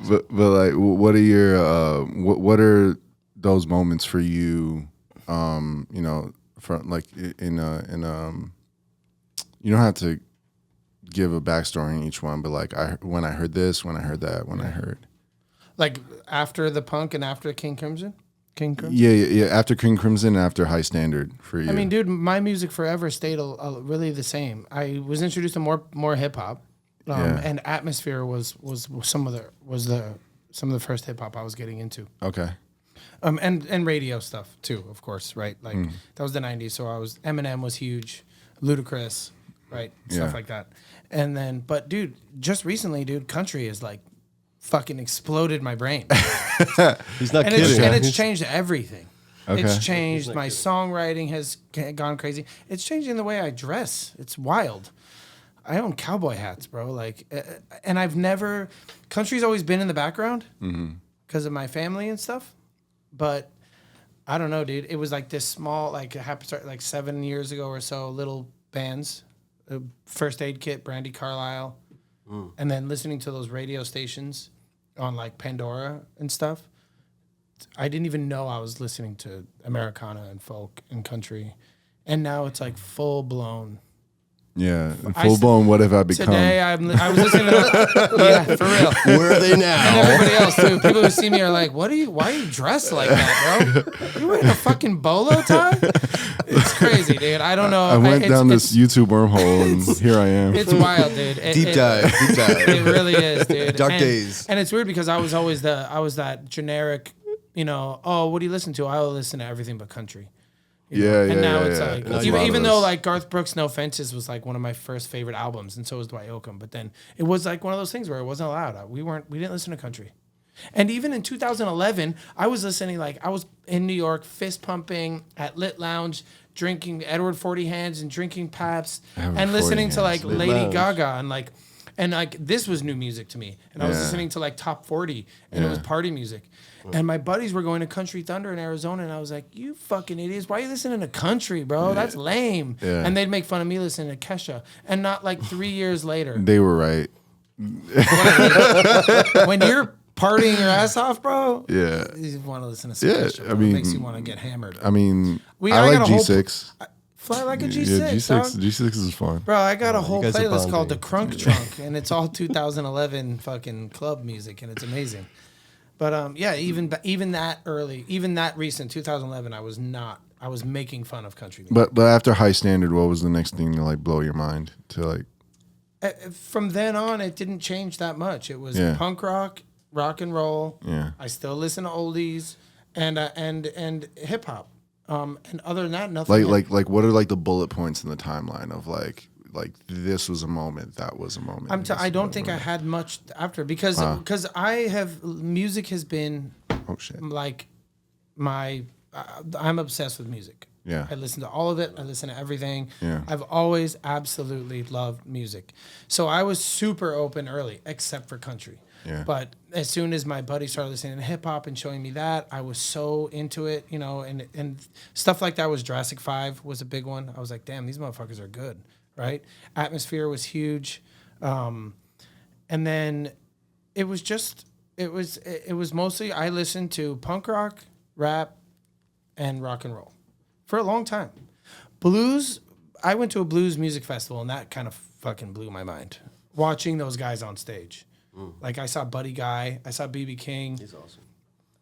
[SPEAKER 1] but like, what are your what are those moments for you? You know, from like in you don't have to give a backstory in each one, but like when I heard this, when I heard that, when I heard
[SPEAKER 2] like after the punk and after King Crimson.
[SPEAKER 1] Yeah. After King Crimson, and after High Standard for you.
[SPEAKER 2] I mean, dude, my music forever stayed really the same. I was introduced to more hip hop, and Atmosphere was some of the first hip hop I was getting into.
[SPEAKER 1] Okay.
[SPEAKER 2] And radio stuff too, of course, right? Like that was the '90s, so Eminem was huge, Ludacris, right, stuff like that. And then, but dude, just recently, dude, country is like fucking exploded my brain.
[SPEAKER 3] He's not kidding.
[SPEAKER 2] And it's changed everything.
[SPEAKER 1] Okay.
[SPEAKER 2] It's changed. My songwriting has gone crazy. It's changing the way I dress. It's wild. I own cowboy hats, bro. Like, and country's always been in the background because of my family and stuff. But I don't know, dude. It was like this small, like it happened to start like 7 years ago or so, little bands, First Aid Kit, Brandy Carlisle, and then listening to those radio stations on like Pandora and stuff. I didn't even know I was listening to Americana and folk and country. And now it's like full blown.
[SPEAKER 1] Yeah, full blown. What have I become?
[SPEAKER 2] Today I was listening to yeah, for real.
[SPEAKER 3] Where are they now?
[SPEAKER 2] And everybody else too. People who see me are like, why are you dressed like that, bro? You wearing a fucking bolo tie? It's crazy, dude. I don't know.
[SPEAKER 1] I went down this YouTube wormhole and here I am.
[SPEAKER 2] It's wild, dude.
[SPEAKER 3] Deep dive.
[SPEAKER 2] It really is, dude.
[SPEAKER 3] Dark days.
[SPEAKER 2] And it's weird because I was always that generic, you know, oh, what do you listen to? I will listen to everything but country. And now it's like, even though like Garth Brooks' No Fences was like one of my first favorite albums, and so was Dwight Yoakam, but then it was like one of those things where it wasn't allowed. We didn't listen to country. And even in 2011, I was listening, like I was in New York, fist pumping at Lit Lounge, drinking Edward 40 Hands and drinking Paps, and listening to like Lady Gaga and like this was new music to me. And I was listening to like Top 40 and it was party music. And my buddies were going to Country Thunder in Arizona, and I was like, you fucking idiots. Why are you listening to country, bro? That's lame. Yeah. And they'd make fun of me listening to Kesha. And not like 3 years later.
[SPEAKER 1] They were right.
[SPEAKER 2] When you're partying your ass off, bro,
[SPEAKER 1] yeah,
[SPEAKER 2] you want to listen to some Kesha, bro.
[SPEAKER 1] I mean,
[SPEAKER 2] it makes you want to get hammered.
[SPEAKER 1] I mean, I like G6.
[SPEAKER 2] Fly like a G6.
[SPEAKER 1] Yeah, G6 is fun.
[SPEAKER 2] Bro, I got a whole playlist called The Crunk Trunk, and it's all 2011 fucking club music, and it's amazing. But yeah, even that early, even that recent 2011, I was making fun of country music.
[SPEAKER 1] But after High Standard, what was the next thing to like blow your mind? To like,
[SPEAKER 2] from then on, it didn't change that much. It was punk rock, rock and roll. Yeah, I still listen to oldies and hip hop. And other than that, nothing.
[SPEAKER 1] Like what are like the bullet points in the timeline of like this was a moment, that was a moment.
[SPEAKER 2] I don't think I had much after because music has been like I'm obsessed with music.
[SPEAKER 1] Yeah,
[SPEAKER 2] I listen to all of it. I listen to everything.
[SPEAKER 1] Yeah,
[SPEAKER 2] I've always absolutely loved music. So I was super open early, except for country.
[SPEAKER 1] Yeah.
[SPEAKER 2] But as soon as my buddy started listening to hip hop and showing me that, I was so into it, you know, and stuff like that was Jurassic 5 was a big one. I was like, damn, these motherfuckers are good, right? Atmosphere was huge. And then it was mostly I listened to punk rock, rap, and rock and roll for a long time. Blues, I went to a blues music festival and that kind of fucking blew my mind. Watching those guys on stage. Like I saw Buddy Guy, I saw BB King.
[SPEAKER 3] He's awesome.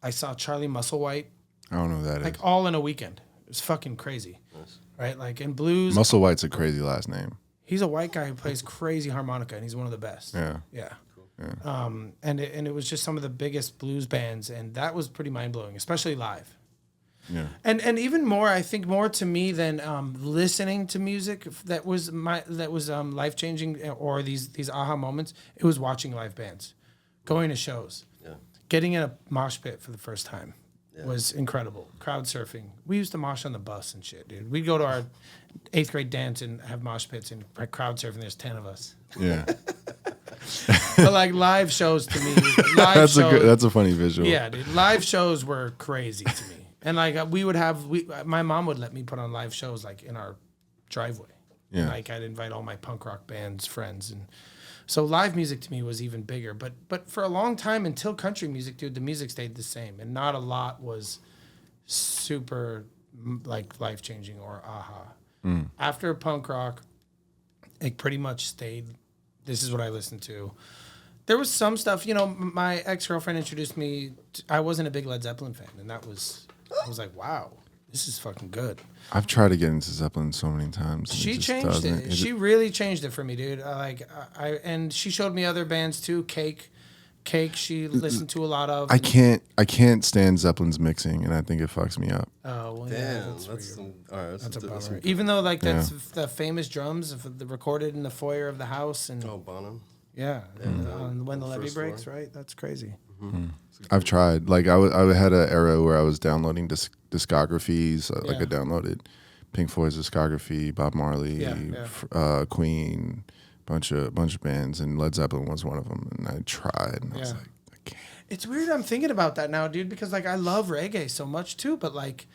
[SPEAKER 2] I saw Charlie Musselwhite.
[SPEAKER 1] I don't know who that
[SPEAKER 2] like all in a weekend. It was fucking crazy. Nice. Right? Like in blues.
[SPEAKER 1] Musselwhite's a crazy last name.
[SPEAKER 2] He's a white guy who plays crazy harmonica and he's one of the best.
[SPEAKER 1] Yeah.
[SPEAKER 2] Yeah.
[SPEAKER 3] Cool.
[SPEAKER 1] Yeah.
[SPEAKER 2] And it was just some of the biggest blues bands and that was pretty mind blowing, especially live.
[SPEAKER 1] Yeah.
[SPEAKER 2] And even more, I think more to me than listening to music that was life changing or these aha moments. It was watching live bands, going to shows, getting in a mosh pit for the first time was incredible. Crowd surfing. We used to mosh on the bus and shit, dude. We'd go to our 8th grade dance and have mosh pits and crowd surfing. There's 10 of us.
[SPEAKER 1] Yeah.
[SPEAKER 2] But like live shows to me,
[SPEAKER 1] that's a funny visual.
[SPEAKER 2] Yeah, dude. Live shows were crazy to me. And like my mom would let me put on live shows like in our driveway.
[SPEAKER 1] Yeah.
[SPEAKER 2] Like I'd invite all my punk rock bands friends and So live music to me was even bigger. But for a long time until country music, dude, the music stayed the same, and not a lot was super like life changing or aha. After punk rock, it pretty much stayed. This is what I listened to. There was some stuff, you know. My ex-girlfriend introduced me. I wasn't a big Led Zeppelin fan, and I was like, wow, this is fucking good.
[SPEAKER 1] I've tried to get into Zeppelin so many times. And
[SPEAKER 2] She changed it. She really changed it for me, dude. And she showed me other bands too. Cake. She listened to a lot of.
[SPEAKER 1] I can't stand Zeppelin's mixing, and I think it fucks me up.
[SPEAKER 2] Oh well,
[SPEAKER 3] Damn,
[SPEAKER 2] yeah,
[SPEAKER 3] that's a
[SPEAKER 2] bummer. Even though like that's the famous drums recorded in the foyer of the house and
[SPEAKER 3] Bonham.
[SPEAKER 2] yeah, when the levee breaks, right? That's crazy.
[SPEAKER 1] I've tried. Like I had an era where I was downloading discographies. Like I downloaded Pink Floyd's discography, Bob Marley, Queen, bunch of bands, and Led Zeppelin was one of them. And I tried, and I was like, I can't.
[SPEAKER 2] It's weird. I'm thinking about that now, dude, because like I love reggae so much too, but like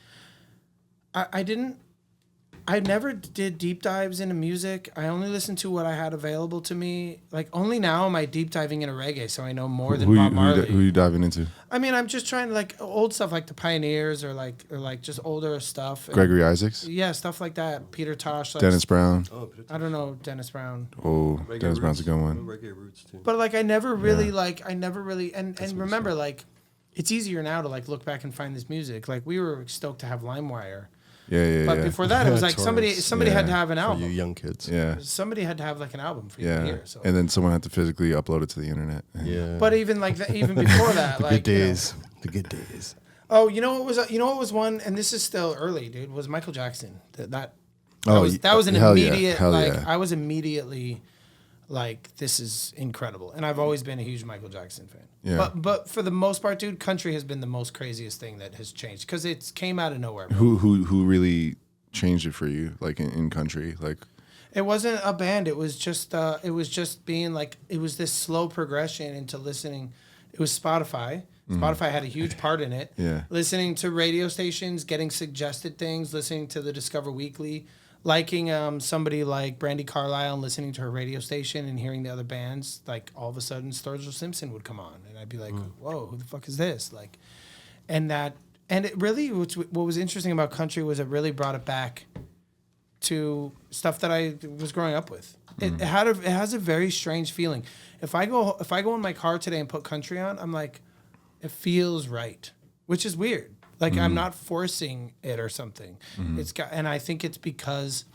[SPEAKER 2] I never did deep dives into music. I only listened to what I had available to me. Like only now am I deep diving into reggae, so I know more than Bob Marley.
[SPEAKER 1] Who you diving into?
[SPEAKER 2] I mean, I'm just trying to like old stuff like the Pioneers or like just older stuff.
[SPEAKER 1] Gregory Isaacs?
[SPEAKER 2] Yeah, stuff like that. Peter Tosh. Like,
[SPEAKER 1] Dennis Brown?
[SPEAKER 2] I don't know Dennis Brown.
[SPEAKER 1] Oh,
[SPEAKER 3] Reggae
[SPEAKER 1] Dennis Brown's a good one.
[SPEAKER 3] Reggae roots too.
[SPEAKER 2] But like I never really and remember like it's easier now to like look back and find this music. Like we were stoked to have LimeWire. But before that, it was like somebody had to have an album.
[SPEAKER 3] For you young kids.
[SPEAKER 1] Yeah.
[SPEAKER 2] Somebody had to have like an album for you to hear. So.
[SPEAKER 1] And then someone had to physically upload it to the internet.
[SPEAKER 3] Yeah.
[SPEAKER 2] But even like even before that, like
[SPEAKER 3] good days. The good days.
[SPEAKER 2] Oh, you know what was one, and this is still early, dude. Was Michael Jackson? That was an immediate I was immediately like, this is incredible, and I've always been a huge Michael Jackson fan.
[SPEAKER 1] Yeah.
[SPEAKER 2] But for the most part, dude, country has been the most craziest thing that has changed because it came out of nowhere.
[SPEAKER 1] Who really changed it for you, like in country, like?
[SPEAKER 2] It wasn't a band. It was just being like, it was this slow progression into listening. It was Spotify. Spotify had a huge part in it.
[SPEAKER 1] Yeah.
[SPEAKER 2] Listening to radio stations, getting suggested things, listening to the Discover Weekly, liking somebody like Brandy Carlisle and listening to her radio station and hearing the other bands. Like all of a sudden, Sturgill Simpson would come on, and I'd be like, "Whoa, who the fuck is this?" Like, and it really, what was interesting about country was it really brought it back to stuff that I was growing up with. It has a very strange feeling. If I go in my car today and put country on, I'm like, it feels right, which is weird. Like I'm not forcing it or something. And I think it's because,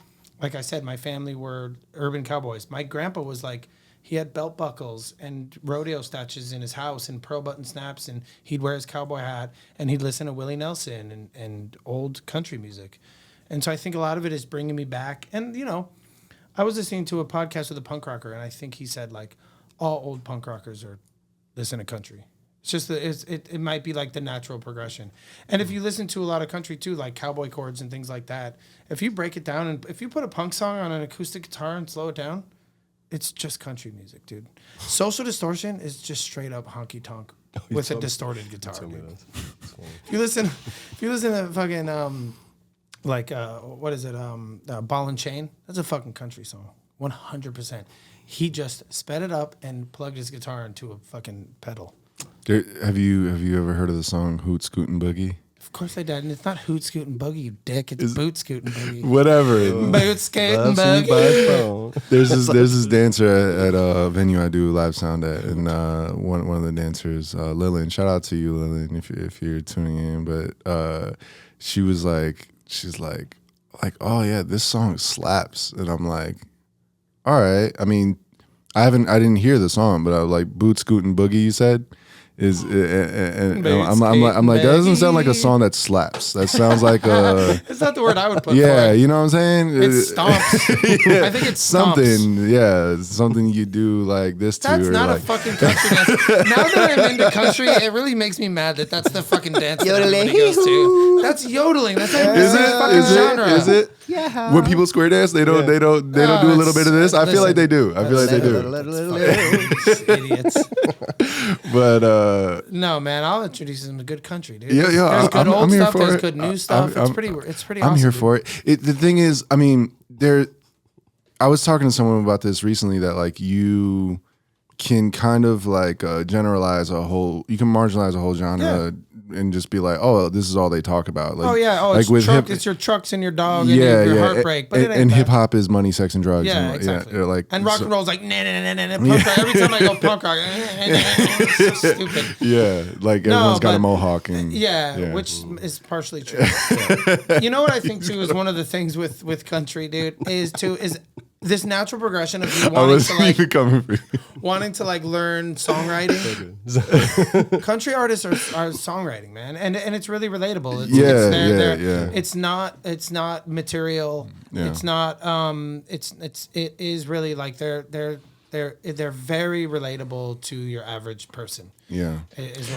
[SPEAKER 2] like I said, my family were urban cowboys. My grandpa was like, he had belt buckles and rodeo statues in his house and pearl button snaps, and he'd wear his cowboy hat and he'd listen to Willie Nelson and old country music. And so I think a lot of it is bringing me back. And, you know, I was listening to a podcast with a punk rocker, and I think he said, like, all old punk rockers listen to country. It's just it might be like the natural progression. And if you listen to a lot of country too, like cowboy chords and things like that, if you break it down and if you put a punk song on an acoustic guitar and slow it down, it's just country music, dude. Social Distortion is just straight up honky tonk with a distorted guitar. If you listen to fucking what is it? Ball and Chain. That's a fucking country song. 100%. He just sped it up and plugged his guitar into a fucking pedal.
[SPEAKER 1] Have you ever heard of the song Hoot Scootin' Boogie?
[SPEAKER 2] Of course I did. And it's not Hoot Scootin' Boogie, you dick. It's Boot Scootin' Boogie.
[SPEAKER 1] Whatever.
[SPEAKER 2] Boot Scootin' Boogie.
[SPEAKER 1] There's this dancer at a venue I do live sound at, and one of the dancers, Lillian. Shout out to you, Lillian, if you're tuning in. But she's like, oh yeah, this song slaps, and I'm like, all right. I mean, I didn't hear the song, but I was like, Boot Scootin' Boogie, you said? Is and I'm like that doesn't sound like a song that slaps. That sounds like a.
[SPEAKER 2] It's not the word I would put.
[SPEAKER 1] Yeah,
[SPEAKER 2] for it.
[SPEAKER 1] You know what I'm saying?
[SPEAKER 2] It stomps.
[SPEAKER 1] Yeah,
[SPEAKER 2] I think it's
[SPEAKER 1] something. Yeah, something you do like this to.
[SPEAKER 2] That's not
[SPEAKER 1] like,
[SPEAKER 2] a fucking country dance. Now that I'm into country, it really makes me mad that that's the fucking dance that everybody goes to. That's yodeling. That's like fucking genre.
[SPEAKER 1] Is it? Yeah. When people square dance, they don't do a little bit of this. I feel like they do. I feel like they do.
[SPEAKER 2] Idiots.
[SPEAKER 1] But
[SPEAKER 2] no, man, I'll introduce them to good country, dude.
[SPEAKER 1] Yeah.
[SPEAKER 2] There's good
[SPEAKER 1] I'm
[SPEAKER 2] old
[SPEAKER 1] here
[SPEAKER 2] stuff.
[SPEAKER 1] for
[SPEAKER 2] There's
[SPEAKER 1] it.
[SPEAKER 2] good new stuff. It's pretty awesome.
[SPEAKER 1] I'm here for it. The thing is, I mean, I was talking to someone about this recently that like you can kind of like generalize you can marginalize a whole genre and just be like, oh, this is all they talk about. Like,
[SPEAKER 2] it's
[SPEAKER 1] with
[SPEAKER 2] it's your trucks and your dog and your heartbreak. But
[SPEAKER 1] and hip hop is money, sex, and drugs.
[SPEAKER 2] Yeah,
[SPEAKER 1] and,
[SPEAKER 2] exactly.
[SPEAKER 1] Like,
[SPEAKER 2] and rock and roll's like, nah. Punk rock. Every time I go punk rock, it's so stupid.
[SPEAKER 1] Yeah, like everyone's got a mohawk. And,
[SPEAKER 2] which is partially true. You know what I think too is one of the things with country, dude, is this natural progression of you wanting to like learn songwriting. Country artists are songwriting, man, and it's really relatable. It's not material. Yeah. It's not. It is really like they're very relatable to your average person. Yeah.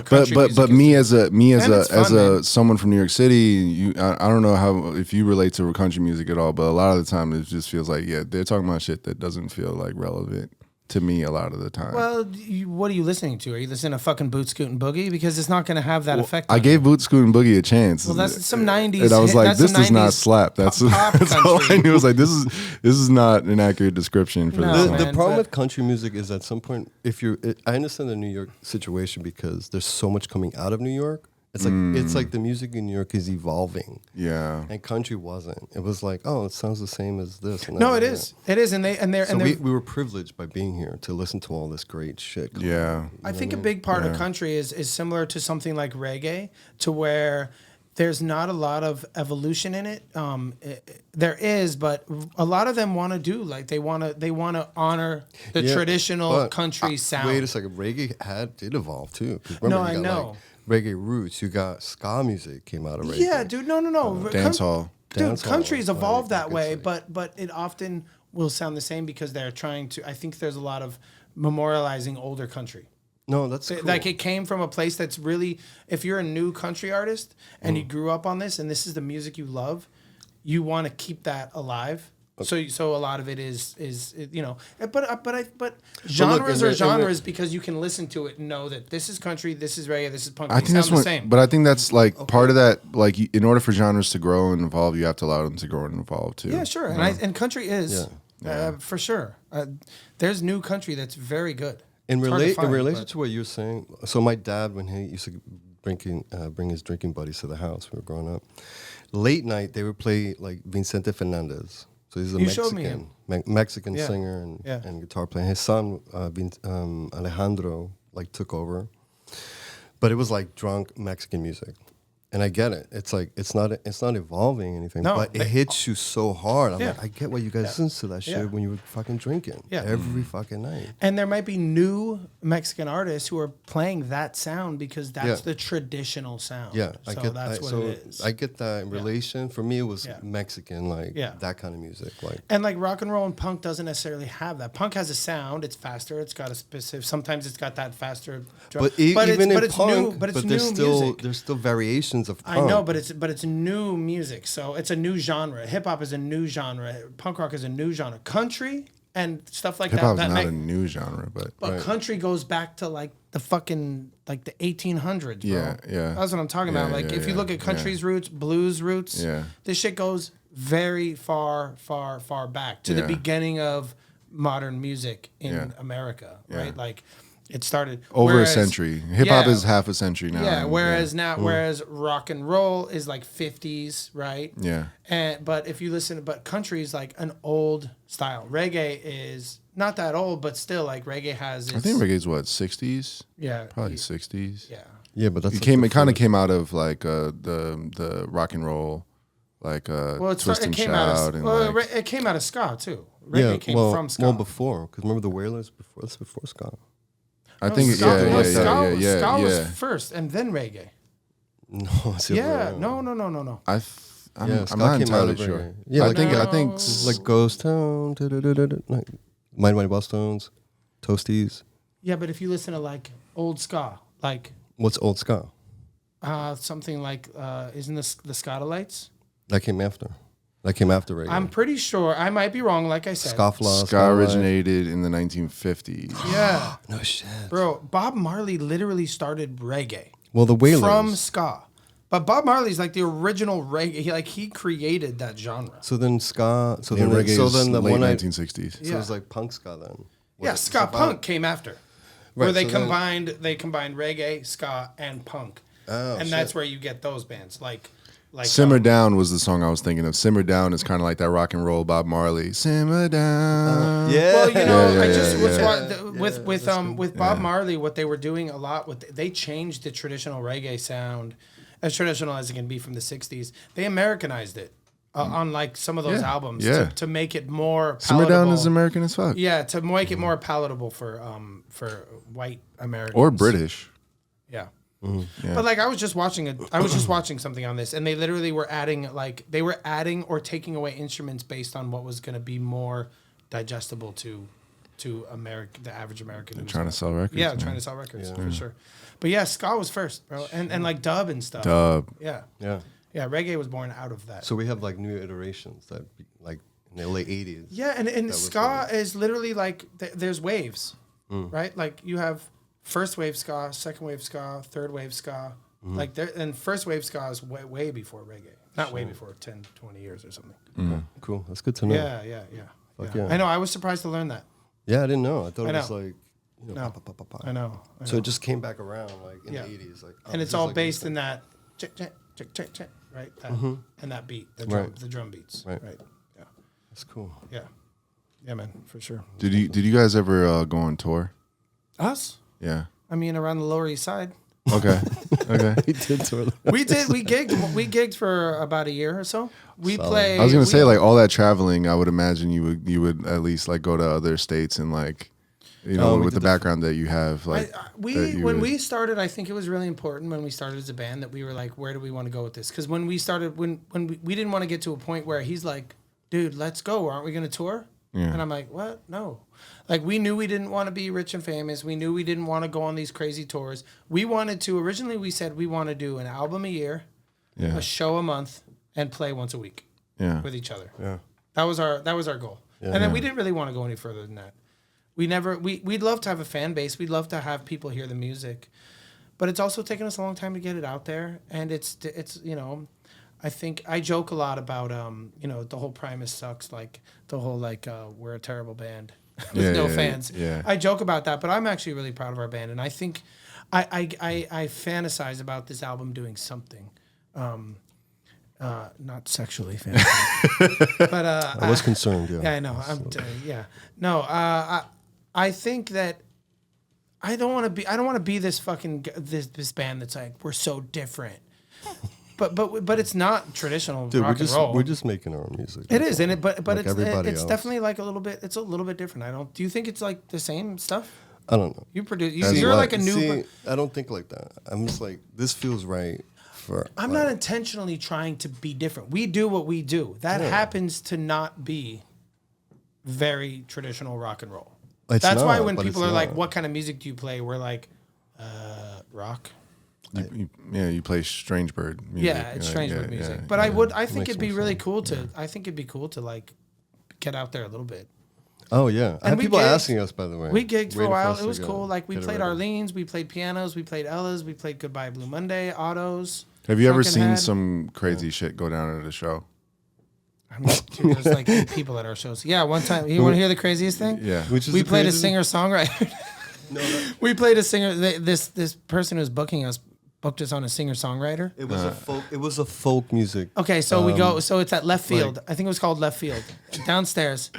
[SPEAKER 1] But me as a someone from New York City, I don't know if you relate to country music at all, but a lot of the time it just feels like they're talking about shit that doesn't feel like relevant to me a lot of the time.
[SPEAKER 2] Well, what are you listening to? Are you listening to fucking Boot Scoot and Boogie? Because it's not going to have that effect.
[SPEAKER 1] I gave Boot Scoot and Boogie a chance.
[SPEAKER 2] Well, that's some 90s.
[SPEAKER 1] And I was like, this does not slap. That's all I knew. I was like, this is not an accurate description for this.
[SPEAKER 3] The problem with country music is at some point, I understand the New York situation because there's so much coming out of New York. It's like the music in New York is evolving. Yeah. And country wasn't. It was like, oh, it sounds the same as this. And
[SPEAKER 2] no, it is. It is.
[SPEAKER 3] We were privileged by being here to listen to all this great shit.
[SPEAKER 1] Yeah.
[SPEAKER 2] I think a big part of country is similar to something like reggae, to where there's not a lot of evolution in it. There is, but a lot of them want to do like they want to honor the traditional country sound.
[SPEAKER 3] Wait a second, reggae did evolve too.
[SPEAKER 2] No, I know.
[SPEAKER 3] Reggae roots. You got ska music came out of reggae.
[SPEAKER 2] Yeah, dude. No.
[SPEAKER 1] Dancehall.
[SPEAKER 2] Dude, country's evolved that way, but it often will sound the same because they're trying to. I think there's a lot of memorializing older country.
[SPEAKER 3] No, that's cool.
[SPEAKER 2] Like it came from a place that's really. If you're a new country artist and you grew up on this and this is the music you love, you want to keep that alive. So a lot of it is but genres are genres because you can listen to it and know that this is country, this is reggae, this is punk.
[SPEAKER 1] I think that's the same. But I think that's like part of that. Like in order for genres to grow and evolve, you have to allow them to grow and evolve too.
[SPEAKER 2] Yeah, sure. And country is for sure. There's new country that's very good.
[SPEAKER 3] In relation to what you were saying, so my dad, when he used to bring his drinking buddies to the house when we were growing up, late night they would play like Vicente Fernandez. So he's a Mexican singer and guitar player. His son, Alejandro, like took over. But it was like drunk Mexican music. And I get it. It's like it's not evolving anything, but it hits you so hard. I'm like, I get why you guys listen to that shit when you were fucking drinking every fucking night.
[SPEAKER 2] And there might be new Mexican artists who are playing that sound because that's the traditional sound.
[SPEAKER 3] Yeah,
[SPEAKER 2] so that's what it is.
[SPEAKER 3] I get that in relation. For me, it was Mexican, like that kind of music, like.
[SPEAKER 2] And like rock and roll and punk doesn't necessarily have that. Punk has a sound. It's faster. It's got a specific. Sometimes it's got that faster.
[SPEAKER 3] But there's still variations of punk.
[SPEAKER 2] I know, but it's new music, so it's a new genre. Hip hop is a new genre. Punk rock is a new genre. Country and stuff like
[SPEAKER 1] Hip hop's not a new genre, but
[SPEAKER 2] country goes back to like the fucking like the 1800s. Bro.
[SPEAKER 1] Yeah.
[SPEAKER 2] That's what I'm talking about. Like if you look at country's roots, blues roots, this shit goes very far back to the beginning of modern music in America, right? Like. It started
[SPEAKER 1] over a century. Hip hop is half a century now.
[SPEAKER 2] Yeah. Whereas rock and roll is like 50s, right?
[SPEAKER 1] Yeah.
[SPEAKER 2] But if you listen, but country is like an old style. Reggae is not that old, but still like reggae has.
[SPEAKER 1] I think reggae's what 60s.
[SPEAKER 2] Yeah.
[SPEAKER 1] Probably 60s.
[SPEAKER 2] Yeah.
[SPEAKER 3] Yeah, but
[SPEAKER 1] it kind of came out of like the rock and roll, like twist and shout.
[SPEAKER 2] It came out of ska too. Reggae came from ska.
[SPEAKER 3] Well, before because remember the Wailers before ska.
[SPEAKER 1] I think
[SPEAKER 2] ska was first, and then reggae.
[SPEAKER 3] No,
[SPEAKER 2] no.
[SPEAKER 1] I'm not entirely sure.
[SPEAKER 3] Yeah,
[SPEAKER 1] I think
[SPEAKER 3] like Ghost Town, like Mighty Bosstones, Toasties.
[SPEAKER 2] Yeah, but if you listen to like old ska, like
[SPEAKER 3] what's old ska?
[SPEAKER 2] Something like isn't this the Scotalites?
[SPEAKER 3] That came after. That came after reggae.
[SPEAKER 2] I'm pretty sure. I might be wrong. Like I said,
[SPEAKER 1] ska originated in the 1950s.
[SPEAKER 2] Yeah.
[SPEAKER 3] No shit,
[SPEAKER 2] bro. Bob Marley literally started reggae.
[SPEAKER 3] Well, the Wailers
[SPEAKER 2] from ska, but Bob Marley's like the original reggae. He created that genre.
[SPEAKER 3] So then ska. So
[SPEAKER 1] then
[SPEAKER 3] reggae. So then the
[SPEAKER 1] late
[SPEAKER 3] one
[SPEAKER 1] 1960s.
[SPEAKER 3] So it was like punk ska then.
[SPEAKER 2] Ska punk came after. where
[SPEAKER 3] Right,
[SPEAKER 2] they
[SPEAKER 3] so then-
[SPEAKER 2] combined reggae, ska, and punk,
[SPEAKER 3] Oh,
[SPEAKER 2] and
[SPEAKER 3] shit.
[SPEAKER 2] that's where you get those bands like
[SPEAKER 1] Simmer Down was the song I was thinking of. Simmer Down is kind of like that rock and roll Bob Marley. Simmer Down.
[SPEAKER 3] Yeah.
[SPEAKER 2] Well, you know,
[SPEAKER 1] Yeah,
[SPEAKER 2] I just
[SPEAKER 1] yeah,
[SPEAKER 2] was
[SPEAKER 1] yeah.
[SPEAKER 2] with Bob Marley, what they were doing a lot with they changed the traditional reggae sound, as traditional as it can be from the '60s. They Americanized it on like some of those
[SPEAKER 1] Yeah,
[SPEAKER 2] albums
[SPEAKER 1] yeah.
[SPEAKER 2] to make it more
[SPEAKER 1] Simmer
[SPEAKER 2] palatable.
[SPEAKER 1] Down is American as fuck.
[SPEAKER 2] Yeah, to make it more palatable for white Americans
[SPEAKER 1] Or British.
[SPEAKER 2] Yeah.
[SPEAKER 1] Yeah.
[SPEAKER 2] But like I was just watching something on this, and they literally were adding or taking away instruments based on what was going to be more digestible to the average American. who's
[SPEAKER 1] Trying to sell records.
[SPEAKER 2] Yeah,
[SPEAKER 1] man.
[SPEAKER 2] trying to sell records for sure. But yeah, ska was first, bro, and like dub and stuff.
[SPEAKER 1] Dub.
[SPEAKER 2] Yeah,
[SPEAKER 3] Yeah.
[SPEAKER 2] yeah. Reggae was born out of that.
[SPEAKER 3] So we have like new iterations that like in the late 80s.
[SPEAKER 2] Yeah, and
[SPEAKER 3] was
[SPEAKER 2] ska is literally like there's waves, right? Like you have first wave ska, second wave ska, third wave ska. Like there, and first wave ska is way before reggae. Not way before 10, 20 years or something.
[SPEAKER 3] Okay, cool. That's good to know.
[SPEAKER 2] Yeah.
[SPEAKER 3] Fuck
[SPEAKER 2] Yeah.
[SPEAKER 3] yeah.
[SPEAKER 2] I know. I was surprised to learn that.
[SPEAKER 3] Yeah, I didn't know. I thought
[SPEAKER 2] I
[SPEAKER 3] it was
[SPEAKER 2] know.
[SPEAKER 3] like,
[SPEAKER 2] No. I know.
[SPEAKER 3] So it just came back around like in
[SPEAKER 2] Yeah.
[SPEAKER 3] the 80s. Like,
[SPEAKER 2] And it's all based in that check, right? That, and that beat, the drum beats.
[SPEAKER 3] Right.
[SPEAKER 2] Yeah.
[SPEAKER 3] That's cool.
[SPEAKER 2] Yeah. Yeah, man, for sure.
[SPEAKER 1] Did you guys ever go on tour?
[SPEAKER 2] Us?
[SPEAKER 1] Yeah.
[SPEAKER 2] I mean, around the Lower East Side.
[SPEAKER 1] Okay. Okay.
[SPEAKER 3] He did tour.
[SPEAKER 2] We gigged for about a year or so. We
[SPEAKER 3] Solid.
[SPEAKER 2] played.
[SPEAKER 1] I was gonna say like all that traveling. I would imagine you would at least like go to other states and like, you know,
[SPEAKER 3] we
[SPEAKER 1] with the
[SPEAKER 3] did
[SPEAKER 1] background that you have. Like
[SPEAKER 2] we started, I think it was really important when we started as a band that we were like, where do we want to go with this? Because when we started, when we didn't want to get to a point where he's like, dude, let's go. Aren't we going to tour?
[SPEAKER 1] Yeah.
[SPEAKER 2] And I'm like, what? No. Like we knew we didn't want to be rich and famous. We knew we didn't want to go on these crazy tours. We wanted to, originally we said we want to do an album a year,
[SPEAKER 1] yeah.
[SPEAKER 2] a show a month, and play once a week
[SPEAKER 1] Yeah.
[SPEAKER 2] with each other.
[SPEAKER 3] Yeah.
[SPEAKER 2] That was our goal.
[SPEAKER 3] Yeah.
[SPEAKER 2] And then we didn't really want to go any further than that. We'd love to have a fan base. We'd love to have people hear the music. But it's also taken us a long time to get it out there. And it's you know, I think I joke a lot about you know, the whole Primus sucks, like the whole like we're a terrible band with no fans.
[SPEAKER 1] Yeah.
[SPEAKER 2] I joke about that, but I'm actually really proud of our band, and I think I fantasize about this album doing something. Not sexually fantasy. But
[SPEAKER 3] I was concerned. Yeah.
[SPEAKER 2] yeah, I know. No, I think that I don't want to be this fucking this band that's like we're so different. But it's not traditional
[SPEAKER 3] Dude,
[SPEAKER 2] rock and roll.
[SPEAKER 3] we're just making our own music.
[SPEAKER 2] It is, and but
[SPEAKER 3] Like
[SPEAKER 2] it's
[SPEAKER 3] everybody
[SPEAKER 2] it's
[SPEAKER 3] else.
[SPEAKER 2] definitely like a little bit different. Do you think it's like the same stuff?
[SPEAKER 3] I don't know.
[SPEAKER 2] You produce.
[SPEAKER 1] As
[SPEAKER 2] You're
[SPEAKER 1] what?
[SPEAKER 2] like a new.
[SPEAKER 3] See, I don't think like that. I'm just like, this feels right for.
[SPEAKER 2] I'm not intentionally trying to be different. We do what we do. That happens to not be very traditional rock and roll.
[SPEAKER 3] It's
[SPEAKER 2] That's why
[SPEAKER 3] not,
[SPEAKER 2] when
[SPEAKER 3] but
[SPEAKER 2] people
[SPEAKER 3] it's
[SPEAKER 2] are like,
[SPEAKER 3] not.
[SPEAKER 2] "What kind of music do you play?" We're like, rock.
[SPEAKER 1] You play Strangebird music.
[SPEAKER 2] Yeah, it's
[SPEAKER 1] Like,
[SPEAKER 2] Strangebird
[SPEAKER 1] yeah,
[SPEAKER 2] music.
[SPEAKER 1] yeah,
[SPEAKER 2] But
[SPEAKER 1] yeah.
[SPEAKER 2] I think
[SPEAKER 3] Makes
[SPEAKER 2] it'd be
[SPEAKER 3] more
[SPEAKER 2] really
[SPEAKER 3] sense.
[SPEAKER 2] cool to. I think it'd be cool to like get out there a little bit.
[SPEAKER 3] Oh yeah, I had
[SPEAKER 2] we
[SPEAKER 3] people
[SPEAKER 2] gigged-
[SPEAKER 3] asking us, by the way.
[SPEAKER 2] We gigged for a
[SPEAKER 3] waiting
[SPEAKER 2] while.
[SPEAKER 3] us
[SPEAKER 2] It
[SPEAKER 3] to
[SPEAKER 2] was
[SPEAKER 3] go
[SPEAKER 2] cool. Like we
[SPEAKER 3] get it
[SPEAKER 2] played
[SPEAKER 3] ready.
[SPEAKER 2] Arlene's, we played pianos, we played Ella's, we played Goodbye Blue Monday, Autos.
[SPEAKER 1] Have you ever
[SPEAKER 2] Drunken
[SPEAKER 1] seen
[SPEAKER 2] Head.
[SPEAKER 1] some crazy shit go down at a show?
[SPEAKER 2] I mean, dude, there's like 8 people at our shows. Yeah, one time. You want to hear the craziest thing?
[SPEAKER 1] Yeah.
[SPEAKER 3] Which is
[SPEAKER 2] We
[SPEAKER 3] the
[SPEAKER 2] played a
[SPEAKER 3] craziest-
[SPEAKER 2] singer songwriter. We played a singer. This person who's booking us booked us on a singer songwriter.
[SPEAKER 3] It was a folk. It was a folk music.
[SPEAKER 2] Okay, so we go. So it's at Left Field. I think it was called Left Field downstairs.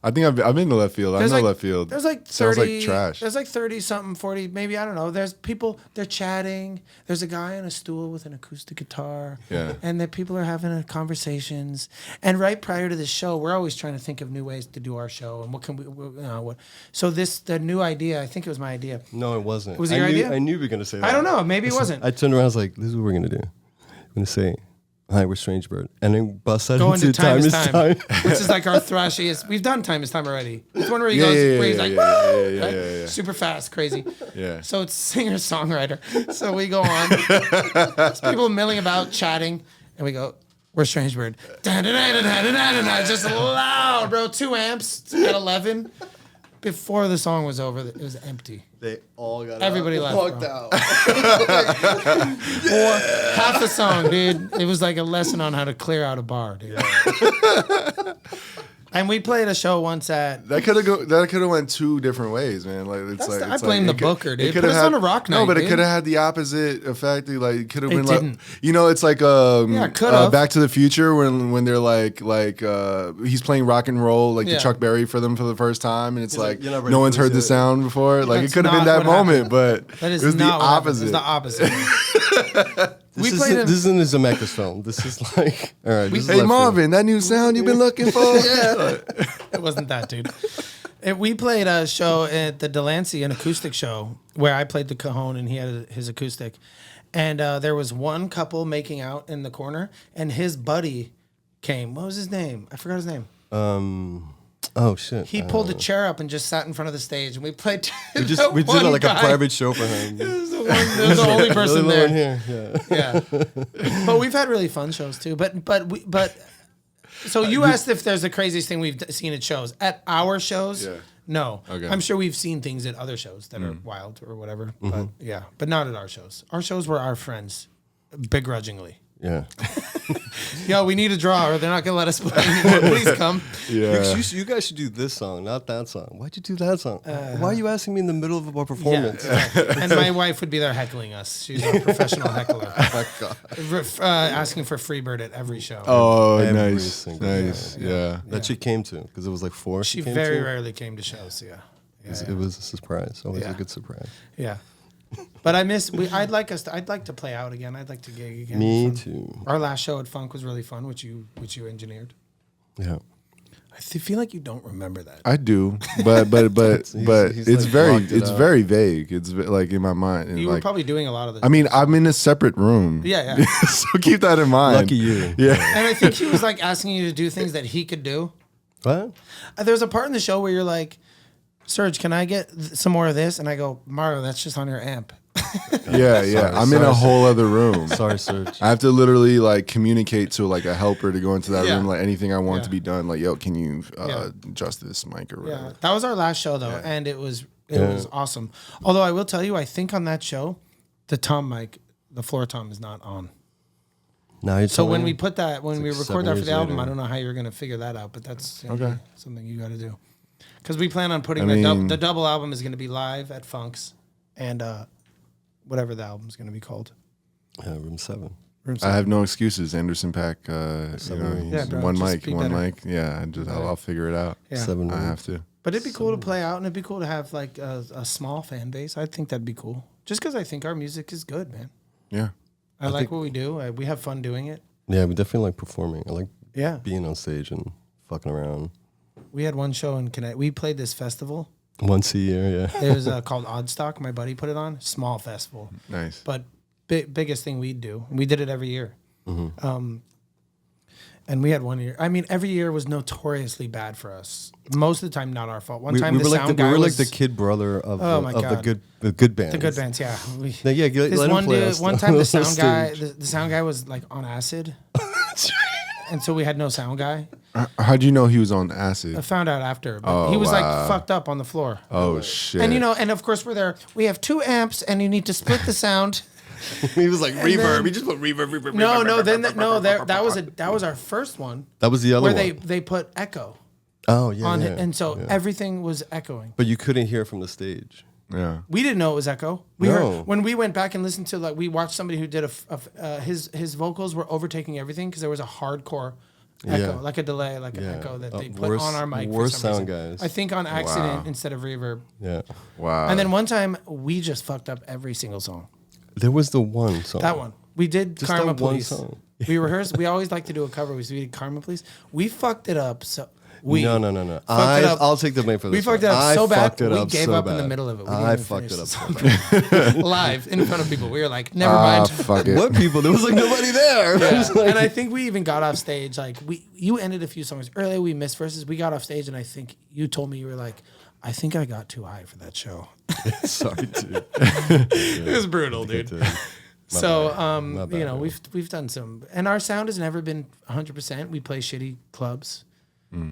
[SPEAKER 1] I think I'm in the left field. I
[SPEAKER 2] There's
[SPEAKER 1] know
[SPEAKER 2] like,
[SPEAKER 1] left field.
[SPEAKER 2] There's like 30.
[SPEAKER 1] Sounds like trash.
[SPEAKER 2] There's like 30 something, 40, maybe, I don't know. There's people, they're chatting. There's a guy on a stool with an acoustic guitar.
[SPEAKER 1] Yeah.
[SPEAKER 2] And the people are having conversations. And right prior to the show, we're always trying to think of new ways to do our show and what can we, you know, what. So the new idea, I think it was my idea.
[SPEAKER 3] No, it wasn't.
[SPEAKER 2] Was it your idea?
[SPEAKER 3] I knew you were gonna say that.
[SPEAKER 2] I don't know, maybe it wasn't.
[SPEAKER 3] I turned around. I was like, "This is what we're gonna do. I'm gonna say, hi, we're Strangebird," and then bust that
[SPEAKER 2] Go
[SPEAKER 3] into
[SPEAKER 2] into Time is Time,
[SPEAKER 3] Time.
[SPEAKER 2] which is like our thrashiest. We've done Time is Time already. It's one where he
[SPEAKER 1] Yeah,
[SPEAKER 2] goes,
[SPEAKER 1] yeah,
[SPEAKER 2] where he's
[SPEAKER 1] yeah,
[SPEAKER 2] like,
[SPEAKER 1] yeah,
[SPEAKER 2] "Woo!"
[SPEAKER 1] yeah,
[SPEAKER 2] right?
[SPEAKER 1] yeah, yeah.
[SPEAKER 2] Super fast, crazy.
[SPEAKER 1] Yeah.
[SPEAKER 2] So it's singer songwriter. So we go on. There's people milling about, chatting, and we go, "We're Strangebird." Just loud, bro. 2 amps at 11. Before the song was over, it was empty.
[SPEAKER 3] They all got
[SPEAKER 2] Everybody
[SPEAKER 3] out,
[SPEAKER 2] left,
[SPEAKER 3] walked
[SPEAKER 2] bro.
[SPEAKER 3] out.
[SPEAKER 2] Half the song, dude. It was like a lesson on how to clear out a bar, dude. And we played a show once at.
[SPEAKER 1] That could have went two different ways, man. Like
[SPEAKER 2] I blame the booker, dude. Put us on a rock night.
[SPEAKER 1] No, but
[SPEAKER 2] dude.
[SPEAKER 1] it could have had the opposite effect. Like it could have been
[SPEAKER 2] didn't.
[SPEAKER 1] like, it's like
[SPEAKER 2] could have.
[SPEAKER 1] Back to the Future when they're like he's playing rock and roll like the Chuck Berry for them for the first time, and it's like no one's heard the sound before. Like it could have been that moment, but it was the opposite.
[SPEAKER 2] It was the opposite.
[SPEAKER 3] This isn't a Zemeckis film. This is like, all right.
[SPEAKER 1] Hey Marvin, that new sound you've been looking for?
[SPEAKER 2] Yeah. It wasn't that, dude. We played a show at the Delancey, an acoustic show, where I played the cajon and he had his acoustic. And there was one couple making out in the corner, and his buddy came. What was his name? I forgot his name.
[SPEAKER 3] Oh shit!
[SPEAKER 2] He pulled a chair up and just sat in front of the stage, and we played.
[SPEAKER 3] We did like a private show for him.
[SPEAKER 2] It was the only person there.
[SPEAKER 3] Here.
[SPEAKER 2] Yeah. But we've had really fun shows too. But so you asked if there's the craziest thing we've seen at shows. At our shows, no.
[SPEAKER 1] Okay.
[SPEAKER 2] I'm sure we've seen things at other shows that are wild or whatever. But but not at our shows. Our shows were our friends, begrudgingly.
[SPEAKER 3] Yeah.
[SPEAKER 2] Yo, we need a draw, or they're not gonna let us play anymore. Please come.
[SPEAKER 1] Yeah.
[SPEAKER 3] You guys should do this song, not that song. Why'd you do that song? Why are you asking me in the middle of a performance?
[SPEAKER 2] Yeah. And my wife would be there heckling us. She's a professional heckler.
[SPEAKER 3] Oh my God.
[SPEAKER 2] Asking for Freebird at every show.
[SPEAKER 1] Oh,
[SPEAKER 3] Every
[SPEAKER 1] nice,
[SPEAKER 3] single
[SPEAKER 1] nice, yeah.
[SPEAKER 3] That she came to because it was like 4.
[SPEAKER 2] She
[SPEAKER 3] came
[SPEAKER 2] very
[SPEAKER 3] to.
[SPEAKER 2] rarely came to shows. Yeah.
[SPEAKER 3] It was a surprise. Always
[SPEAKER 2] Yeah.
[SPEAKER 3] a good surprise.
[SPEAKER 2] Yeah. But I'd like to play out again. I'd like to gig again.
[SPEAKER 3] Me too.
[SPEAKER 2] Our last show at Funk was really fun, which you engineered.
[SPEAKER 3] Yeah.
[SPEAKER 2] I feel like you don't remember that.
[SPEAKER 1] I do, but
[SPEAKER 3] he's
[SPEAKER 1] it's
[SPEAKER 3] like
[SPEAKER 1] very vague. It's like in my mind. And
[SPEAKER 2] You were
[SPEAKER 1] like,
[SPEAKER 2] probably doing a lot of the.
[SPEAKER 1] I mean, I'm in a separate room.
[SPEAKER 2] Yeah.
[SPEAKER 1] So keep that in mind.
[SPEAKER 3] Lucky you.
[SPEAKER 1] Yeah.
[SPEAKER 2] And I think he was like asking you to do things that he could do.
[SPEAKER 3] What?
[SPEAKER 2] There's a part in the show where you're like, Serge, can I get some more of this? And I go, Mario, that's just on your amp.
[SPEAKER 1] Yeah. I'm in a whole other room.
[SPEAKER 3] Sorry, Serge.
[SPEAKER 1] I have to literally like communicate to like a helper to go into that
[SPEAKER 2] Yeah.
[SPEAKER 1] room, like anything I want
[SPEAKER 2] Yeah.
[SPEAKER 1] to be done. Like, yo, can you adjust this mic or whatever?
[SPEAKER 2] Yeah, that was our last show though, and it was awesome. Although I will tell you, I think on that show, the tom mic, the floor tom, is not on.
[SPEAKER 3] Now you're
[SPEAKER 2] So when
[SPEAKER 3] telling
[SPEAKER 2] we
[SPEAKER 3] me?
[SPEAKER 2] put that, when we
[SPEAKER 3] like
[SPEAKER 2] record
[SPEAKER 3] 7
[SPEAKER 2] that for
[SPEAKER 3] years
[SPEAKER 2] the album,
[SPEAKER 3] later.
[SPEAKER 2] I don't know how you're gonna figure that out, but that's
[SPEAKER 1] Okay.
[SPEAKER 2] something you got to do. Because we plan on putting
[SPEAKER 1] I mean-
[SPEAKER 2] the double album is gonna be live at Funk's, and whatever the album's gonna be called.
[SPEAKER 3] Room 7.
[SPEAKER 2] Room
[SPEAKER 1] I have no excuses. Anderson Pack,
[SPEAKER 3] rooms.
[SPEAKER 2] Yeah, bro,
[SPEAKER 1] one
[SPEAKER 2] just
[SPEAKER 1] mic,
[SPEAKER 2] be
[SPEAKER 1] one
[SPEAKER 2] better.
[SPEAKER 1] mic. Yeah, I'll figure it out.
[SPEAKER 2] Yeah.
[SPEAKER 3] 7
[SPEAKER 1] I
[SPEAKER 3] rooms.
[SPEAKER 1] have to.
[SPEAKER 2] But it'd be cool to play out, and it'd be cool to have like a small fan base. I think that'd be cool. Just because I think our music is good, man.
[SPEAKER 1] Yeah.
[SPEAKER 2] I like what we do. We have fun doing it.
[SPEAKER 3] Yeah, we definitely like performing. I like
[SPEAKER 2] Yeah.
[SPEAKER 3] being on stage and fucking around.
[SPEAKER 2] We had one show in Connecticut. We played this festival.
[SPEAKER 3] Once a year, yeah.
[SPEAKER 2] It was called Oddstock. My buddy put it on. Small festival,
[SPEAKER 1] Nice.
[SPEAKER 2] but biggest thing we'd do. We did it every year. And we had one year. I mean, every year was notoriously bad for us. Most of the time, not our fault. One time,
[SPEAKER 3] we
[SPEAKER 2] the
[SPEAKER 3] were
[SPEAKER 2] sound
[SPEAKER 3] like
[SPEAKER 2] guy
[SPEAKER 3] we were
[SPEAKER 2] was
[SPEAKER 3] like the kid brother of,
[SPEAKER 2] Oh my
[SPEAKER 3] the
[SPEAKER 2] God.
[SPEAKER 3] good bands.
[SPEAKER 2] the good bands. Yeah.
[SPEAKER 3] Yeah,
[SPEAKER 2] This
[SPEAKER 3] let him
[SPEAKER 2] one
[SPEAKER 3] play
[SPEAKER 2] dude,
[SPEAKER 3] us
[SPEAKER 2] one
[SPEAKER 3] on
[SPEAKER 2] time the
[SPEAKER 3] the
[SPEAKER 2] sound guy,
[SPEAKER 3] stage.
[SPEAKER 2] the sound guy was like on acid, and so we had no sound guy.
[SPEAKER 1] How'd you know he was on acid?
[SPEAKER 2] I found out after, but he was like fucked up on the floor.
[SPEAKER 1] Oh shit.
[SPEAKER 2] And and of course we're there. We have 2 amps, and you need to split the sound.
[SPEAKER 3] He was like reverb.
[SPEAKER 2] then-
[SPEAKER 3] He just put reverb.
[SPEAKER 2] That was our first one
[SPEAKER 3] That was the other
[SPEAKER 2] where
[SPEAKER 3] one.
[SPEAKER 2] they put echo
[SPEAKER 3] Oh yeah,
[SPEAKER 2] on
[SPEAKER 3] yeah,
[SPEAKER 2] it, and so
[SPEAKER 3] yeah.
[SPEAKER 2] everything was echoing.
[SPEAKER 3] But you couldn't hear from the stage.
[SPEAKER 1] Yeah.
[SPEAKER 2] We didn't know it was echo. We
[SPEAKER 3] No.
[SPEAKER 2] heard when we went back and listened to we watched somebody who did his vocals were overtaking everything because there was a hardcore echo,
[SPEAKER 3] Yeah.
[SPEAKER 2] like a delay, like an
[SPEAKER 3] Yeah.
[SPEAKER 2] echo that they put
[SPEAKER 3] Worse-
[SPEAKER 2] on our mic.
[SPEAKER 3] worse
[SPEAKER 2] for some
[SPEAKER 3] sound
[SPEAKER 2] reason.
[SPEAKER 3] guys.
[SPEAKER 2] I think on accident
[SPEAKER 1] Wow.
[SPEAKER 2] instead of reverb.
[SPEAKER 3] Yeah,
[SPEAKER 1] Wow.
[SPEAKER 2] And then one time we just fucked up every single song.
[SPEAKER 3] there was the one song.
[SPEAKER 2] That one. We did
[SPEAKER 3] Just
[SPEAKER 2] Karma
[SPEAKER 3] that one
[SPEAKER 2] Police.
[SPEAKER 3] song.
[SPEAKER 2] We rehearsed. We always like to do a cover. We did Karma Police. We fucked it up. So
[SPEAKER 3] No.
[SPEAKER 2] fucked it up.
[SPEAKER 3] I'll take the blame for this.
[SPEAKER 2] We fucked it
[SPEAKER 3] one.
[SPEAKER 2] up
[SPEAKER 3] I
[SPEAKER 2] so bad.
[SPEAKER 3] fucked it
[SPEAKER 2] We
[SPEAKER 3] up
[SPEAKER 2] gave
[SPEAKER 3] so
[SPEAKER 2] up in the
[SPEAKER 3] bad.
[SPEAKER 2] middle of it. We didn't
[SPEAKER 3] I
[SPEAKER 2] even
[SPEAKER 3] fucked it
[SPEAKER 2] finish
[SPEAKER 3] up
[SPEAKER 2] the
[SPEAKER 3] so bad.
[SPEAKER 2] live in front of people. We were like, never mind.
[SPEAKER 1] Fuck it.
[SPEAKER 3] What people? There was like nobody there. It was like-
[SPEAKER 2] And I think we even got off stage. Like you ended a few songs earlier. We missed verses. We got off stage, and I think you told me you were like, I think I got too high for that show.
[SPEAKER 3] Sorry, dude.
[SPEAKER 2] It was brutal, dude.
[SPEAKER 3] My
[SPEAKER 2] So,
[SPEAKER 3] bad,
[SPEAKER 2] we've done some, and our sound has never been 100%. We play shitty clubs.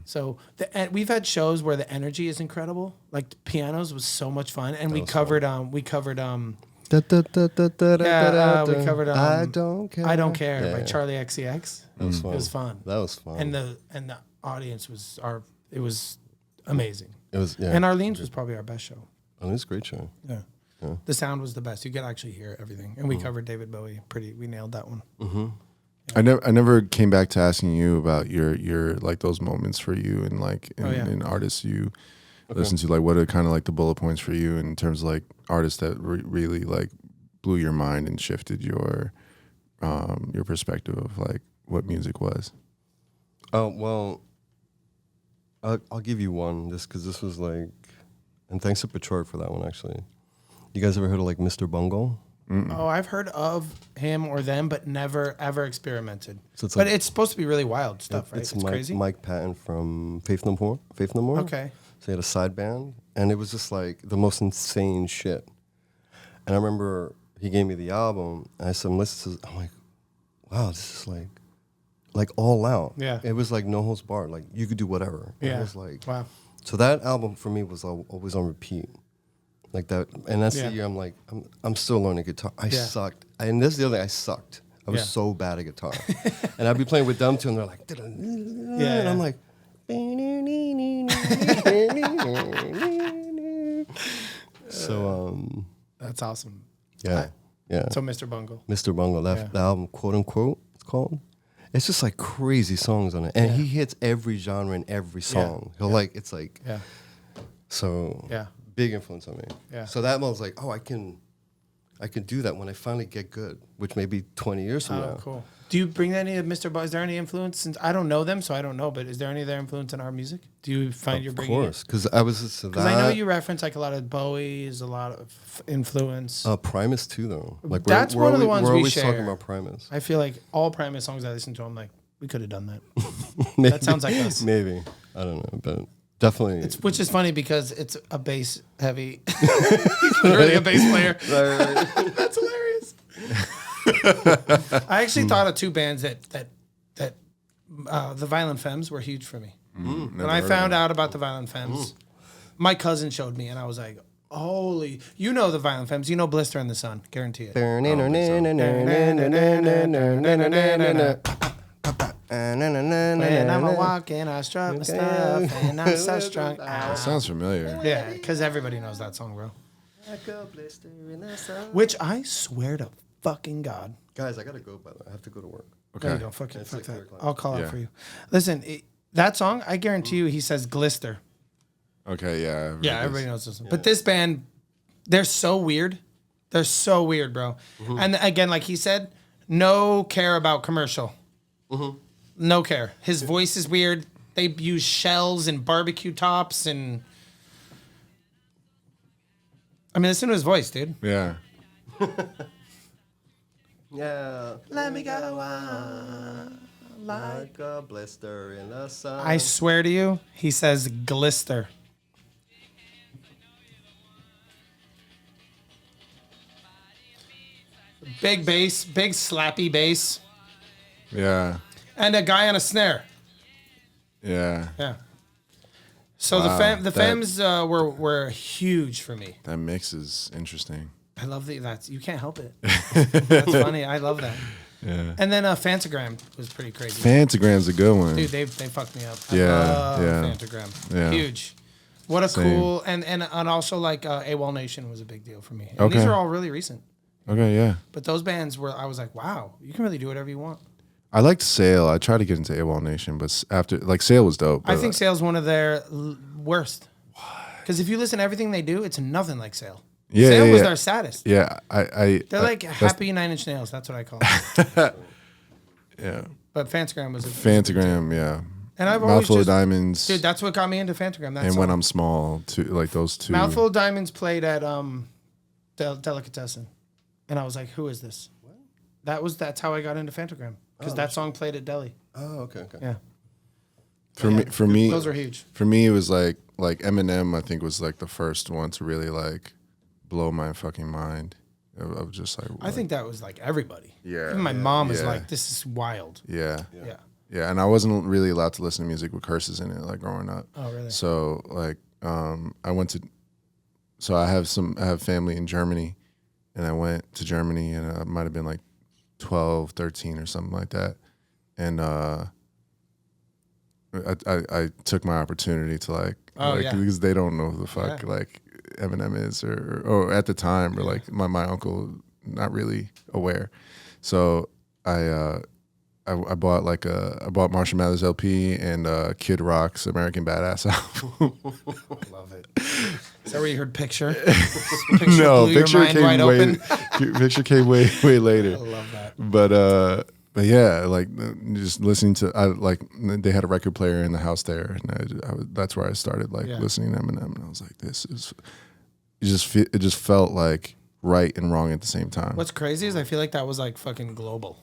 [SPEAKER 2] So and we've had shows where the energy is incredible. Like the pianos was so much fun, and we covered we covered
[SPEAKER 3] we covered.
[SPEAKER 2] I
[SPEAKER 3] I
[SPEAKER 2] Don't Care
[SPEAKER 3] Yeah,
[SPEAKER 2] by
[SPEAKER 3] yeah.
[SPEAKER 2] Charlie XCX.
[SPEAKER 3] That was fun.
[SPEAKER 2] It was fun.
[SPEAKER 3] That was fun.
[SPEAKER 2] And the audience was our it was amazing.
[SPEAKER 3] It was, yeah.
[SPEAKER 2] And Arlene's was probably our best show.
[SPEAKER 3] Oh, it was a great show.
[SPEAKER 2] Yeah. The sound was the best. You could actually hear everything. And we covered David Bowie we nailed that one.
[SPEAKER 3] Mm-hmm.
[SPEAKER 1] Yeah. I never came back to asking you about your like those moments for you and like in artists you listen to. Like, what are kind of like the bullet points for you in terms of like artists that really like blew your mind and shifted your perspective of like what music was?
[SPEAKER 3] Oh, well, I'll give you one just because this was like, and thanks to Detroit for that one actually. You guys ever heard of like Mr. Bungle?
[SPEAKER 2] Mm-mm. Oh, I've heard of him or them, but never ever experimented.
[SPEAKER 3] So it's
[SPEAKER 2] but it's supposed to be really wild stuff, right?
[SPEAKER 3] It's
[SPEAKER 2] crazy.
[SPEAKER 3] Mike Patton from Faith No More. Faith No More.
[SPEAKER 2] Okay.
[SPEAKER 3] So he had a side band, and it was just like the most insane shit. And I remember he gave me the album, and I said, "Listen to this." I'm like, "Wow, this is like all out."
[SPEAKER 2] Yeah.
[SPEAKER 3] It was like no holds barred. Like you could do whatever.
[SPEAKER 2] Yeah.
[SPEAKER 3] It was like
[SPEAKER 2] wow.
[SPEAKER 3] So that album for me was always on repeat. Like that, and that's the year I'm like, I'm still learning guitar. I sucked, and this is the other thing, I sucked. I was so bad at guitar, and I'd be playing with them too, and they're like, and I'm like, so
[SPEAKER 2] that's awesome.
[SPEAKER 3] Yeah.
[SPEAKER 2] So Mr. Bungle,
[SPEAKER 3] the album, quote unquote, it's called. It's just like crazy songs on it, and he hits every genre in every song. He'll it's like, so big influence on me. Yeah. So that was like, oh, I can do that when I finally get good, which may be 20 years from now.
[SPEAKER 2] Oh, cool. Do you bring any of Mr. Is there any influence? Since I don't know them, so I don't know. But is there any of their influence in our music? Do you find you're bringing?
[SPEAKER 3] Of course, because I was just
[SPEAKER 2] because I know you reference like a lot of Bowie's, a lot of influence.
[SPEAKER 3] Primus too, though. Like
[SPEAKER 2] that's one of the ones
[SPEAKER 3] we're
[SPEAKER 2] we
[SPEAKER 3] always
[SPEAKER 2] share.
[SPEAKER 3] talking about Primus.
[SPEAKER 2] I feel like all Primus songs I listen to, I'm like, we could have done that. That sounds like us.
[SPEAKER 3] Maybe I don't know, but definitely.
[SPEAKER 2] Which is funny because it's a bass heavy. He's literally a bass player. Right. That's hilarious. I actually thought of two bands that the Violent Femmes were huge for me. When I found out about the Violent Femmes, my cousin showed me, and I was like, holy, you know the Violent Femmes, you know Blister in the Sun, guarantee it. When I'm a walking, I strut my stuff, and I'm so strong.
[SPEAKER 1] That sounds familiar.
[SPEAKER 2] Yeah, because everybody knows that song, bro. Which I swear to fucking God.
[SPEAKER 3] Guys, I gotta go, by the way. I have to go to work.
[SPEAKER 1] Okay.
[SPEAKER 2] There you go. Fuck that. I'll call out for you. Listen, that song, I guarantee you, he says glister.
[SPEAKER 1] Okay, yeah.
[SPEAKER 2] Yeah, everybody knows this one. But this band, they're so weird. They're so weird, bro. Mm-hmm. And again, like he said, no care about commercial. Mm-hmm. No care. His voice is weird. They use shells and barbecue tops and... I mean, listen to his voice, dude.
[SPEAKER 1] Yeah.
[SPEAKER 3] Yeah.
[SPEAKER 2] Let me go on
[SPEAKER 3] like a blister in the sun.
[SPEAKER 2] I swear to you, he says glister. Big bass, big slappy bass.
[SPEAKER 1] Yeah.
[SPEAKER 2] And a guy on a snare.
[SPEAKER 1] Yeah.
[SPEAKER 2] Yeah. So the Femmes were huge for me.
[SPEAKER 1] That mix is interesting.
[SPEAKER 2] I love that. You can't help it. That's funny. I love that.
[SPEAKER 1] Yeah.
[SPEAKER 2] And then Fantagram was pretty crazy.
[SPEAKER 1] Fantagram's a good one.
[SPEAKER 2] Dude, they fucked me up. I
[SPEAKER 1] Yeah,
[SPEAKER 2] love
[SPEAKER 1] yeah.
[SPEAKER 2] Fantagram.
[SPEAKER 1] Yeah.
[SPEAKER 2] Huge. What a
[SPEAKER 1] Same.
[SPEAKER 2] cool and also like AWOL Nation was a big deal for me. And
[SPEAKER 1] Okay.
[SPEAKER 2] these are all really recent.
[SPEAKER 1] Okay, yeah.
[SPEAKER 2] But those bands were I was like, wow, you can really do whatever you want.
[SPEAKER 1] I liked Sail. I tried to get into AWOL Nation, but after Sail was dope.
[SPEAKER 2] I think Sail's one of their worst. Because if you listen to everything they do, it's nothing like Sail.
[SPEAKER 1] Yeah,
[SPEAKER 2] Sail
[SPEAKER 1] yeah,
[SPEAKER 2] was
[SPEAKER 1] yeah.
[SPEAKER 2] their saddest.
[SPEAKER 1] Yeah,
[SPEAKER 2] They're like happy 9 Inch Nails. That's what I call them.
[SPEAKER 1] Yeah.
[SPEAKER 2] But Fantagram was a
[SPEAKER 1] Fantagram, yeah.
[SPEAKER 2] And I've always
[SPEAKER 1] Mouthful of Diamonds.
[SPEAKER 2] Dude, that's what got me into Fantagram. That
[SPEAKER 1] and
[SPEAKER 2] song.
[SPEAKER 1] When I'm Small, too, like those two.
[SPEAKER 2] Mouthful of Diamonds played at Delicatessen, and I was like, "Who is this?" What? That's how I got into Fantagram because that song played at Deli.
[SPEAKER 3] Oh, okay.
[SPEAKER 2] Yeah.
[SPEAKER 1] For me,
[SPEAKER 2] those are huge.
[SPEAKER 1] For me, it was like Eminem. I think was like the first one to really like blow my fucking mind. I was just like,
[SPEAKER 2] I think that was like everybody.
[SPEAKER 1] Yeah.
[SPEAKER 2] Even my mom was like, "This is wild."
[SPEAKER 1] Yeah.
[SPEAKER 2] Yeah.
[SPEAKER 1] Yeah, and I wasn't really allowed to listen to music with curses in it, like growing up.
[SPEAKER 2] Oh, really?
[SPEAKER 1] So like, I have family in Germany, and I went to Germany, and I might have been like 12, 13 or something like that, and I took my opportunity to like, because they don't know who the fuck like Eminem is or at the time, or like my uncle not really aware. So I bought I bought Marshall Mathers LP and Kid Rock's American Badass album.
[SPEAKER 2] Love it. Is that where you heard Picture?
[SPEAKER 1] No,
[SPEAKER 2] blew your
[SPEAKER 1] Picture
[SPEAKER 2] mind
[SPEAKER 1] came
[SPEAKER 2] wide open?
[SPEAKER 1] Picture came way later.
[SPEAKER 2] I love that.
[SPEAKER 1] But yeah, like just listening to they had a record player in the house there, and that's where I started listening to Eminem, and I was like, this is it just felt like right and wrong at the same time.
[SPEAKER 2] What's crazy is I feel like that was like fucking global.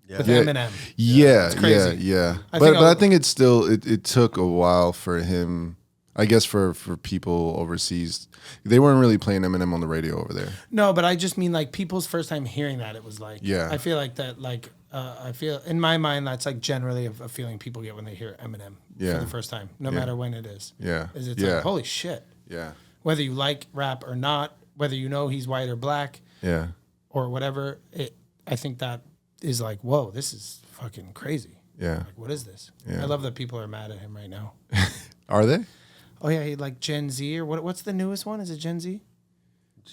[SPEAKER 2] With
[SPEAKER 1] Yeah.
[SPEAKER 2] Eminem.
[SPEAKER 1] Yeah,
[SPEAKER 2] It's crazy.
[SPEAKER 1] yeah.
[SPEAKER 2] I
[SPEAKER 1] But
[SPEAKER 2] think
[SPEAKER 1] I think it's still it took a while for him. I guess for people overseas, they weren't really playing Eminem on the radio over there.
[SPEAKER 2] No, but I just mean like people's first time hearing that, it was like,
[SPEAKER 1] Yeah.
[SPEAKER 2] I feel like that, like, I feel in my mind that's like generally a feeling people get when they hear Eminem
[SPEAKER 1] Yeah.
[SPEAKER 2] for the first time, no matter when it is.
[SPEAKER 1] Yeah.
[SPEAKER 2] Is it's
[SPEAKER 1] Yeah.
[SPEAKER 2] like, holy shit.
[SPEAKER 1] Yeah,
[SPEAKER 2] Whether you like rap or not, whether you know he's white or black
[SPEAKER 1] yeah,
[SPEAKER 2] or whatever, I think that is like, whoa, this is fucking crazy.
[SPEAKER 1] yeah.
[SPEAKER 2] Like, what is this?
[SPEAKER 1] Yeah.
[SPEAKER 2] I love that people are mad at him right now.
[SPEAKER 1] Are they?
[SPEAKER 2] Oh yeah, he like Gen Z or what's the newest one? Is it Gen Z?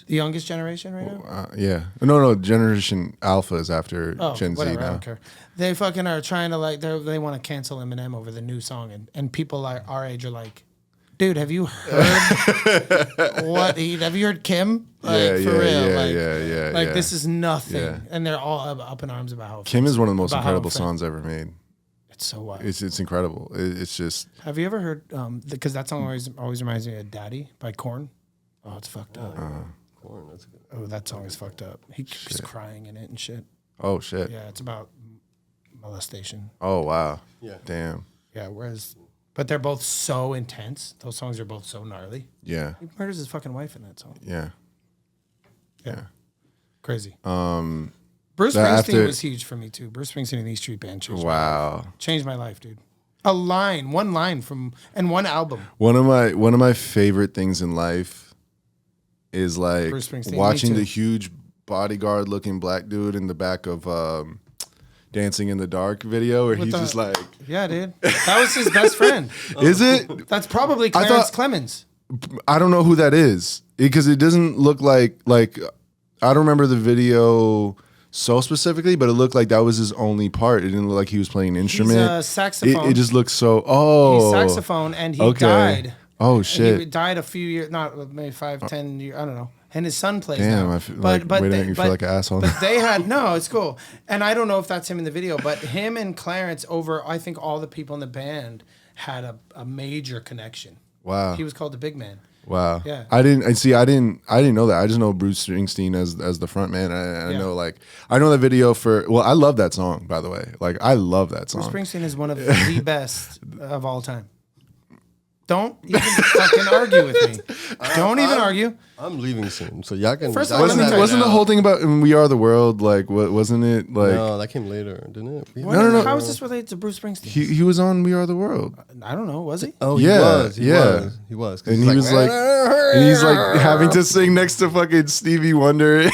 [SPEAKER 2] The youngest generation right now?
[SPEAKER 1] Yeah. No. Generation Alpha is after Gen
[SPEAKER 2] whatever,
[SPEAKER 1] Z
[SPEAKER 2] I
[SPEAKER 1] now.
[SPEAKER 2] don't care. They fucking are trying to like they want to cancel Eminem over the new song, and people like our age are like, dude, have you heard have you heard Kim? Like, for real.
[SPEAKER 1] Yeah.
[SPEAKER 2] Like this is nothing.
[SPEAKER 1] Yeah.
[SPEAKER 2] And they're all up in arms about how
[SPEAKER 1] Kim is one of the most
[SPEAKER 2] about how
[SPEAKER 1] incredible
[SPEAKER 2] offensive.
[SPEAKER 1] songs ever made.
[SPEAKER 2] It's so wild.
[SPEAKER 1] It's incredible. It's just
[SPEAKER 2] Have you ever heard because that song always reminds me of Daddy by Korn? Oh, it's fucked up.
[SPEAKER 3] Corn, that's good.
[SPEAKER 2] Oh, that song is fucked up. He keeps crying in it and shit.
[SPEAKER 1] oh shit.
[SPEAKER 2] Yeah, it's about molestation.
[SPEAKER 1] Oh wow.
[SPEAKER 3] Yeah.
[SPEAKER 1] Damn.
[SPEAKER 2] Yeah, but they're both so intense. Those songs are both so gnarly.
[SPEAKER 1] Yeah.
[SPEAKER 2] He murders his fucking wife in that song.
[SPEAKER 1] Yeah.
[SPEAKER 2] Yeah. Crazy.
[SPEAKER 1] that
[SPEAKER 2] Bruce Springsteen
[SPEAKER 1] after-
[SPEAKER 2] was huge for me too. Bruce Springsteen and the E Street Band
[SPEAKER 1] Wow.
[SPEAKER 2] changed my life, dude. One line from one album.
[SPEAKER 1] One of my favorite things in life is like
[SPEAKER 2] Bruce Springsteen,
[SPEAKER 1] watching
[SPEAKER 2] me too.
[SPEAKER 1] the huge bodyguard looking black dude in the back of Dancing in the Dark video where he's just like,
[SPEAKER 2] Yeah, dude. That was his best friend.
[SPEAKER 1] is it?
[SPEAKER 2] That's probably
[SPEAKER 1] I
[SPEAKER 2] Clarence
[SPEAKER 1] thought-
[SPEAKER 2] Clemens.
[SPEAKER 1] I don't know who that is because it doesn't look like I don't remember the video so specifically, but it looked like that was his only part. It didn't look like he was playing an instrument.
[SPEAKER 2] He's a saxophone.
[SPEAKER 1] It just looks so.
[SPEAKER 2] He's saxophone, and he died.
[SPEAKER 1] Oh
[SPEAKER 2] He
[SPEAKER 1] shit!
[SPEAKER 2] died a few years, not maybe 5, 10 years. I don't know. And his son plays
[SPEAKER 1] Damn,
[SPEAKER 2] now.
[SPEAKER 1] I feel way to make me feel like an asshole.
[SPEAKER 2] But they had it's cool. And I don't know if that's him in the video, but him and Clarence I think all the people in the band had a major connection.
[SPEAKER 1] Wow.
[SPEAKER 2] He was called the Big Man.
[SPEAKER 1] Wow.
[SPEAKER 2] Yeah.
[SPEAKER 1] I didn't know that. I just know Bruce Springsteen as the front man. I know I know that video I love that song, by the way. Like I love that song.
[SPEAKER 2] Bruce Springsteen is one of the best of all time. Don't even fucking argue with me. Don't even argue.
[SPEAKER 3] I'm leaving soon, so y'all can.
[SPEAKER 2] First of
[SPEAKER 3] y'all
[SPEAKER 2] all,
[SPEAKER 3] can
[SPEAKER 2] let me
[SPEAKER 3] have
[SPEAKER 2] tell
[SPEAKER 3] it
[SPEAKER 2] you-
[SPEAKER 1] Wasn't the
[SPEAKER 3] now.
[SPEAKER 1] whole thing about We Are the World like wasn't it like
[SPEAKER 3] No, that came later, didn't it?
[SPEAKER 1] No.
[SPEAKER 2] How is this related to Bruce Springsteen?
[SPEAKER 1] he was on We Are the World?
[SPEAKER 2] I don't know. Was he?
[SPEAKER 3] Oh,
[SPEAKER 1] Yeah,
[SPEAKER 3] he
[SPEAKER 1] yeah.
[SPEAKER 3] was. He was. 'Cause
[SPEAKER 1] And
[SPEAKER 3] he's
[SPEAKER 1] he was like and he's like having to sing next to fucking Stevie Wonder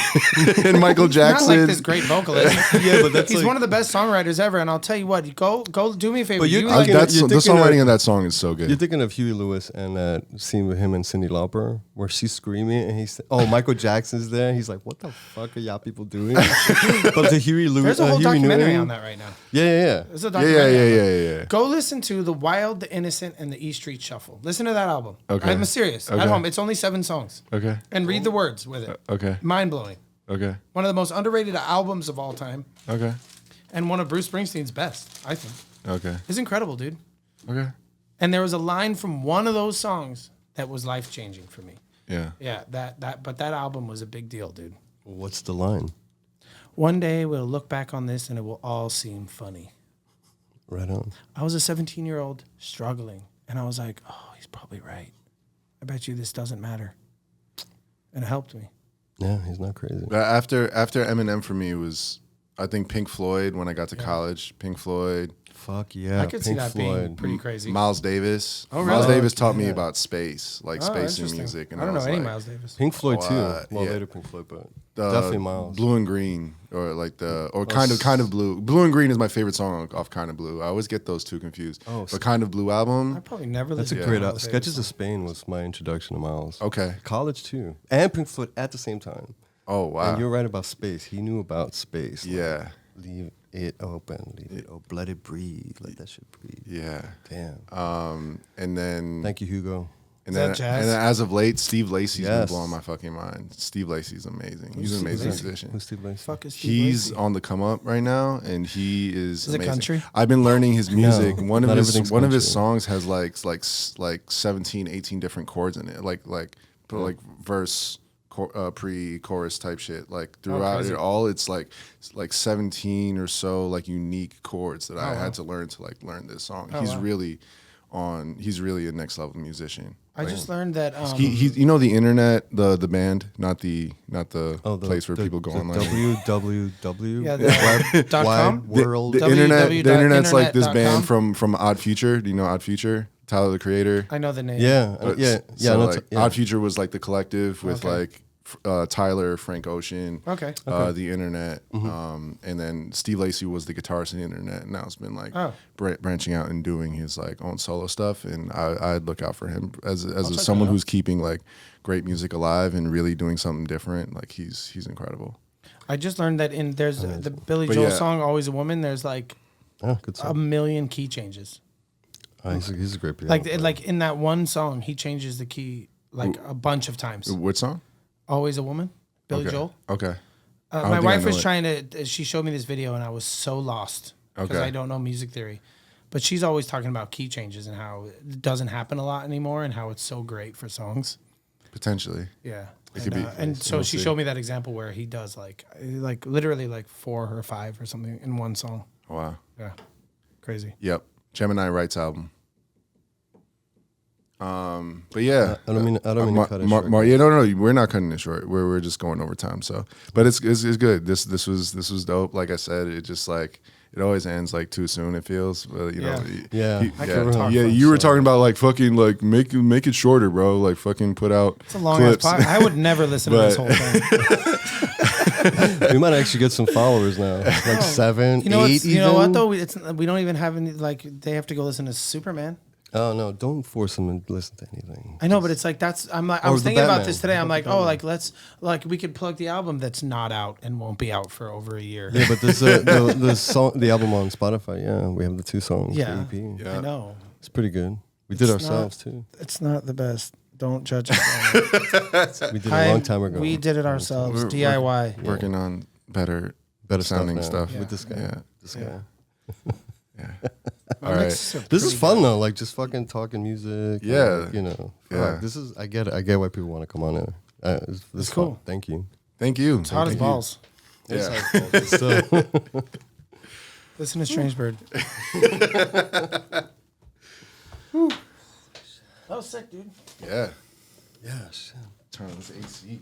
[SPEAKER 1] and Michael Jackson.
[SPEAKER 2] Not like this great vocalist.
[SPEAKER 3] Yeah, but that's
[SPEAKER 2] He's
[SPEAKER 3] like-
[SPEAKER 2] one of the best songwriters ever. And I'll tell you what, go do me a favor.
[SPEAKER 3] But you're
[SPEAKER 2] You
[SPEAKER 3] thinking-
[SPEAKER 2] like,
[SPEAKER 1] That's
[SPEAKER 3] you're
[SPEAKER 1] the
[SPEAKER 3] thinking
[SPEAKER 1] songwriting
[SPEAKER 3] of-
[SPEAKER 1] of that song is so good.
[SPEAKER 3] You're thinking of Huey Lewis and that scene with him and Cyndi Lauper where she's screaming and he's Michael Jackson's there. He's like, what the fuck are y'all people doing? But to Huey Lewis,
[SPEAKER 2] there's a whole
[SPEAKER 3] Huey
[SPEAKER 2] documentary
[SPEAKER 3] Newton-
[SPEAKER 2] on that right now.
[SPEAKER 3] Yeah.
[SPEAKER 2] There's a
[SPEAKER 1] yeah,
[SPEAKER 2] documentary.
[SPEAKER 1] yeah.
[SPEAKER 2] Go listen to The Wild, The Innocent, and The E Street Shuffle. Listen to that album.
[SPEAKER 1] Okay.
[SPEAKER 2] I'm serious.
[SPEAKER 1] Okay.
[SPEAKER 2] At home. It's only 7 songs.
[SPEAKER 1] Okay.
[SPEAKER 2] And read the words with it.
[SPEAKER 1] Okay.
[SPEAKER 2] Mind blowing.
[SPEAKER 1] Okay.
[SPEAKER 2] One of the most underrated albums of all time.
[SPEAKER 1] Okay.
[SPEAKER 2] And one of Bruce Springsteen's best, I think.
[SPEAKER 1] Okay.
[SPEAKER 2] It's incredible, dude.
[SPEAKER 1] Okay.
[SPEAKER 2] And there was a line from one of those songs that was life changing for me.
[SPEAKER 1] Yeah.
[SPEAKER 2] Yeah, but that album was a big deal, dude.
[SPEAKER 3] What's the line?
[SPEAKER 2] One day we'll look back on this and it will all seem funny.
[SPEAKER 3] Right on.
[SPEAKER 2] I was a 17-year-old struggling, and I was like, oh, he's probably right. I bet you this doesn't matter. And it helped me.
[SPEAKER 3] Yeah, he's not crazy.
[SPEAKER 1] After Eminem for me was I think Pink Floyd when I got to college. Pink Floyd.
[SPEAKER 3] Fuck yeah.
[SPEAKER 2] I could see
[SPEAKER 3] Pink
[SPEAKER 2] that
[SPEAKER 3] Floyd.
[SPEAKER 2] being pretty crazy.
[SPEAKER 1] Miles Davis.
[SPEAKER 2] Oh,
[SPEAKER 1] Miles
[SPEAKER 2] really?
[SPEAKER 1] Davis taught me
[SPEAKER 3] Yeah.
[SPEAKER 1] about space, like
[SPEAKER 2] Oh,
[SPEAKER 1] space and
[SPEAKER 2] interesting.
[SPEAKER 1] music. And
[SPEAKER 2] I don't know
[SPEAKER 1] was
[SPEAKER 2] any
[SPEAKER 1] like,
[SPEAKER 2] Miles Davis.
[SPEAKER 3] Pink Floyd too. Well,
[SPEAKER 1] yeah.
[SPEAKER 3] later Pink Floyd, but
[SPEAKER 1] uh,
[SPEAKER 3] definitely Miles.
[SPEAKER 1] Blue and Green, or like kind of Blue. Blue and Green is my favorite song off Kind of Blue. I always get those two confused.
[SPEAKER 3] Oh,
[SPEAKER 1] but Kind of Blue album.
[SPEAKER 2] I probably never
[SPEAKER 3] That's a
[SPEAKER 2] listened
[SPEAKER 3] great
[SPEAKER 2] to
[SPEAKER 3] album.
[SPEAKER 2] Miles
[SPEAKER 3] Sketches
[SPEAKER 2] Davis.
[SPEAKER 3] of Spain was my introduction to Miles.
[SPEAKER 1] Okay.
[SPEAKER 3] College too, and Pink Floyd at the same time.
[SPEAKER 1] Oh wow.
[SPEAKER 3] And you're right about space. He knew about space. Like,
[SPEAKER 1] Yeah.
[SPEAKER 3] leave it open. Leave it open. Let it breathe. Let that shit breathe.
[SPEAKER 1] Yeah.
[SPEAKER 3] Damn.
[SPEAKER 1] And then
[SPEAKER 3] Thank you, Hugo.
[SPEAKER 1] And
[SPEAKER 2] Is
[SPEAKER 1] then,
[SPEAKER 2] that jazz?
[SPEAKER 1] and then as of late, Steve Lacy's been
[SPEAKER 3] Yes.
[SPEAKER 1] blowing my fucking mind. Steve Lacy's amazing. He's an
[SPEAKER 2] Steve
[SPEAKER 1] amazing
[SPEAKER 2] Lacy?
[SPEAKER 1] musician.
[SPEAKER 3] Who's Steve Lacy?
[SPEAKER 2] Fuck is Steve
[SPEAKER 1] He's
[SPEAKER 2] Lacy?
[SPEAKER 1] on the come up right now, and he is
[SPEAKER 2] Is it
[SPEAKER 1] amazing.
[SPEAKER 2] country?
[SPEAKER 1] I've been learning his music.
[SPEAKER 3] No,
[SPEAKER 1] one
[SPEAKER 3] not
[SPEAKER 1] of his
[SPEAKER 3] everything's country.
[SPEAKER 1] songs has like 17, 18 different chords in it, like verse, pre-chorus type shit. Like throughout
[SPEAKER 2] crazy.
[SPEAKER 1] it all, it's like 17 or so like unique chords that I
[SPEAKER 2] wow.
[SPEAKER 1] had to learn to like learn this song.
[SPEAKER 2] Oh,
[SPEAKER 1] He's
[SPEAKER 2] wow.
[SPEAKER 1] really he's really a next level musician.
[SPEAKER 2] I just learned that.
[SPEAKER 1] He you know the internet, the band, not the
[SPEAKER 3] Oh,
[SPEAKER 1] place where people go online.
[SPEAKER 3] www.
[SPEAKER 2] Yeah, the
[SPEAKER 3] Wide
[SPEAKER 2] .com?
[SPEAKER 3] world.
[SPEAKER 1] The internet's like this
[SPEAKER 2] www.internet.com.
[SPEAKER 1] band from Odd Future. Do you know Odd Future? Tyler the Creator.
[SPEAKER 2] I know the name.
[SPEAKER 3] Yeah,
[SPEAKER 1] But
[SPEAKER 3] yeah, yeah.
[SPEAKER 1] So
[SPEAKER 3] no,
[SPEAKER 1] like,
[SPEAKER 3] yeah.
[SPEAKER 1] Odd Future was like the collective with
[SPEAKER 2] Okay.
[SPEAKER 1] like Tyler, Frank Ocean,
[SPEAKER 2] Okay.
[SPEAKER 1] the internet, and then Steve Lacy was the guitarist in the internet. And now it's been like
[SPEAKER 2] Oh.
[SPEAKER 1] branching out and doing his like own solo stuff. And I'd look out for him as
[SPEAKER 2] check
[SPEAKER 1] someone
[SPEAKER 2] that out.
[SPEAKER 1] who's keeping like great music alive and really doing something different. Like he's incredible.
[SPEAKER 2] I just learned that there's the Billy
[SPEAKER 1] But
[SPEAKER 2] Joel
[SPEAKER 1] yeah.
[SPEAKER 2] song "Always a Woman." There's like
[SPEAKER 3] Oh, good
[SPEAKER 2] a
[SPEAKER 3] song.
[SPEAKER 2] million key changes.
[SPEAKER 3] He's a great piano
[SPEAKER 2] Like
[SPEAKER 3] player.
[SPEAKER 2] like in that one song, he changes the key like a bunch of times.
[SPEAKER 1] What song?
[SPEAKER 2] "Always a Woman," Billy
[SPEAKER 1] Okay.
[SPEAKER 2] Joel.
[SPEAKER 1] Okay.
[SPEAKER 2] My
[SPEAKER 1] think I
[SPEAKER 2] wife
[SPEAKER 1] know
[SPEAKER 2] was
[SPEAKER 1] it.
[SPEAKER 2] trying to. She showed me this video, and I was so lost because
[SPEAKER 1] Okay.
[SPEAKER 2] I don't know music theory. But she's always talking about key changes and how it doesn't happen a lot anymore, and how it's so great for songs.
[SPEAKER 1] Potentially.
[SPEAKER 2] Yeah,
[SPEAKER 1] It
[SPEAKER 2] and,
[SPEAKER 1] could be.
[SPEAKER 2] and so
[SPEAKER 1] We'll
[SPEAKER 2] she
[SPEAKER 1] see.
[SPEAKER 2] showed me that example where he does like literally like 4 or 5 or something in one song.
[SPEAKER 1] Wow.
[SPEAKER 2] Yeah, crazy.
[SPEAKER 1] Yep. Gemini Rights album. But yeah,
[SPEAKER 3] I don't mean to cut it short.
[SPEAKER 1] yeah, no, we're not cutting it short. We're just going over time. So, but it's good. This was dope. Like I said, it just like it always ends like too soon. It feels, but, you know.
[SPEAKER 3] Yeah.
[SPEAKER 2] I could talk
[SPEAKER 1] Yeah.
[SPEAKER 2] for
[SPEAKER 1] You were
[SPEAKER 2] so-
[SPEAKER 1] talking about like fucking like make it shorter, bro. Like fucking put out
[SPEAKER 2] It's a long ass
[SPEAKER 1] clips.
[SPEAKER 2] podcast. I would never listen to this
[SPEAKER 1] But-
[SPEAKER 2] whole thing.
[SPEAKER 3] We might actually get some followers now. Like 7,
[SPEAKER 2] You know,
[SPEAKER 3] 8
[SPEAKER 2] you know what
[SPEAKER 3] even.
[SPEAKER 2] though? We don't even have any like they have to go listen to Superman.
[SPEAKER 3] Oh no! Don't force them to listen to anything.
[SPEAKER 2] I know, but it's like I
[SPEAKER 3] Or
[SPEAKER 2] was
[SPEAKER 3] the
[SPEAKER 2] thinking about
[SPEAKER 3] Batman.
[SPEAKER 2] this today. I'm
[SPEAKER 3] What
[SPEAKER 2] like,
[SPEAKER 3] about
[SPEAKER 2] oh,
[SPEAKER 3] the
[SPEAKER 2] like let's we could plug the album that's not out and won't be out for over a year.
[SPEAKER 3] Yeah, but there's the album on Spotify. Yeah, we have the 2 songs.
[SPEAKER 2] Yeah.
[SPEAKER 3] The EP.
[SPEAKER 1] Yeah.
[SPEAKER 2] I know.
[SPEAKER 3] It's pretty good. We did
[SPEAKER 2] It's
[SPEAKER 3] ourselves too.
[SPEAKER 2] It's not the best. Don't judge us. on it.
[SPEAKER 3] We did it a long time ago.
[SPEAKER 2] We did it ourselves.
[SPEAKER 1] We're-
[SPEAKER 2] DIY.
[SPEAKER 1] Working on better
[SPEAKER 3] better
[SPEAKER 1] sounding
[SPEAKER 3] stuff, now
[SPEAKER 1] stuff.
[SPEAKER 3] with this guy.
[SPEAKER 1] Yeah.
[SPEAKER 3] This guy.
[SPEAKER 2] My
[SPEAKER 1] All right.
[SPEAKER 2] mixes are
[SPEAKER 3] This is
[SPEAKER 2] pretty
[SPEAKER 3] fun
[SPEAKER 2] good.
[SPEAKER 3] though, like just fucking talking music.
[SPEAKER 1] Yeah.
[SPEAKER 3] like, you know.
[SPEAKER 1] Yeah.
[SPEAKER 3] Fuck, this is I get it. I get why people want to come on here. This is
[SPEAKER 2] cool.
[SPEAKER 3] fun. Thank you.
[SPEAKER 1] Thank you.
[SPEAKER 2] It's hot as balls.
[SPEAKER 1] Yeah.
[SPEAKER 3] So,
[SPEAKER 2] Listen to Strangebird. That was sick, dude.
[SPEAKER 1] Yeah.
[SPEAKER 3] yeah. Shit.
[SPEAKER 1] Turn on this AC.